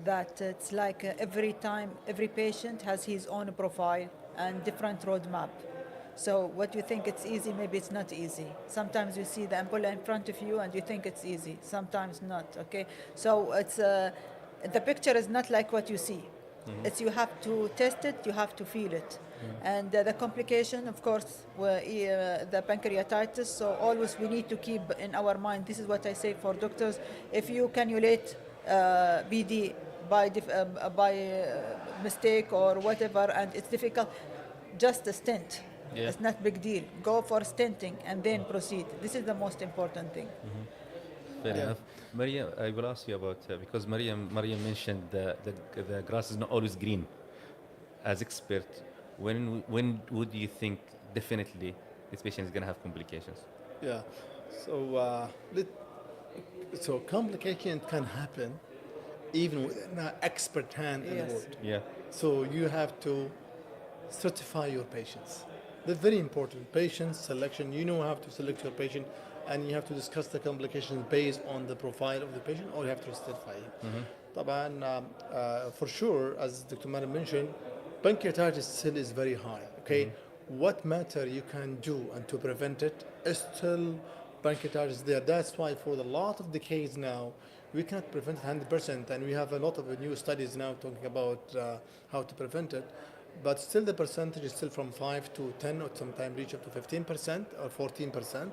that it's like every time, every patient has his own profile and different roadmap. So what you think it's easy, maybe it's not easy. Sometimes you see the ampulla in front of you and you think it's easy. Sometimes not, okay? So it's the picture is not like what you see. It's you have to test it, you have to feel it. And the complication, of course, the pancreatitis. So always we need to keep in our mind, this is what I say for doctors, if you cannulate BD by mistake or whatever, and it's difficult, just a stent. Yeah. It's not big deal. Go for stenting and then proceed. This is the most important thing. Fair enough. Mariam, I will ask you about, because Mariam mentioned the grass is not always green. As expert, when would you think definitely this patient is going to have complications? Yeah. So complication can happen even with an expert hand in the Yes. world. Yeah. So you have to certify your patients. That's very important. Patient selection, you know how to select your patient, and you have to discuss the complications based on the profile of the patient, or you have to certify him. طبعا for sure, as Dr. Mara mentioned, pancreatitis still is very high. Okay, what matter you can do and to prevent it is still pancreatitis there. That's why for a lot of decades now, we cannot prevent it 100%, and we have a lot of new studies now talking about how to prevent it. But still, the percentage is still from 5 to 10, or sometimes reach up to 15% or 14%.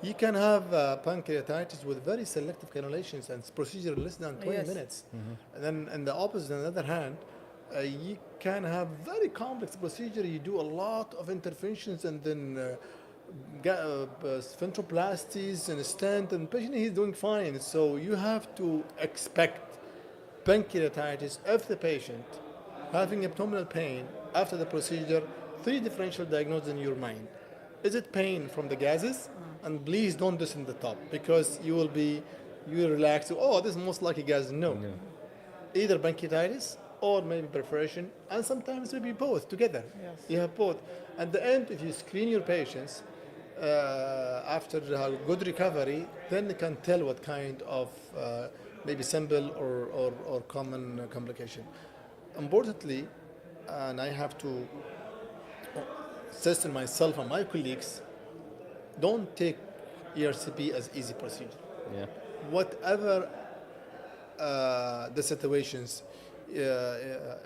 You can have pancreatitis with very selective cannulations and procedure in less than 20 Yes. minutes. And then, in the opposite, on the other hand, you can have very complex procedure. You do a lot of interventions, and then sphincteroplasties and stent, and patient is doing fine. So you have to expect pancreatitis if the patient having abdominal pain after the procedure. Three differential diagnoses in your mind. Is it pain from the gases? And please don't listen to the top, because you will relax. Oh, this is most likely gas. No. Either pancreatitis or maybe perforation, and sometimes maybe both together. Yes. You have both. At the end, if you screen your patients after a good recovery, then you can tell what kind of maybe simple or common complication. Importantly, and I have to insist on myself and my colleagues, don't take ERCP as easy procedure. Yeah. Whatever the situations,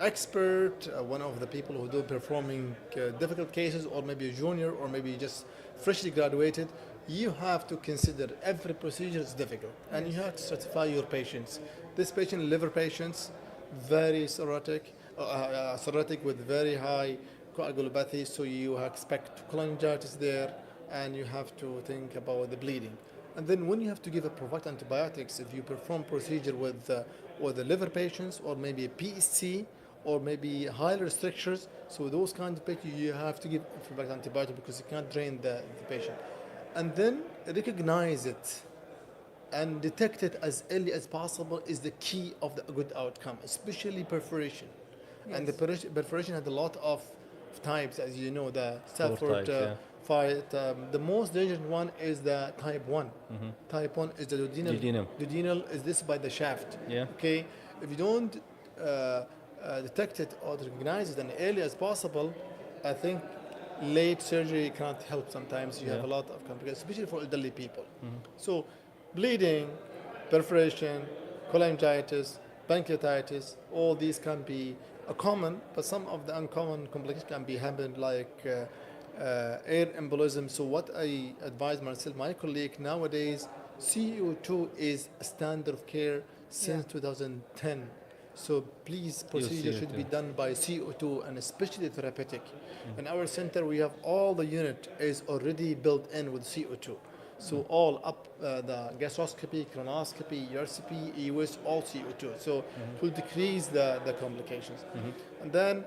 expert, one of the people who do performing difficult cases, or maybe a junior, or maybe just freshly graduated, you have to consider every procedure is difficult, and you have to certify your patients. This patient, liver patients, very cirrhotic with very high coagulopathy, so you expect cholangitis there, and you have to think about the bleeding. And then when you have to give a prophylactic antibiotics, if you perform procedure with the liver patients, or maybe a PSC, or maybe high restrictions, so those kind of patients you have to give prophylactic antibiotic, because you can't drain the patient. And then recognize it and detect it as early as possible is the key of the good outcome, especially perforation. Yes. And the perforation had a lot of types, as you know, the Stafford types, fight. The most dangerous one is the type 1. Type 1 is the duodenal. Duodenal is this by the shaft. Yeah. Okay, if you don't detect it or recognize it as early as possible, I think late surgery cannot help sometimes. You have Yeah. a lot of complications, especially for elderly people. So bleeding, perforation, cholangitis, pancreatitis, all these can be common, but some of the uncommon complications can be happened like air embolism. So what I advise myself, my colleague, nowadays, CO2 is a standard of care since 2010. So please, procedure should be CO2. done by CO2 and especially therapeutic. In our center, we have all the unit is already built in with CO2. So all up the gastroscopy, colonoscopy, ERCP, EUS, all CO2. So it will decrease the complications. And then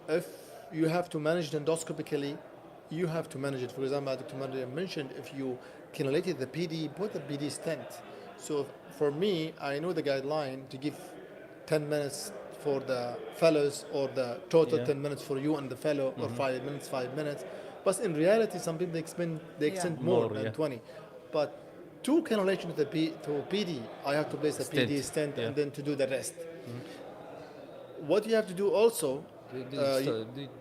if you have to manage it endoscopically, you have to manage it. For example, Dr. Mariam mentioned if you cannulated the PD, put the PD stent. So for me, I know the guideline to give 10 minutes for the fellows or the total Yeah. 10 minutes for you and the fellow or 5 minutes, 5 minutes. But in reality, some people they extend more More, than yeah. 20. But two cannulation to PD, I have to place a PD Stent, stent yeah. and then to do the rest. What you have to do also,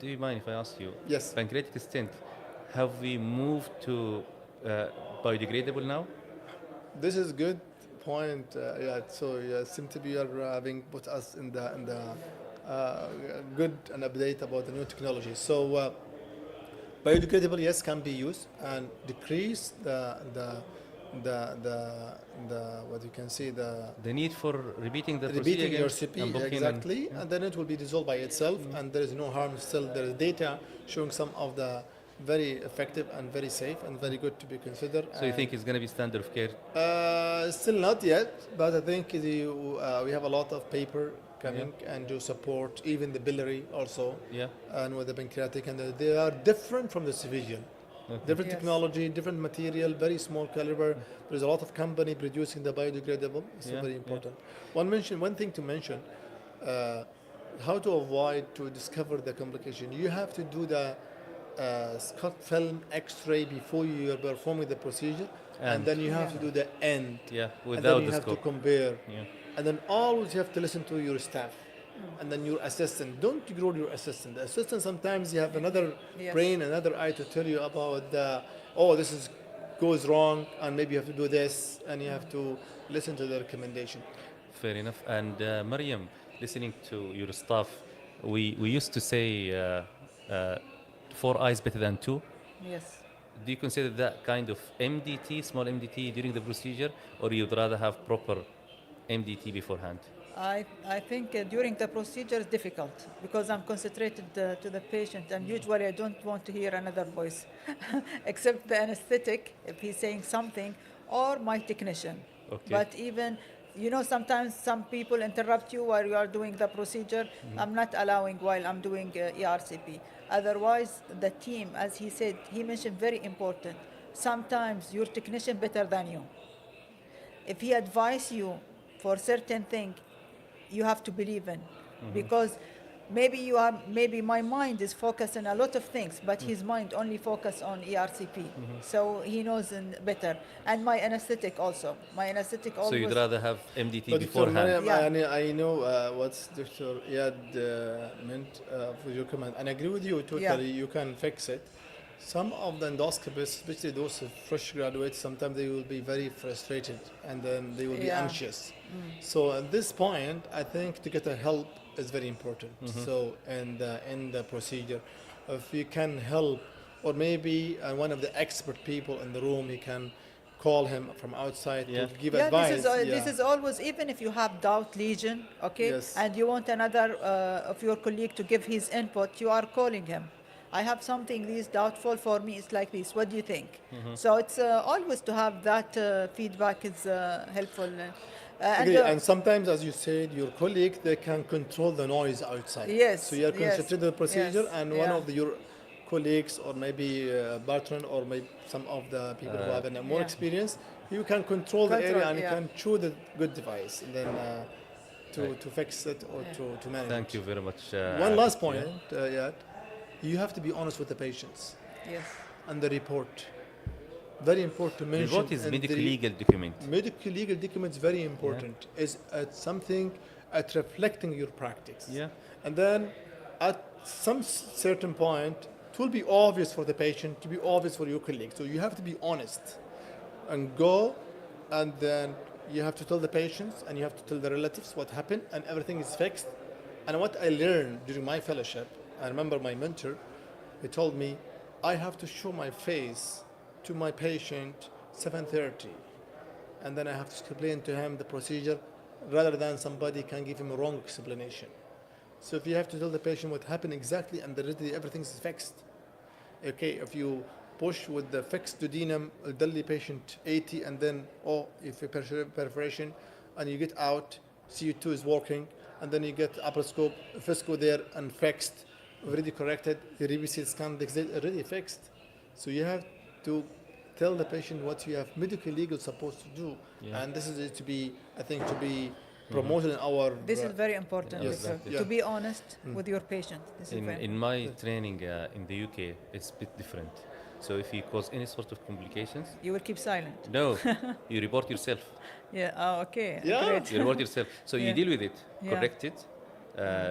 Do you mind if I ask you? Yes. Pancreatic stent, have we moved to biodegradable now? this is good point. So seem to be you are having put us in the good an update about the new technology. So biodegradable, yes, can be used and decrease the what you can see The need for repeating the procedure repeating again your and CP booking exactly, and then it will be dissolved by itself, and there is no harm. Still, there is data showing some of the very effective and very safe and very good to be considered. So you think it's going to be standard of care? Still not yet, but I think we have a lot of paper coming and to support even the biliary also, Yeah. and with the pancreatic, and they are different from the civilian. Okay. Different Yes. technology, different material, very small caliber. There's a lot of company producing the biodegradable. It's Yeah, very yeah. important. One thing to mention, how to avoid to discover the complication. You have to do the Scott film X-ray before you are performing the procedure, and then you have to do the end. Yeah, And then without you the have to scope. compare. Yeah. And then always you have to listen to your staff. And then your assistant. Don't ignore your assistant. The assistant, sometimes you have another Yes. brain, another eye to tell you about this is goes wrong, and maybe you have to do this, and you have to listen to the recommendation. Fair enough. And Mariam, listening to your staff, we used to say 4 eyes better than 2. Yes. Do you consider that kind of MDT, small MDT, during the procedure, or you'd rather have proper MDT beforehand? I think during the procedure is difficult because I'm concentrated to the patient, and usually I don't want to hear another voice except the anesthetic if he's saying something, or my technician. Okay. But even, sometimes some people interrupt you while you are doing the procedure. I'm not allowing while I'm doing ERCP. Otherwise, the team, as he said, he mentioned very important. Sometimes your technician better than you. If he advise you for certain thing, you have to believe in, because maybe my mind is focused on a lot of things, but his mind only focus on ERCP. So he knows better. And my anesthetic also. My anesthetic So always. you'd rather have MDT But Dr. beforehand? Mariam, Yeah. I know what's Dr. Iyad meant for your comment, and I agree with you totally. Yeah. You can fix it. Some of the endoscopists, especially those fresh graduates, sometimes they will be very frustrated and then they will be Yeah. anxious. So at this point, I think to get a help is very important. So in the procedure, if you can help, or maybe one of the expert people in the room, you can call him from outside to give advice. This is always, even if you have doubt lesion, okay, Yes. and you want another of your colleague to give his input, you are calling him. I have something this doubtful for me. It's like this. What do you think? So it's always to have that feedback is helpful. And sometimes, as you said, your colleague, they can control the noise outside. Yes, So you are yes, concentrated on the procedure, yes, and one of your colleagues, or maybe Barton, or maybe some of the people who have more Yeah. experience, you can control the area, and yeah. you can choose the good device, and then to fix it or to manage Thank it. you very much. One last Dr. point, Yad. You have to be honest with the patients Yes. and the report. Very important to mention. What is and medical the legal document? medical legal documents very important. Is something at reflecting your practice. Yeah. And then at some certain point, it will be obvious for the patient, to be obvious for your colleague. So you have to be honest and go, and then you have to tell the patients and you have to tell the relatives what happened, and everything is fixed. And what I learned during my fellowship, I remember my mentor, he told me, I have to show my face to my patient 7:30, and then I have to explain to him the procedure rather than somebody can give him a wrong explanation. So if you have to tell the patient what happened exactly and everything is fixed. Okay, if you push with the fixed duodenum, elderly patient 80, and then, if you perforation, and you get out, CO2 is working, and then you get laparoscope, fisco there, and fixed, already corrected, the RBC scan already fixed. So you have to tell the patient what you have medical legal supposed to do, and this is to be, I think, to be promoted in our. This is very important, yes. Victor, to be honest with your patient. This is very In my training in the UK, it's a bit different. So if you cause any sort of complications, you will keep silent. No, you report yourself. Yeah. Oh, okay. Yeah. Great. You report yourself. So you deal with it, Yeah. correct it,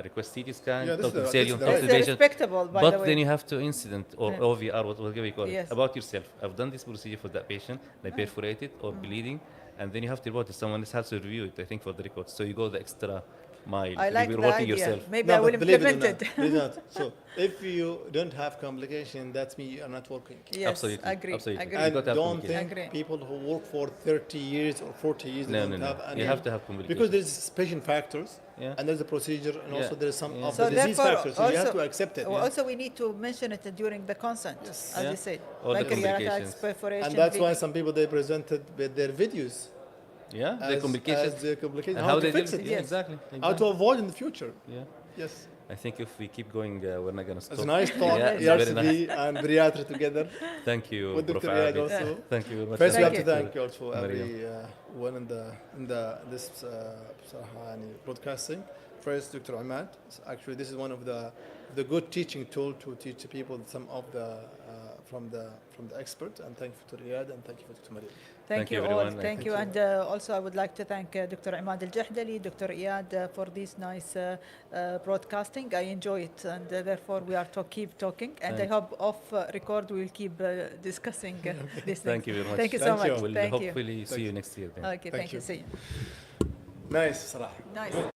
request CT scan, Yeah, talk to the this surgeon, is the talk right. to the It's patient. respectable, by the But way. then you have to incident or OVR, whatever you call it, Yes. about yourself. I've done this procedure for that patient, they perforated or bleeding, and then you have to report it. Someone else has to review it, I think, for the records. So you go the extra mile. I like the reporting idea. yourself. Maybe I will implement it. Believe it or not. So if you don't have complication, that's me, you are not working. Yes, Absolutely. agree. Absolutely. Agree. You And got to have don't communication. think Agree. people who work for 30 years or 40 years they No, don't no, no. have any. You have to have communication. Because there's patient factors, Yeah. and there's a procedure, and also there's some of So the disease therefore, factors, so you have to accept it. Also, we need to mention it during the consent, as Yeah. you said, All the like keratitis, complications. perforation. And that's why bleeding. some people, they presented with their videos. Yeah, the complications. As the complications. And How they to fix deal it. with it. Yeah, exactly. How to avoid in the future. Yeah. Yes. I think if we keep going, we're not going to stop. It's a nice talk, Yeah, it's very ERCP nice. and bariatry together. Thank you, With Prof. Dr. Iyad Abi. also. Thank you very much. First, we have Thank to you. thank you also Maryam. everyone in this بصراحة يعني broadcasting. First, Dr. Ahmad. Actually, this is one of the good teaching tool to teach people some of the from the expert. And thank you to Riyad and thank you for Dr. Maryam. Thank you all. everyone. Thank you. And also, I would like to thank Dr. Imad Al-Jahdali, Dr. Iyad for this nice broadcasting. I enjoy it, and therefore we are to keep talking. And I Thank- hope off record we will keep discussing this. Thank you very much. Thank you so Thank much. you. We'll Thank you. hopefully see you next year then. Okay. Thank Thank you. you. See you. Nice صراحة. Nice.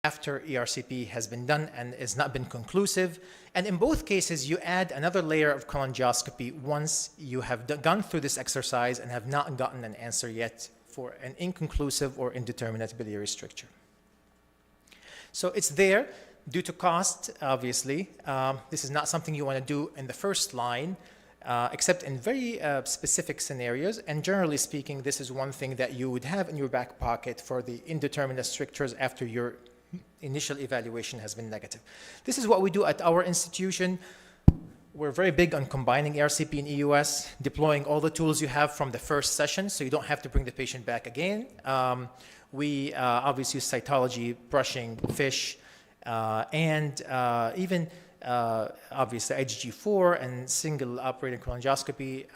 After ERCP has been done and has not been conclusive. And in both cases, you add another layer of cholangioscopy once you have gone through this exercise and have not gotten an answer yet for an inconclusive or indeterminate biliary stricture. So it's there due to cost, obviously. This is not something you want to do in the first line, except in very specific scenarios. And generally speaking, this is one thing that you would have in your back pocket for the indeterminate strictures after your initial evaluation has been negative. This is what we do at our institution. We're very big on combining ERCP and EUS, deploying all the tools you have from the first session so you don't have to bring the patient back again. We obviously use cytology, brushing, fish, and even obviously IgG4 and single operating cholangioscopy.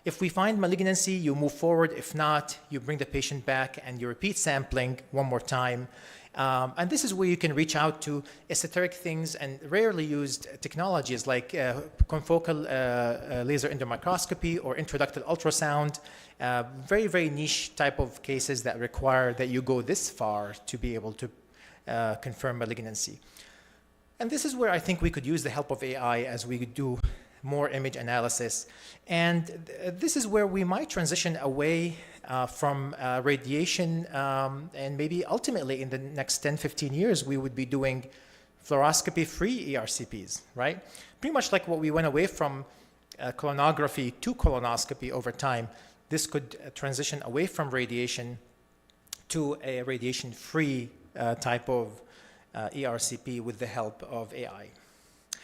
If we find malignancy, you move forward. If not, you bring the patient back and you repeat sampling one more time. And this is where you can reach out to esoteric things and rarely used technologies like confocal laser endomicroscopy or intraductal ultrasound. Very, very niche type of cases that require that you go this far to be able to confirm malignancy. And this is where I think we could use the help of AI as we do more image analysis. And this is where we might transition away from radiation, and maybe ultimately in the next 10, 15 years, we would be doing fluoroscopy-free ERCPs, right? Pretty much like what we went away from colonography to colonoscopy over time. This could transition away from radiation to a radiation-free type of ERCP with the help of AI.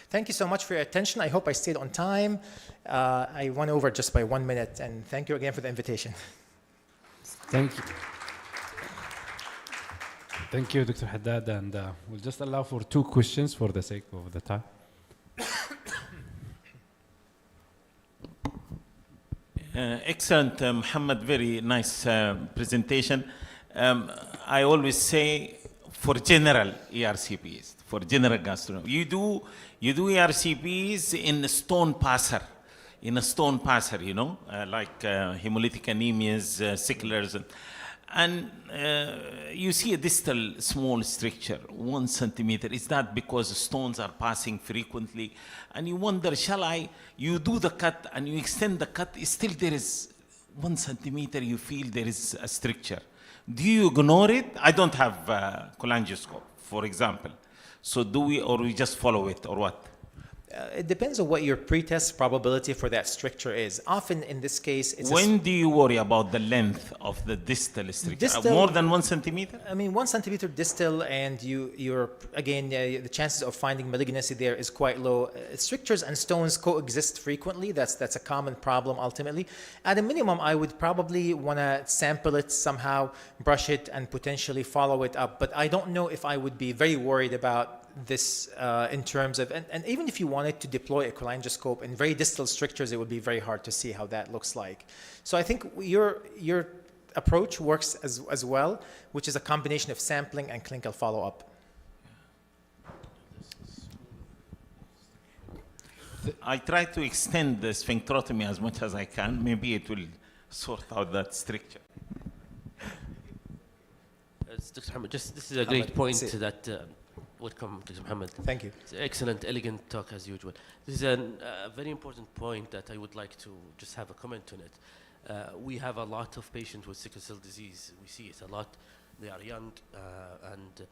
Thank you so much for your attention. I hope I stayed on time. I went over just by 1 minute, and thank you again for the invitation. Thank you. Thank you, Dr. Haddad, and we'll just allow for 2 questions for the sake of the time. Excellent, Muhammad. Very nice presentation. I always say for general ERCPs, for general gastroenterology, you do ERCPs in a stone passer, you know, like hemolytic anemias, sicklers, and you see a distal small stricture, 1 centimeter. Is that because stones are passing frequently? And you wonder, you do the cut and you extend the cut, still there is 1 centimeter, you feel there is a stricture. Do you ignore it? I don't have a cholangioscope, for example. So do we, or we just follow it, or what? It depends on what your pretest probability for that stricture is. Often in this case, it's when do you worry about the length of the distal stricture? More than 1 centimeter? I mean, 1 centimeter distal, and you're again, the chances of finding malignancy there is quite low. Strictures and stones coexist frequently. That's a common problem ultimately. At a minimum, I would probably want to sample it somehow, brush it, and potentially follow it up. But I don't know if I would be very worried about this in terms of, and even if you wanted to deploy a cholangioscope in very distal strictures, it would be very hard to see how that looks like. So I think your approach works as well, which is a combination of sampling and clinical follow-up. I try to extend the sphincterotomy as much as I can. Maybe it will sort out that stricture. Dr. Hamid, this is a great point that welcome, Dr. Mohammed. Thank you. It's an excellent, elegant talk as usual. This is a very important point that I would like to just have a comment on it. We have a lot of patients with sickle cell disease. We see it a lot. They are young and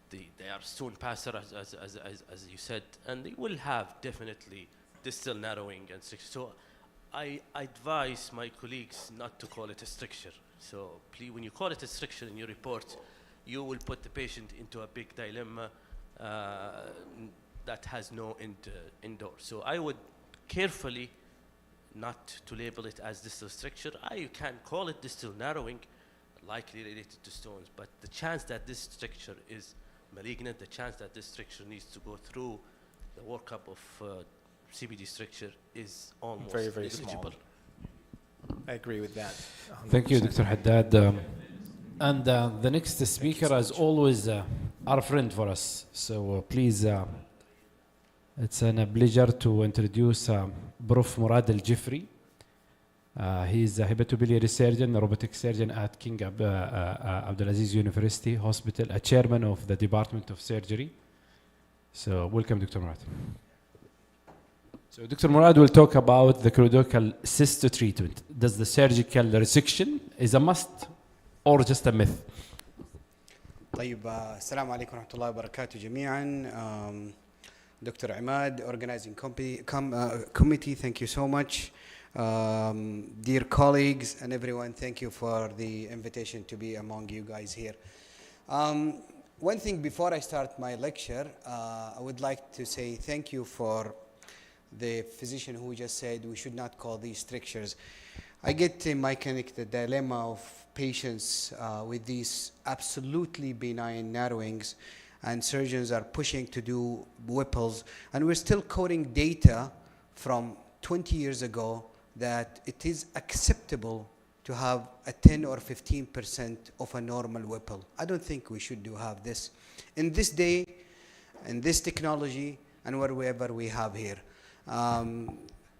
they are stone passer, as you said, and they will have definitely distal narrowing and stricture. So I advise my colleagues not to call it a stricture. So please, when you call it a stricture in your report, you will put the patient into a big dilemma that has no indoor. So I would carefully not to label it as distal stricture. You can call it distal narrowing, likely related to stones, but the chance that this stricture is malignant, the chance that this stricture needs to go through the workup of CBD stricture is almost very negligible. Small. I agree with that. 100%. Thank you, Dr. Haddad. And the next speaker, as always, our friend for us. So please, it's a pleasure to introduce Prof. Murad Al-Jifri. He's a hepatobiliary surgeon, a robotic surgeon at King Abdulaziz University Hospital, a chairman of the Department of Surgery. So welcome, Dr. Murad. So Dr. Murad will talk about the colorectal cyst treatment. Does the surgical resection is a must or just a myth? طيب السلام عليكم ورحمة الله وبركاته جميعا. Dr. Ahmad, organizing committee, thank you so much. Dear colleagues and everyone, thank you for the invitation to be among you guys here. One thing before I start my lecture, I would like to say thank you for the physician who just said we should not call these strictures. I get in my clinic the dilemma of patients with these absolutely benign narrowings, and surgeons are pushing to do Whipples, and we're still quoting data from 20 years ago that it is acceptable to have a 10 or 15% of a normal Whipple. I don't think we should have this in this day, in this technology, and wherever we have here.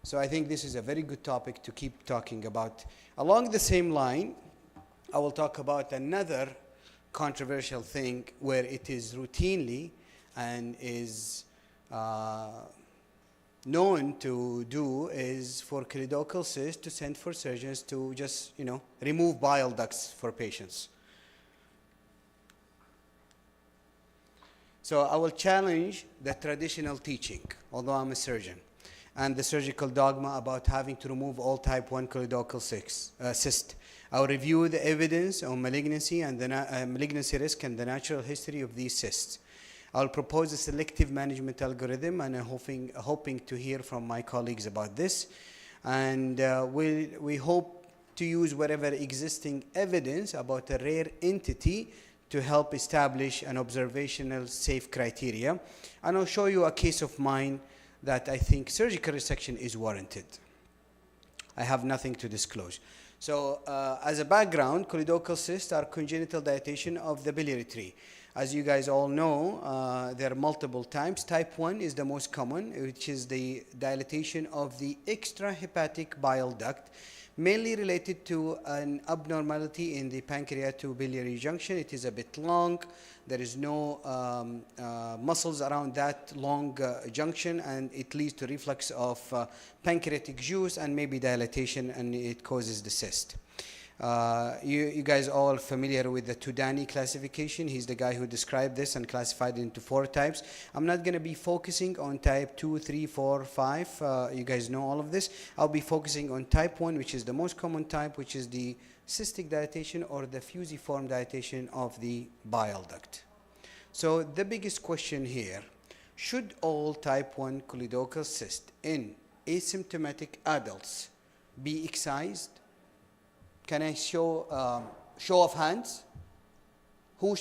So I think this is a very good topic to keep talking about. Along the same line, I will talk about another controversial thing where it is routinely and is known to do is for colorectal cyst to send for surgeons to just, remove bile ducts for patients. So I will challenge the traditional teaching, although I'm a surgeon, and the surgical dogma about having to remove all type 1 colorectal cyst. I'll review the evidence on malignancy and the malignancy risk and the natural history of these cysts. I'll propose a selective management algorithm, and I'm hoping to hear from my colleagues about this. And we hope to use whatever existing evidence about a rare entity to help establish an observational safe criteria. And I'll show you a case of mine that I think surgical resection is warranted. I have nothing to disclose. So as a background, choledochal cysts are congenital dilatation of the biliary tree. As you guys all know, there are multiple types. Type 1 is the most common, which is the dilatation of the extrahepatic bile duct, mainly related to an abnormality in the pancreatobiliary junction. It is a bit long. There is no muscles around that long junction, and it leads to reflux of pancreatic juice and maybe dilatation, and it causes the cyst. You guys all familiar with the Tudani classification. He's the guy who described this and classified it into 4 types. I'm not going to be focusing on type 2, 3, 4, 5. You guys know all of this. I'll be focusing on type 1, which is the most common type, which is the cystic dilatation or the fusiform dilatation of the bile duct. So the biggest question here, should all type 1 choledochal cysts in asymptomatic adults be excised? Can I show of hands? Who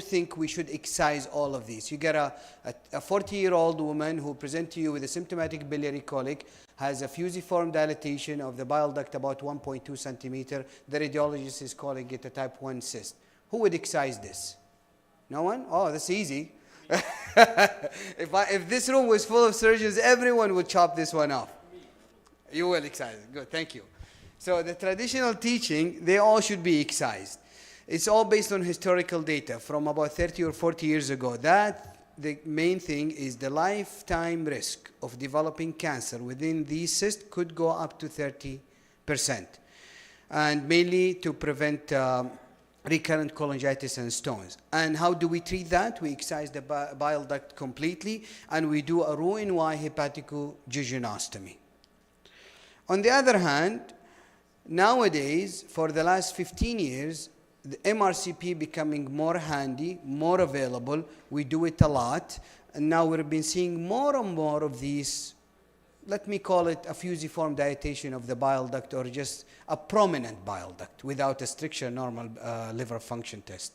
think we should excise all of these? You get a 40-year-old woman who presents to you with a symptomatic biliary colic, has a fusiform dilatation of the bile duct about 1.2 centimeter. The radiologist is calling it a type 1 cyst. Who would excise this? No one? Oh, that's easy. If this room was full of surgeons, everyone would chop this one off. You will excise it. Good, thank you. So the traditional teaching, they all should be excised. It's all based on historical data from about 30 or 40 years ago. The main thing is the lifetime risk of developing cancer within these cysts could go up to 30%. And mainly to prevent recurrent cholangitis and stones. And how do we treat that? We excise the bile duct completely, and we do a Roux-en-Y hepaticojejunostomy. On the other hand, nowadays, for the last 15 years, the MRCP becoming more handy, more available. We do it a lot. And now we've been seeing more and more of these, let me call it a fusiform dilatation of the bile duct, or just a prominent bile duct without a stricture normal liver function test.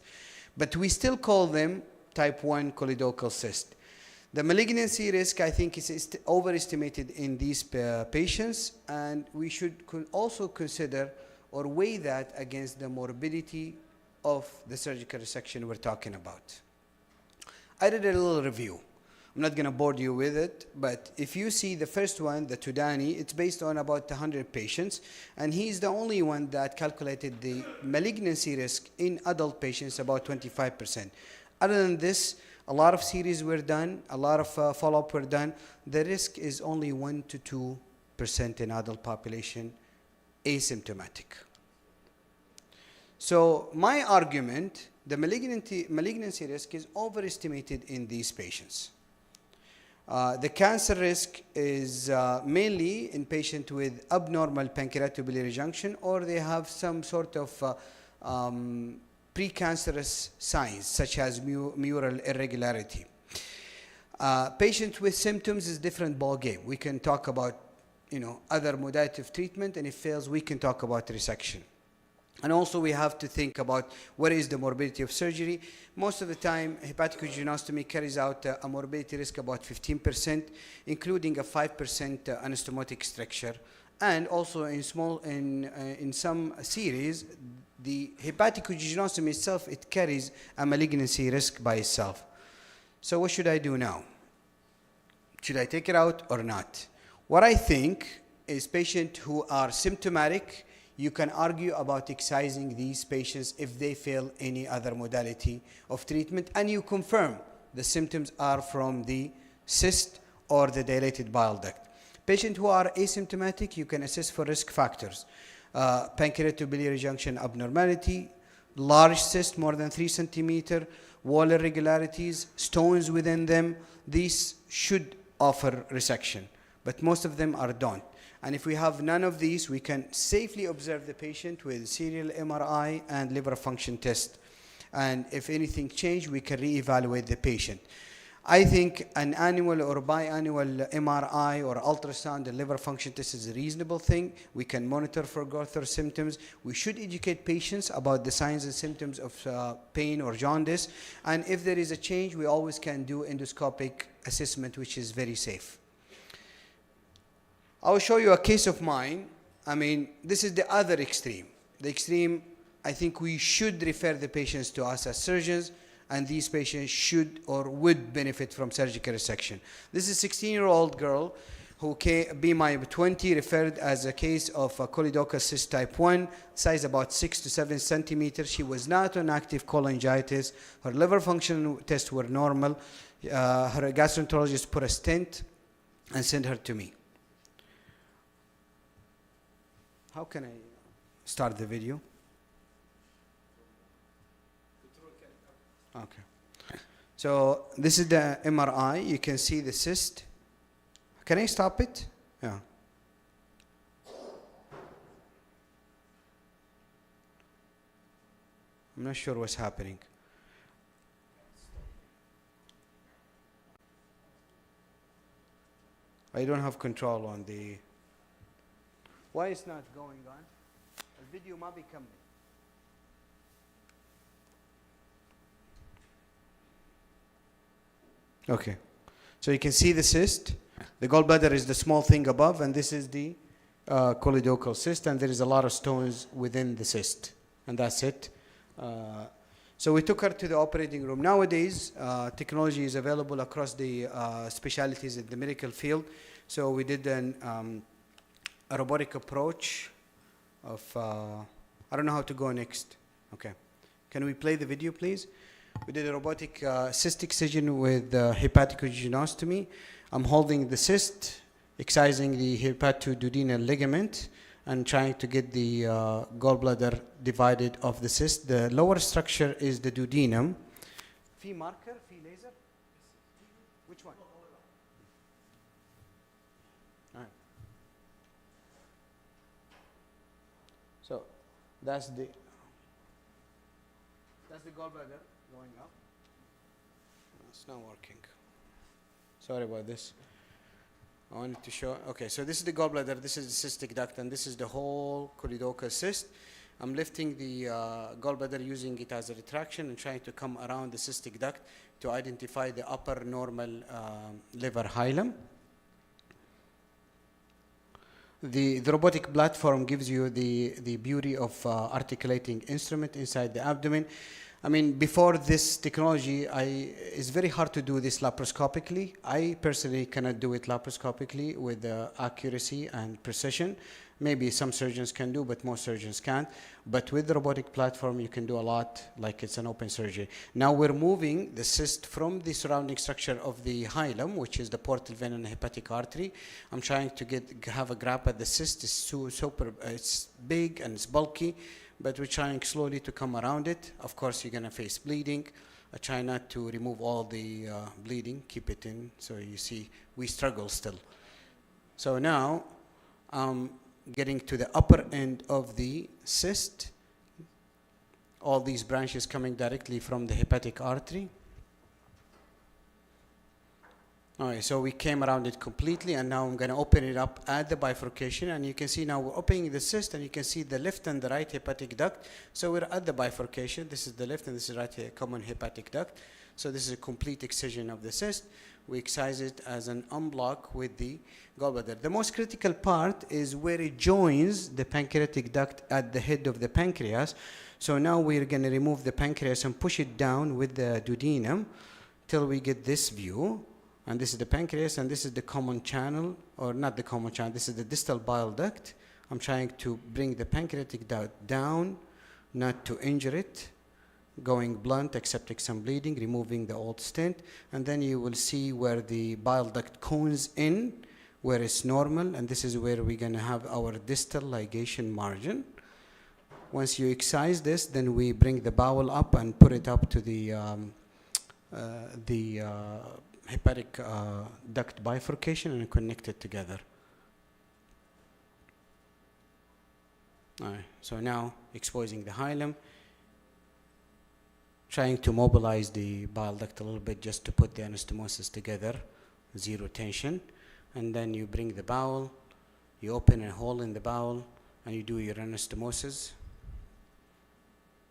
But we still call them type 1 choledochal cyst. The malignancy risk, I think, is overestimated in these patients, and we should also consider or weigh that against the morbidity of the surgical resection we're talking about. I did a little review. I'm not going to bore you with it, but if you see the first one, the Tudani, it's based on about 100 patients, and he's the only one that calculated the malignancy risk in adult patients about 25%. Other than this, a lot of series were done, a lot of follow-up were done. The risk is only 1 to 2% in adult population, asymptomatic. So my argument, the malignancy risk is overestimated in these patients. The cancer risk is mainly in patients with abnormal pancreatobiliary junction, or they have some sort of precancerous signs, such as mural irregularity. Patients with symptoms is different ball game. We can talk about, other modality of treatment, and if fails, we can talk about resection. And also we have to think about what is the morbidity of surgery. Most of the time, hepaticojejunostomy carries out a morbidity risk about 15%, including a 5% anastomotic stricture. And also in some series, the hepaticojejunostomy itself, it carries a malignancy risk by itself. So what should I do now? Should I take it out or not? What I think is patients who are symptomatic, you can argue about excising these patients if they fail any other modality of treatment, and you confirm the symptoms are from the cyst or the dilated bile duct. Patients who are asymptomatic, you can assess for risk factors. Pancreatobiliary junction abnormality, large cyst more than 3 centimeter, wall irregularities, stones within them. These should offer resection, but most of them don't. And if we have none of these, we can safely observe the patient with serial MRI and liver function test. And if anything changes, we can reevaluate the patient. I think an annual or biannual MRI or ultrasound and liver function test is a reasonable thing. We can monitor for growth or symptoms. We should educate patients about the signs and symptoms of pain or jaundice. And if there is a change, we always can do endoscopic assessment, which is very safe. I will show you a case of mine. I mean, this is the other extreme. The extreme, I think we should refer the patients to us as surgeons, and these patients should or would benefit from surgical resection. This is a 16-year-old girl who came, BMI 20, referred as a case of a choledochal cyst type 1, size about 6 to 7 centimeters. She was not on active cholangitis. Her liver function tests were normal. Her gastroenterologist put a stent and sent her to me. How can I start the video? Okay. So this is the MRI. You can see the cyst. Can I stop it? Yeah. I'm not sure what's happening. I don't have control on the... Why it's not going on? The video might be coming. Okay. So you can see the cyst. The gallbladder is the small thing above, and this is the choledochal cyst, and there is a lot of stones within the cyst, and that's it. So we took her to the operating room. Nowadays, technology is available across the specialties in the medical field. So we did a robotic approach of, I don't know how to go next. Okay. Can we play the video, please? We did a robotic cyst excision with hepatic osteotomy. I'm holding the cyst, excising the hepatoduodenal ligament, and trying to get the gallbladder divided of the cyst. The lower structure is the duodenum. Fee marker, fee laser? Which one? All right. So that's the gallbladder going up. It's not working. Sorry about this. I wanted to show, okay, so this is the gallbladder, this is the cystic duct, and this is the whole choledochal cyst. I'm lifting the gallbladder, using it as a retraction and trying to come around the cystic duct to identify the upper normal liver hilum. The robotic platform gives you the beauty of articulating instrument inside the abdomen. I mean, before this technology, it's very hard to do this laparoscopically. I personally cannot do it laparoscopically with accuracy and precision. Maybe some surgeons can do, but most surgeons can't. But with the robotic platform, you can do a lot like it's an open surgery. Now we're moving the cyst from the surrounding structure of the hilum, which is the portal vein and hepatic artery. I'm trying to have a grab at the cyst. It's big and it's bulky, but we're trying slowly to come around it. Of course, you're gonna face bleeding. I try not to remove all the bleeding, keep it in. So you see, we struggle still. So now, getting to the upper end of the cyst, all these branches coming directly from the hepatic artery. All right, so we came around it completely, and now I'm going to open it up at the bifurcation, and you can see now we're opening the cyst, and you can see the left and the right hepatic duct. So we're at the bifurcation. This is the left, and this is right common hepatic duct. So this is a complete excision of the cyst. We excise it as an unblock with the gallbladder. The most critical part is where it joins the pancreatic duct at the head of the pancreas. So now we're going to remove the pancreas and push it down with the duodenum till we get this view. And this is the pancreas, and this is the common channel, or not the common channel, this is the distal bile duct. I'm trying to bring the pancreatic duct down, not to injure it. Going blunt, accepting some bleeding, removing the old stent, and then you will see where the bile duct cones in, where it's normal, and this is where we're gonna have our distal ligation margin. Once you excise this, then we bring the bowel up and put it up to the hepatic duct bifurcation and connect it together. All right, so now exposing the hilum, trying to mobilize the bile duct a little bit just to put the anastomosis together, zero tension. And then you bring the bowel, you open a hole in the bowel, and you do your anastomosis.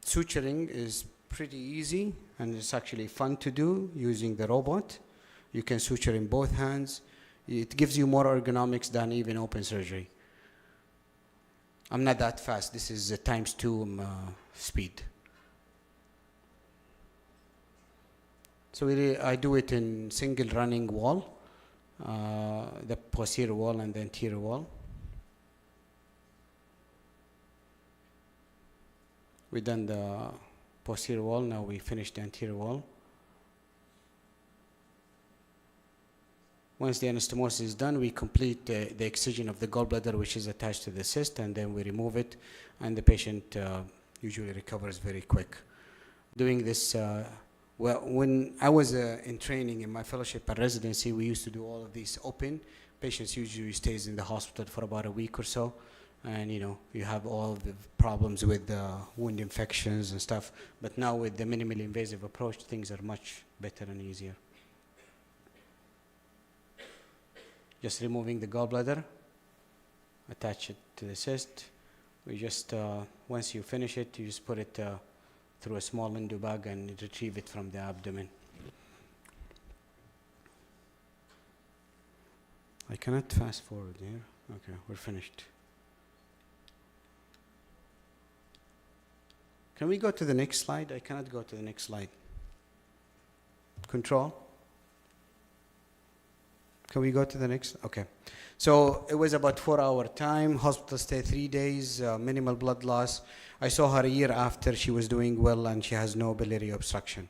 Suturing is pretty easy, and it's actually fun to do using the robot. You can suture in both hands. It gives you more ergonomics than even open surgery. I'm not that fast. This is times 2 speed. So I do it in single running wall, the posterior wall and the anterior wall. We've done the posterior wall, now we finish the anterior wall. Once the anastomosis is done, we complete the excision of the gallbladder, which is attached to the cyst, and then we remove it, and the patient usually recovers very quick. Doing this, well, when I was in training in my fellowship and residency, we used to do all of these open. Patients usually stays in the hospital for about a week or so, and you have all the problems with wound infections and stuff. But now with the minimally invasive approach, things are much better and easier. Just removing the gallbladder, attach it to the cyst. We just, once you finish it, you just put it through a small endo bag and retrieve it from the abdomen. I cannot fast forward here. Okay, we're finished. Can we go to the next slide? I cannot go to the next slide. Control. Can we go to the next? Okay. So it was about 4-hour time, hospital stay 3 days, minimal blood loss. I saw her a year after. She was doing well and she has no biliary obstruction.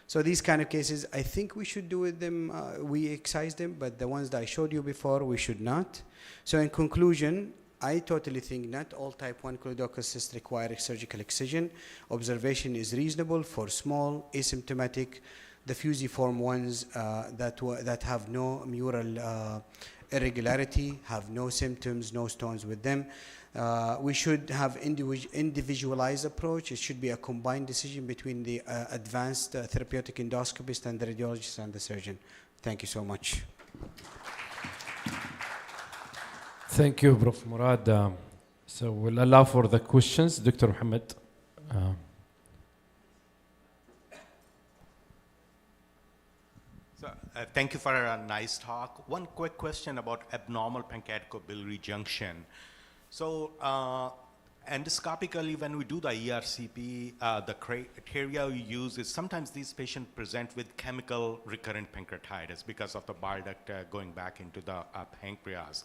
So these kind of cases, I think we should do with them, we excise them, but the ones that I showed you before, we should not. So in conclusion, I totally think not all type 1 choledochal cysts require surgical excision. Observation is reasonable for small, asymptomatic, the fusiform ones that have no mural irregularity, have no symptoms, no stones with them. We should have individualized approach. It should be a combined decision between the advanced therapeutic endoscopist and the radiologist and the surgeon. Thank you so much. Thank you, Prof. Murad. So we'll allow for the questions. Dr. Mohammed. Thank you for a nice talk. One quick question about abnormal pancreaticobiliary junction. So endoscopically, when we do the ERCP, the criteria we use is sometimes these patients present with chemical recurrent pancreatitis because of the bile duct going back into the pancreas.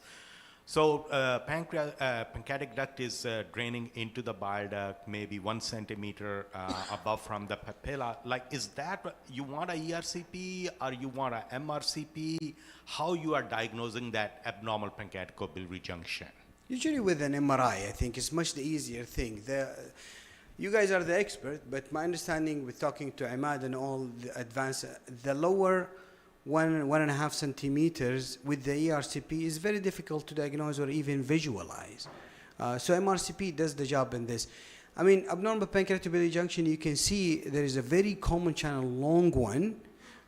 So pancreatic duct is draining into the bile duct, maybe 1 centimeter above from the papilla. Like, is that, you want a ERCP or you want a MRCP? How you are diagnosing that abnormal pancreaticobiliary junction? Usually with an MRI, I think it's much the easier thing. You guys are the expert, but my understanding with talking to Imad and all the advanced, the lower 1.5 centimeters with the ERCP is very difficult to diagnose or even visualize. So MRCP does the job in this. I mean, abnormal pancreaticobiliary junction, you can see there is a very common channel, long one,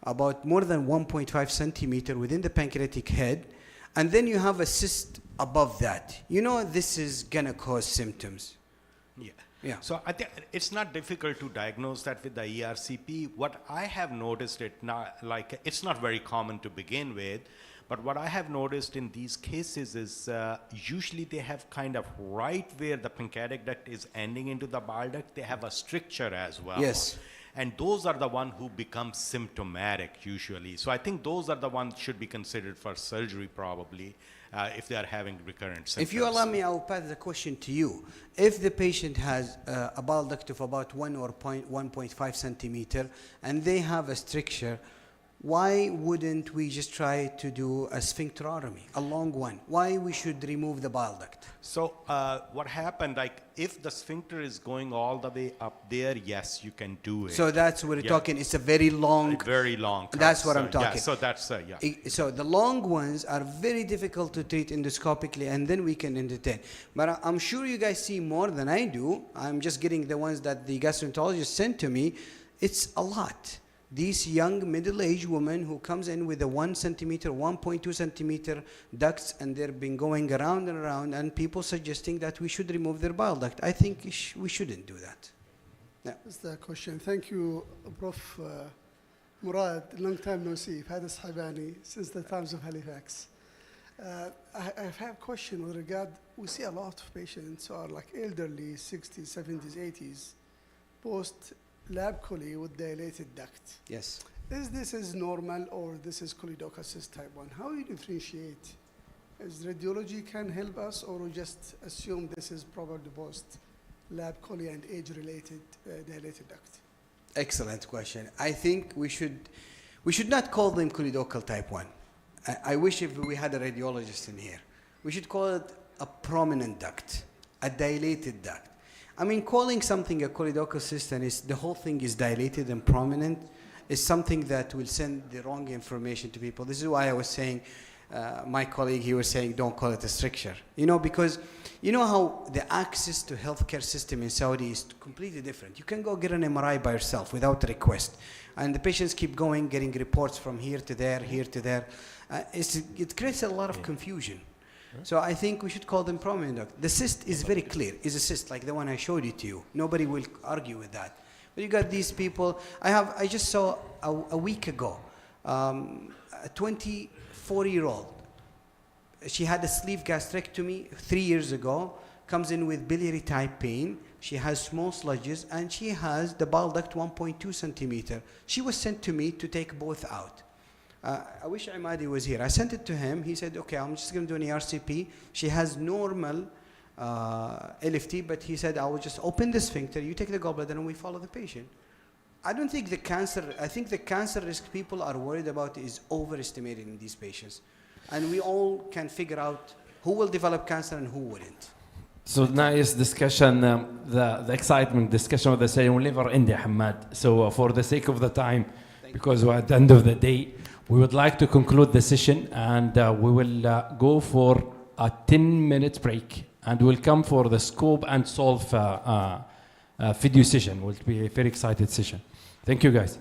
about more than 1.5 centimeter within the pancreatic head. And then you have a cyst above that. This is gonna cause symptoms. Yeah. So I think it's not difficult to diagnose that with the ERCP. What I have noticed, it's not very common to begin with, but what I have noticed in these cases is usually they have kind of right where the pancreatic duct is ending into the bile duct, they have a stricture as well. Yes. And those are the ones who become symptomatic usually. So I think those are the ones should be considered for surgery probably. If they are having recurrent symptoms. If you allow me, I will pass the question to you. If the patient has a bile duct of about 1 or 1.5 centimeter and they have a stricture, why wouldn't we just try to do a sphincterotomy, a long one? Why we should remove the bile duct? So what happened, like if the sphincter is going all the way up there, yes, you can do it. So that's what we're talking, it's a very long. Very long. That's what I'm talking. Yeah, so that's, yeah. So the long ones are very difficult to treat endoscopically and then we can entertain. But I'm sure you guys see more than I do. I'm just getting the ones that the gastroenterologist sent to me. It's a lot. These young middle-aged women who comes in with a 1 centimeter, 1.2 centimeter ducts, and they've been going around and around, and people suggesting that we should remove their bile duct. I think we shouldn't do that. Yeah. That's the question. Thank you, Prof. Murad. Long time no see. Fadis Habani since the times of Halifax. I have a question with regard, we see a lot of patients who are like elderly, 60s, 70s, 80s, post lab chole with dilated duct. Yes. Is this is normal or this is choledochosis type 1? How do you differentiate? Is radiology can help us, or we just assume this is probably post lab chole and age-related dilated duct? Excellent question. I think we should not call them choledochal type 1. I wish if we had a radiologist in here. We should call it a prominent duct, a dilated duct. I mean, calling something a choledochal cyst and the whole thing is dilated and prominent is something that will send the wrong information to people. This is why I was saying, my colleague, he was saying, don't call it a stricture. You know, because you know how the access to healthcare system in Saudi is completely different. You can go get an MRI by yourself without a request. And the patients keep going, getting reports from here to there, here to there. It creates a lot of confusion. So I think we should call them prominent duct. The cyst is very clear. It's a cyst like the one I showed it to you. Nobody will argue with that. But you got these people. I just saw a week ago, a 24-year-old. She had a sleeve gastrectomy 3 years ago, comes in with biliary type pain. She has small sludges, and she has the bile duct 1.2 centimeter. She was sent to me to take both out. I wish Imadi was here. I sent it to him. He said, okay, I'm just going to do an ERCP. She has normal LFT, but he said, I will just open the sphincter, you take the gallbladder, and we follow the patient. I don't think I think the cancer risk people are worried about is overestimated in these patients. And we all can figure out who will develop cancer and who wouldn't. So nice discussion, the excitement discussion with the same will never end, Hamad. So for the sake of the time, because we're at the end of the day, we would like to conclude the session, and we will go for a 10-minute break, and we'll come for the scope and solve video session. It will be a very excited session. Thank you, guys.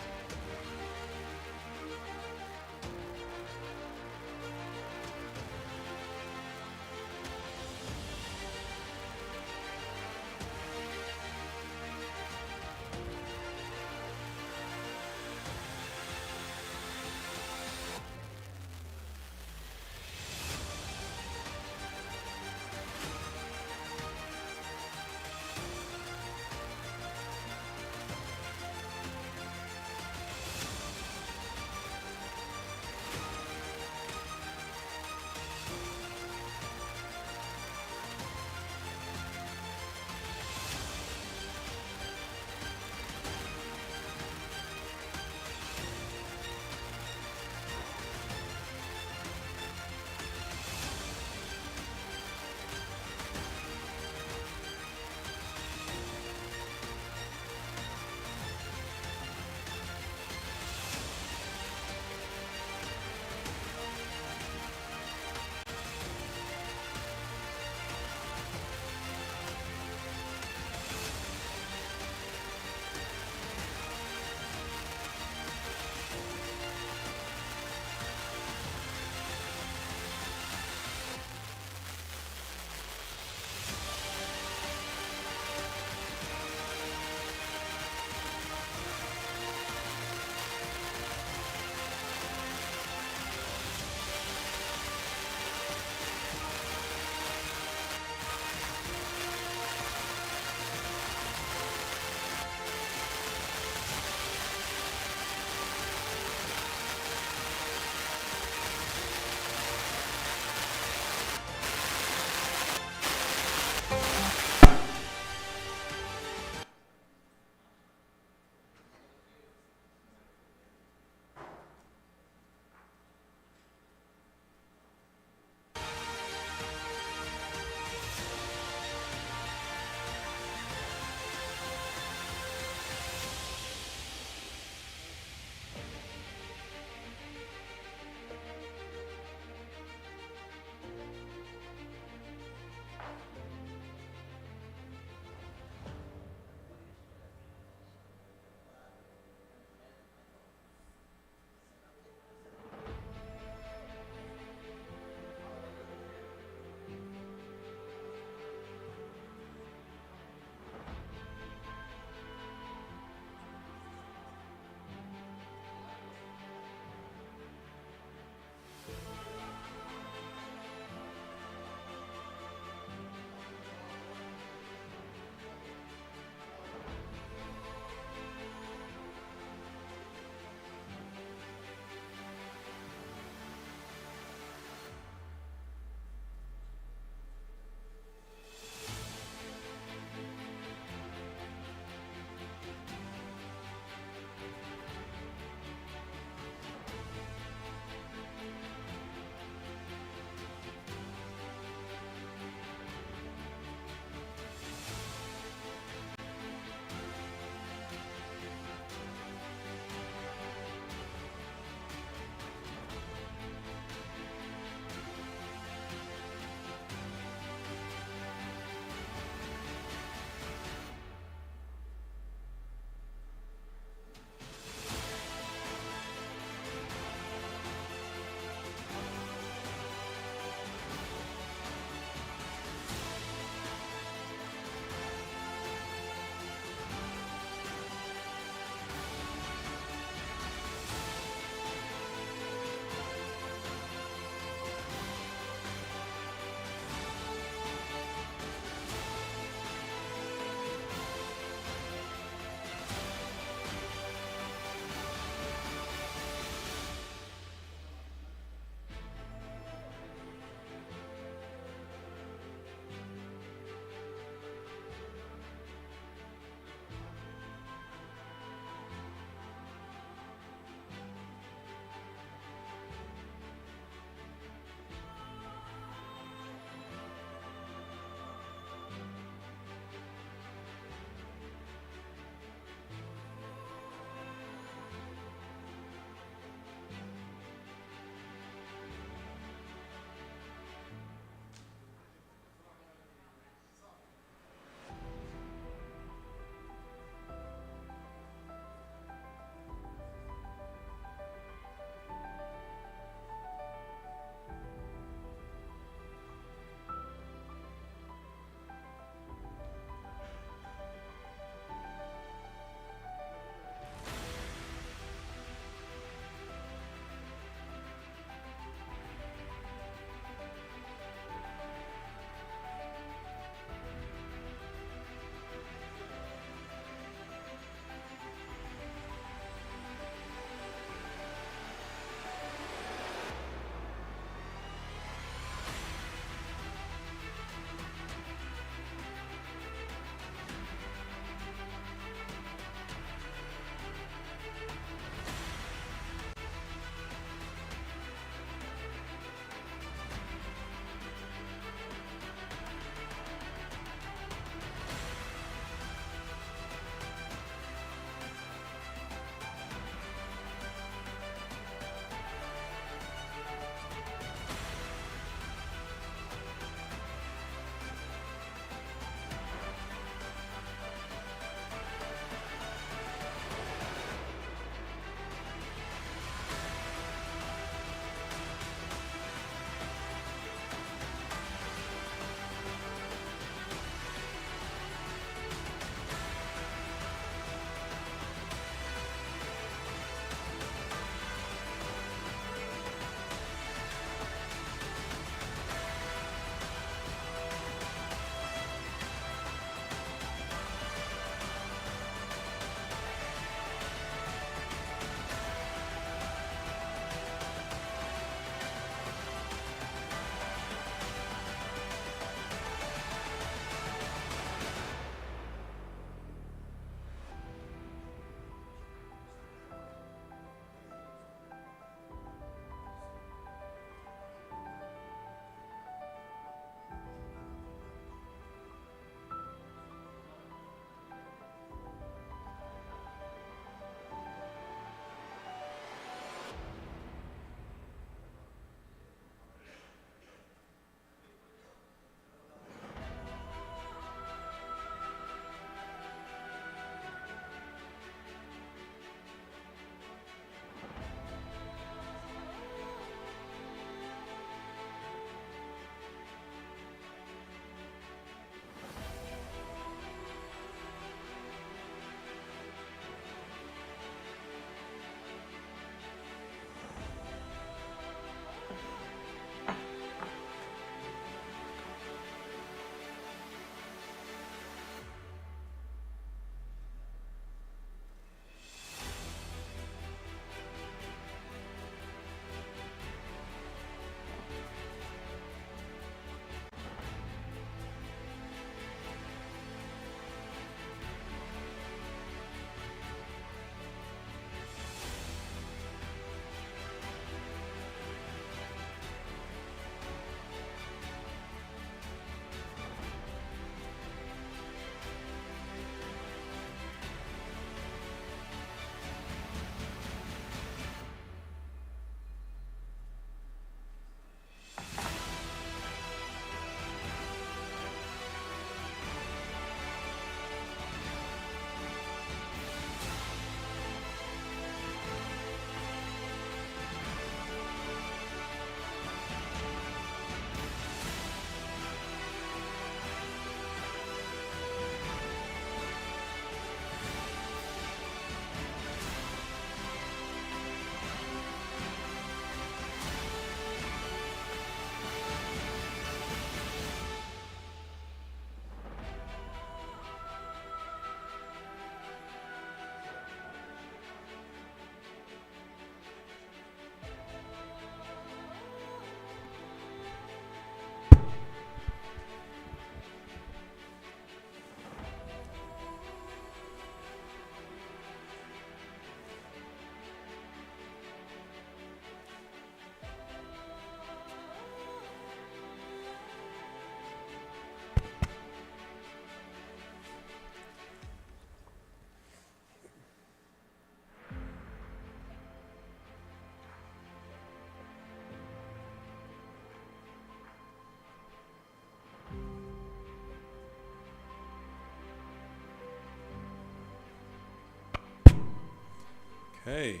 Okay.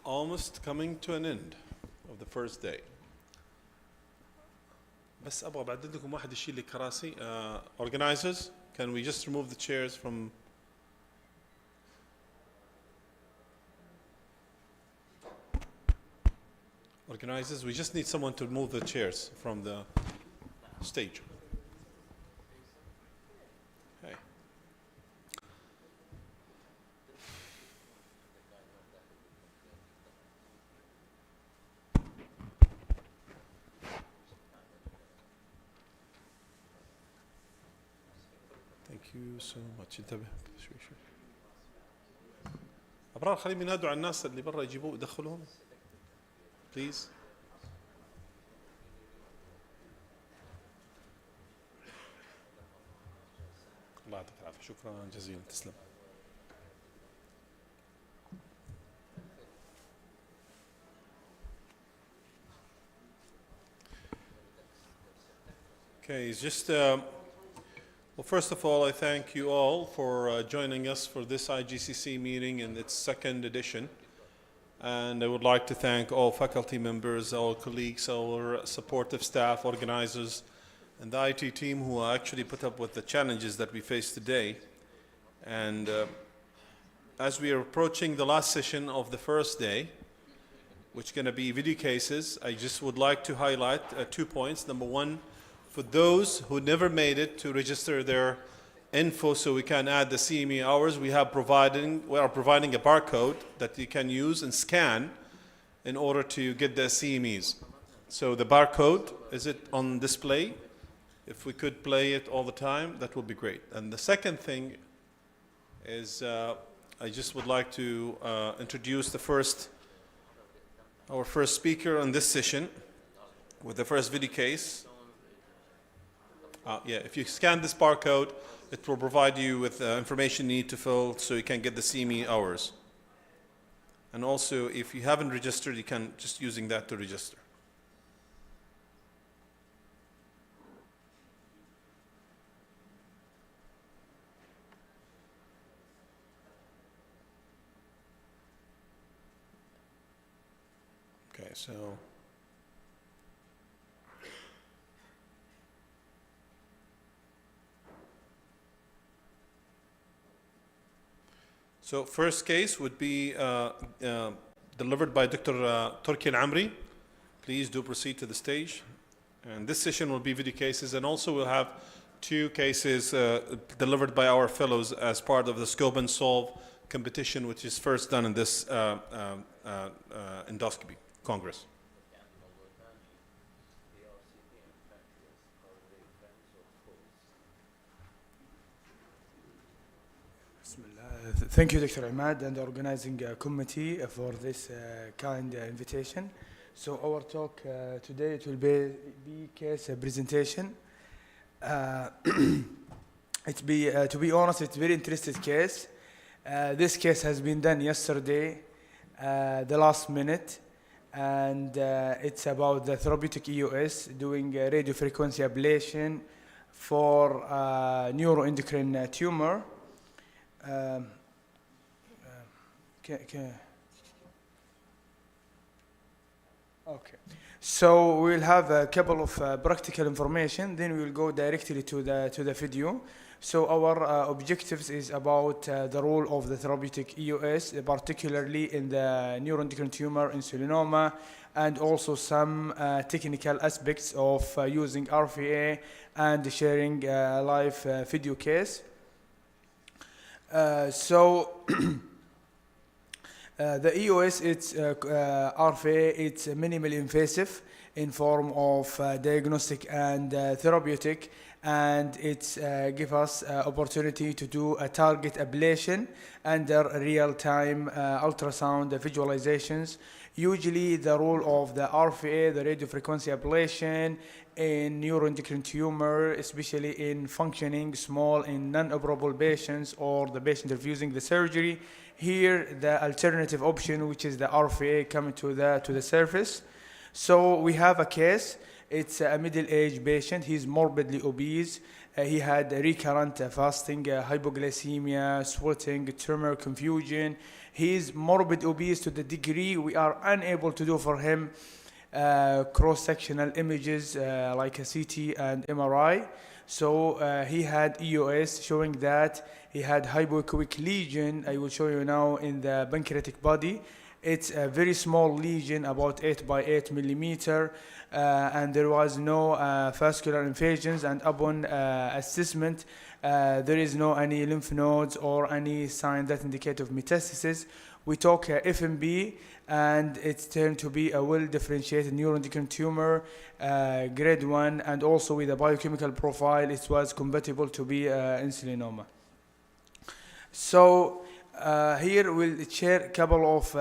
Almost coming to an end of the first day. بس أبغى بعدد لكم واحد يشيل لي كراسي. Organizers, can we just remove the chairs from... Organizers, we just need someone to move the chairs from the stage. Okay. Thank you so much. انتبه شوي شوي. أبرار خليهم ينادوا على الناس اللي برا يجيبوه يدخلوهم. Please. الله يعطيك العافية. شكرا جزيلا. تسلم. Okay, it's just well, first of all, I thank you all for joining us for this IGCC meeting in its second edition. And I would like to thank all faculty members, all colleagues, our supportive staff, organizers, and the IT team who actually put up with the challenges that we face today. And as we are approaching the last session of the first day, which is going to be video cases, I just would like to highlight 2 points. Number one, for those who never made it to register their info so we can add the CME hours, we are providing a barcode that you can use and scan in order to get the CMEs. So the barcode, is it on display? If we could play it all the time, that would be great. And the second thing is I just would like to introduce our first speaker on this session with the first video case. Yeah, if you scan this barcode, it will provide you with information you need to fill so you can get the CME hours. And also, if you haven't registered, you can just using that to register. Okay, so first case would be delivered by Dr. Turki Al-Amri. Please do proceed to the stage. And this session will be video cases, and also we'll have 2 cases delivered by our fellows as part of the Scope and Solve competition, which is first done in this endoscopy Congress. Thank you, Dr. Ahmad, and the organizing committee for this kind invitation. So our talk today, it will be case presentation. To be honest, it's a very interesting case. This case has been done yesterday, the last minute, and it's about the therapeutic EOS doing radiofrequency ablation for neuroendocrine tumor. Okay, so we'll have a couple of practical information, then we'll go directly to the video. So our objectives is about the role of the therapeutic EOS, particularly in the neuroendocrine tumor insulinoma, and also some technical aspects of using RFA and sharing a live video case. The EOS, it's RFA, it's minimally invasive in form of diagnostic and therapeutic, and it's give us opportunity to do a target ablation under real-time ultrasound visualizations. Usually the role of the RFA, the radiofrequency ablation in neuroendocrine tumor, especially in functioning small in non-operable patients or the patient refusing the surgery. Here, the alternative option, which is the RFA, coming to the surface. So we have a case. It's a middle-aged patient. He's morbidly obese. He had recurrent fasting, hypoglycemia, sweating, tremor, confusion. He is morbid obese to the degree we are unable to do for him cross-sectional images like a CT and MRI. So he had EOS showing that he had hypoechoic lesion. I will show you now in the pancreatic body. It's a very small lesion, about 8 by 8 millimeter, and there was no vascular invasions. And upon assessment, there is no any lymph nodes or any sign that indicate of metastasis. We took FMB, and it's turned to be a well-differentiated neuroendocrine tumor, grade 1, and also with a biochemical profile, it was compatible to be insulinoma. So here we'll share a couple of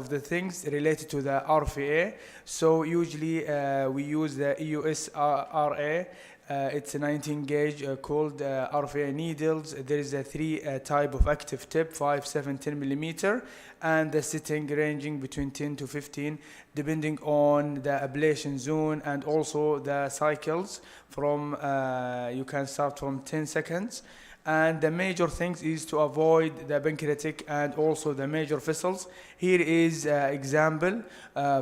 the things related to the RFA. So usually we use the EOS RA. It's a 19 gauge called RFA needles. There is a 3 type of active tip, 5, 7, 10 millimeter, and the setting ranging between 10 to 15, depending on the ablation zone and also the cycles. From you can start from 10 seconds. And the major things is to avoid the pancreatic and also the major vessels. Here is an example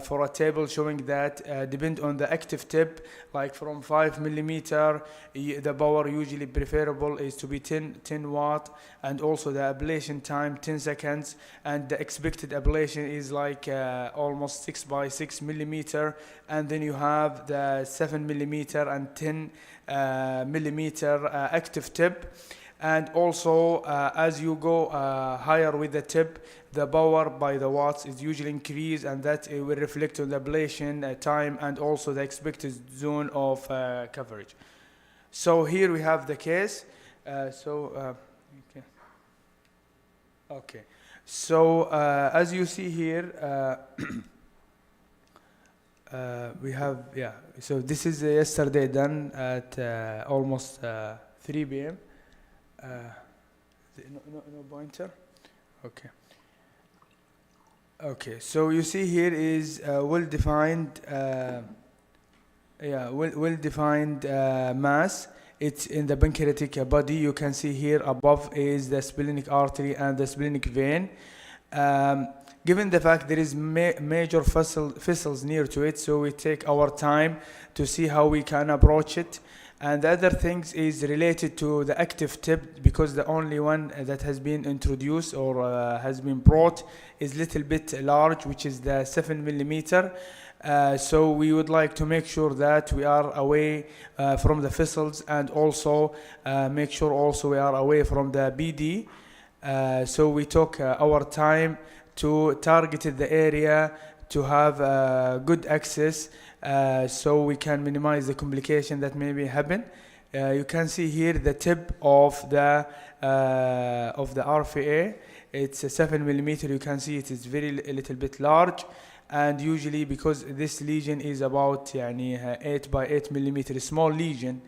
for a table showing that depend on the active tip, like from 5 millimeter, the power usually preferable is to be 10 watt, and also the ablation time 10 seconds, and the expected ablation is like almost 6 by 6 millimeter, and then you have the 7 millimeter and 10 millimeter active tip. And also as you go higher with the tip, the power by the watts is usually increased, and that it will reflect on the ablation time and also the expected zone of coverage. So here we have the case. Okay. So as you see here, we have, so this is yesterday done at almost 3 p.m. No pointer. Okay, so you see here is well-defined mass. It's in the pancreatic body. You can see here above is the splenic artery and the splenic vein. Given the fact there is major vessels near to it, so we take our time to see how we can approach it. And the other things is related to the active tip, because the only one that has been introduced or has been brought is little bit large, which is the 7 millimeter. So we would like to make sure that we are away from the vessels, and also make sure also we are away from the BD. So we took our time to target the area to have good access, so we can minimize the complication that may happen. You can see here the tip of the RFA. It's a 7 millimeter. You can see it is a little bit large, and usually because this lesion is about 8 by 8 millimeter, small lesion.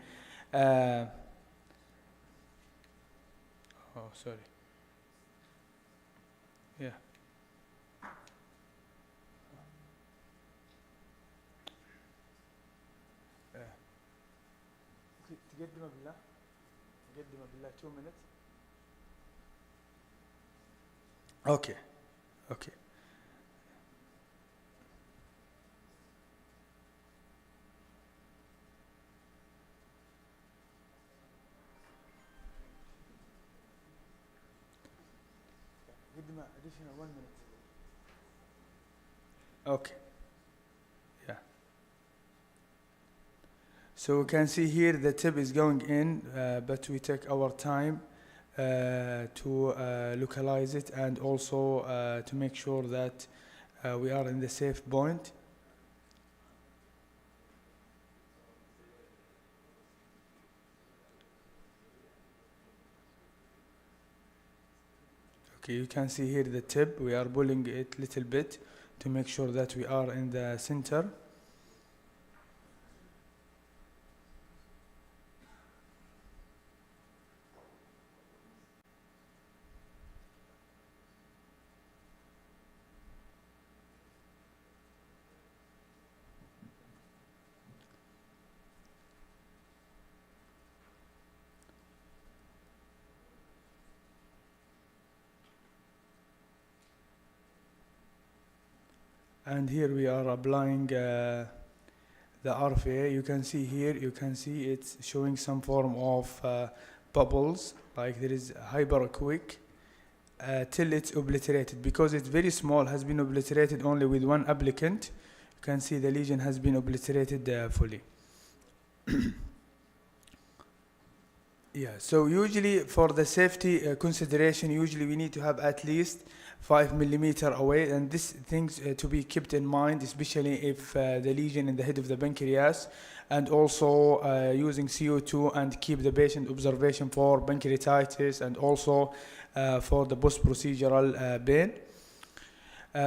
Sorry. Yeah. Get them 2 minutes. Okay. Give them an additional 1 minute. Okay. Yeah. So we can see here the tip is going in, but we take our time to localize it, and also to make sure that we are in the safe point. Okay, you can see here the tip. We are pulling it a little bit to make sure that we are in the center. And here we are applying the RFA. You can see here, you can see it's showing some form of bubbles, like there is hyperechoic till it's obliterated. Because it's very small, has been obliterated only with one applicant. You can see the lesion has been obliterated fully. Yeah, so usually for the safety consideration, usually we need to have at least 5 millimeter away, and this things to be kept in mind, especially if the lesion in the head of the pancreas, and also using CO2 and keep the patient observation for pancreatitis and also for the post-procedural pain.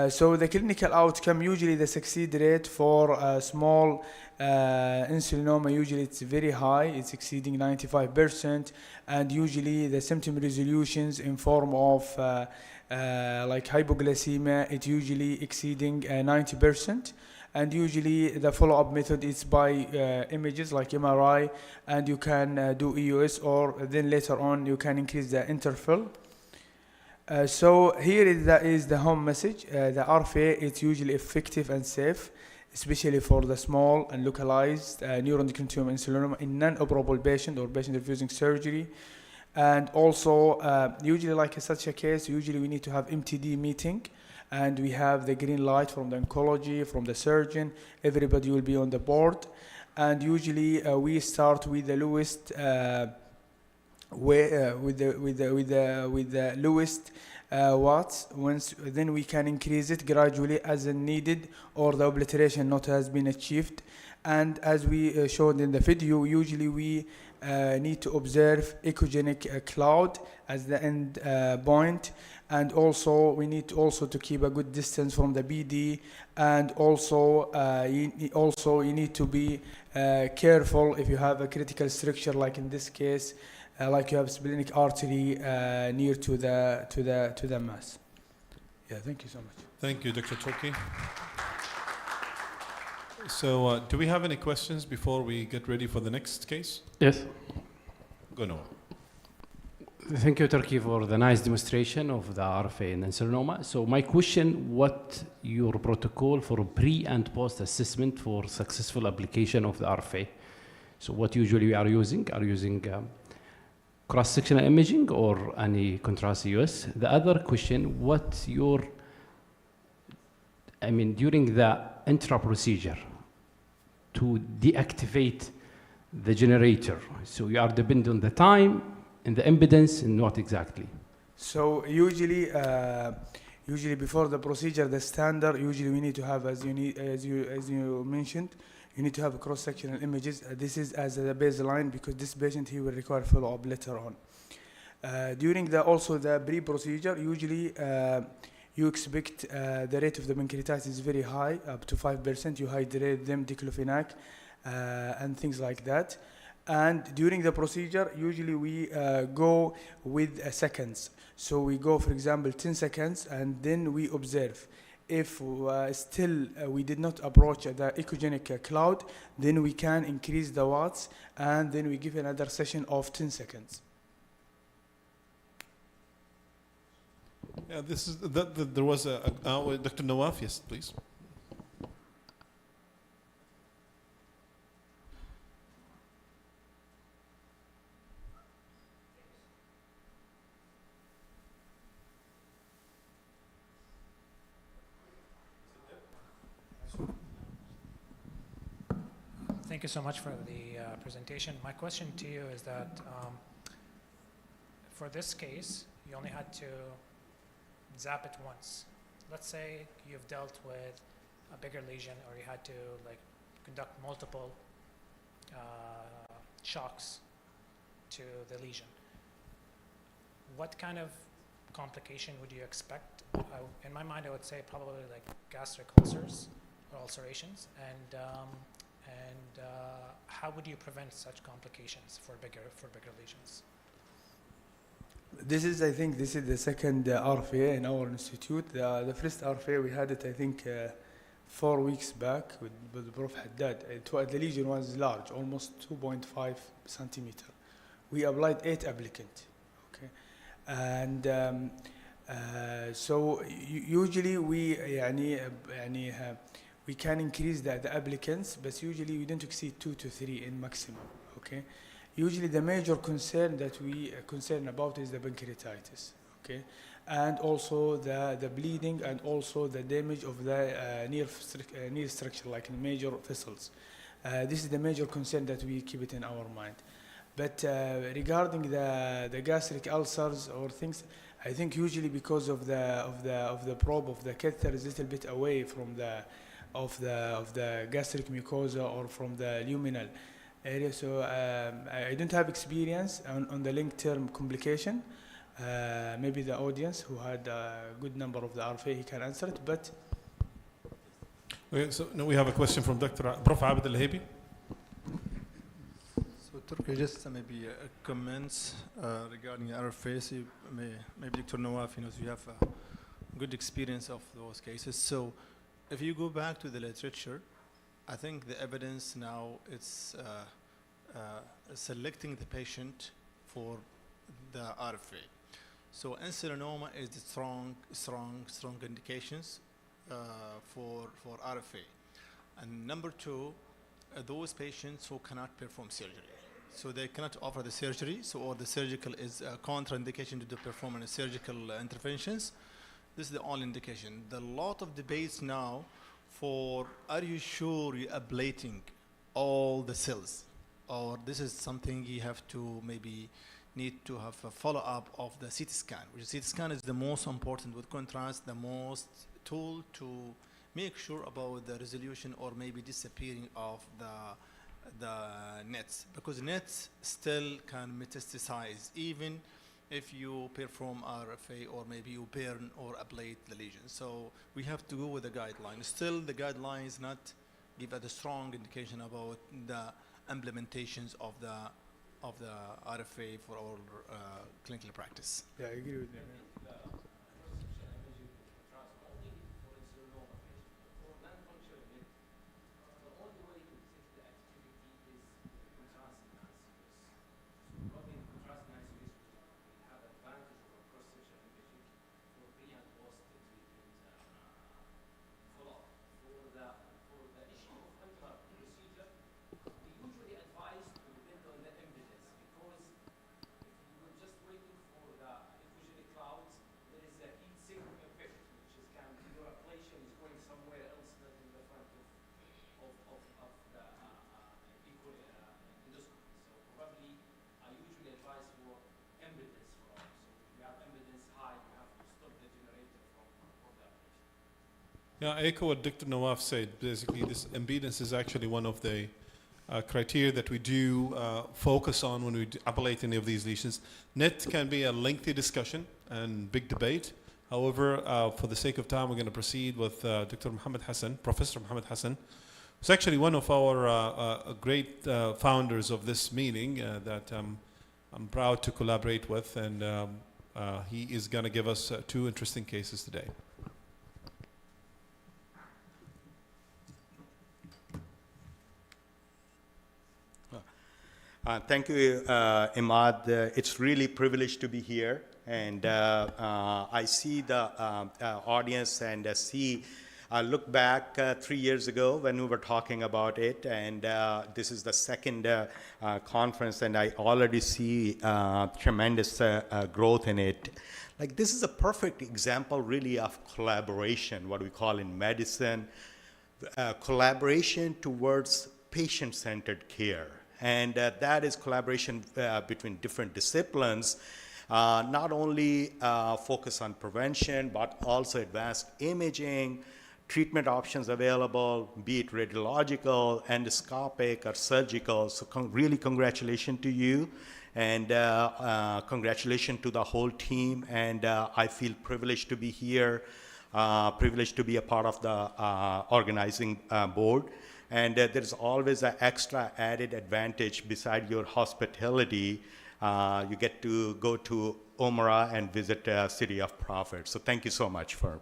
So the clinical outcome, usually the succeed rate for small insulinoma, usually it's very high, it's exceeding 95%, and usually the symptom resolutions in form of like hypoglycemia, it usually exceeding 90%, and usually the follow-up method is by images like MRI, and you can do EUS, or then later on you can increase the interval. So here is the home message. The RFA is usually effective and safe, especially for the small and localized neuroendocrine tumor insulinoma in non-operable patient or patient refusing surgery. And also, usually like such a case, usually we need to have MTD meeting, and we have the green light from the oncology, from the surgeon. Everybody will be on the board, and usually we start with the lowest. With the lowest watts. Once then we can increase it gradually as needed, or the obliteration not has been achieved. And as we showed in the video, usually we need to observe echogenic cloud as the end point, and also we need to keep a good distance from the BD, and also you need to be careful if you have a critical structure, like in this case. Like you have splenic artery near to the mass. Yeah, thank you so much. Thank you, Dr. Turki. So, do we have any questions before we get ready for the next case? Yes. Go Noah. Thank you, Turkey, for the nice demonstration of the RFA and insulinoma. So my question, what your protocol for pre and post assessment for successful application of the RFA? So what usually we are using? Cross-sectional imaging or any contrast US? The other question, what your, during the intra-procedure to deactivate the generator, so you are dependent on the time and the impedance and what exactly? So usually before the procedure, the standard, usually we need to have, as you mentioned, you need to have cross-sectional images. This is as a baseline, because this patient, he will require follow-up later on. During also the pre-procedure, usually you expect the rate of the pancreatitis is very high, up to 5%. You hydrate them, diclofenac, and things like that. And during the procedure, usually we go with seconds. So we go, for example, 10 seconds, and then we observe. If still we did not approach the echogenic cloud, then we can increase the watts, and then we give another session of 10 seconds. Yeah, this is there was Dr. Nawaf, yes, please. Thank you so much for the presentation. My question to you is that for this case, you only had to zap it once. Let's say you've dealt with a bigger lesion, or you had to conduct multiple shocks to the lesion. What kind of complication would you expect? In my mind, I would say probably like gastric ulcers or ulcerations, and how would you prevent such complications for bigger lesions? I think this is the second RFA in our institute. The first RFA we had it, I think, 4 weeks back with Prof. Haddad. The lesion was large, almost 2.5 centimeter. We applied 8 applicants, okay, and So usually we can increase the applicants, but usually we don't exceed 2 to 3 in maximum. Okay. Usually the major concern that we concern about is the pancreatitis. Okay. And also the bleeding and also the damage of the nerve structure, like in major vessels. This is the major concern that we keep it in our mind. But regarding the gastric ulcers or things, I think usually because of the probe of the catheter is a little bit away from the gastric mucosa or from the luminal area. So I don't have experience on the long-term complication. Maybe the audience who had a good number of the RFA, he can answer it. But Okay, so now we have a question from Dr. Prof. Abed Al-Haybi. So, Turkey, just maybe comments regarding RFA. So maybe Dr. Nawaf, you have a good experience of those cases. So if you go back to the literature, I think the evidence now it's selecting the patient for the RFA. So insulinoma is the strong indications for RFA. And number two, those patients who cannot perform surgery. So they cannot offer the surgery, so or the surgical is a contraindication to perform any surgical interventions. This is the only indication. There are a lot of debates now for, are you sure you're ablating all the cells? Or this is something you have to maybe need to have a follow-up of the CT scan, which CT scan is the most important, with contrast, the most tool to make sure about the resolution or maybe disappearing of the nets, because nets still can metastasize even if you perform RFA or maybe you burn or ablate the lesion. So we have to go with the guideline. Still, the guidelines not give a strong indication about the implementations of the RFA for our clinical practice. Yeah, I agree with you. Yeah, I echo what Dr. Nawaf said. Basically, this impedance is actually one of the criteria that we do focus on when we ablate any of these lesions. NET can be a lengthy discussion and big debate. However, for the sake of time, we're going to proceed with Dr. Muhammad Hassan, Professor Muhammad Hassan, who's actually one of our great founders of this meeting that I'm proud to collaborate with, and he is going to give us 2 interesting cases today. Thank you, Imad. It's really a privilege to be here. And I see the audience and look back 3 years ago when we were talking about it. And this is the second conference, and I already see tremendous growth in it. Like, this is a perfect example, really, of collaboration, what we call in medicine, collaboration towards patient-centered care. And that is collaboration between different disciplines, not only focus on prevention, but also advanced imaging, treatment options available, be it radiological, endoscopic, or surgical. So really congratulations to you, and congratulations to the whole team. And I feel privileged to be here, privileged to be a part of the organizing board. And there's always an extra added advantage beside your hospitality. You get to go to Umrah and visit City of Prophet. So thank you so much for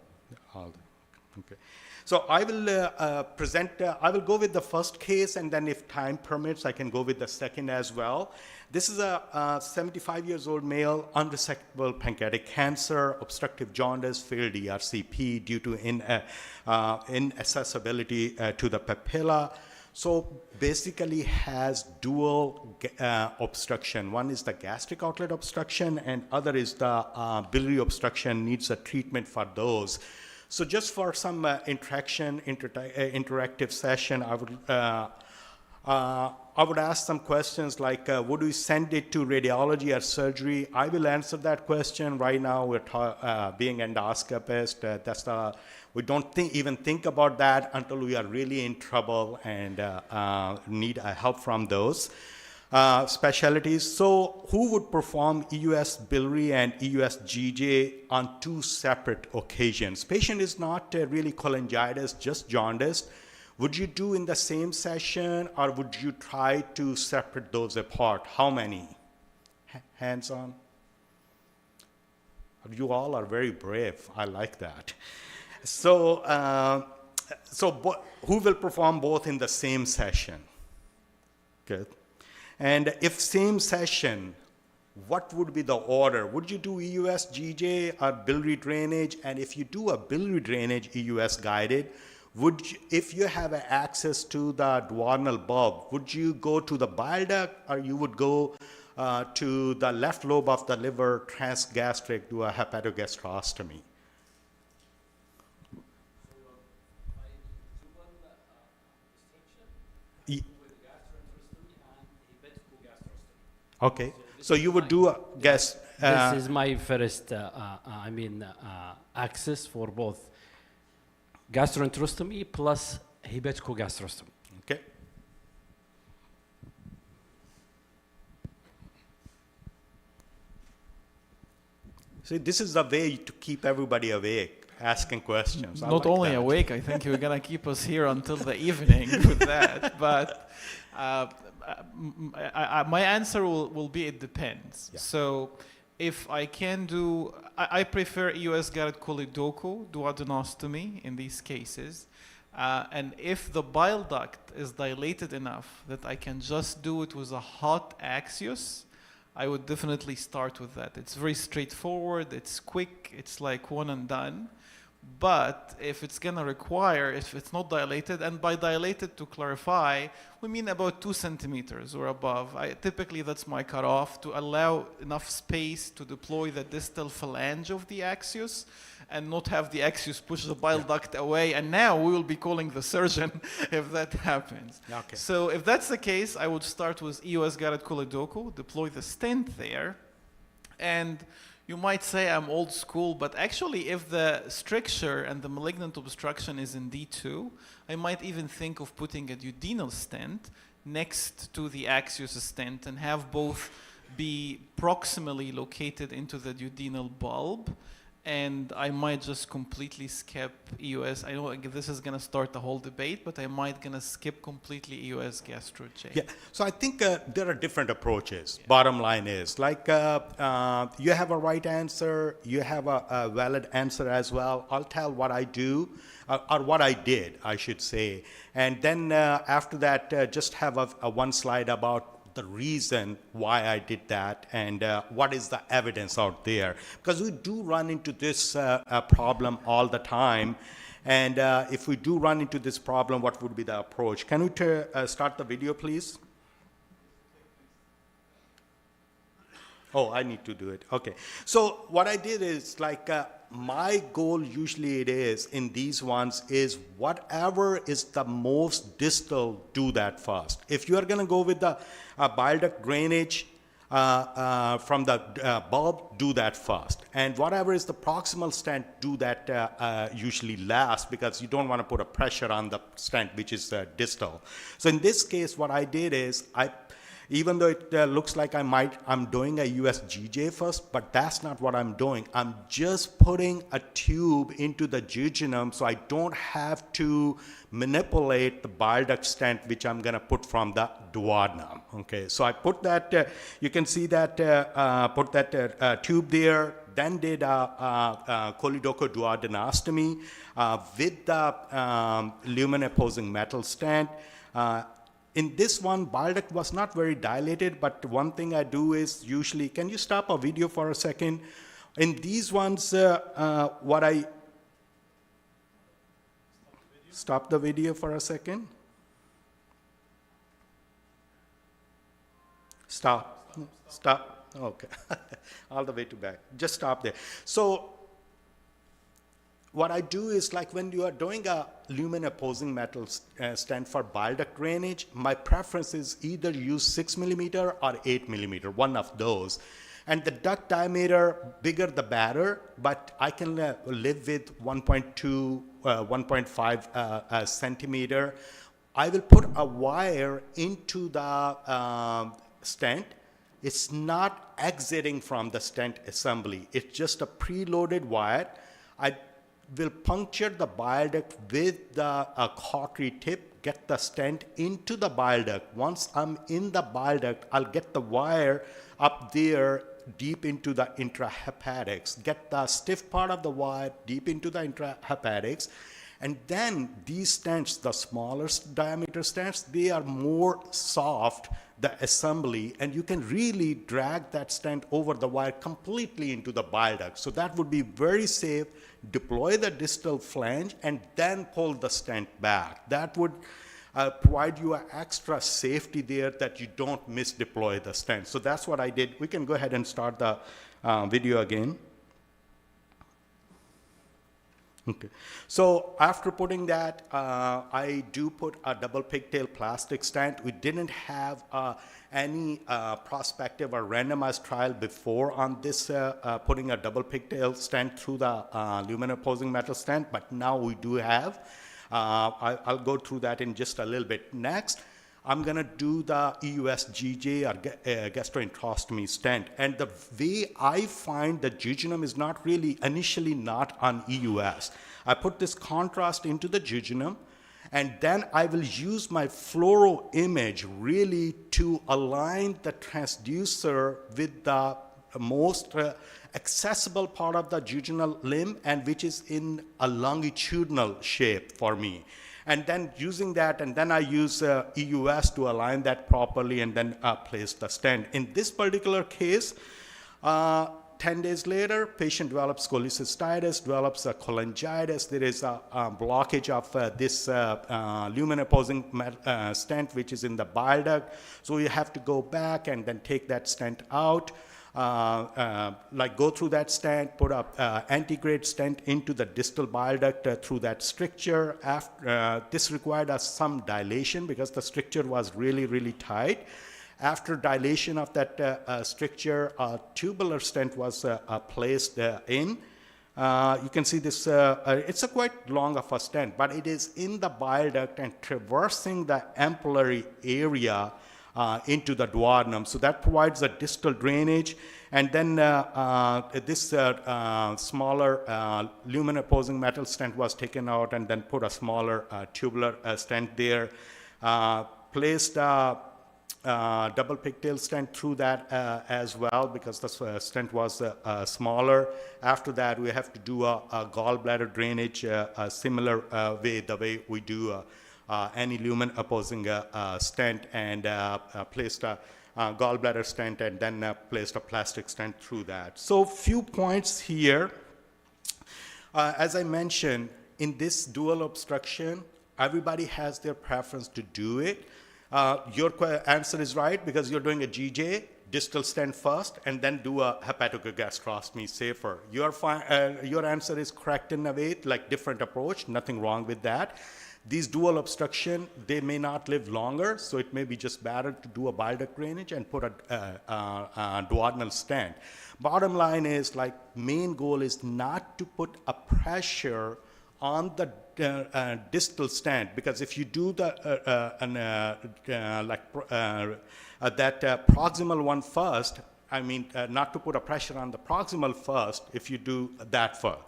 all that. Okay. So I will I will go with the first case, and then if time permits, I can go with the second as well. This is a 75 years old male, unresectable pancreatic cancer, obstructive jaundice, failed ERCP due to inaccessibility to the papilla. So basically has dual obstruction. One is the gastric outlet obstruction, and other is the biliary obstruction, needs a treatment for those. So just for some interactive session, I would ask some questions like, would we send it to radiology or surgery? I will answer that question. Right now, we're being endoscopist. We don't even think about that until we are really in trouble and need help from those specialties. So who would perform EUS biliary and EUS GJ on two separate occasions? Patient is not really cholangitis, just jaundice. Would you do in the same session, or would you try to separate those apart? How many? Hands on. You all are very brave. I like that. So, who will perform both in the same session? Good. And if same session, what would be the order? Would you do EUS GJ or biliary drainage? And if you do a biliary drainage EUS guided, would you, if you have access to the duodenal bulb, would you go to the bile duct, or you would go to the left lobe of the liver, transgastric, do a hepatogastrostomy? Okay, so you would do a guess. This is my first, access for both gastroenterostomy plus hepatogastrostomy. Okay. See, this is the way to keep everybody awake, asking questions. Not only awake, I think you're going to keep us here until the evening with that. But my answer will be it depends. Yeah. So if I can do, I prefer EUS guided choledochal duodenostomy in these cases. And if the bile duct is dilated enough that I can just do it with a hot axius, I would definitely start with that. It's very straightforward, it's quick, it's like one and done. But if it's gonna require, if it's not dilated, and by dilated, to clarify, we mean about 2 centimeters or above. Typically that's my cutoff, to allow enough space to deploy the distal phalange of the axius and not have the axius push the bile duct away. And now we will be calling the surgeon if that happens. Okay. So if that's the case, I would start with EUS guided choledochal, deploy the stent there, and you might say I'm old school, but actually if the stricture and the malignant obstruction is in D2, I might even think of putting a duodenal stent next to the axius stent and have both be proximally located into the duodenal bulb. And I might just completely skip EUS. I know this is going to start the whole debate, but I might going to skip completely EUS gastro J. Yeah, so I think there are different approaches. Yeah. Bottom line is, like, you have a right answer, you have a valid answer as well. I'll tell what I do, or what I did, I should say. And then after that, just have a one slide about the reason why I did that and what is the evidence out there. Because we do run into this problem all the time. And if we do run into this problem, what would be the approach? Can we start the video, please? Oh, I need to do it. Okay. So what I did is, like, my goal usually it is in these ones is whatever is the most distal, do that first. If you are going to go with the bile duct drainage from the bulb, do that first. And whatever is the proximal stent, do that usually last, because you don't want to put a pressure on the stent, which is distal. So in this case, what I did is even though it looks like I'm doing a USGJ first, but that's not what I'm doing. I'm just putting a tube into the jejunum so I don't have to manipulate the bile duct stent, which I'm going to put from the duodenum. Okay, so I put that, you can see that, put that tube there, then did a choledochal duodenostomy with the lumen opposing metal stent. In this one, bile duct was not very dilated, but one thing I do is usually, can you stop a video for a second? In these ones, what I, stop the video for a second. Stop, stop, okay, all the way to back, just stop there. So what I do is, like when you are doing a lumen opposing metal stent for bile duct drainage, my preference is either use 6 millimeter or 8 millimeter, one of those. And the duct diameter, bigger the better, but I can live with 1.2, 1.5 centimeter. I will put a wire into the stent. It's not exiting from the stent assembly. It's just a preloaded wire. I will puncture the bile duct with the cautery tip, get the stent into the bile duct. Once I'm in the bile duct, I'll get the wire up there deep into the intrahepatics, get the stiff part of the wire deep into the intrahepatics. And then these stents, the smaller diameter stents, they are more soft, the assembly, and you can really drag that stent over the wire completely into the bile duct. So that would be very safe. Deploy the distal flange and then pull the stent back. That would provide you an extra safety there that you don't misdeploy the stent. So that's what I did. We can go ahead and start the video again. Okay. So after putting that, I do put a double pigtail plastic stent. We didn't have any prospective or randomized trial before on this putting a double pigtail stent through the lumen opposing metal stent, but now we do have. I'll go through that in just a little bit. Next, I'm going to do the EUS-GJ or gastroenterostomy stent. And the way I find the jejunum is not really initially not on EUS. I put this contrast into the jejunum, and then I will use my fluoro image really to align the transducer with the most accessible part of the jejunal limb, and which is in a longitudinal shape for me. And then using that, and then I use EUS to align that properly and then place the stent. In this particular case, 10 days later, patient develops cholecystitis, develops a cholangitis. There is a blockage of this lumen opposing stent, which is in the bile duct. So you have to go back and then take that stent out. Like go through that stent, put a antegrade stent into the distal bile duct through that stricture. After, this required us some dilation because the stricture was really, really tight. After dilation of that stricture, a tubular stent was placed in. You can see this, it's a quite long of a stent, but it is in the bile duct and traversing the ampullary area into the duodenum. So that provides a distal drainage. And then this smaller lumen opposing metal stent was taken out and then put a smaller tubular stent there. Placed double pigtail stent through that as well because the stent was smaller. After that, we have to do a gallbladder drainage a similar way, the way we do any lumen opposing stent, and placed a gallbladder stent and then placed a plastic stent through that. So few points here. As I mentioned, in this dual obstruction, everybody has their preference to do it. Your answer is right because you're doing a GJ, distal stent first, and then do a hepatogastroscopy safer. Your answer is correct in a way, like different approach, nothing wrong with that. These dual obstruction, they may not live longer, so it may be just better to do a bile duct drainage and put a duodenal stent. Bottom line is, like, main goal is not to put a pressure on the distal stent, because if you do the proximal one first, I mean, not to put a pressure on the proximal first if you do that first.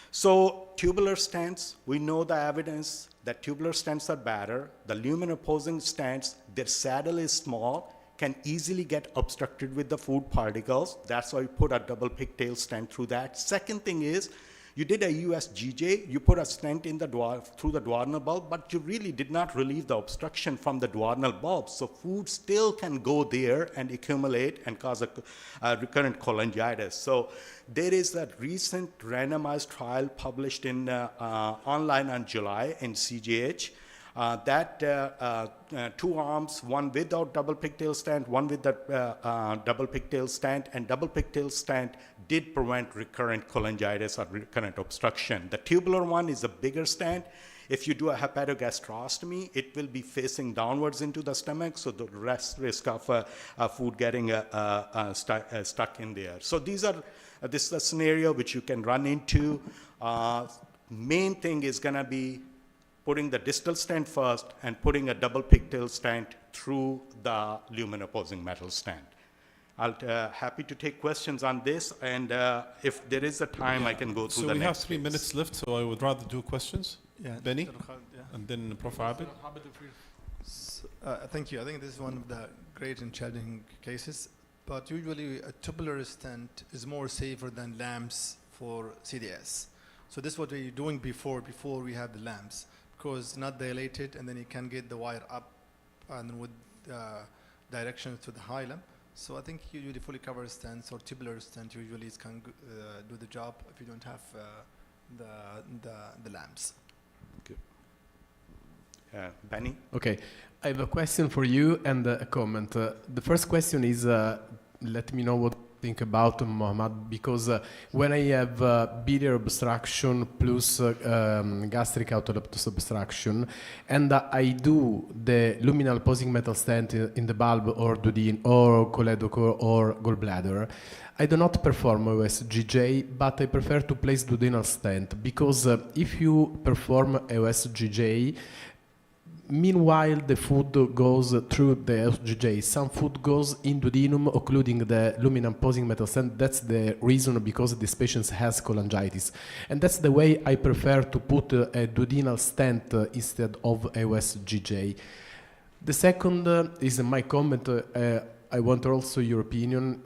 So tubular stents, we know the evidence that tubular stents are better. The lumen opposing stents, their saddle is small, can easily get obstructed with the food particles. That's why we put a double pigtail stent through that. Second thing is, you did a USGJ, you put a stent in the through the duodenal bulb, but you really did not relieve the obstruction from the duodenal bulb. So food still can go there and accumulate and cause a recurrent cholangitis. So there is a recent randomized trial published in online on July in CGH. Two arms, one without double pigtail stent, one with the double pigtail stent, and double pigtail stent did prevent recurrent cholangitis or recurrent obstruction. The tubular one is a bigger stent. If you do a hepatogastrostomy, it will be facing downwards into the stomach, so the risk of food getting stuck in there. So this is a scenario which you can run into. Main thing is going to be putting the distal stent first and putting a double pigtail stent through the lumen opposing metal stent. I'll happy to take questions on this, and if there is a time, I can go through the next. So we have 3 minutes left, so I would rather do questions. Yeah, Benny, and then Prof. Abid. Thank you. I think this is one of the great and challenging cases, but usually a tubular stent is more safer than lamps for CDS. So this is what we're doing before we have the lamps, because not dilated, and then you can get the wire up and with direction to the hilum. So I think usually fully covered stents or tubular stent usually can do the job if you don't have the lamps. Good. Benny? Okay, I have a question for you and a comment. The first question is, let me know what you think about Mohammed, because when I have biliary obstruction plus gastric autoleptus obstruction, and I do the luminal opposing metal stent in the bulb or duoden or choledochore or gallbladder, I do not perform OSGJ, but I prefer to place duodenal stent, because if you perform OSGJ, meanwhile the food goes through the OSGJ. Some food goes in duodenum, occluding the luminal opposing metal stent. That's the reason, because this patient has cholangitis. And that's the way I prefer to put a duodenal stent instead of OSGJ. The second is my comment. I want also your opinion.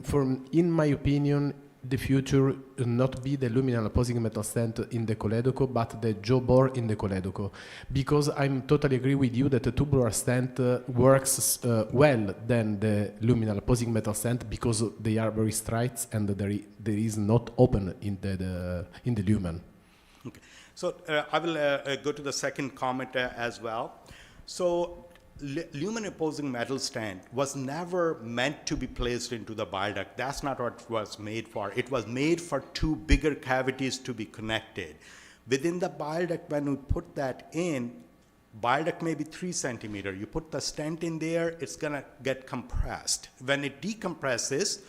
In my opinion, the future will not be the luminal opposing metal stent in the choledochore, but the jaw bore in the choledochore. Because I'm totally agree with you that the tubular stent works well than the luminal opposing metal stent, because they are very straight and there is not open in the lumen. Okay. So I will go to the second comment as well. So lumen opposing metal stent was never meant to be placed into the bile duct. That's not what it was made for. It was made for two bigger cavities to be connected. Within the bile duct, when we put that in, bile duct may be 3 centimeter. You put the stent in there, it's gonna get compressed. When it decompresses,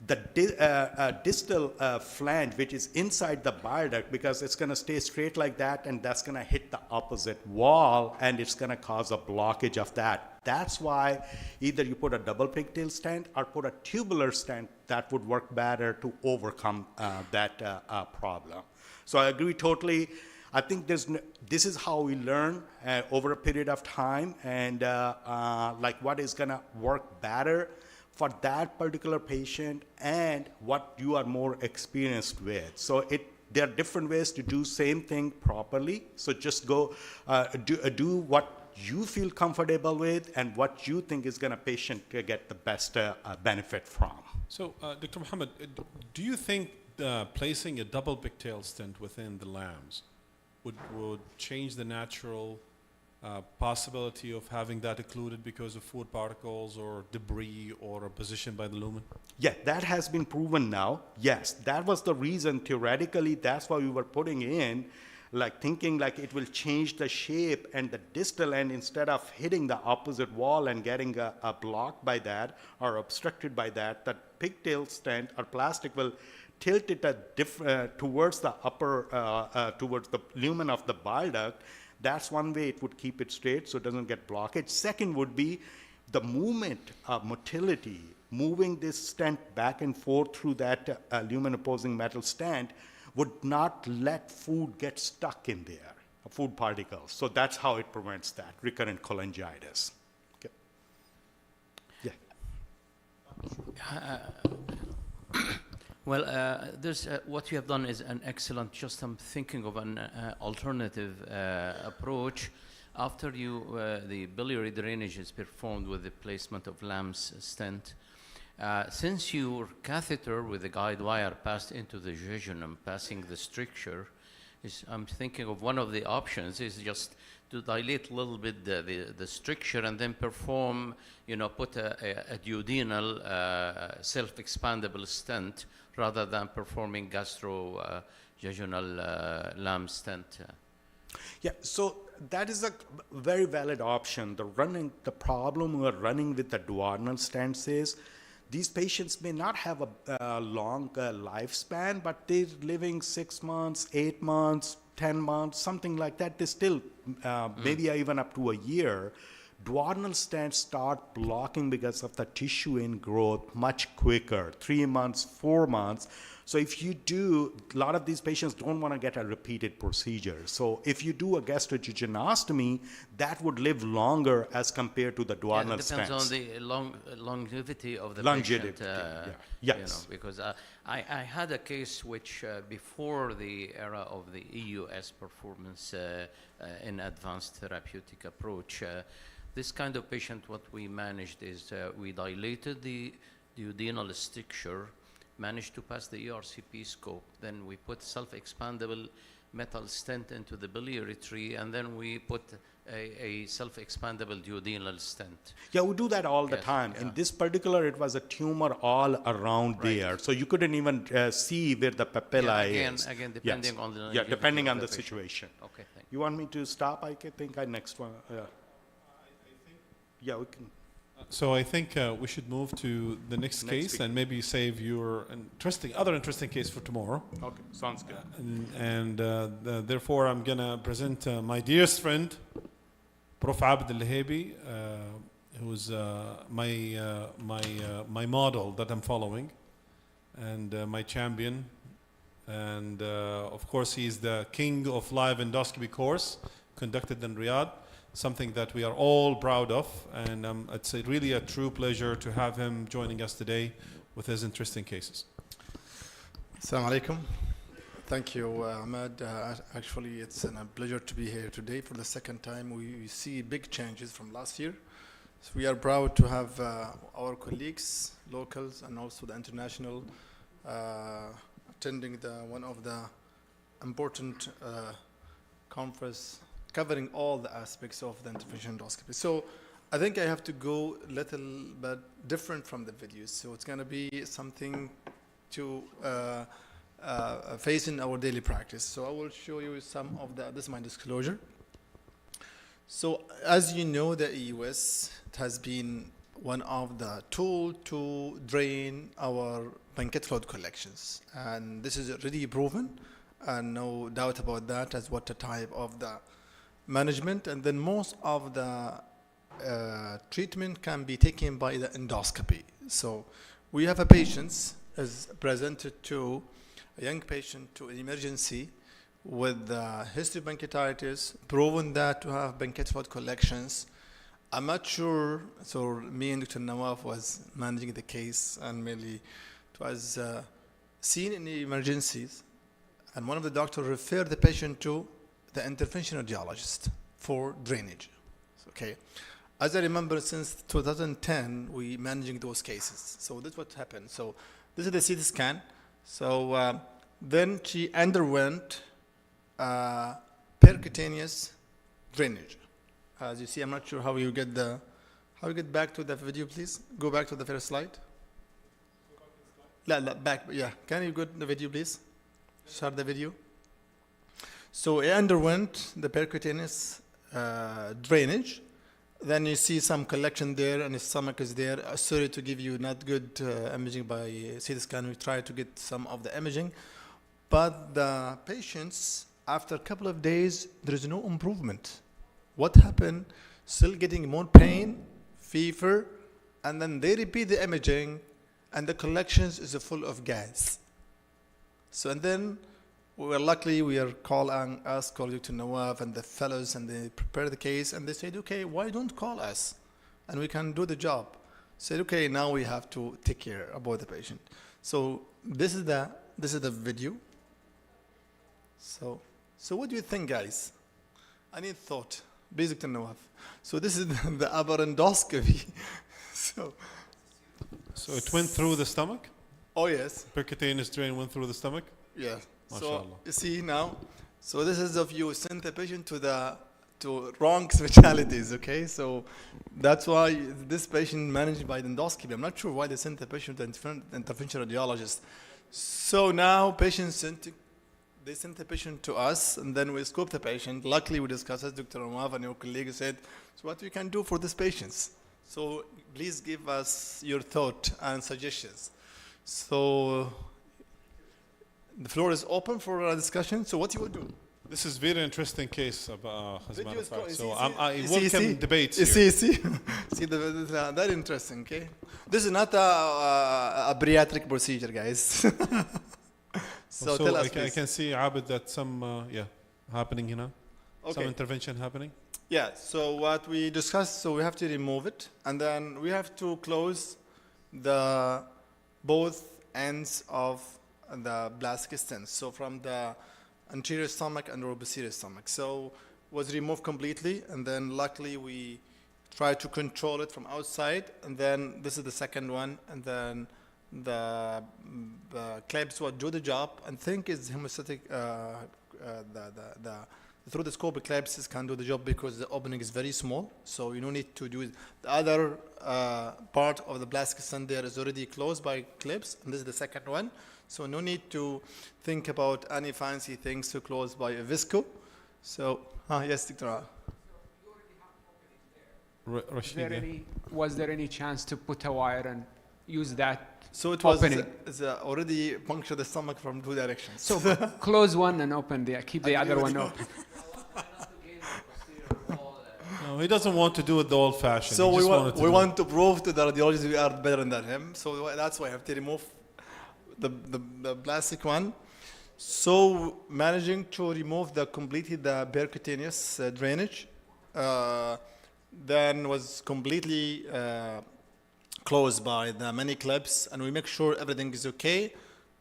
the distal flange, which is inside the bile duct, because it's going to stay straight like that, and that's going to hit the opposite wall, and it's going to cause a blockage of that. That's why either you put a double pigtail stent or put a tubular stent. That would work better to overcome that problem. So I agree totally. I think this is how we learn over a period of time, and like what is going to work better for that particular patient and what you are more experienced with. So there are different ways to do same thing properly. So just go do what you feel comfortable with and what you think is going to patient get the best benefit from. So Dr. Mohammed, do you think placing a double pigtail stent within the lambs would change the natural possibility of having that occluded because of food particles or debris or a position by the lumen? Yeah, that has been proven now. Yes, that was the reason theoretically. That's why we were putting in, like thinking like it will change the shape and the distal end, instead of hitting the opposite wall and getting a block by that or obstructed by that, that pigtail stent or plastic will tilt it towards the upper, towards the lumen of the bile duct. That's one way it would keep it straight so it doesn't get blockage. Second would be the movement, motility, moving this stent back and forth through that lumen opposing metal stent would not let food get stuck in there, food particles. So that's how it prevents that recurrent cholangitis. Okay. Yeah. Well, what you have done is an excellent. Just I'm thinking of an alternative approach. After the biliary drainage is performed with the placement of Lamb's stent, since your catheter with the guide wire passed into the jejunum, passing the stricture, I'm thinking of one of the options is just to dilate a little bit the stricture and then perform, put a duodenal self-expandable stent rather than performing gastro-jejunal Lamb stent. Yeah, so that is a very valid option. The problem we're running with the duodenal stents is these patients may not have a long lifespan, but they're living 6 months, 8 months, 10 months, something like that. They still, maybe even up to a year. Duodenal stents start blocking because of the tissue ingrowth much quicker, 3 months, 4 months. So if you do, a lot of these patients don't want to get a repeated procedure. So if you do a gastrojejunostomy, that would live longer as compared to the duodenal stents. It depends on the longevity of the longevity, patient. Yes. Because I had a case which before the era of the EUS performance in advanced therapeutic approach, this kind of patient, what we managed is we dilated the duodenal stricture, managed to pass the ERCP scope. Then we put self-expandable metal stent into the biliary tree, and then we put a self-expandable duodenal stent. Yeah, we do that all the time. Yeah. In this particular, it was a tumor all around there. So you couldn't even see where the papilla is. Again, depending on the depending on the patient. situation. Okay, thank you. Want me to stop? I think I next one. Yeah, we can. So I think we should move to the next case speaker. and maybe save your other interesting case for tomorrow. Okay, sounds good. Therefore, I'm gonna present my dearest friend, Prof. Abd Al-Lahabi, who's my model that I'm following, and my champion, and of course he's the king of live endoscopy course conducted in Riyadh. Something that we are all proud of, and it's really a true pleasure to have him joining us today with his interesting cases. Assalamu alaikum. Thank you, Ahmed. Actually, it's a pleasure to be here today for the second time. We see big changes from last year. So we are proud to have our colleagues, locals, and also the international attending one of the important conference covering all the aspects of the intervention endoscopy. So I think I have to go a little bit different from the videos. So it's going to be something to face in our daily practice. So I will show you some of this is my disclosure. So as you know, the EUS has been one of the tools to drain our pancreatic fluid collections. And this is already proven, and no doubt about that, as what the type of the management, and then most of the treatment can be taken by the endoscopy. So we have a patient as presented to a young patient to an emergency with history of pancreatitis, proven that to have pancreatic fluid collections. I'm not sure, so me and Dr. Nawaf was managing the case, and mainly it was seen in the emergencies, and one of the doctors referred the patient to the intervention radiologist for drainage. Okay. As I remember, since 2010, we managing those cases. So this is what happened. So this is the CT scan. So then she underwent percutaneous drainage. As you see, I'm not sure how you get back to the video, please. Go back to the first slide. Back, yeah. Can you go to the video, please? Start the video. So he underwent the percutaneous drainage. Then you see some collection there, and his stomach is there. Sorry to give you not good imaging by CT scan. We try to get some of the imaging. But the patients, after a couple of days, there is no improvement. What happened? Still getting more pain, fever, and then they repeat the imaging, and the collections is full of gas. So, and then luckily we are calling us, call Dr. Nawaf and the fellows, and they prepare the case, and they said, okay, why don't call us? And we can do the job. Said, okay, now we have to take care about the patient. So this is the video. So what do you think, guys? I need thought. Basic to Nawaf. So this is the upper endoscopy. So it went through the stomach? Oh yes. Percutaneous drain went through the stomach? Yeah. So MashaAllah. you see now, so this is if you send the patient to wrong specialties, okay? So that's why this patient managed by the endoscopy. I'm not sure why they sent the patient to interventional radiologist. So now they sent the patient to us, and then we scoped the patient. Luckily, we discussed as Dr. Omar and your colleague said, so what we can do for these patients? So please give us your thought and suggestions. So the floor is open for a discussion. So what you would do? This is very interesting case, as a matter of fact. So I see, welcome debates here. See, that's interesting, okay? This is not a bariatric procedure, guys. So tell us, I can see, Abid, that some, happening here now. Okay. Some intervention happening. Yeah, so what we discussed, so we have to remove it, and then we have to close both ends of the plastic stent. So from the anterior stomach and or posterior stomach. So was removed completely, and then luckily we tried to control it from outside, and then this is the second one, and then the clips will do the job, and think is hemostatic, the through-the-scope clips can do the job because the opening is very small, so you don't need to do it. The other part of the plastic stent there is already closed by clips, and this is the second one. So no need to think about any fancy things to close by a visco. So, yes, Dr. Was there any chance to put a wire and use that So it was opening? already puncture the stomach from two directions. So close one and open keep the other one open. No, he doesn't want to do it the old-fashioned. So we want to prove to the radiologist we are better than him. So that's why I have to remove the plastic one. So managing to remove completely the percutaneous drainage, then was completely closed by the many clips, and we make sure everything is okay.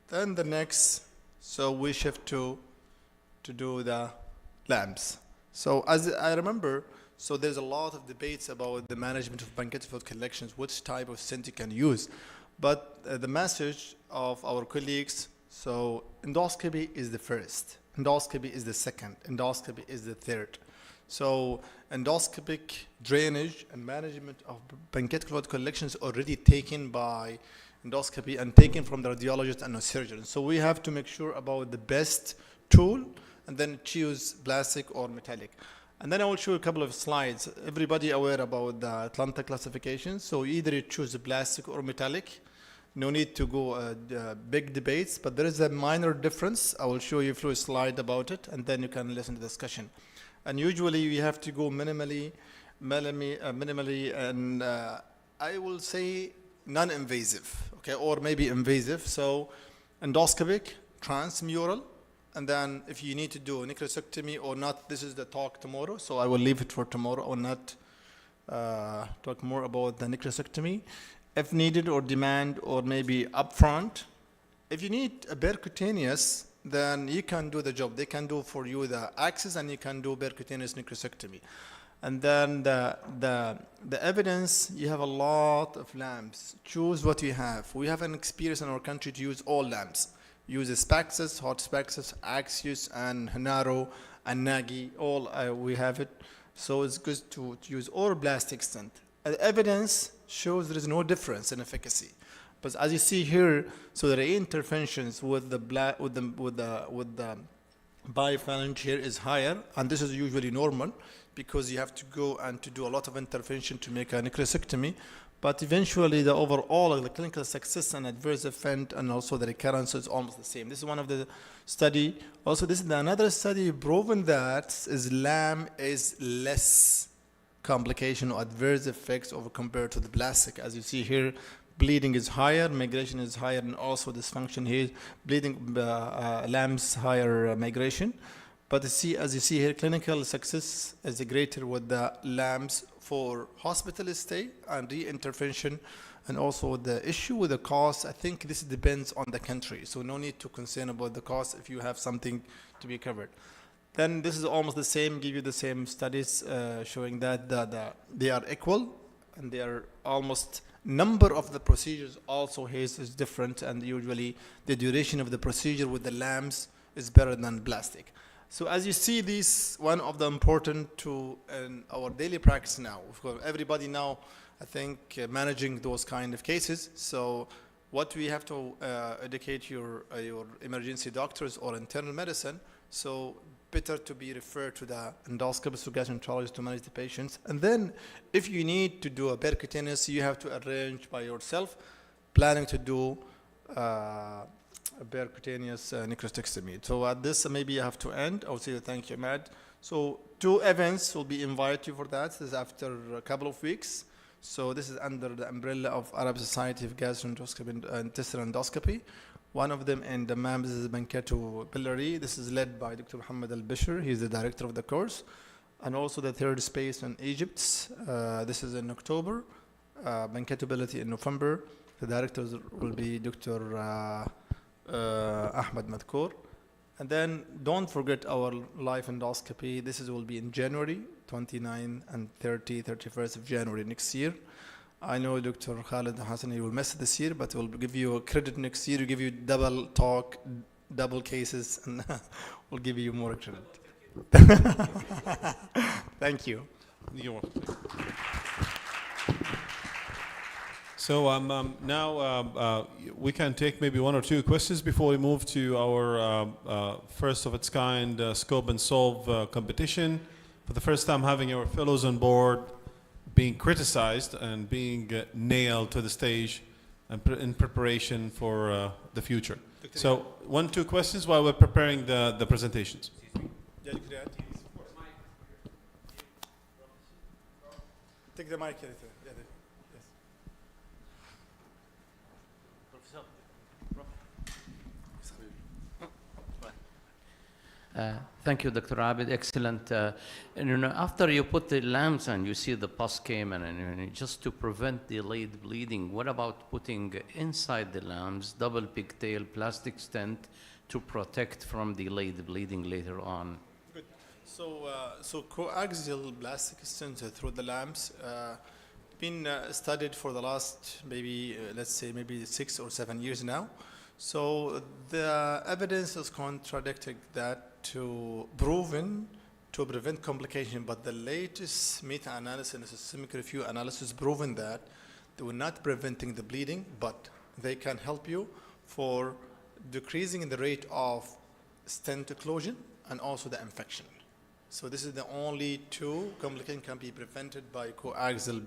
Then the next, so we shift to do the lamps. So as I remember, so there's a lot of debates about the management of pancreatic fluid collections, which type of stent you can use. But the message of our colleagues, so endoscopy is the first, endoscopy is the second, endoscopy is the third. So endoscopic drainage and management of pancreatic fluid collections already taken by endoscopy and taken from the radiologist and the surgeon. So we have to make sure about the best tool and then choose plastic or metallic. And then I will show you a couple of slides. Everybody aware about the Atlanta classification. So either you choose plastic or metallic. No need to go big debates, but there is a minor difference. I will show you through a slide about it, and then you can listen to the discussion. And usually we have to go minimally, and I will say non-invasive, okay, or maybe invasive. So endoscopic, transmural, and then if you need to do a necrosectomy or not, this is the talk tomorrow, so I will leave it for tomorrow or not talk more about the necrosectomy. If needed or demand or maybe upfront. If you need a percutaneous, then you can do the job. They can do for you the access, and you can do percutaneous necrosectomy. And then the evidence, you have a lot of lamps. Choose what you have. We have an experience in our country to use all lamps. Use Spaxis, Hot Spaxis, Axius, and Hanaro, and Nagi. All we have it. So it's good to use all plastic stent. The evidence shows there is no difference in efficacy. But as you see here, so the interventions with the biphalange here is higher, and this is usually normal because you have to go and to do a lot of intervention to make a necrosectomy. But eventually, the overall the clinical success and adverse event and also the recurrence is almost the same. This is one of the study. Also, this is another study proven that LAM is less complication or adverse effects over compared to the plastic. As you see here, bleeding is higher, migration is higher, and also dysfunction here, bleeding, LAM's higher migration. But as you see here, clinical success is greater with the LAMs for hospital stay and re-intervention And also the issue with the cost, I think this depends on the country. So no need to concern about the cost if you have something to be covered. Then this is almost the same, give you the same studies showing that they are equal, and they are almost number of the procedures also is different, and usually the duration of the procedure with the lamps is better than plastic. So as you see, this one of the important to in our daily practice now. Of course, everybody now, I think, managing those kind of cases. So what we have to educate your emergency doctors or internal medicine. So better to be referred to the endoscopist or gastroenterologist to manage the patients. And then if you need to do a percutaneous, you have to arrange by yourself, planning to do a percutaneous necrostectomy. So at this, maybe I have to end. I will say thank you, Ahmed. So 2 events will be invited you for that. This is after a couple of weeks. So this is under the umbrella of Arab Society of Gastroendoscopy and Intestinal Endoscopy. One of them in the MAMS is Banketo Pillary. This is led by Dr. Muhammad Al-Bishir. He's the director of the course. And also the third space in Egypt. This is in October. Banketability in November. The directors will be Dr. Ahmed Madkour. And then don't forget our live endoscopy. This will be in January, 29 and 31st of January next year. I know Dr. Khalid Hassan, you will miss it this year, but we'll give you a credit next year. We'll give you double talk, double cases, and we'll give you more credit. Thank you. You're welcome. So now we can take maybe 1 or 2 questions before we move to our first of its kind scope and solve competition. For the first time having our fellows on board being criticized and being nailed to the stage and in preparation for the future. So 1, 2 questions while we're preparing the presentations. Take the mic. Thank you, Dr. Abid. Excellent. And after you put the lamps and you see the pus came and just to prevent delayed bleeding, what about putting inside the lamps double pigtail plastic stent to protect from delayed bleeding later on? Good. So coaxial plastic stent through the lamps been studied for the last maybe let's say maybe 6 or 7 years now. So the evidence is contradicting that to proven to prevent complication, but the latest meta-analysis and systemic review analysis proven that they were not preventing the bleeding, but they can help you for decreasing the rate of stent occlusion and also the infection. So this is the only 2 complications can be prevented by coaxial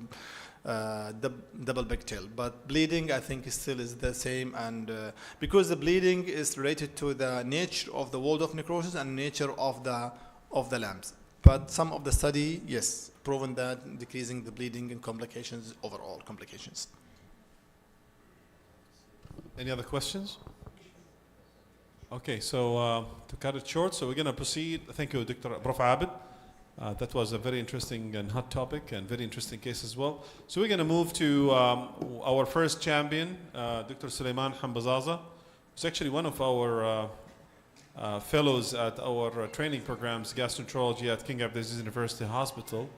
double pigtail, but bleeding I think still is the same, and because the bleeding is related to the nature of the wall-off necrosis and nature of the lamps. But some of the study, yes, proven that decreasing the bleeding and complications, overall complications. Any other questions? Okay, so to cut it short, so we're going to proceed. Thank you, Dr. Prof. Abid. That was a very interesting and hot topic and very interesting case as well. So we're going to move to our first champion, Dr. Suleiman Hambazaza, who's actually one of our fellows at our training programs, gastroenterology at King Abdulaziz University Hospital,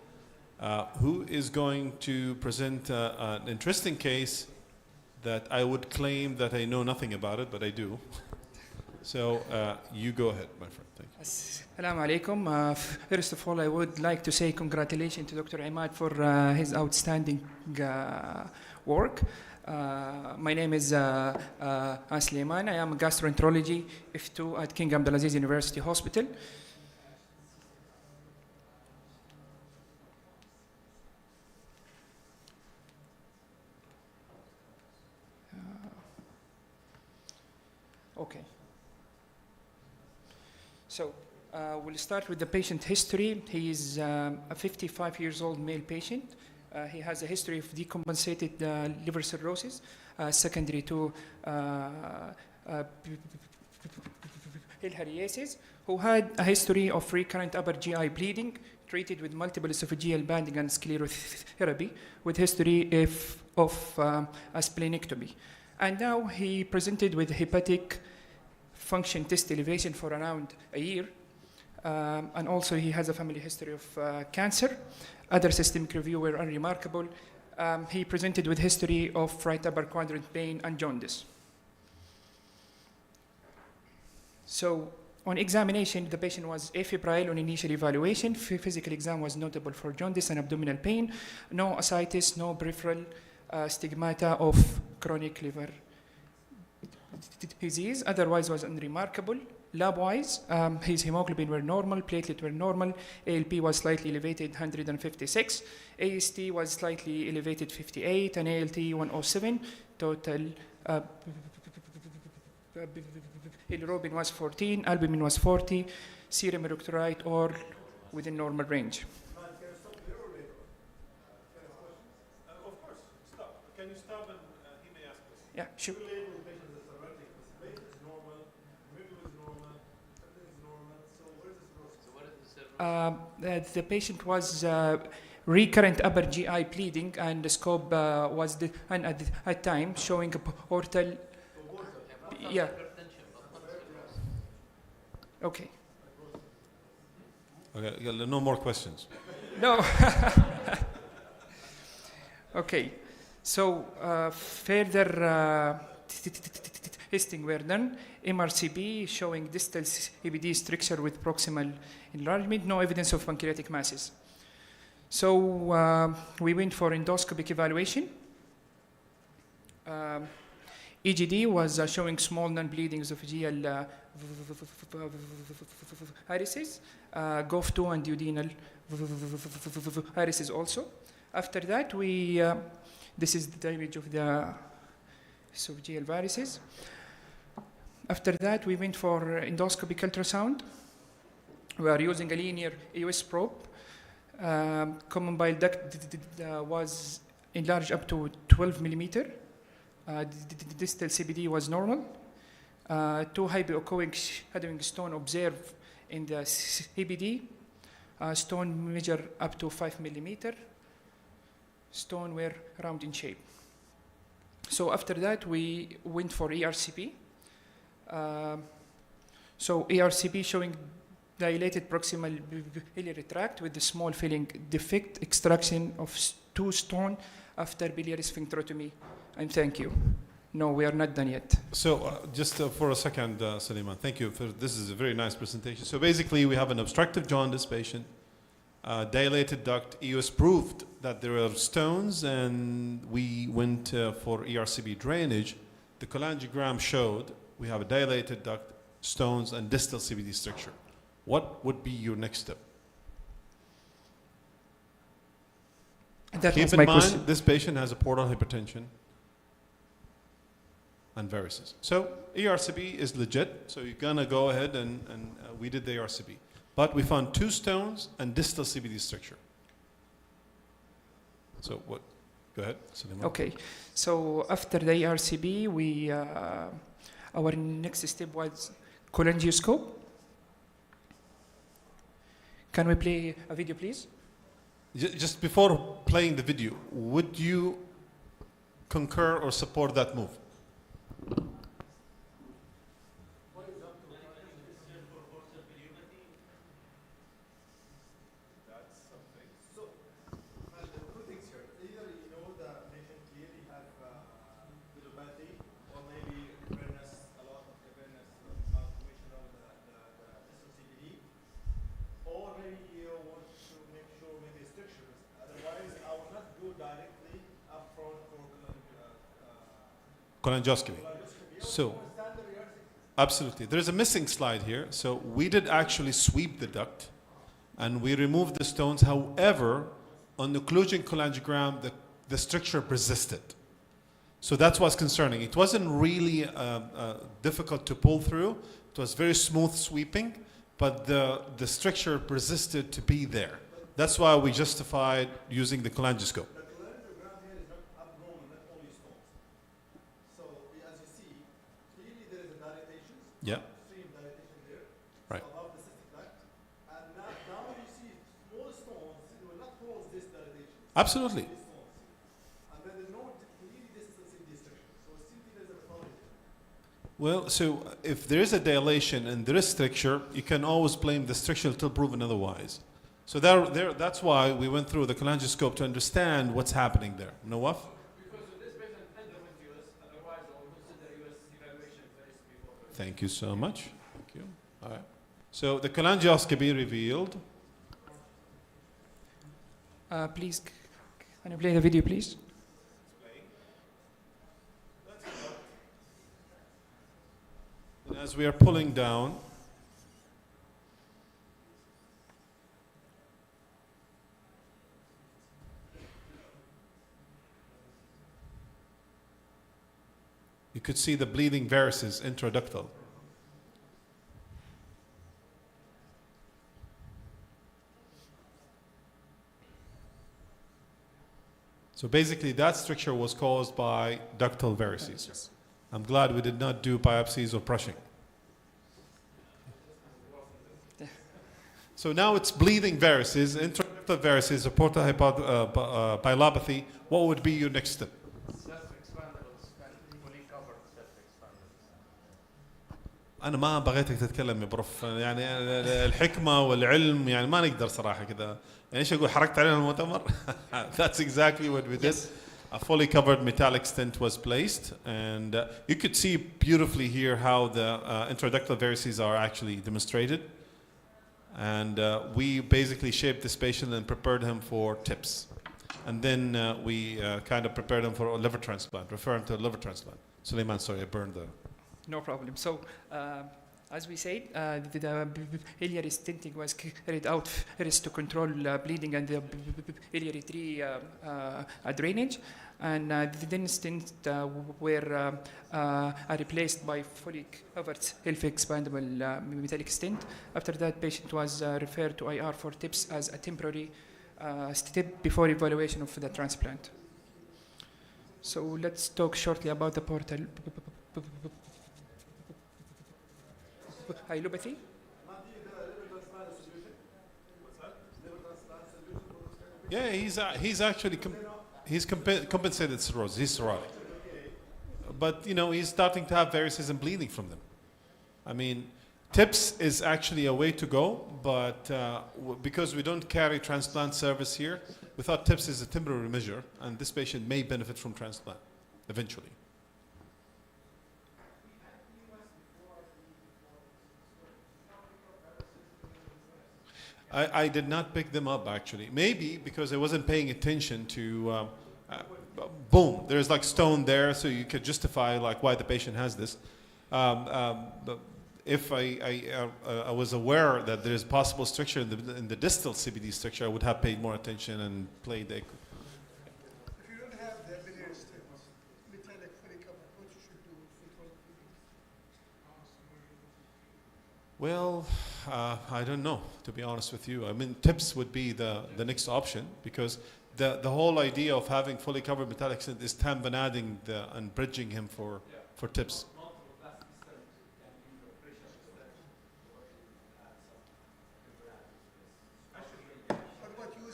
who is going to present an interesting case that I would claim that I know nothing about it, but I do. So you go ahead, my friend. Thank you. Assalamu alaikum. First of all, I would like to say congratulations to Dr. Imad for his outstanding work. My name is Suleiman. I am a gastroenterology F2 at King Abdulaziz University Hospital. Okay. So we'll start with the patient history. He is a 55 years old male patient. He has a history of decompensated liver cirrhosis, secondary to filariasis, who had a history of recurrent upper GI bleeding, treated with multiple esophageal banding and sclerotherapy, with history of of a splenectomy. And now he presented with hepatic function test elevation for around a year. And also he has a family history of cancer. Other systemic review were unremarkable. He presented with history of right upper quadrant pain and jaundice. So on examination, the patient was afebrile on initial evaluation. Physical exam was notable for jaundice and abdominal pain. No ascites, no peripheral stigmata of chronic liver disease. Otherwise was unremarkable. Lab-wise, his hemoglobin were normal, platelet were normal, ALP was slightly elevated, 156, AST was slightly elevated, 58, and ALT 107. Total bilirubin was 14, albumin was 40, serum electrolyte all within normal range. Can you stop and he may ask us? Yeah, sure. The patient was recurrent upper GI bleeding, and the scope was at time showing a portal. Yeah. Okay. Okay, no more questions. No. Okay. So further testing were done. MRCP showing distal CBD structure with proximal enlargement, no evidence of pancreatic masses. So we went for endoscopic evaluation. EGD was showing small non-bleeding esophageal irises, GOF2 and duodenal irises also. After that, this is the image of the esophageal varices. After that, we went for endoscopic ultrasound. We are using a linear EOS probe. Common bile duct was enlarged up to 12 millimeter. The distal CBD was normal. Two hypoechoic shadowing stone observed in the CBD. Stone measure up to 5 millimeter. Stone were round in shape. So after that, we went for ERCP. So ERCP showing dilated proximal biliary tract with the small filling defect, extraction of 2 stone after biliary sphincterotomy. And thank you. No, we are not done yet. So just for a second, Suleiman, thank you. This is a very nice presentation. So basically, we have an obstructive jaundice patient, dilated duct. EOS proved that there are stones, and we went for ERCP drainage. The cholangiogram showed we have a dilated duct, stones, and distal CBD structure. What would be your next step? Keep in mind, this patient has a portal hypertension and varices. So ERCP is legit, so you're gonna go ahead and we did the ERCP. But we found 2 stones and distal CBD structure. So what, go ahead, Suleiman. Okay, so after the ERCP, our next step was cholangioscope. Can we play a video, please? Just before playing the video, would you concur or support that move? Cholangioscopy. So, absolutely. There's a missing slide here. So we did actually sweep the duct and we removed the stones. However, on the occlusion cholangiogram, the structure persisted. So that's what's concerning. It wasn't really difficult to pull through. It was very smooth sweeping, but the structure persisted to be there. That's why we justified using the cholangioscope. Yeah. Right. Absolutely. Well, so if there is a dilation and there is stricture, you can always blame the stricture until proven otherwise. So that's why we went through the cholangioscope to understand what's happening there. Nawaf? Thank you so much. Thank you. All right. So the cholangioscopy revealed. Please, can you play the video, please? And as we are pulling down, you could see the bleeding varices intraductal. So basically that stricture was caused by ductal varices. I'm glad we did not do biopsies or brushing. So now it's bleeding varices, intraductal varices, or portal bilopathy. What would be your next step? أنا ما بغيتك تتكلم يا بروف يعني الحكمة والعلم يعني ما نقدر صراحة كذا يعني إيش أقول حركت علينا المؤتمر. That's exactly what we did. A fully covered metallic stent was placed, and you could see beautifully here how the intraductal varices are actually demonstrated. And we basically shaped this patient and prepared him for TIPS. And then we kind of prepared him for a liver transplant, refer him to a liver transplant. Suleiman, sorry, I burned the... No problem. So, as we said, the biliary stenting was carried out first to control bleeding and the biliary tree drainage, and then stents were replaced by fully covered self-expandable metallic stent. After that, patient was referred to IR for TIPS as a temporary step before evaluation of the transplant. So let's talk shortly about the portal hilopathy. Yeah, he's actually compensated cirrhosis. He's cirrhotic, but you know he's starting to have varices and bleeding from them. I mean, TIPS is actually a way to go, but because we don't carry transplant service here, we thought TIPS is a temporary measure, and this patient may benefit from transplant eventually. I did not pick them up actually. Maybe because I wasn't paying attention to, boom, there's like stone there, so you could justify like why the patient has this. If I was aware that there is possible stricture in the distal CBD structure, I would have paid more attention and played the. If you don't have the biliary stent, metallic fully covered, what you should do with control bleeding? Well, I don't know, to be honest with you. I mean, TIPS would be the next option because the whole idea of having fully covered metallic stent is tamponading and bridging him for TIPS.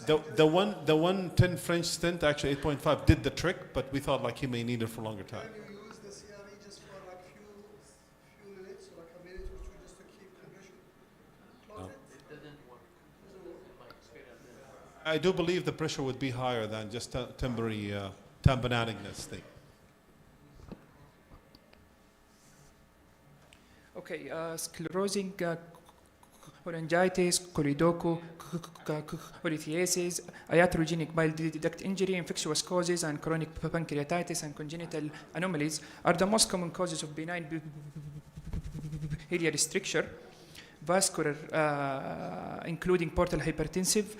The 110 French stent, actually 8.5, did the trick, but we thought like he may need it for a longer time. Can you use the CRE just for like few minutes, or like a minute or two, just to keep the pressure? No. It doesn't work. In my experience. I do believe the pressure would be higher than just temporary tamponading this thing. Okay, sclerosing cholangitis, choridoco, cholithiasis, iatrogenic bile duct injury, infectious causes, and chronic pancreatitis and congenital anomalies are the most common causes of benign biliary stricture. Vascular, including portal hypertensive,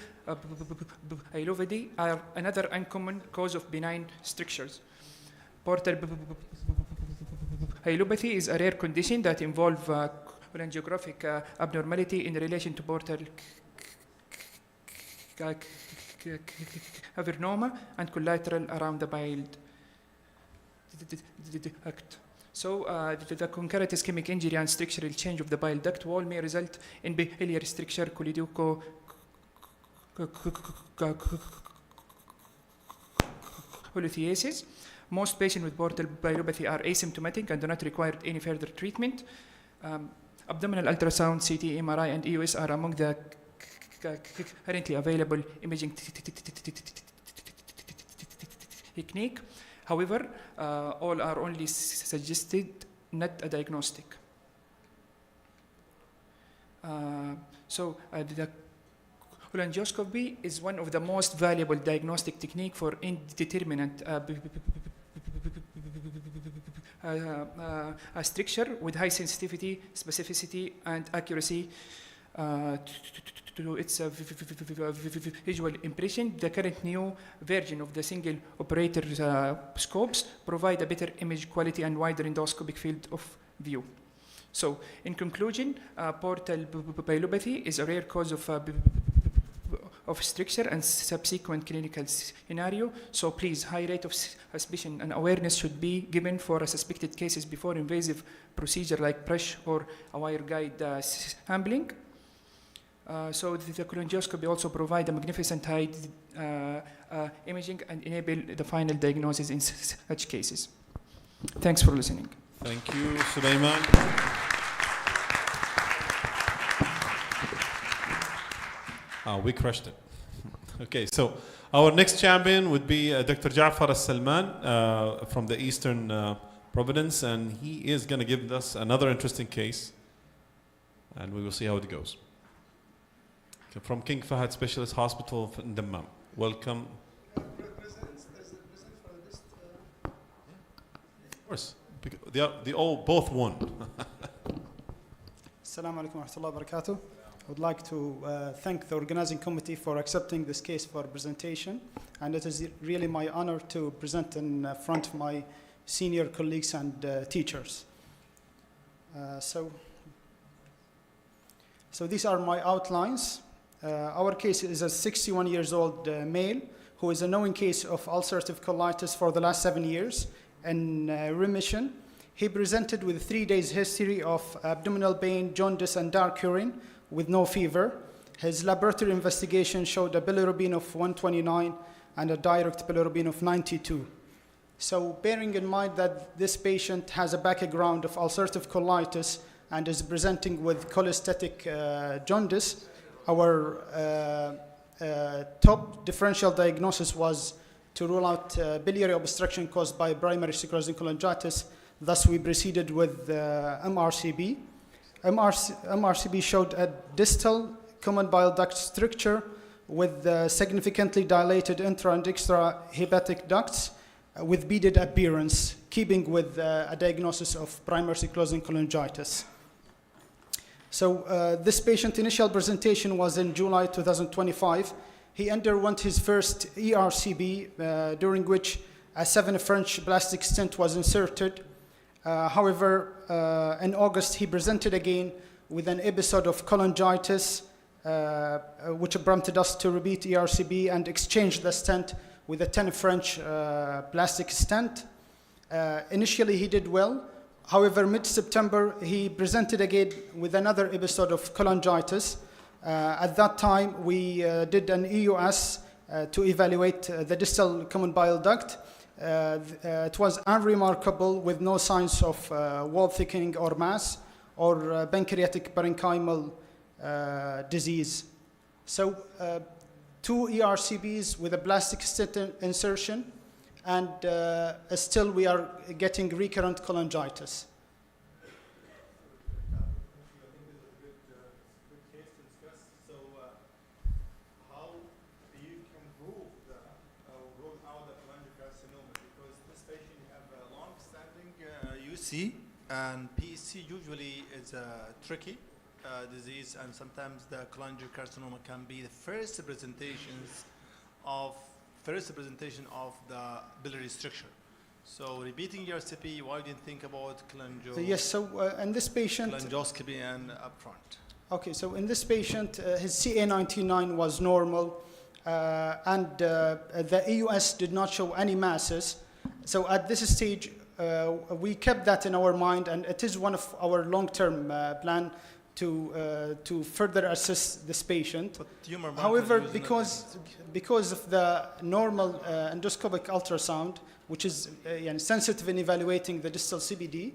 hilopathy are another uncommon cause of benign strictures. Portal hilopathy is a rare condition that involves cholangiographic abnormality in relation to portal cavernoma and collateral around the bile duct. So the concurrent ischemic injury and structural change of the bile duct wall may result in biliary stricture, colidoco, cholithiasis. Most patients with portal bilirubin are asymptomatic and do not require any further treatment. Abdominal ultrasound, CT, MRI, and EUS are among the currently available imaging technique. However, all are only suggested, not a diagnostic. The cholangioscopy is one of the most valuable diagnostic technique for indeterminate structure with high sensitivity, specificity, and accuracy to its visual impression. The current new version of the single operator scopes provide a better image quality and wider endoscopic field of view. So, in conclusion, portal bilirubin is a rare cause of structure and subsequent clinical scenario. So please, high rate of suspicion and awareness should be given for suspected cases before invasive procedure like brush or a wire guide sampling. So the cholangioscopy also provide a magnificent high imaging and enable the final diagnosis in such cases. Thanks for listening. Thank you, Sulaiman. We crushed it. Okay, so our next champion would be Dr. Ja'far Al-Salman from the Eastern Providence, and he is going to give us another interesting case, and we will see how it goes. Okay, from King Fahad Specialist Hospital in Dammam. Welcome. Of course, they all both won. Assalamu alaikum wa rahmatullahi wa barakatuh. I would like to thank the organizing committee for accepting this case for presentation, and it is really my honor to present in front of my senior colleagues and teachers. So these are my outlines. Our case is a 61 years old male who is a known case of ulcerative colitis for the last 7 years in remission. He presented with 3 days history of abdominal pain, jaundice, and dark urine with no fever. His laboratory investigation showed a bilirubin of 129 and a direct bilirubin of 92. So bearing in mind that this patient has a background of ulcerative colitis and is presenting with cholestatic jaundice, our top differential diagnosis was to rule out biliary obstruction caused by primary sclerosing cholangitis. Thus, we proceeded with MRCB. MRCB showed a distal common bile duct structure with significantly dilated intra and extra hepatic ducts with beaded appearance, keeping with a diagnosis of primary sclerosing cholangitis. So this patient initial presentation was in July 2025. He underwent his first ERCB, during which a 7 French plastic stent was inserted. However, in August, he presented again with an episode of cholangitis, which prompted us to repeat ERCB and exchange the stent with a 10 French plastic stent. Initially, he did well. However, mid-September, he presented again with another episode of cholangitis. At that time, we did an EUS to evaluate the distal common bile duct. It was unremarkable with no signs of wall thickening or mass or pancreatic parenchymal disease. So 2 ERCBs with a plastic stent insertion, and still we are getting recurrent cholangitis. And PSC usually is a tricky disease, and sometimes the cholangiocarcinoma can be the first presentation of the biliary structure. So repeating your CP, why do you think about in this patient, cholangioscopy and upfront? Okay, so in this patient, his CA99 was normal, and the EUS did not show any masses. So at this stage, we kept that in our mind, and it is one of our long-term plan to further assess this patient. However, because of the normal endoscopic ultrasound, which is sensitive in evaluating the distal CBD.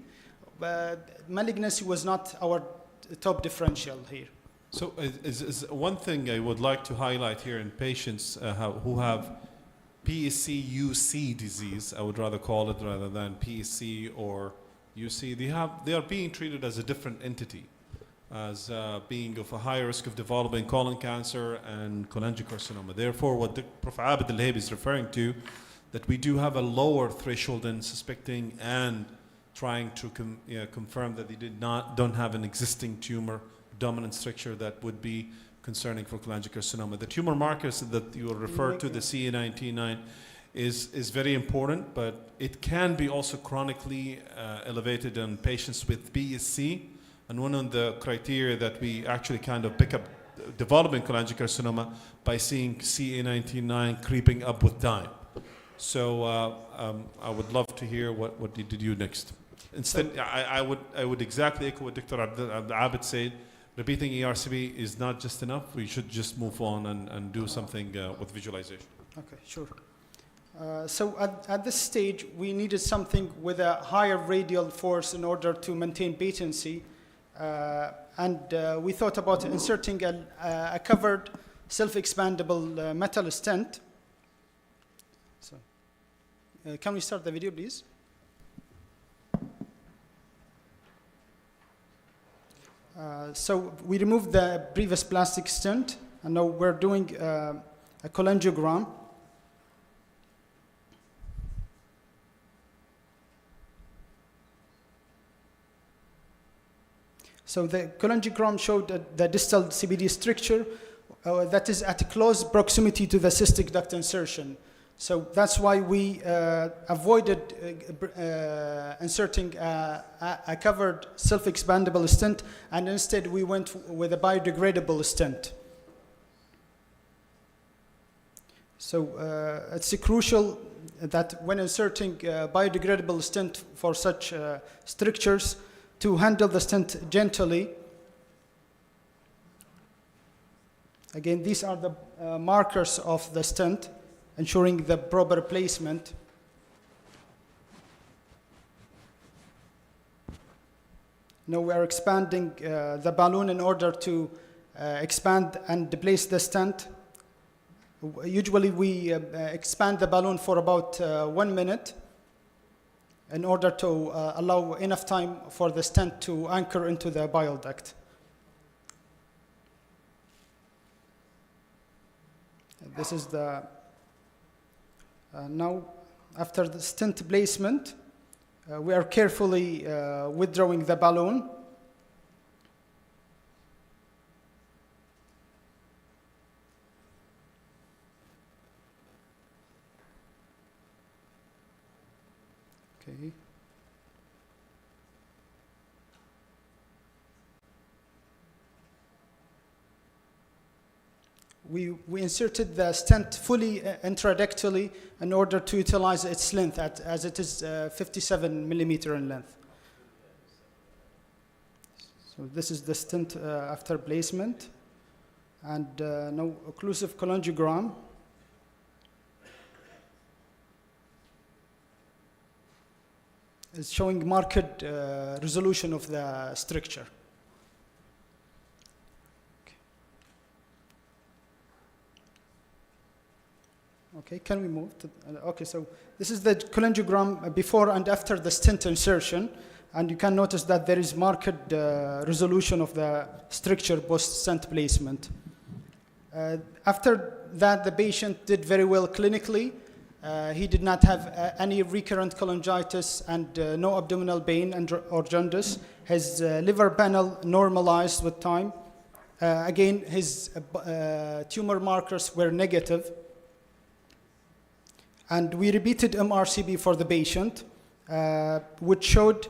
But malignancy was not our top differential here. So is one thing I would like to highlight here in patients who have PSC-UC disease, I would rather call it rather than PSC or UC, they are being treated as a different entity, as being of a higher risk of developing colon cancer and cholangiocarcinoma. Therefore, what Prof. Abed Al-Hayb is referring to, that we do have a lower threshold in suspecting and trying to confirm that they don't have an existing tumor dominant structure that would be concerning for cholangiocarcinoma. The tumor markers that you referred to, the CA19-9, is very important, but it can be also chronically elevated in patients with BSC. And one of the criteria that we actually kind of pick up developing cholangiocarcinoma by seeing CA19-9 creeping up with time. So I would love to hear what did you do next. Instead, I would exactly echo what Dr. Abed said. Repeating ERCP is not just enough. We should just move on and do something with visualization. Okay, sure. So at this stage, we needed something with a higher radial force in order to maintain patency. And we thought about inserting a covered self-expandable metal stent. So, can we start the video, please? So we removed the previous plastic stent, and now we're doing a cholangiogram. So the cholangiogram showed the distal CBD structure that is at close proximity to the cystic duct insertion. So that's why we avoided inserting a covered self-expandable stent, and instead we went with a biodegradable stent. So it's crucial that when inserting a biodegradable stent for such strictures, to handle the stent gently. Again, these are the markers of the stent, ensuring the proper placement. Now we are expanding the balloon in order to expand and place the stent. Usually we expand the balloon for about 1 minute in order to allow enough time for the stent to anchor into the bile duct. This is the now, after the stent placement, we are carefully withdrawing the balloon. Okay. We inserted the stent fully intraductally in order to utilize its length as it is 57 millimeter in length. So this is the stent after placement, and now occlusive cholangiogram. Is showing marked resolution of the structure. Okay, can we move to, okay, so this is the cholangiogram before and after the stent insertion, and you can notice that there is marked resolution of the structure post-stent placement. After that, the patient did very well clinically. He did not have any recurrent cholangitis and no abdominal pain or jaundice. His liver panel normalized with time. Again, his tumor markers were negative. And we repeated MRCP for the patient, which showed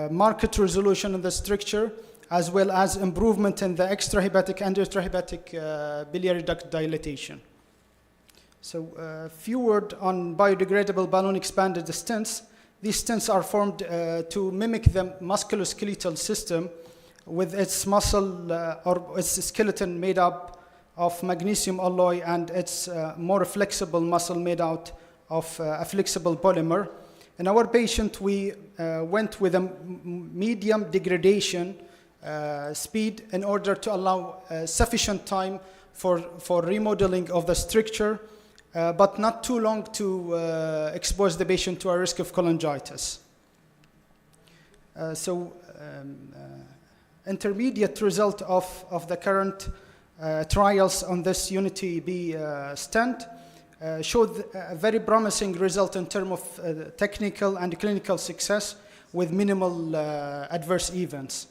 marked resolution in the structure, as well as improvement in the extrahepatic and intrahepatic biliary duct dilatation. So a few words on biodegradable balloon expanded stents. These stents are formed to mimic the musculoskeletal system with its muscle or its skeleton made up of magnesium alloy and its more flexible muscle made out of a flexible polymer. In our patient, we went with a medium degradation speed in order to allow sufficient time for remodeling of the structure, but not too long to expose the patient to a risk of cholangitis. Intermediate result of the current trials on this Unity B stent showed a very promising result in terms of technical and clinical success with minimal adverse events.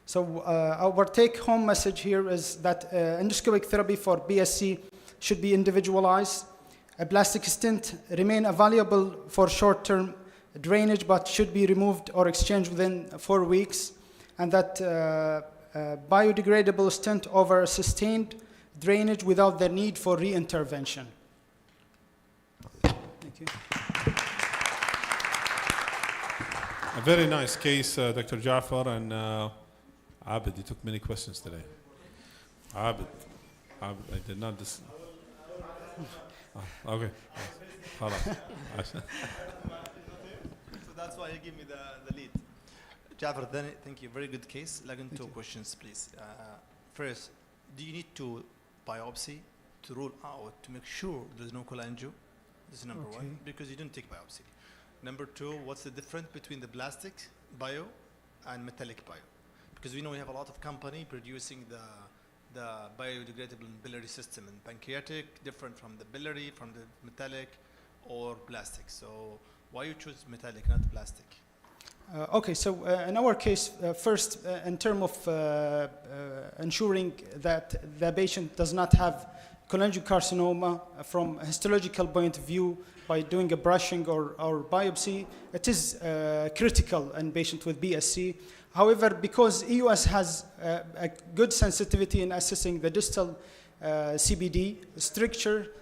So our take-home message here is that endoscopic therapy for BSC should be individualized. A plastic stent remain available for short-term drainage, but should be removed or exchanged within 4 weeks, and that biodegradable stent over sustained drainage without the need for re-intervention. Thank you. A very nice case, Dr. Jafar, and Abid, you took many questions today. Abid, I did not okay. So that's why you give me the lead. Jafar, thank you. Very good case. Two questions, please. First, do you need to biopsy to rule out, to make sure there's no cholangio? This is number one, because you didn't take biopsy. Number two, what's the difference between the plastic bio and metallic bio? Because we know we have a lot of company producing the biodegradable biliary system in pancreatic, different from the biliary, from the metallic or plastic. So why you choose metallic, not plastic? Okay, so in our case, first, in terms of ensuring that the patient does not have cholangiocarcinoma from a histological point of view by doing a brushing or biopsy, it is critical in patients with BSC. However, because EUS has a good sensitivity in assessing the distal CBD structure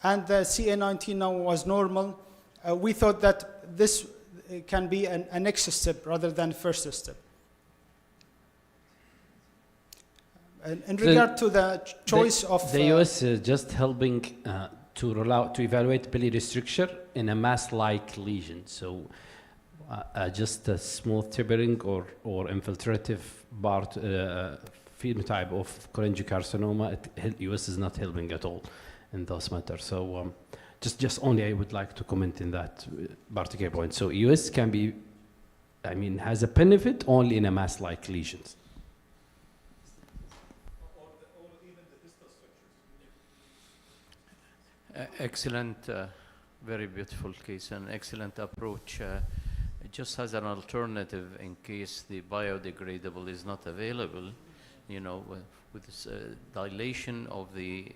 and the CA19 now was normal, we thought that this can be a next step rather than first step. In regard to the choice of... The US is just helping to roll out, to evaluate biliary stricture in a mass-like lesion. So just a smooth tippering or infiltrative part phenotype of cholangiocarcinoma, US is not helping at all in those matters. So just only I would like to comment in that particular point. So US can be, has a benefit only in a mass-like lesions. Excellent, very beautiful case, and excellent approach. Just as an alternative in case the biodegradable is not available, with this dilation of the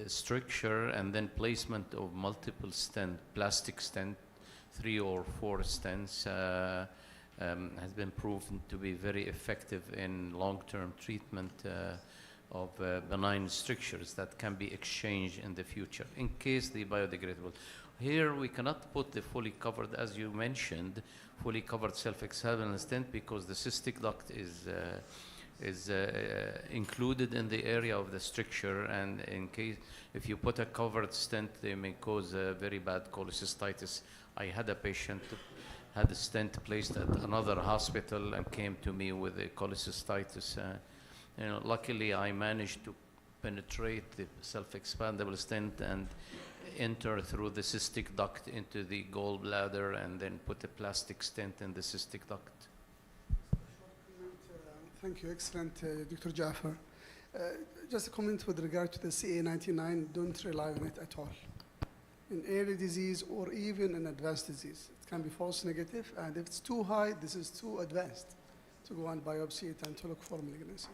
structure and then placement of multiple stent, plastic stent, 3 or 4 stents has been proven to be very effective in long-term treatment of benign strictures that can be exchanged in the future in case the biodegradable. Here we cannot put the fully covered, as you mentioned, fully covered self-expanding stent because the cystic duct is included in the area of the stricture, and in case if you put a covered stent, they may cause a very bad cholecystitis. I had a patient had a stent placed at another hospital and came to me with a cholecystitis. Luckily, I managed to penetrate the self-expandable stent and enter through the cystic duct into the gallbladder and then put a plastic stent in the cystic duct. Thank you, excellent, Dr. Jafar. Just a comment with regard to the CA99, don't rely on it at all. In early disease or even in advanced disease, it can be false negative, and if it's too high, this is too advanced to go and biopsy it and to look for malignancy.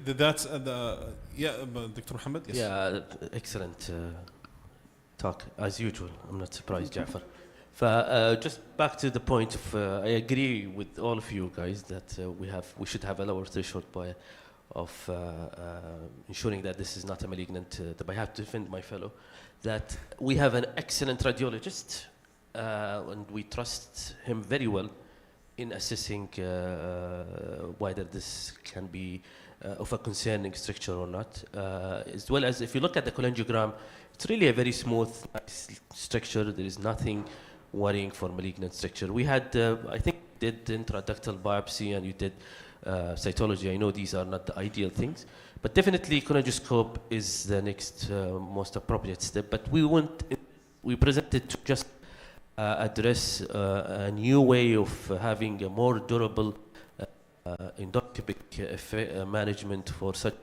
That's Dr. Mohammed? Yes. Yeah, excellent talk, as usual. I'm not surprised, Jafar. Just back to the point of, I agree with all of you guys that we should have a lower threshold of ensuring that this is not a malignant. That I have to defend my fellow. That we have an excellent radiologist, and we trust him very well in assessing whether this can be of a concerning stricture or not. As well as if you look at the cholangiogram, it's really a very smooth, nice stricture. There is nothing worrying for malignant stricture. We had, I think, did intraductal biopsy and you did cytology. I know these are not the ideal things, but definitely cholangioscope is the next most appropriate step. But we presented to just address a new way of having a more durable endoscopic management for such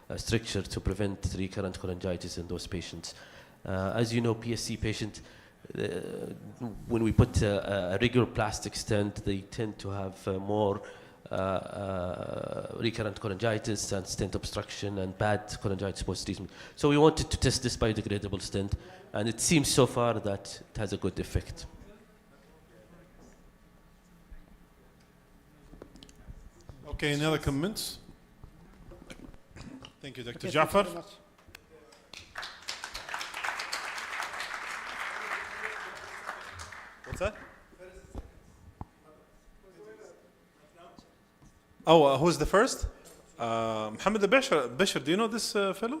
a stricture to prevent recurrent cholangitis in those patients. As you know, PSC patients, when we put a regular plastic stent, they tend to have more recurrent cholangitis and stent obstruction and bad cholangitis post-treatment. So we wanted to test this biodegradable stent, and it seems so far that it has a good effect. Okay, any other comments? Thank you, Dr. Okay, Jafar. thank you very much. What's that? Oh, who's the first? Mohammed Bashir. Do you know this fellow?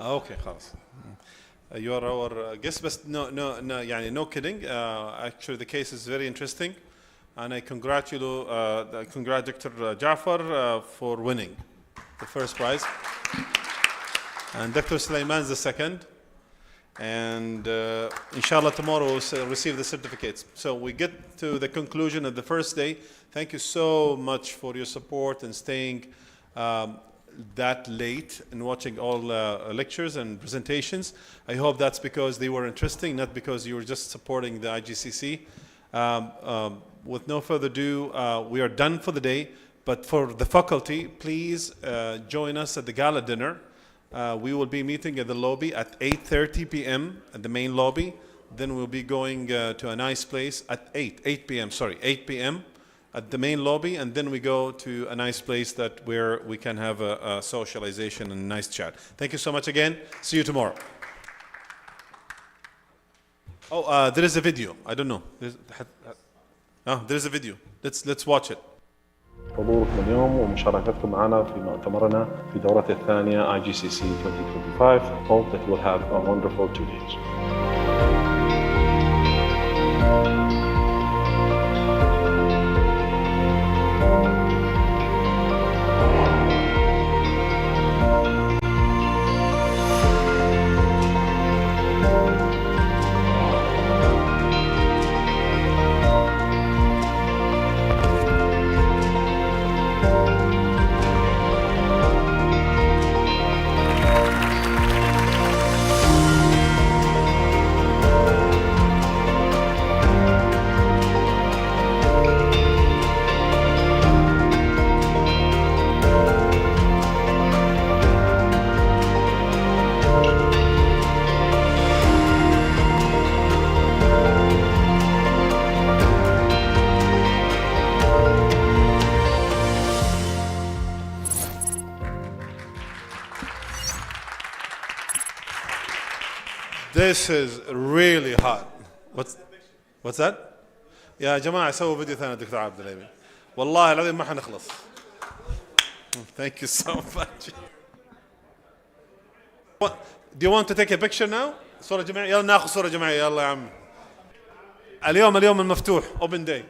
Okay, خلاص. You are our guest, but no kidding. Actually, the case is very interesting, and I congratulate Dr. Jafar for winning the first prize, and Dr. Sulaiman's the second. And inshallah tomorrow we'll receive the certificates. So we get to the conclusion of the first day. Thank you so much for your support and staying that late and watching all lectures and presentations. I hope that's because they were interesting, not because you were just supporting the IGCC. With no further ado, we are done for the day. But for the faculty, please join us at the gala dinner. We will be meeting at the lobby at 8:30 p.m. at the main lobby. Then we'll be going to a nice place at 8 p.m. at the main lobby, and then we go to a nice place where we can have a socialization and a nice chat. Thank you so much again. See you tomorrow. Oh, there is a video. I don't know. There's a video. Let's watch it. حضوركم اليوم ومشاركتكم معنا في مؤتمرنا في دورة الثانية IGCC 2025. Hope that we'll have a wonderful 2 days. This is really hot. What's that? يا جماعة سووا فيديو ثاني دكتور عبد العليم. والله العظيم ما حنخلص. Thank you so much. Do you want to take a picture now? صورة جماعية. يلا ناخذ صورة جماعية. يلا يا عم. اليوم المفتوح. Open day.